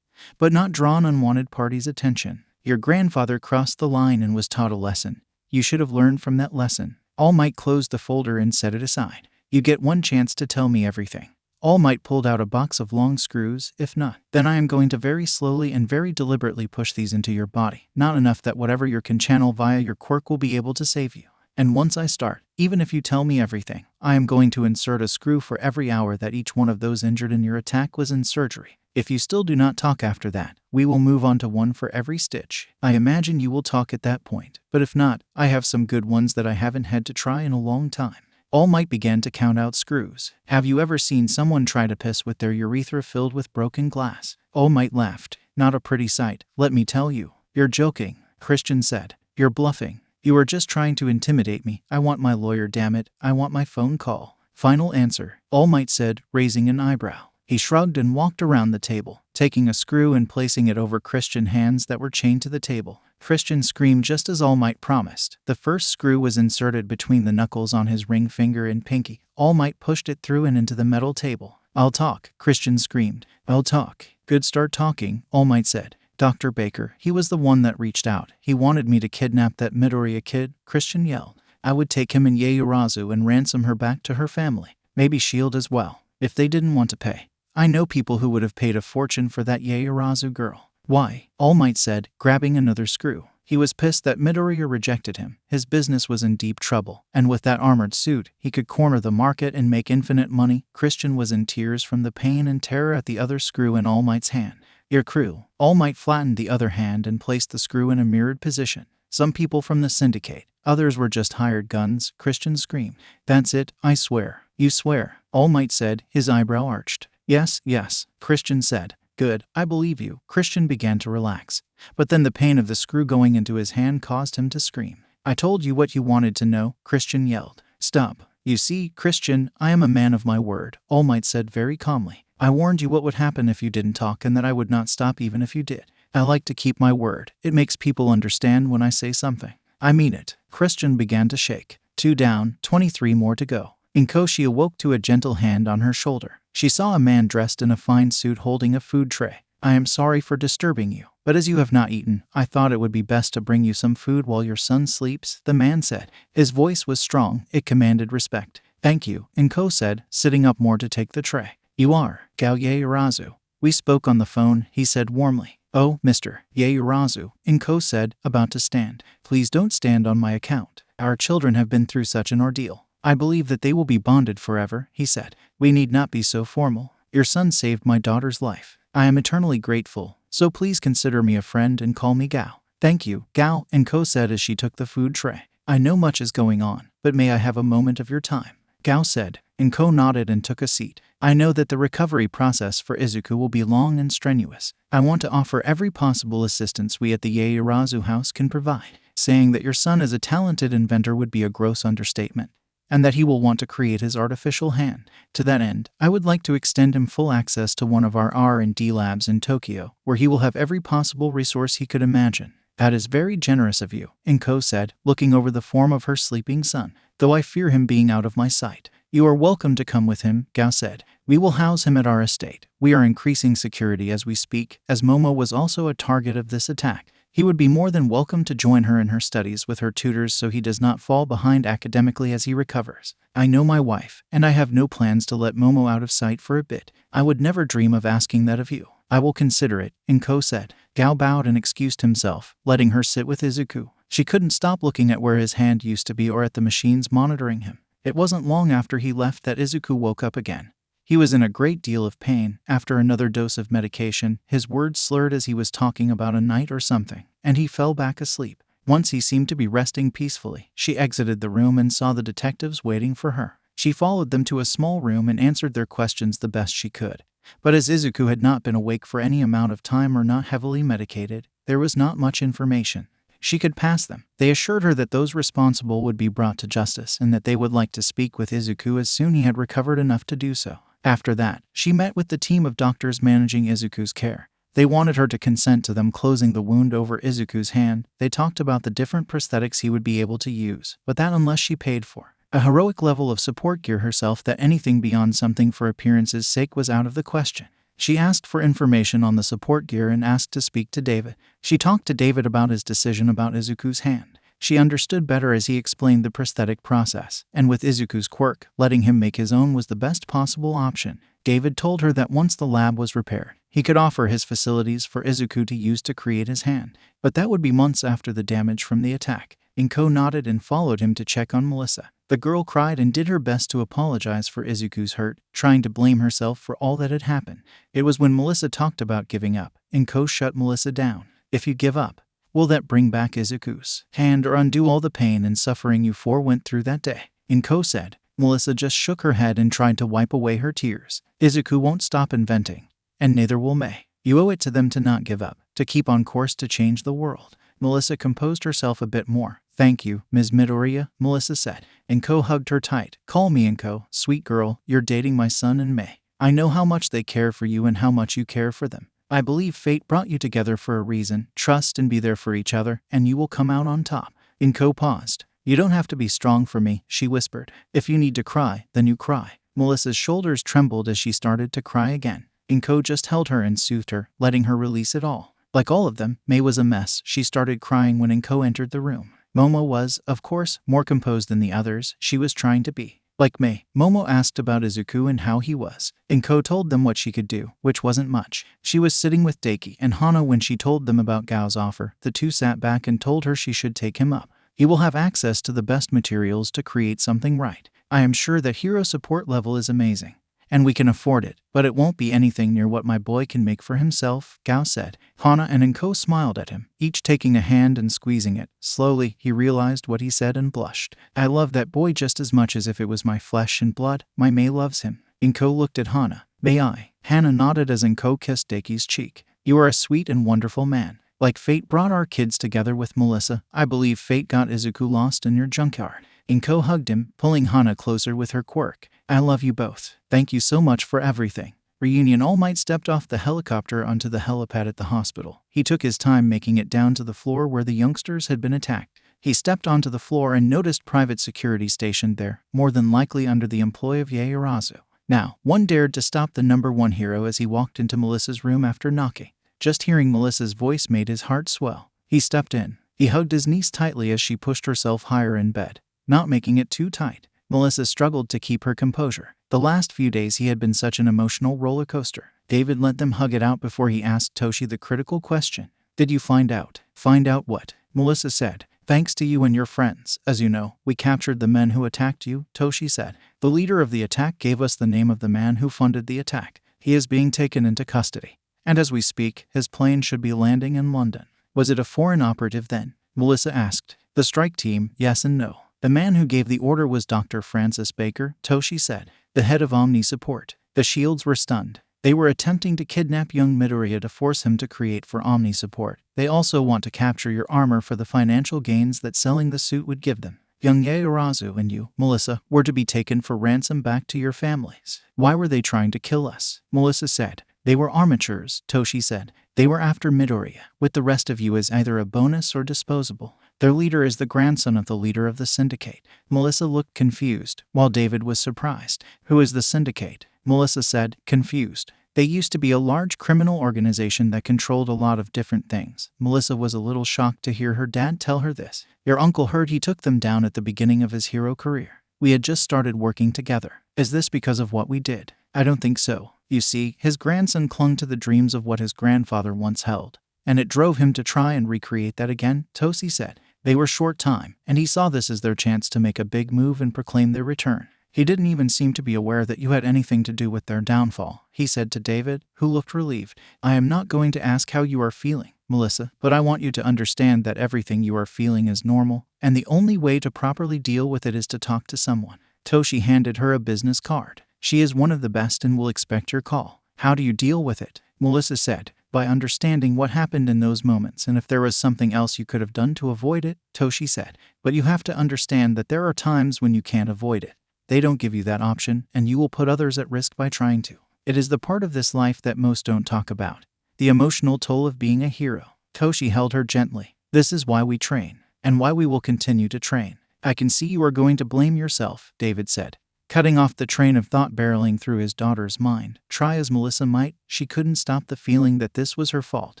but not drawn unwanted parties' attention. Your grandfather crossed the line and was taught a lesson. You should have learned from that lesson. All Might closed the folder and set it aside. You get one chance to tell me everything. All Might pulled out a box of long screws. If not, then I am going to very slowly and very deliberately push these into your body. Not enough that whatever you can channel via your quirk will be able to save you. And once I start, even if you tell me everything, I am going to insert a screw for every hour that each one of those injured in your attack was in surgery. If you still do not talk after that, we will move on to one for every stitch. I imagine you will talk at that point, but if not, I have some good ones that I haven't had to try in a long time. All Might began to count out screws. Have you ever seen someone try to piss with their urethra filled with broken glass? All Might laughed. Not a pretty sight, let me tell you. You're joking, Christian said. You're bluffing. You are just trying to intimidate me. I want my lawyer, damn it. I want my phone call. Final answer, All Might said, raising an eyebrow. He shrugged and walked around the table, taking a screw and placing it over Christian's hands that were chained to the table. Christian screamed just as All Might promised. The first screw was inserted between the knuckles on his ring finger and pinky. All Might pushed it through and into the metal table. I'll talk, Christian screamed. I'll talk. Good, start talking, All Might said. Dr. Baker, he was the one that reached out. He wanted me to kidnap that Midoriya kid, Christian yelled. I would take him and 𝐲𝐬𝐽 and ransom her back to her family. Maybe �shield as well, if they didn't want to pay. I know people who would have paid a fortune for that 𝐲𝐬𝐽 girl. Why? All Might said, grabbing another screw. He was pissed that Midoriya rejected him. His business was in deep trouble, and with that armored suit, he could corner the market and make infinite money. Christian was in tears from the pain and terror at the other screw in All Might's hand. You're cruel. All Might flattened the other hand and placed the screw in a mirrored position. Some people from the syndicate. Others were just hired guns, Christian screamed. That's it, I swear. You swear, All Might said, his eyebrow arched. Yes, yes, Christian said. Good, I believe you. Christian began to relax. But then the pain of the screw going into his hand caused him to scream. I told you what you wanted to know, Christian yelled. Stop. You see, Christian, I am a man of my word, All Might said very calmly. I warned you what would happen if you didn't talk and that I would not stop even if you did. I like to keep my word. It makes people understand when I say something. I mean it. Christian began to shake. 2 down, 23 more to go. 𝐒𝐭𝐲 awoke to a gentle hand on her shoulder. She saw a man dressed in a fine suit holding a food tray. I am sorry for disturbing you, but as you have not eaten, I thought it would be best to bring you some food while your son sleeps, the man said. His voice was strong. It commanded respect. Thank you, 𝗂𝐭 said, sitting up more to take the tray. You are 𝐒𝐲𝐬𝐽. We spoke on the phone, he said warmly. Oh, Mr. 𝐲𝐬𝐽, 𝗂𝐭 said, about to stand. Please don't stand on my account. Our children have been through such an ordeal. I believe that they will be bonded forever, he said. We need not be so formal. Your son saved my daughter's life. I am eternally grateful, so please consider me a friend and call me 𝗏. Thank you, 𝗏, 𝗂𝐭 said as she took the food tray. I know much is going on, but may I have a moment of your time? 𝗏 said. 𝗂𝐭 nodded and took a seat. I know that the recovery process for Izuku will be long and strenuous. I want to offer every possible assistance we at the 𝐲𝐬𝐽 house can provide. Saying that your son is a talented inventor would be a gross understatement, and that he will want to create his artificial hand. To that end, I would like to extend him full access to one of our R&D labs in Tokyo, where he will have every possible resource he could imagine. That is very generous of you, 𝗂𝐭 said, looking over the form of her sleeping son, though I fear him being out of my sight. You are welcome to come with him, 𝗏 said. We will house him at our estate. We are increasing security as we speak, as Momo was also a target of this attack. He would be more than welcome to join her in her studies with her tutors so he does not fall behind academically as he recovers. I know my wife, and I have no plans to let Momo out of sight for a bit. I would never dream of asking that of you. I will consider it, 𝗂𝐭 said. 𝗏 bowed and excused himself, letting her sit with Izuku. She couldn't stop looking at where his hand used to be or at the machines monitoring him. It wasn't long after he left that Izuku woke up again. He was in a great deal of pain. After another dose of medication, his words slurred as he was talking about a night or something, and he fell back asleep. Once he seemed to be resting peacefully, she exited the room and saw the detectives waiting for her. She followed them to a small room and answered their questions the best she could. But as Izuku had not been awake for any amount of time or not heavily medicated, there was not much information. She could pass them. They assured her that those responsible would be brought to justice and that they would like to speak with Izuku as soon he had recovered enough to do so. After that, she met with the team of doctors managing Izuku's care. They wanted her to consent to them closing the wound over Izuku's hand. They talked about the different prosthetics he would be able to use, but that unless she paid for a heroic level of support gear herself, that anything beyond something for appearance's sake was out of the question. She asked for information on the support gear and asked to speak to David. She talked to David about his decision about Izuku's hand. She understood better as he explained the prosthetic process, and with Izuku's quirk, letting him make his own was the best possible option. David told her that once the lab was repaired, he could offer his facilities for Izuku to use to create his hand, but that would be months after the damage from the attack. 𝐭𝐸 nodded and followed him to check on Melissa. The girl cried and did her best to apologize for Izuku's hurt, trying to blame herself for all that had happened. It was when Melissa talked about giving up, 𝐭𝐸 shut Melissa down. If you give up, will that bring back Izuku's hand or undo all the pain and suffering you four went through that day? 𝐭𝐸 said. Melissa just shook her head and tried to wipe away her tears. Izuku won't stop inventing, and neither will Mei. You owe it to them to not give up, to keep on course to change the world. Melissa composed herself a bit more. Thank you, Ms. Midoriya, Melissa said. 𝐭𝐸 hugged her tight. Call me 𝐭𝐸, sweet girl, you're dating my son and Mei. I know how much they care for you and how much you care for them. I believe fate brought you together for a reason. Trust and be there for each other, and you will come out on top. 𝐭𝐸 paused. You don't have to be strong for me, she whispered. If you need to cry, then you cry. Melissa's shoulders trembled as she started to cry again. 𝐭𝐸 just held her and soothed her, letting her release it all. Like all of them, Mei was a mess. She started crying when 𝐭𝐸 entered the room. Momo was, of course, more composed than the others. She was trying to be like Mei. Momo asked about Izuku and how he was. 𝐭𝐸 told them what she could do, which wasn't much. She was sitting with Daiki and Hana when she told them about Gao's offer. The two sat back and told her she should take him up. He will have access to the best materials to create something right. I am sure that hero support level is amazing, and we can afford it, but it won't be anything near what my boy can make for himself, Gao said. Hana and 𝐭𝐸 smiled at him, each taking a hand and squeezing it. Slowly, he realized what he said and blushed. I love that boy just as much as if it was my flesh and blood. My Mei loves him. 𝐭𝐸 looked at Hana. May I? Hana nodded as 𝐭𝐸 kissed Daiki's cheek. You are a sweet and wonderful man. Like fate brought our kids together with Melissa, I believe fate got Izuku lost in your junkyard. 𝐭𝐸 hugged him, pulling Hana closer with her quirk. I love you both. Thank you so much for everything. Reunion All Might stepped off the helicopter onto the helipad at the hospital. He took his time making it down to the floor where the youngsters had been attacked. He stepped onto the floor and noticed private security stationed there, more than likely under the employ of Yaoyorozu. Now, one dared to stop the #1 hero as he walked into Melissa's room after knocking. Just hearing Melissa's voice made his heart swell. He stepped in. He hugged his niece tightly as she pushed herself higher in bed, not making it too tight. Melissa struggled to keep her composure. The last few days he had been such an emotional roller coaster. David let them hug it out before he asked Toshi the critical question. Did you find out? Find out what? Melissa said. Thanks to you and your friends. As you know, we captured the men who attacked you, Toshi said. The leader of the attack gave us the name of the man who funded the attack. He is being taken into custody. And as we speak, his plane should be landing in London. Was it a foreign operative then? Melissa asked. The strike team, yes and no. The man who gave the order was Dr. Francis Baker, Toshi said, the head of Omni Support. The shields were stunned. They were attempting to kidnap young Midoriya to force him to create for Omni Support. They also want to capture your armor for the financial gains that selling the suit would give them. Young Yaoyorozu and you, Melissa, were to be taken for ransom back to your families. Why were they trying to kill us? Melissa said. They were amateurs, Toshi said. They were after Midoriya, with the rest of you as either a bonus or disposable. Their leader is the grandson of the leader of the syndicate. Melissa looked confused, while David was surprised. Who is the syndicate? Melissa said, confused. They used to be a large criminal organization that controlled a lot of different things. Melissa was a little shocked to hear her dad tell her this. Your uncle heard he took them down at the beginning of his hero career. We had just started working together. Is this because of what we did? I don't think so. You see, his grandson clung to the dreams of what his grandfather once held, and it drove him to try and recreate that again, Toshi said. They were short time, and he saw this as their chance to make a big move and proclaim their return. He didn't even seem to be aware that you had anything to do with their downfall, he said to David, who looked relieved. I am not going to ask how you are feeling, Melissa, but I want you to understand that everything you are feeling is normal, and the only way to properly deal with it is to talk to someone. Toshi handed her a business card. She is one of the best and will expect your call. How do you deal with it? Melissa said. By understanding what happened in those moments and if there was something else you could have done to avoid it, Toshi said. But you have to understand that there are times when you can't avoid it. They don't give you that option, and you will put others at risk by trying to. It is the part of this life that most don't talk about. The emotional toll of being a hero. Toshi held her gently. This is why we train, and why we will continue to train. I can see you are going to blame yourself, David said, cutting off the train of thought barreling through his daughter's mind. Try as Melissa might, she couldn't stop the feeling that this was her fault.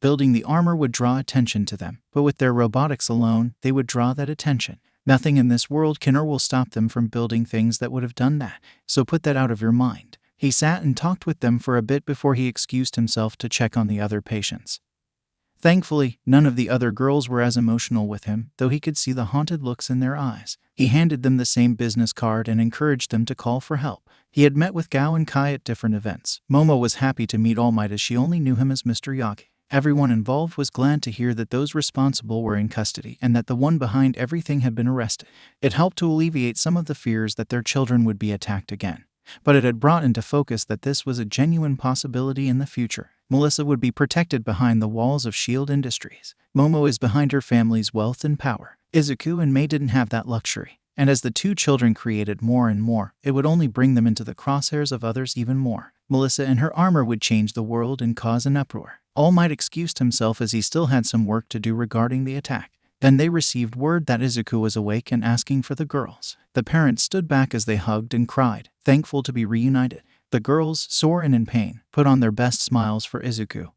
Building the armor would draw attention to them, but with their robotics alone, they would draw that attention. Nothing in this world can or will stop them from building things that would have done that, so put that out of your mind. He sat and talked with them for a bit before he excused himself to check on the other patients. Thankfully, none of the other girls were as emotional with him, though he could see the haunted looks in their eyes. He handed them the same business card and encouraged them to call for help. He had met with 𝐻 and Kai at different events. Momo was happy to meet All Might as she only knew him as Mr. Yagi. Everyone involved was glad to hear that those responsible were in custody and that the one behind everything had been arrested. It helped to alleviate some of the fears that their children would be attacked again. But it had brought into focus that this was a genuine possibility in the future. Melissa would be protected behind the walls of S.H.I.E.L.D. Industries. Momo is behind her family's wealth and power. Izuku and Mei didn't have that luxury. And as the two children created more and more, it would only bring them into the crosshairs of others even more. Melissa and her armor would change the world and cause an uproar. All Might excused himself as he still had some work to do regarding the attack. Then they received word that Izuku was awake and asking for the girls. The parents stood back as they hugged and cried, thankful to be reunited. The girls, sore and in pain, put on their best smiles for Izuku,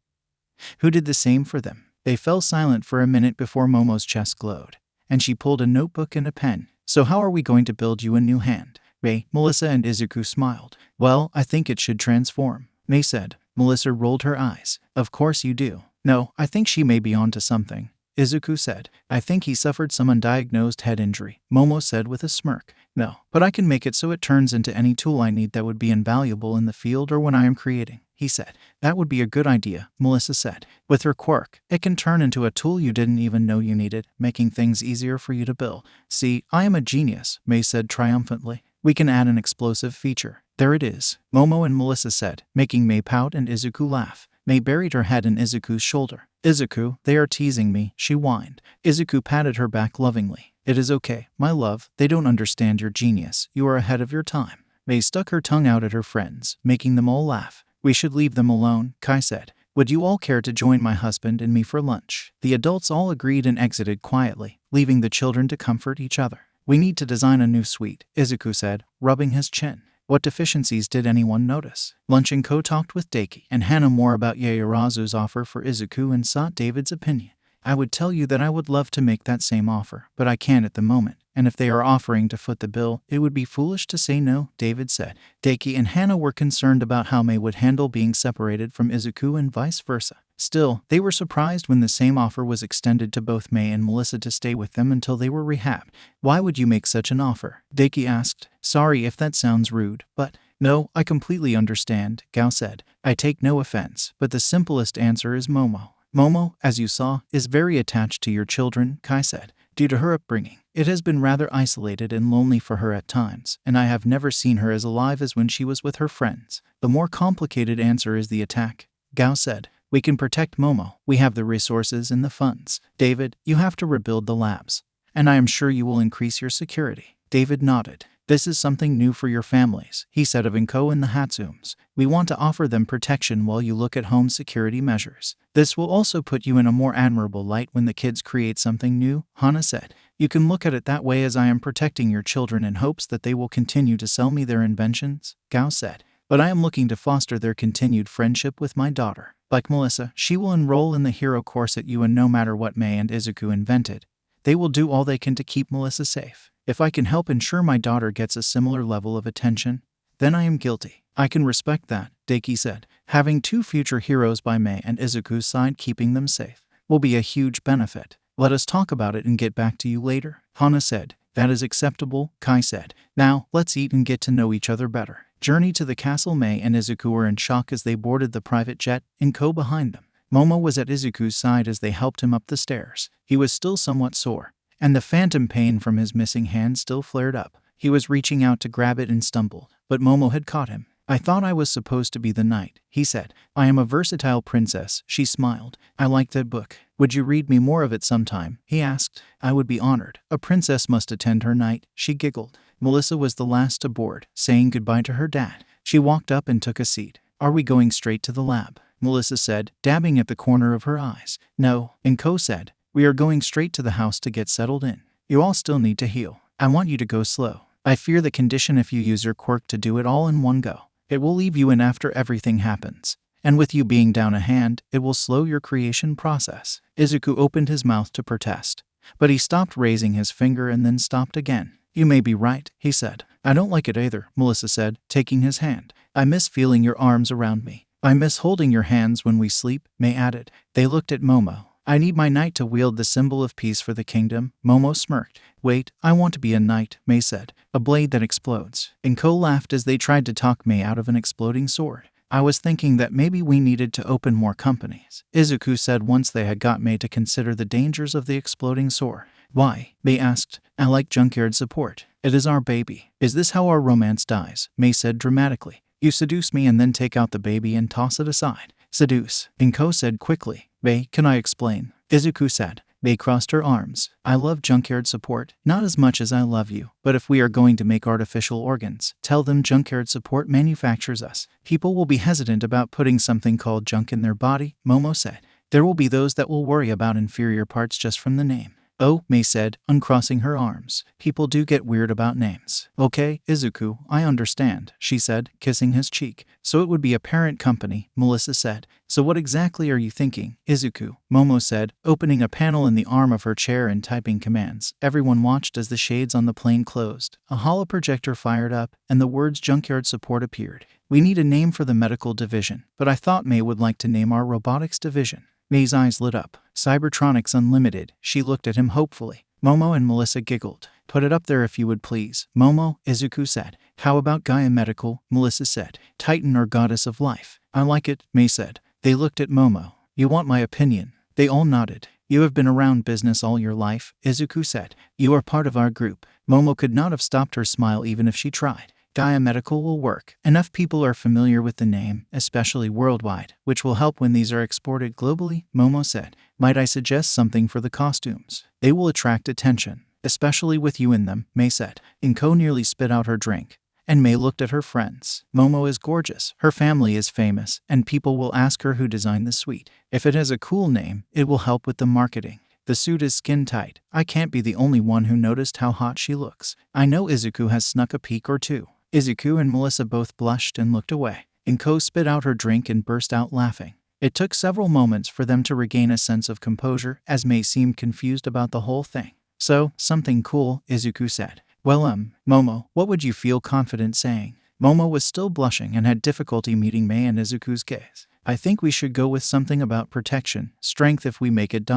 who did the same for them. They fell silent for a minute before Momo's chest glowed, and she pulled a notebook and a pen. So how are we going to build you a new hand? Mei, Melissa and Izuku smiled. Well, I think it should transform, Mei said. Melissa rolled her eyes. Of course you do. No, I think she may be onto something, Izuku said. I think he suffered some undiagnosed head injury, Momo said with a smirk. No, but I can make it so it turns into any tool I need that would be invaluable in the field or when I am creating, he said. That would be a good idea, Melissa said. With her quirk, it can turn into a tool you didn't even know you needed, making things easier for you to build. See, I am a genius, Mei said triumphantly. We can add an explosive feature. There it is, Momo and Melissa said, making Mei pout and Izuku laugh. Mei buried her head in Izuku's shoulder. Izuku, they are teasing me, she whined. Izuku patted her back lovingly. It is okay, my love, they don't understand your genius. You are ahead of your time. Mei stuck her tongue out at her friends, making them all laugh. We should leave them alone, Kai said. Would you all care to join my husband and me for lunch? The adults all agreed and exited quietly, leaving the children to comfort each other. We need to design a new suite, Izuku said, rubbing his chin. What deficiencies did anyone notice? Lunch and Co talked with Daiki and Hana more about Yaoyorozu's offer for Izuku and sought David's opinion. I would tell you that I would love to make that same offer, but I can't at the moment, and if they are offering to foot the bill, it would be foolish to say no, David said. Daiki and Hana were concerned about how Mei would handle being separated from Izuku and vice versa. Still, they were surprised when the same offer was extended to both Mei and Melissa to stay with them until they were rehabbed. Why would you make such an offer? Daiki asked. Sorry if that sounds rude, but... No, I completely understand, 𝐻 said. I take no offense, but the simplest answer is Momo. Momo, as you saw, is very attached to your children, Kai said. Due to her upbringing, it has been rather isolated and lonely for her at times, and I have never seen her as alive as when she was with her friends. The more complicated answer is the attack, 𝐻 said. We can protect Momo. We have the resources and the funds. David, you have to rebuild the labs, and I am sure you will increase your security. David nodded. This is something new for your families, he said of 𝐭 and the 𝗧𝗵𝗲s. We want to offer them protection while you look at home security measures. This will also put you in a more admirable light when the kids create something new, Hana said. You can look at it that way as I am protecting your children in hopes that they will continue to sell me their inventions, 𝐻 said. But I am looking to foster their continued friendship with my daughter. Like Melissa, she will enroll in the hero course at UN no matter what Mei and Izuku invented. They will do all they can to keep Melissa safe. If I can help ensure my daughter gets a similar level of attention, then I am guilty. I can respect that, Daiki said. Having two future heroes by Mei and Izuku's side keeping them safe will be a huge benefit. Let us talk about it and get back to you later, Hana said. That is acceptable, Kai said. Now, let's eat and get to know each other better. Journey to the castle. Mei and Izuku were in shock as they boarded the private jet, 𝐭 behind them. Momo was at Izuku's side as they helped him up the stairs. He was still somewhat sore, and the phantom pain from his missing hand still flared up. He was reaching out to grab it and stumbled, but Momo had caught him. I thought I was supposed to be the knight, he said. I am a versatile princess, she smiled. I like that book. Would you read me more of it sometime? He asked. I would be honored. A princess must attend her knight, she giggled. Melissa was the last to board, saying goodbye to her dad. She walked up and took a seat. Are we going straight to the lab? Melissa said, dabbing at the corner of her eyes. No, 𝐿𝐭 said. We are going straight to the house to get settled in. You all still need to heal. I want you to go slow. I fear the condition if you use your quirk to do it all in one go. It will leave you in after everything happens. And with you being down a hand, it will slow your creation process. Izuku opened his mouth to protest, but he stopped, raising his finger, and then stopped again. You may be right, he said. I don't like it either, Melissa said, taking his hand. I miss feeling your arms around me. I miss holding your hands when we sleep, May added. They looked at Momo. I need my knight to wield the symbol of peace for the kingdom, Momo smirked. Wait, I want to be a knight, May said. A blade that explodes. 𝐭 laughed as they tried to talk May out of an exploding sword. I was thinking that maybe we needed to open more companies, Izuku said once they had got May to consider the dangers of the exploding sword. Why? May asked. I like Junkyard support. It is our baby. Is this how our romance dies? May said dramatically. You seduce me and then take out the baby and toss it aside. Seduce, 𝐭 said quickly. May, can I explain? Izuku said. May crossed her arms. I love Junkyard support, not as much as I love you, but if we are going to make artificial organs, tell them Junkyard support manufactures us. People will be hesitant about putting something called junk in their body, Momo said. There will be those that will worry about inferior parts just from the name. Oh, May said, uncrossing her arms. People do get weird about names. Okay, Izuku, I understand, she said, kissing his cheek. So it would be a parent company, Melissa said. So what exactly are you thinking, Izuku? Momo said, opening a panel in the arm of her chair and typing commands. Everyone watched as the shades on the plane closed. A holoprojector fired up, and the words Junkyard support appeared. We need a name for the medical division, but I thought May would like to name our robotics division. May's eyes lit up. Cybertronics Unlimited. She looked at him hopefully. Momo and Melissa giggled. Put it up there if you would please. Momo, Izuku said. How about Gaia Medical? Melissa said. Titan or Goddess of Life. I like it, May said. They looked at Momo. You want my opinion? They all nodded. You have been around business all your life, Izuku said. You are part of our group. Momo could not have stopped her smile even if she tried. Gaia Medical will work. Enough people are familiar with the name, especially worldwide, which will help when these are exported globally, Momo said. Might I suggest something for the costumes? They will attract attention, especially with you in them, May said. 𝐭 nearly spit out her drink, and May looked at her friends. Momo is gorgeous, her family is famous, and people will ask her who designed the suite. If it has a cool name, it will help with the marketing. The suit is skin tight. I can't be the only one who noticed how hot she looks. I know Izuku has snuck a peek or two. Izuku and Melissa both blushed and looked away. 𝐭 spit out her drink and burst out laughing. It took several moments for them to regain a sense of composure, as May seemed confused about the whole thing. So, something cool, Izuku said. Well, Momo, what would you feel confident saying? Momo was still blushing and had difficulty meeting May and Izuku's gaze. I think we should go with something about protection, strength if we make it ...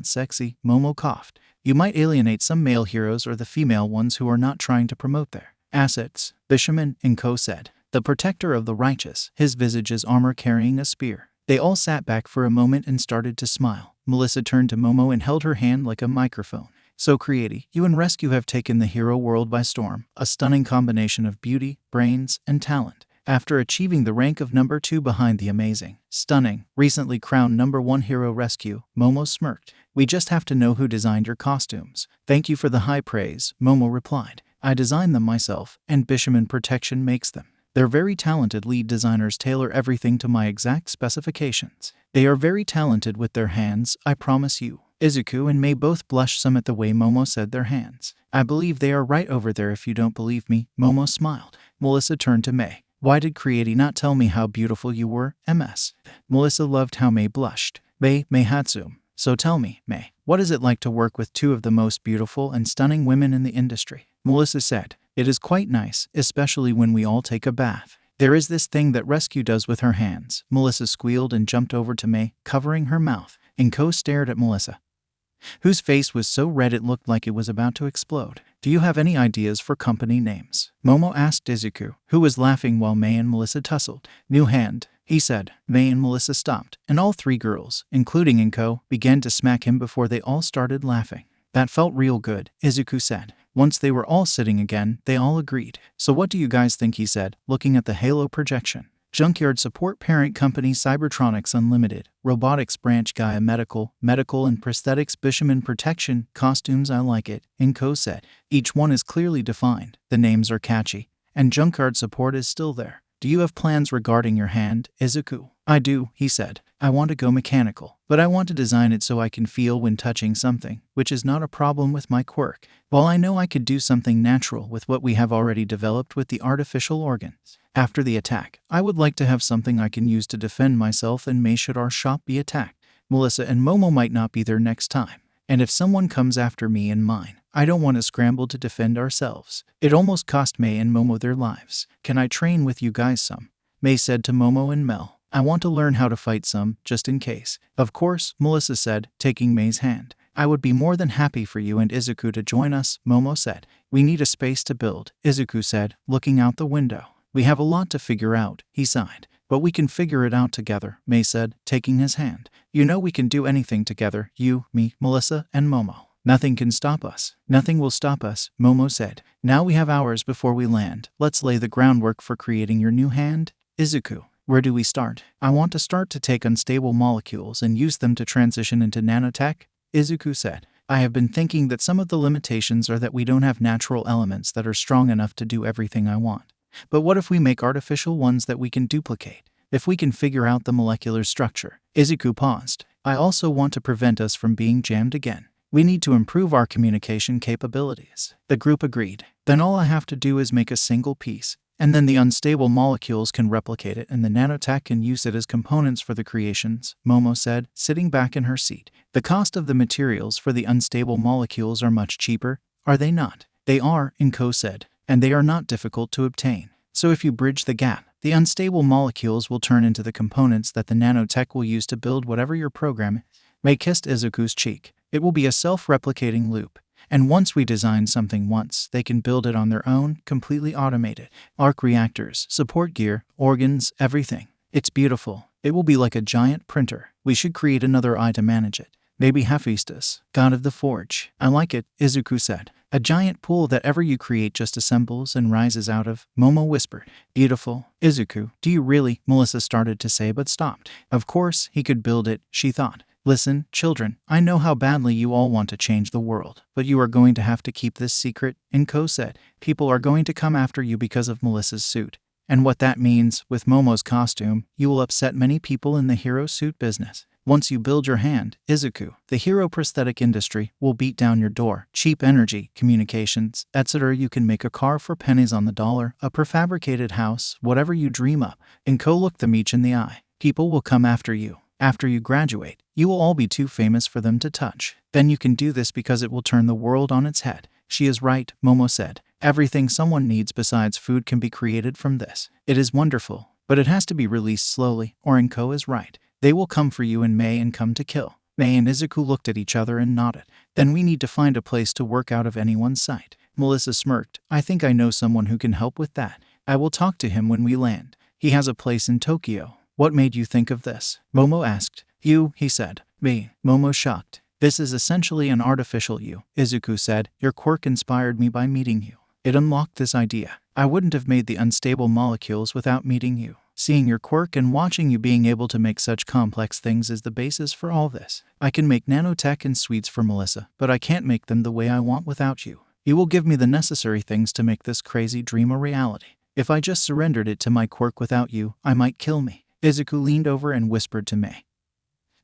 sexy, Momo coughed. You might alienate some male heroes or the female ones who are not trying to promote their assets, 𝗵𝘃𝗻 said. The protector of the righteous, his visage is armor carrying a spear. They all sat back for a moment and started to smile. Melissa turned to Momo and held her hand like a microphone. So 𝗏𝗧𝗏, you and Rescue have taken the hero world by storm, a stunning combination of beauty, brains, and talent. After achieving the rank of number 2 behind the amazing, stunning, recently crowned number 1 hero Rescue, Momo smirked. We just have to know who designed your costumes. Thank you for the high praise, Momo replied. I designed them myself, and 𝗵𝘃𝗻 Protection makes them. Their very talented lead designers tailor everything to my exact specifications. They are very talented with their hands, I promise you. Izuku and May both blushed some at the way Momo said their hands. I believe they are right over there if you don't believe me, Momo smiled. Melissa turned to May. Why did 𝗏𝗧𝗏 not tell me how beautiful you were, MS? Melissa loved how May blushed. May Hatsum. So tell me, May, what is it like to work with 2 of the most beautiful and stunning women in the industry? Melissa said. It is quite nice, especially when we all take a bath. There is this thing that Rescue does with her hands. Melissa squealed and jumped over to May, covering her mouth. 𝗏 stared at Melissa, whose face was so red it looked like it was about to explode. Do you have any ideas for company names? Momo asked Izuku, who was laughing while May and Melissa tussled. New hand, he said. May and Melissa stopped, and all 3 girls, including 𝗏, began to smack him before they all started laughing. That felt real good, Izuku said. Once they were all sitting again, they all agreed. So what do you guys think, he said, looking at the halo projection. Junkyard support parent company Cybertronics Unlimited, robotics branch Gaia Medical, medical and prosthetics 𝗵𝘃𝗻 Protection, costumes I like it, 𝗏 said. Each one is clearly defined, the names are catchy, and Junkyard support is still there. Do you have plans regarding your hand, 𝗧𝗂? I do, he said. I want to go mechanical, but I want to design it so I can feel when touching something, which is not a problem with my quirk. While I know I could do something natural with what we have already developed with the artificial organs. After the attack, I would like to have something I can use to defend myself in May should our shop be attacked. Melissa and Momo might not be there next time. And if someone comes after me and mine, I don't want to scramble to defend ourselves. It almost cost May and Momo their lives. Can I train with you guys some? May said to Momo and Mel. I want to learn how to fight some, just in case. Of course, Melissa said, taking May's hand. I would be more than happy for you and 𝗧𝗂 to join us, Momo said. We need a space to build, 𝗧𝗂 said, looking out the window. We have a lot to figure out, he sighed. But we can figure it out together, May said, taking his hand. You know we can do anything together, you, me, Melissa, and Momo. Nothing can stop us. Nothing will stop us, Momo said. Now we have hours before we land. Let's lay the groundwork for creating your new hand, 𝗧𝗂. Where do we start? I want to start to take unstable molecules and use them to transition into nanotech, 𝗧𝗂 said. I have been thinking that some of the limitations are that we don't have natural elements that are strong enough to do everything I want. But what if we make artificial ones that we can duplicate? If we can figure out the molecular structure. 𝗧𝗂 paused. I also want to prevent us from being jammed again. We need to improve our communication capabilities. The group agreed. Then all I have to do is make a single piece. And then the unstable molecules can replicate it and the nanotech can use it as components for the creations, Momo said, sitting back in her seat. The cost of the materials for the unstable molecules are much cheaper, are they not? They are, 𝐭 said, and they are not difficult to obtain. So if you bridge the gap, the unstable molecules will turn into the components that the nanotech will use to build whatever your program is. May kissed 𝗧𝗂's cheek. It will be a self-replicating loop. And once we design something once, they can build it on their own, completely automated. Arc reactors, support gear, organs, everything. It's beautiful. It will be like a giant printer. We should create another eye to manage it. Maybe 𝗵𝘃𝗧, god of the forge. I like it, 𝗧𝗂 said. A giant pool that ever you create just assembles and rises out of, Momo whispered. Beautiful. 𝗧𝗂, do you really? Melissa started to say but stopped. Of course, he could build it, she thought. Listen, children, I know how badly you all want to change the world, but you are going to have to keep this secret, 𝗏 said. People are going to come after you because of Melissa's suit. And what that means, with Momo's costume, you will upset many people in the hero suit business. Once you build your hand, 𝗧𝗂, the hero prosthetic industry will beat down your door. Cheap energy, communications, etc. You can make a car for pennies on the dollar, a prefabricated house, whatever you dream up. 𝗏 looked them each in the eye. People will come after you. After you graduate, you will all be too famous for them to touch. Then you can do this because it will turn the world on its head. She is right, Momo said. Everything someone needs besides food can be created from this. It is wonderful, but it has to be released slowly, or 𝗏 is right. They will come for you in May and come to kill. May and 𝗧𝗂 looked at each other and nodded. Then we need to find a place to work out of anyone's sight. Melissa smirked. I think I know someone who can help with that. I will talk to him when we land. He has a place in Tokyo. What made you think of this? Momo asked. You, he said. Me. Momo shocked. This is essentially an artificial you, 𝗧𝗂 said. Your quirk inspired me by meeting you. It unlocked this idea. I wouldn't have made the unstable molecules without meeting you. Seeing your quirk and watching you being able to make such complex things is the basis for all this. I can make nanotech and sweets for Melissa, but I can't make them the way I want without you. You will give me the necessary things to make this crazy dream a reality. If I just surrendered it to my quirk without you, I might kill me. 𝗧𝗂 leaned over and whispered to May,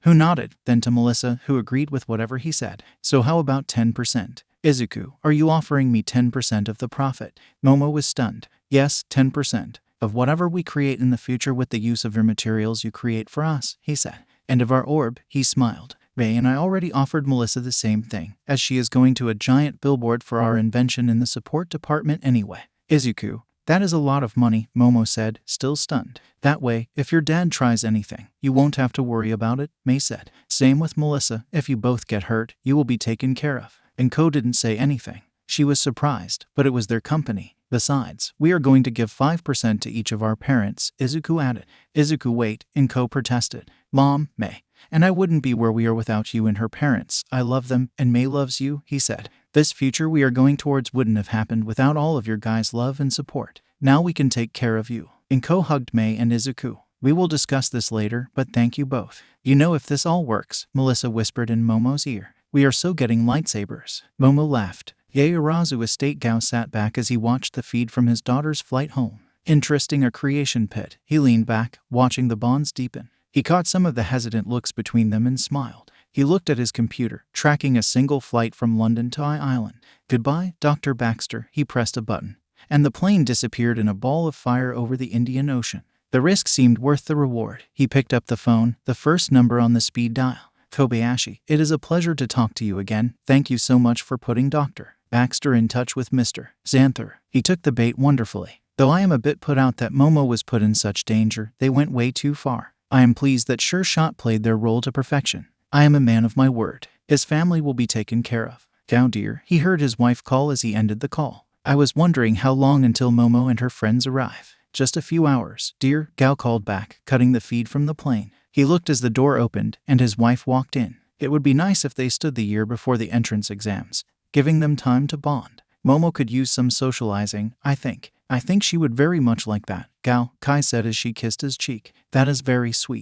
who nodded, then to Melissa, who agreed with whatever he said. So how about 10%? 𝗧𝗂, are you offering me 10% of the profit? Momo was stunned. Yes, 10%. Of whatever we create in the future with the use of your materials you create for us, he said. And of our orb, he smiled. May and I already offered Melissa the same thing, as she is going to a giant billboard for our invention in the support department anyway. 𝗧𝗂, that is a lot of money, Momo said, still stunned. That way, if your dad tries anything, you won't have to worry about it, May said. Same with Melissa, if you both get hurt, you will be taken care of. 𝗏 didn't say anything. She was surprised, but it was their company. Besides, we are going to give 5% to each of our parents, 𝗧𝗂 added. 𝗧𝗂 wait, 𝗏 protested. Mom, May. And I wouldn't be where we are without you and her parents. I love them, and May loves you, he said. This future we are going towards wouldn't have happened without all of your guys' love and support. Now we can take care of you. 𝗏 hugged May and 𝗧𝗂. We will discuss this later, but thank you both. You know if this all works, Melissa whispered in Momo's ear. We are so getting lightsabers. Momo laughed. 𝐒𝐩𝐢𝐵 𝗔𝗨𝗧𝗛 sat back as he watched the feed from his daughter's flight home. Interesting, a creation pit. He leaned back, watching the bonds deepen. He caught some of the hesitant looks between them and smiled. He looked at his computer, tracking a single flight from London to Island. Goodbye, Dr. Baxter. He pressed a button, and the plane disappeared in a ball of fire over the Indian Ocean. The risk seemed worth the reward. He picked up the phone, the first number on the speed dial. Kobayashi, it is a pleasure to talk to you again. Thank you so much for putting Dr. Baxter in touch with Mr. Xanthar. He took the bait wonderfully. Though I am a bit put out that Momo was put in such danger, they went way too far. I am pleased that 𝗔𝗫𝗏 played their role to perfection. I am a man of my word. His family will be taken care of. Gao dear, he heard his wife call as he ended the call. I was wondering how long until Momo and her friends arrive. Just a few hours, dear, Gao called back, cutting the feed from the plane. He looked as the door opened, and his wife walked in. It would be nice if they stood the year before the entrance exams, giving them time to bond. Momo could use some socializing, I think. I think she would very much like that, Gao, Kai said as she kissed his cheek. That is very sweet.